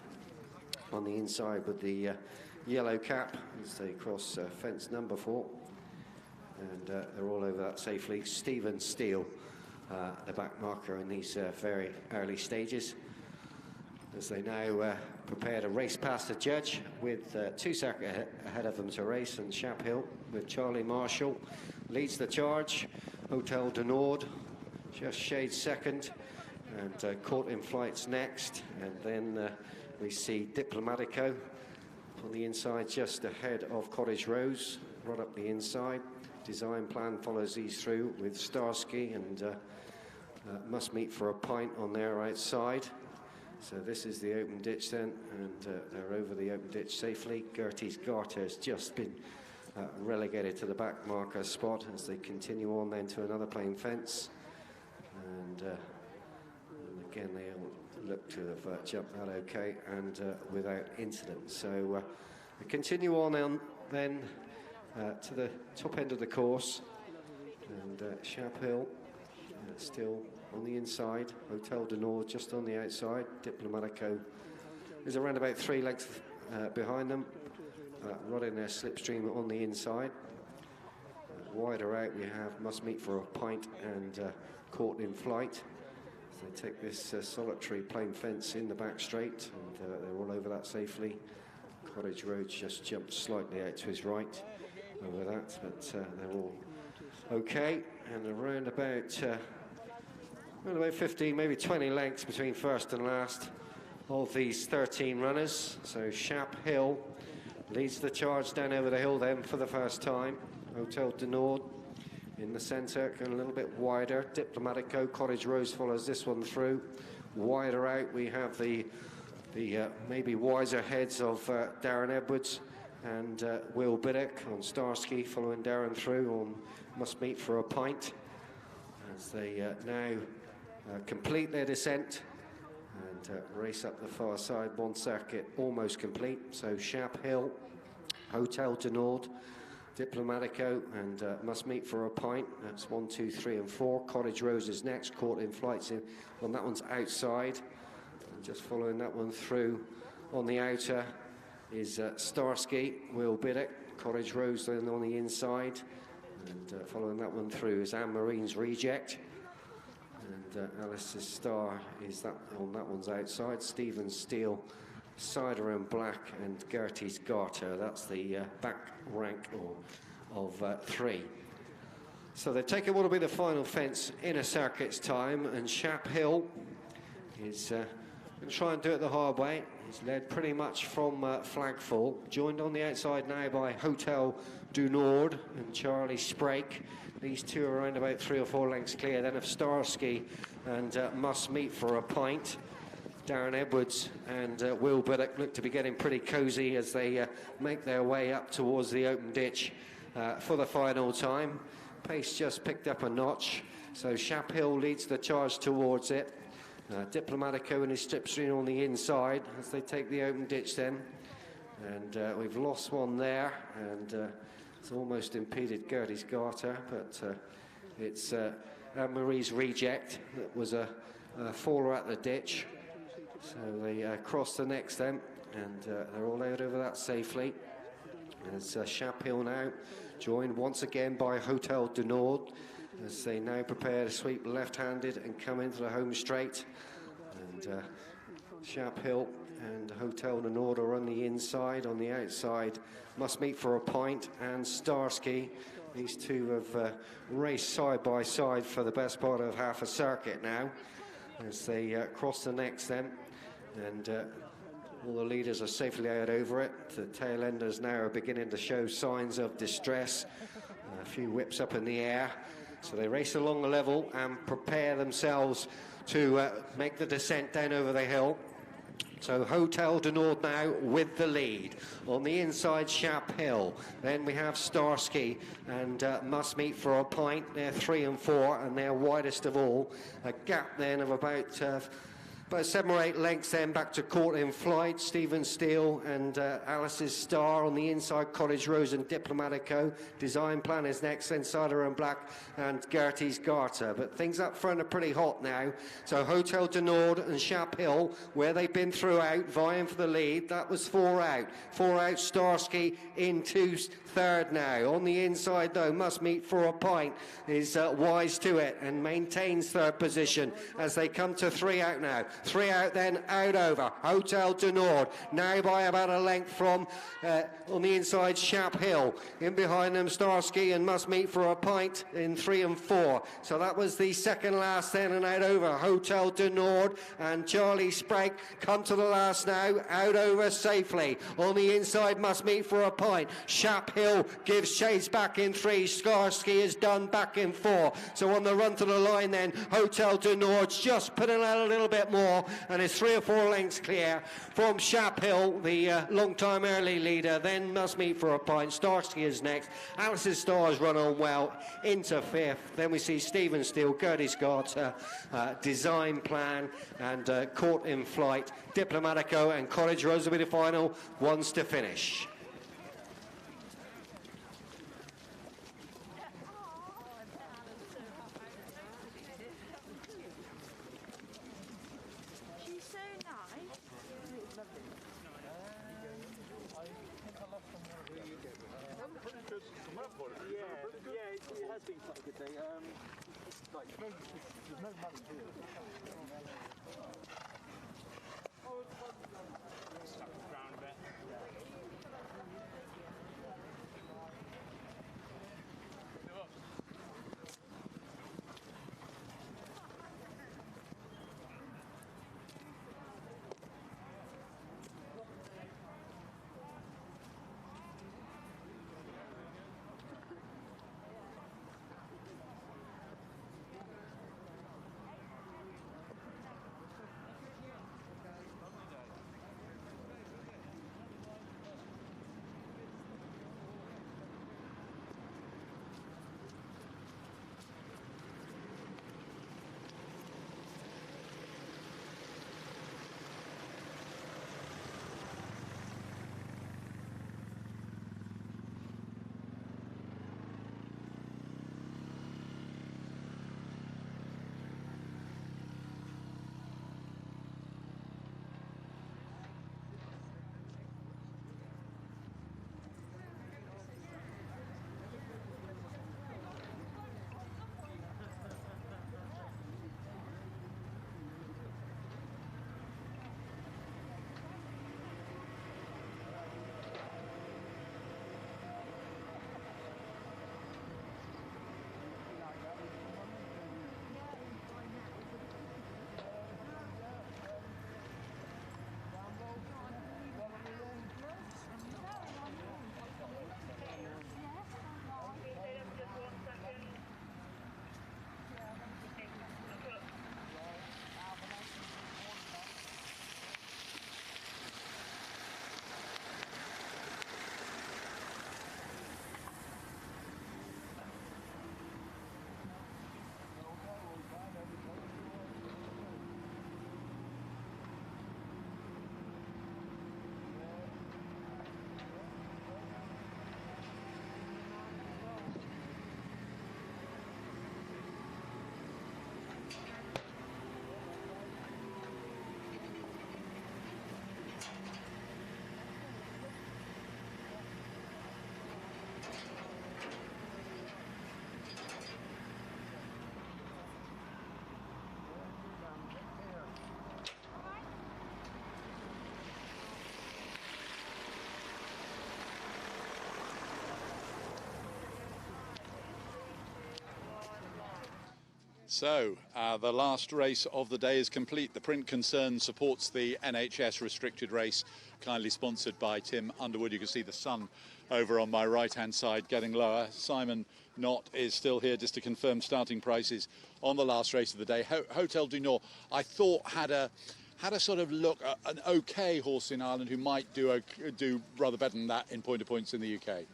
on the inside with the yellow cap as they cross fence number 4. And they're all over that safely. Stephen Steele, the back marker in these very early stages, as they now prepare to race past the judge with 2 seconds ahead of them to race. And Shap Hill with Charlie Marshall leads the charge. Hotel de Nord just shades second, and Caught in Flight's next. And then we see Diplomatico on the inside just ahead of Cottage Rose, right up the inside. Design Plan follows these through with Starsky and Must Meet for a Pint on their outside. So this is the open ditch then, and they're over the open ditch safely. Gertie's Garter has just been relegated to the back marker spot as they continue on then to another plain fence. And again, they all look to have jumped that okay and without incident. So we continue on then to the top end of the course, and Shap Hill still on the inside. Hotel de Nord just on the outside. Diplomatico is around about 3 lengths behind them, right in their slipstream on the inside. Wider out we have Must Meet for a Pint and Caught in Flight. So they take this solitary plain fence in the back straight, and they're all over that safely. Cottage Road just jumped slightly out to his right over that, but they're all okay, and around about 15, maybe 20 lengths between first and last of these 13 runners. So Shap Hill leads the charge down over the hill then for the first time. Hotel de Nord in the centre, going a little bit wider. Diplomatico, Cottage Rose follows this one through. Wider out we have the maybe wiser heads of Darren Edwards and Will Biddock on Starsky, following Darren through on Must Meet for a Pint, as they now complete their descent and race up the far side. One circuit almost complete. So Shap Hill, Hotel de Nord, Diplomatico and Must Meet for a Pint. That's 1, 2, 3 and 4. Cottage Rose is next. Caught in Flight's in on that one's outside. And just following that one through on the outer is Starsky, Will Biddock. Cottage Rose then on the inside, and following that one through is Anne Marine's Reject, and Alice's Star is that on that one's outside. Stephen Steele, Cider and Black, and Gertie's Garter. That's the back rank of 3. So they've taken what will be the final fence in a circuit's time, and Shap Hill is going to try and do it the hard way. He's led pretty much from flagfall, joined on the outside now by Hotel du Nord and Charlie Sprake. These two are around about 3 or 4 lengths clear then of Starsky and Must Meet for a Pint. Darren Edwards and Will Biddock look to be getting pretty cosy as they make their way up towards the open ditch for the final time. Pace just picked up a notch, so Shap Hill leads the charge towards it. Diplomatico and his slipstream on the inside as they take the open ditch then, and we've lost one there, and it's almost impeded Gertie's Garter, but it's Anne-Marie's Reject that was a faller at the ditch. So they cross the next then, and they're all out over that safely. As Shap Hill now joined once again by Hotel du Nord, as they now prepare to sweep left-handed and come into the home straight. And Shap Hill and Hotel du Nord are on the inside. On the outside, Must Meet for a Pint and Starsky. These two have raced side by side for the best part of half a circuit now. as they cross the necks then, and all the leaders are safely out over it. The tail enders now are beginning to show signs of distress. A few whips up in the air. So they race along the level and prepare themselves to make the descent down over the hill. So Hotel du Nord now with the lead. On the inside, Shap Hill. Then we have Starsky and Must Meet for a Pint. They're 3 and 4, and they're widest of all. A gap then of about 7 or 8 lengths then back to Court in Flight, Stephen Steele and Alice's Star. On the inside, Cottage Rose and Diplomatico. Design Plan is next, then Cider and Black and Gertie's Garter. But things up front are pretty hot now. So Hotel du Nord and Shap Hill, where they've been throughout, vying for the lead. That was 4 out. 4 out, Starsky into third now. On the inside, though, Must Meet for a Pint is wise to it and maintains third position as they come to 3 out now. 3 out then, out over. Hotel du Nord, now by about a length from, on the inside, Shap Hill. In behind them, Starsky and Must Meet for a Pint in 3 and 4. So that was the second last then, and out over. Hotel du Nord and Charlie Sprague come to the last now, out over safely. On the inside, Must Meet for a Pint. Shap Hill gives chase back in 3. Starsky is done back in 4. So on the run to the line then, Hotel du Nord's just putting out a little bit more, and is 3 or 4 lengths clear from Shap Hill, the long-time early leader. Then Must Meet for a Pint. Starsky is next. Alice's Stars run on well into 5th. Then we see Stephen Steele, Gertie's Garter, Design Plan, and Court in Flight. Diplomatico and Cottage Rose will be the final ones to finish. It has been quite a good day. There's no money here. Stuck the ground a bit. So, the last race of the day is complete. The print concern supports the NHS restricted race, kindly sponsored by Tim Underwood. You can see the sun over on my right-hand side getting lower. Simon Nott is still here just to confirm starting prices on the last race of the day. Hotel du Nord, I thought, had a sort of look, an okay horse in Ireland who might do rather better than that in point of points in the UK.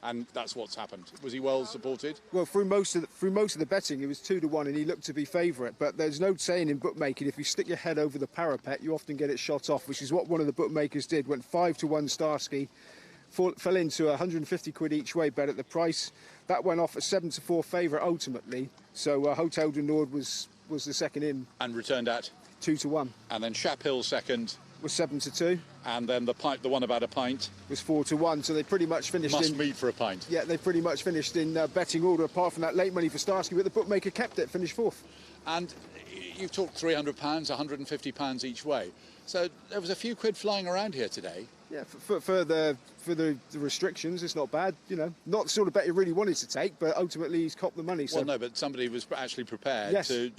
And that's what's happened. Was he well supported? Well, through most of the betting, he was 2-1, and he looked to be favourite. But there's no saying in bookmaking, if you stick your head over the parapet, you often get it shot off, which is what one of the bookmakers did. Went 5-1 Starsky, fell into 150 quid each way bet at the price. That went off a 7-4 favourite ultimately. So Hotel du Nord was the second in. And returned at 2-1. And then Shaphill second was 7-2. And then the one about a pint was 4-1. So they pretty much finished Must meet for a pint. Yeah, they pretty much finished in betting order, apart from that late money for Starsky, but the bookmaker kept it, finished fourth. And you've talked £300, £150 each way. So there was a few quid flying around here today. Yeah, for the restrictions, it's not bad. You know, not the sort of bet he really wanted to take, but ultimately he's copped the money. So. Well, no, but somebody was actually prepared yes, to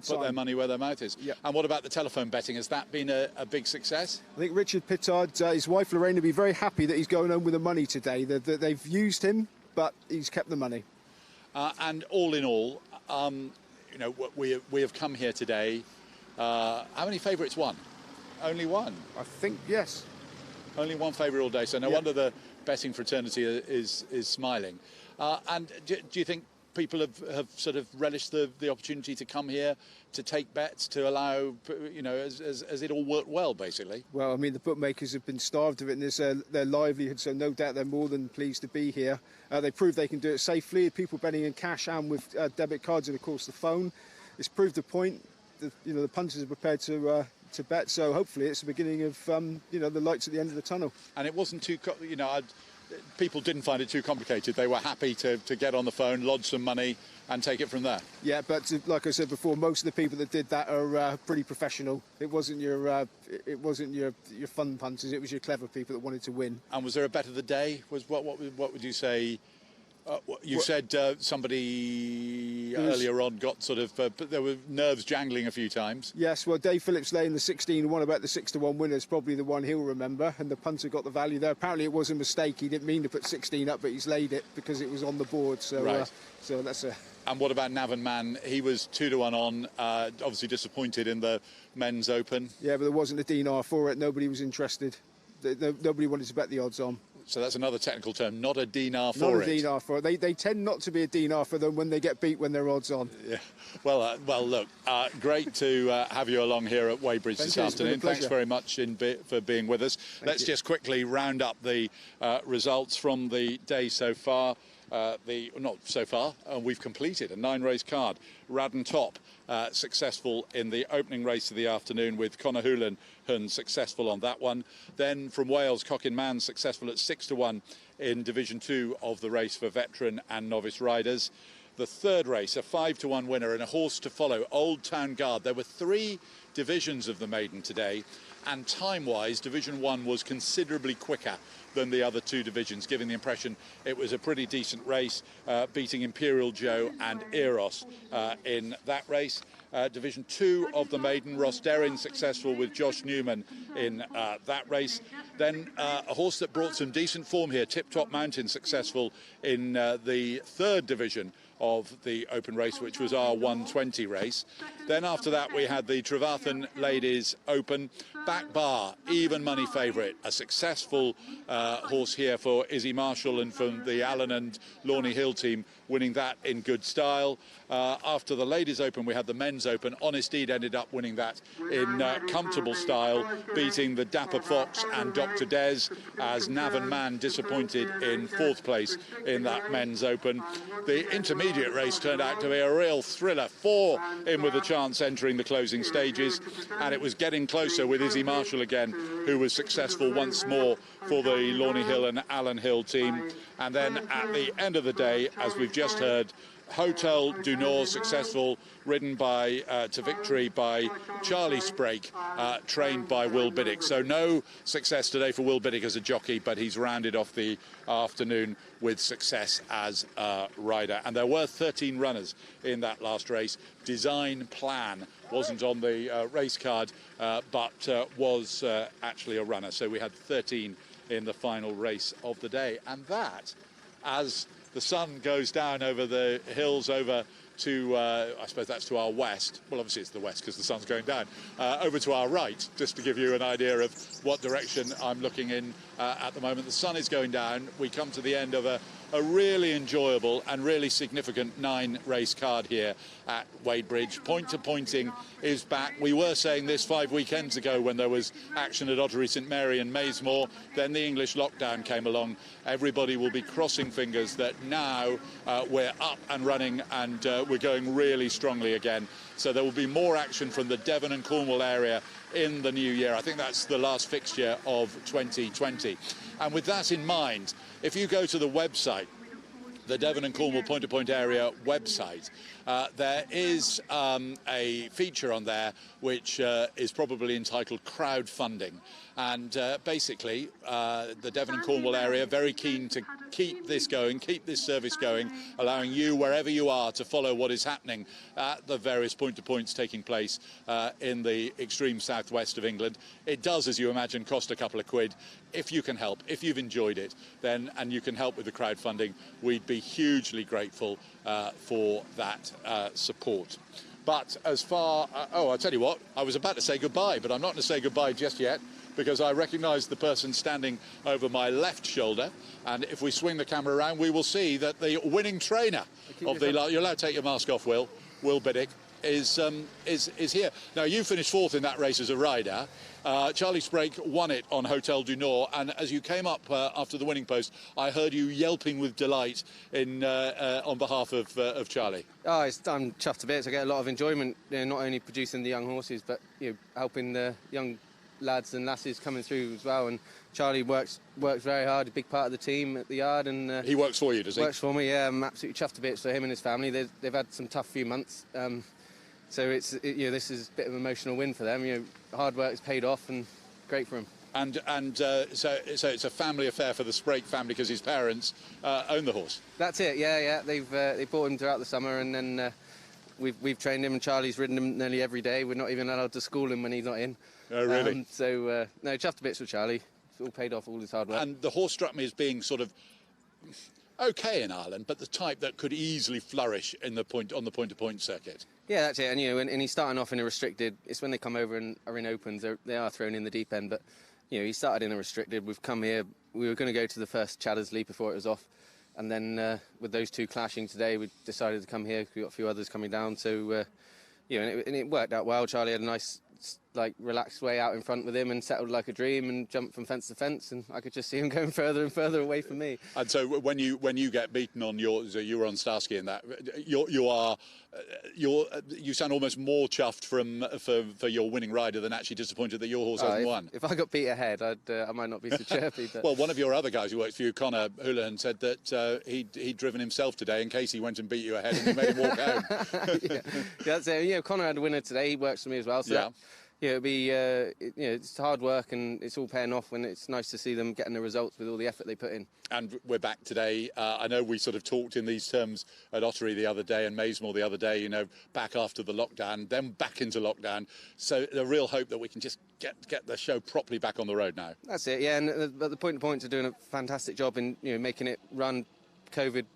put their money where their mouth is. Yep. And what about the telephone betting? Has that been a big success? I think Richard Pittard, his wife Lorraine, will be very happy that he's going home with the money today. They've used him, but he's kept the money. And all in all, you know, we have come here today. How many favourites won? Only one. I think, yes. Only one favourite all day, so no wonder the betting fraternity is smiling. And do you think people have sort of relished the opportunity to come here to take bets, to allow, you know, as it all worked well, basically? Well, I mean, the bookmakers have been starved of it, and it's their livelihood, so no doubt they're more than pleased to be here. They prove they can do it safely, people betting in cash and with debit cards and, of course, the phone. It's proved the point. You know, the punters are prepared to bet, so hopefully it's the beginning of you know, the lights at the end of the tunnel. And it wasn't too, you know, people didn't find it too complicated. They were happy to get on the phone, lodge some money, and take it from there. Yeah, but like I said before, most of the people that did that are pretty professional. It wasn't your fun punters. It was your clever people that wanted to win. And was there a bet of the day? What would you say? You said somebody earlier on got sort of, there were nerves jangling a few times. Yes, well, Dave Phillips laying the 16-1 about the 6-1 winner is probably the one he'll remember, and the punter got the value there. Apparently it was a mistake. He didn't mean to put 16 up, but he's laid it because it was on the board. So, right. So that's a... And what about Navan Man? He was 2-1 on, obviously disappointed in the men's open. Yeah, but there wasn't a dinar for it. Nobody was interested. Nobody wanted to bet the odds on. So that's another technical term, not a dinar for it. Not a dinar for it. They tend not to be a dinar for them when they get beat when they're odds on. Yeah. Well, look, great to have you along here at Wadebridge this afternoon. Thanks very much for being with us. Let's just quickly round up the results from the day so far. Not so far, we've completed a 9-race card. Radden Top successful in the opening race of the afternoon, with Conor Houlihan successful on that one. Then from Wales, Cockin Man successful at 6-1 in Division 2 of the race for veteran and novice riders. The third race, a 5-1 winner and a horse to follow, Old Town Guard. There were 3 divisions of the maiden today, and time-wise, Division 1 was considerably quicker than the other 2 divisions, giving the impression it was a pretty decent race, beating Imperial Joe and Eros in that race. Division 2 of the maiden, Ross Derrin successful with Josh Newman in that race. Then a horse that brought some decent form here, Tip Top Mountain, successful in the 3rd division of the open race, which was our 120 race. Then after that we had the Trevathan Ladies Open. Back Bar, even money favourite, a successful horse here for Izzy Marshall and from the Allen and Lawney Hill team, winning that in good style. After the Ladies Open we had the Men's Open. Honest Deed ended up winning that in comfortable style, beating the Dapper Fox and Dr. Des, as Navan Man disappointed in 4th place in that Men's Open. The intermediate race turned out to be a real thriller. 4 in with a chance entering the closing stages, and it was getting closer with Izzy Marshall again, who was successful once more for the Lawney Hill and Allen Hill team. And then at the end of the day, as we've just heard, Hotel du Nord, successful, ridden by to victory by Charlie Sprake, trained by Will Biddick. So no success today for Will Biddick as a jockey, but he's rounded off the afternoon with success as a rider. And there were 13 runners in that last race. Design Plan wasn't on the race card, but was actually a runner. So we had 13 in the final race of the day. And that, as the sun goes down over the hills over to, I suppose that's to our west. Well, obviously it's the west because the sun's going down. Over to our right, just to give you an idea of what direction I'm looking in at the moment. The sun is going down. We come to the end of a really enjoyable and really significant 9-race card here at Wadebridge. Point-to-pointing is back. We were saying this 5 weekends ago when there was action at Ottery St Mary and Maysmore. Then the English lockdown came along. Everybody will be crossing fingers that now we're up and running and we're going really strongly again. So there will be more action from the Devon and Cornwall area in the new year. I think that's the last fixture of 2020. And with that in mind, if you go to the website, the Devon and Cornwall point-to-point area website, there is a feature on there which is probably entitled crowdfunding. And basically, the Devon and Cornwall area very keen to keep this going, keep this service going, allowing you, wherever you are, to follow what is happening at the various point-to-points taking place in the extreme southwest of England. It does, as you imagine, cost a couple of quid. If you can help, if you've enjoyed it, then, and you can help with the crowdfunding, we'd be hugely grateful for that support. But as far, I'll tell you what, I was about to say goodbye, but I'm not going to say goodbye just yet, because I recognise the person standing over my left shoulder, and if we swing the camera around, we will see that the winning trainer of the... You're allowed to take your mask off, Will Biddick, is here. Now, you finished fourth in that race as a rider. Charlie Sprake won it on Hotel du Nord, and as you came up after the winning post, I heard you yelping with delight on behalf of Charlie. Oh, I'm chuffed to bits. I get a lot of enjoyment, not only producing the young horses, but helping the young lads and lasses coming through as well. And Charlie works very hard, a big part of the team at the yard. And he works for you, does he? Works for me, yeah. I'm absolutely chuffed to bits for him and his family. They've had some tough few months. So this is a bit of an emotional win for them. Hard work has paid off, and great for him. And so it's a family affair for the Sprake family because his parents own the horse. That's it. Yeah. They bought him throughout the summer, and then we've trained him, and Charlie's ridden him nearly every day. We're not even allowed to school him when he's not in. Oh, really? No, chuffed to bits with Charlie. It's all paid off, all his hard work. And the horse struck me as being sort of okay in Ireland, but the type that could easily flourish on the point-to-point circuit. Yeah, that's it. And and he's starting off in a restricted. It's when they come over and are in opens, they are thrown in the deep end. But he started in a restricted. We've come here. We were going to go to the first Chadders Leap before it was off, and then with those two clashing today, we decided to come here. We got a few others coming down, so and it worked out well. Charlie had a nice, relaxed way out in front with him and settled like a dream and jumped from fence to fence, and I could just see him going further and further away from me. And so when you get beaten on you were on Starsky in that, you sound almost more chuffed for your winning rider than actually disappointed that your horse hasn't won. If I got beat ahead, I might not be so chirpy. But... Well, one of your other guys who works for you, Connor Houlihan, said that he'd driven himself today in case he went and beat you ahead and you made him walk home. yeah, that's it. Connor had a winner today. He works for me as well. So it'll be it's hard work and it's all paying off, when it's nice to see them getting the results with all the effort they put in. And we're back today. I know we sort of talked in these terms at Ottery the other day and Maysmore the other day, back after the lockdown, then back into lockdown. So the real hope that we can just get the show properly back on the road now. That's it, yeah. And the point-to-points are doing a fantastic job in making it run COVID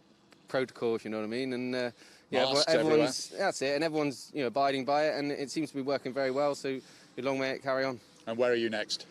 protocol, if you know what I mean. And everyone's that's it, and everyone's abiding by it, and it seems to be working very well. So a long way to carry on. And where are you next?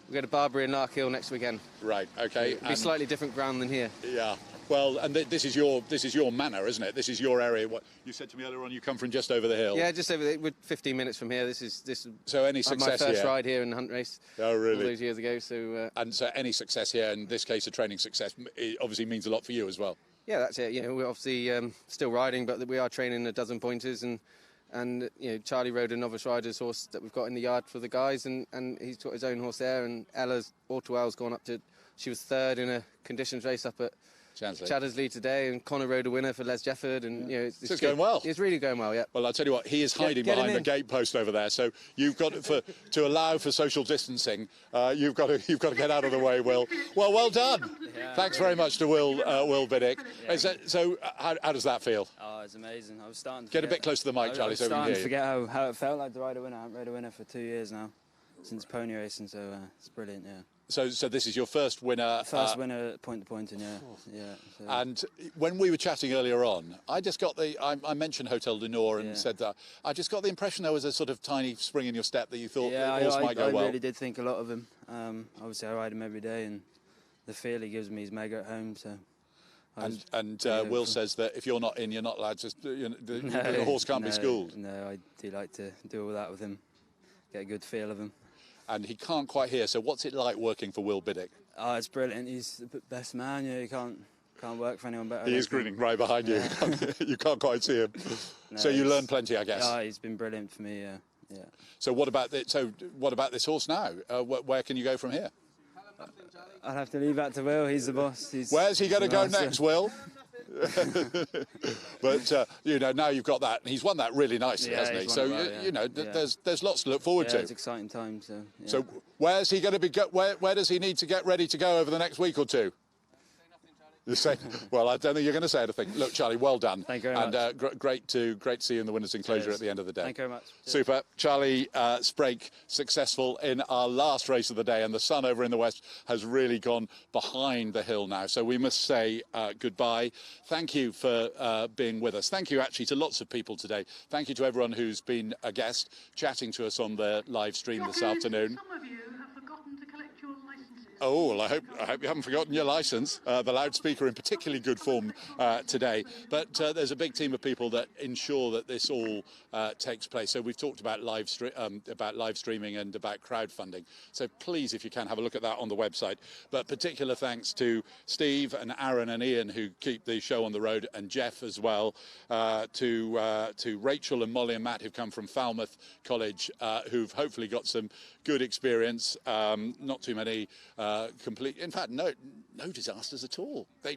We go to Barbary and Larkhill next weekend. Right. Okay. It'll be slightly different ground than here. Yeah. Well, and this is your manor, isn't it? This is your area. What you said to me earlier on, you come from just over the hill. Yeah, just over there. We're 15 minutes from here. This is so any success my first here? Ride here in the hunt race. Oh, really? All those years ago. So and so any success here, in this case, a training success, it obviously means a lot for you as well. Yeah, that's it. We're obviously still riding, but we are training a dozen pointers, and Charlie rode a novice rider's horse that we've got in the yard for the guys, and he's got his own horse there. And Ella's Autowell's gone up to, she was third in a conditions race up at Chaddersley today, and Connor rode a winner for Les Jefford, and it's going well. It's really going well, yeah. Well, I'll tell you what, he is hiding behind the gate post over there, so you've got to allow for social distancing. You've got to get out of the way, Will. Well done. Yeah. Thanks very much to Will Biddick. Yeah. So how does that feel? Oh, it's amazing. I was starting to get a bit close to the mic, Charlie. I was starting to forget how it felt like to ride a winner. I haven't rode a winner for 2 years now, since pony racing, so it's brilliant, yeah. So this is your first winner? First winner point to pointing, yeah. So. And when we were chatting earlier on, I just got I mentioned Hotel du Nord and said that I just got the impression there was a sort of tiny spring in your step that you thought the horse might go well. I really did think a lot of him. Obviously, I ride him every day, and the feel he gives me is mega at home. So. Will says that if you're not in, you're not allowed to. The horse can't be schooled. No, I do like to do all that with him, get a good feel of him. And he can't quite hear. So what's it like working for Will Biddick? Oh, it's brilliant. He's the best man. You can't work for anyone better. He is grinning right behind you. You can't quite see him. No, so you learn plenty, I guess. Oh, he's been brilliant for me. Yeah. So what about this horse now? Where can you go from here? I'll have to leave that to Will. He's the boss. Where's he going to go next, Will? But now you've got that. He's won that really nicely, hasn't he? So there's lots to look forward to. It's exciting times. So where's he going to be? Where does he need to get ready to go over the next week or two? You say, well, I don't think you're going to say anything. Look, Charlie, well done. Thank you very much. And great to see you in the winners' enclosure at the end of the day. Thank you very much. Super. Charlie Sprake, successful in our last race of the day, and the sun over in the west has really gone behind the hill now. So we must say goodbye. Thank you for being with us. Thank you, actually, to lots of people today. Thank you to everyone who's been a guest, chatting to us on the live stream this afternoon. Some of you have forgotten to collect your licenses. Oh, well, I hope you haven't forgotten your licence. The loudspeaker in particularly good form today. But there's a big team of people that ensure that this all takes place. So we've talked about live streaming and about crowdfunding. So please, if you can, have a look at that on the website. But particular thanks to Steve and Aaron and Ian, who keep the show on the road, and Jeff as well, to Rachel and Molly and Matt, who've come from Falmouth College, who've hopefully got some good experience. Not too many in fact, no disasters at all. They're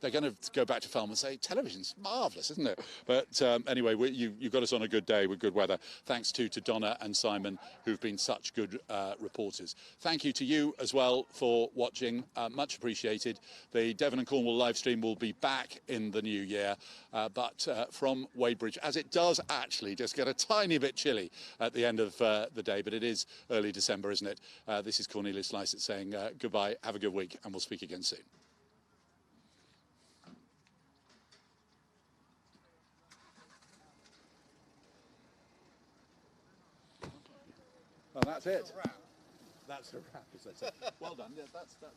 going to go back to Falmouth and say, television's marvellous, isn't it? But anyway, you got us on a good day with good weather. Thanks to Donna and Simon, who've been such good reporters. Thank you to you as well for watching. Much appreciated. The Devon and Cornwall live stream will be back in the new year, but from Wadebridge, as it does actually just get a tiny bit chilly at the end of the day, but it is early December, isn't it? This is Cornelius Lysaght saying goodbye, have a good week, and we'll speak again soon. Well, that's it. That's a wrap, as they say. Well done. Yeah, that's it.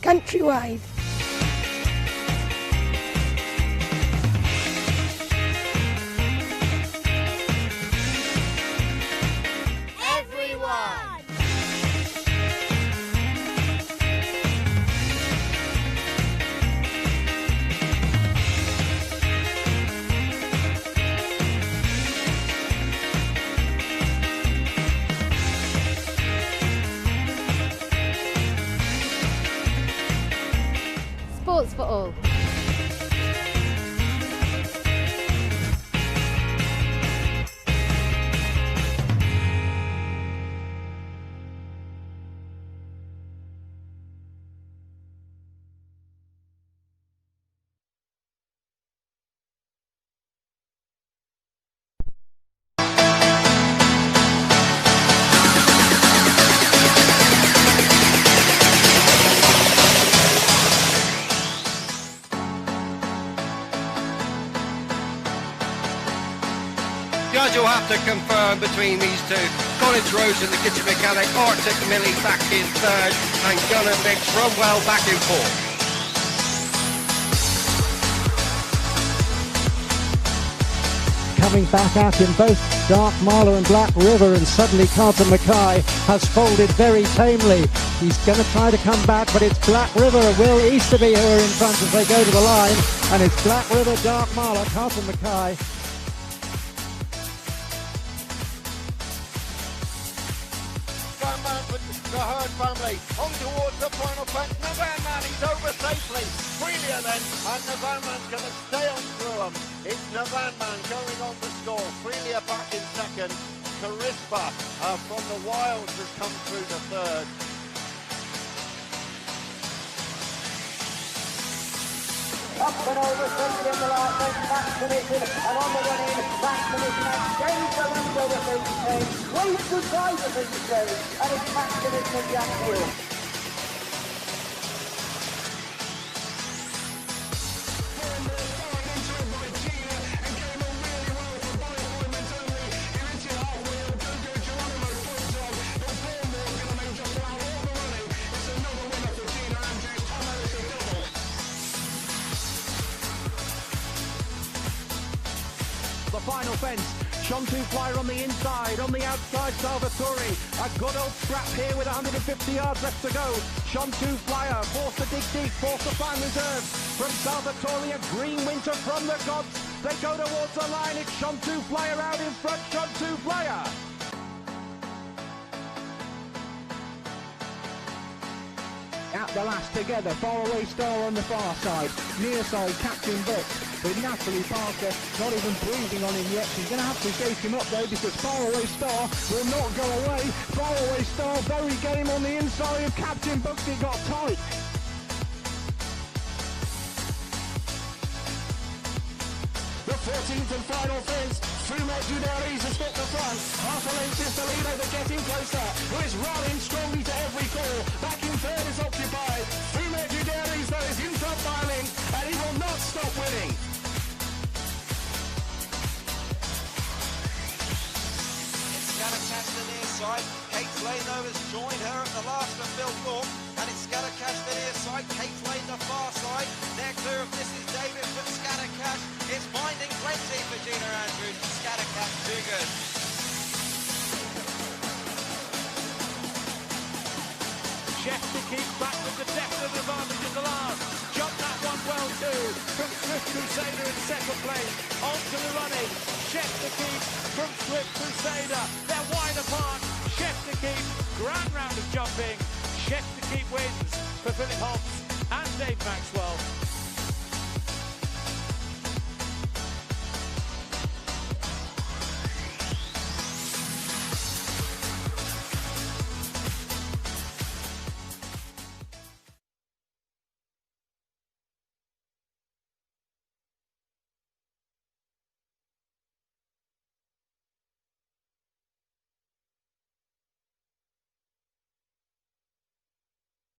Countrywide. Everyone. Sports for all. Judge will have to confirm between these two. Collins Rose and the kitchen mechanic, Arctic Millie back in third, and Gunner Mix Cromwell back in fourth. coming back at him, both Dark Marler and Black River, and suddenly Carlton Mackay has folded very tamely. He's going to try to come back, but it's Black River and Will Easterby who are in front as they go to the line, and it's Black River, Dark Marler, Carlton Mackay. The Herd family on towards the final fence. Navan Man, he's over safely. Freelia then, and Navan Man's going to stay on through them. It's Navan Man going on to score. Freelia back in second. Carispa from the Wilds has come through the third. Up and over, safely in the line, then back position, and on the run in, back position, and James the runs over 30 Waits to try the 30 and it's back position of Jack Hill. Final fence, Shontu Flyer on the inside, on the outside Salvatore, a good old scrap here with 150 yards left to go. Shontu Flyer forced to dig deep, forced to find reserves from Salvatore, a green winter from the gods. They go towards the line, it's Shontu Flyer out in front, Shontu Flyer. At the last together, Faraway Star on the far side, near side Captain Buck, with Natalie Parker not even breathing on him yet. She's going to have to shake him up though, because Faraway Star will not go away. Faraway Star very game on the inside of Captain Buck, he got tight. The 14th and final fence, Fumet Judaris has got the front. Half a length is the leader, they're getting closer. Who is running strongly to every call. Back in third is occupied. Fumet Judaris though is in front by a length, and he will not stop winning. It's Scattercash the near side. Kate Lane though has joined her at the last of Bill Thorpe, and it's Scattercash the near side. Kate Lane the far side. They're clear of this is David, but Scattercash is finding plenty for Gina Andrews. Scattercash too good. Chef to keep back with the definite advantage in the last. Jump that one well too. From Swift Crusader in second place. On to the running. Chef to keep from Swift Crusader. They're wide apart. Chef to keep. Grand round of jumping. Chef to keep wins for Philip Hobbs and Dave Maxwell.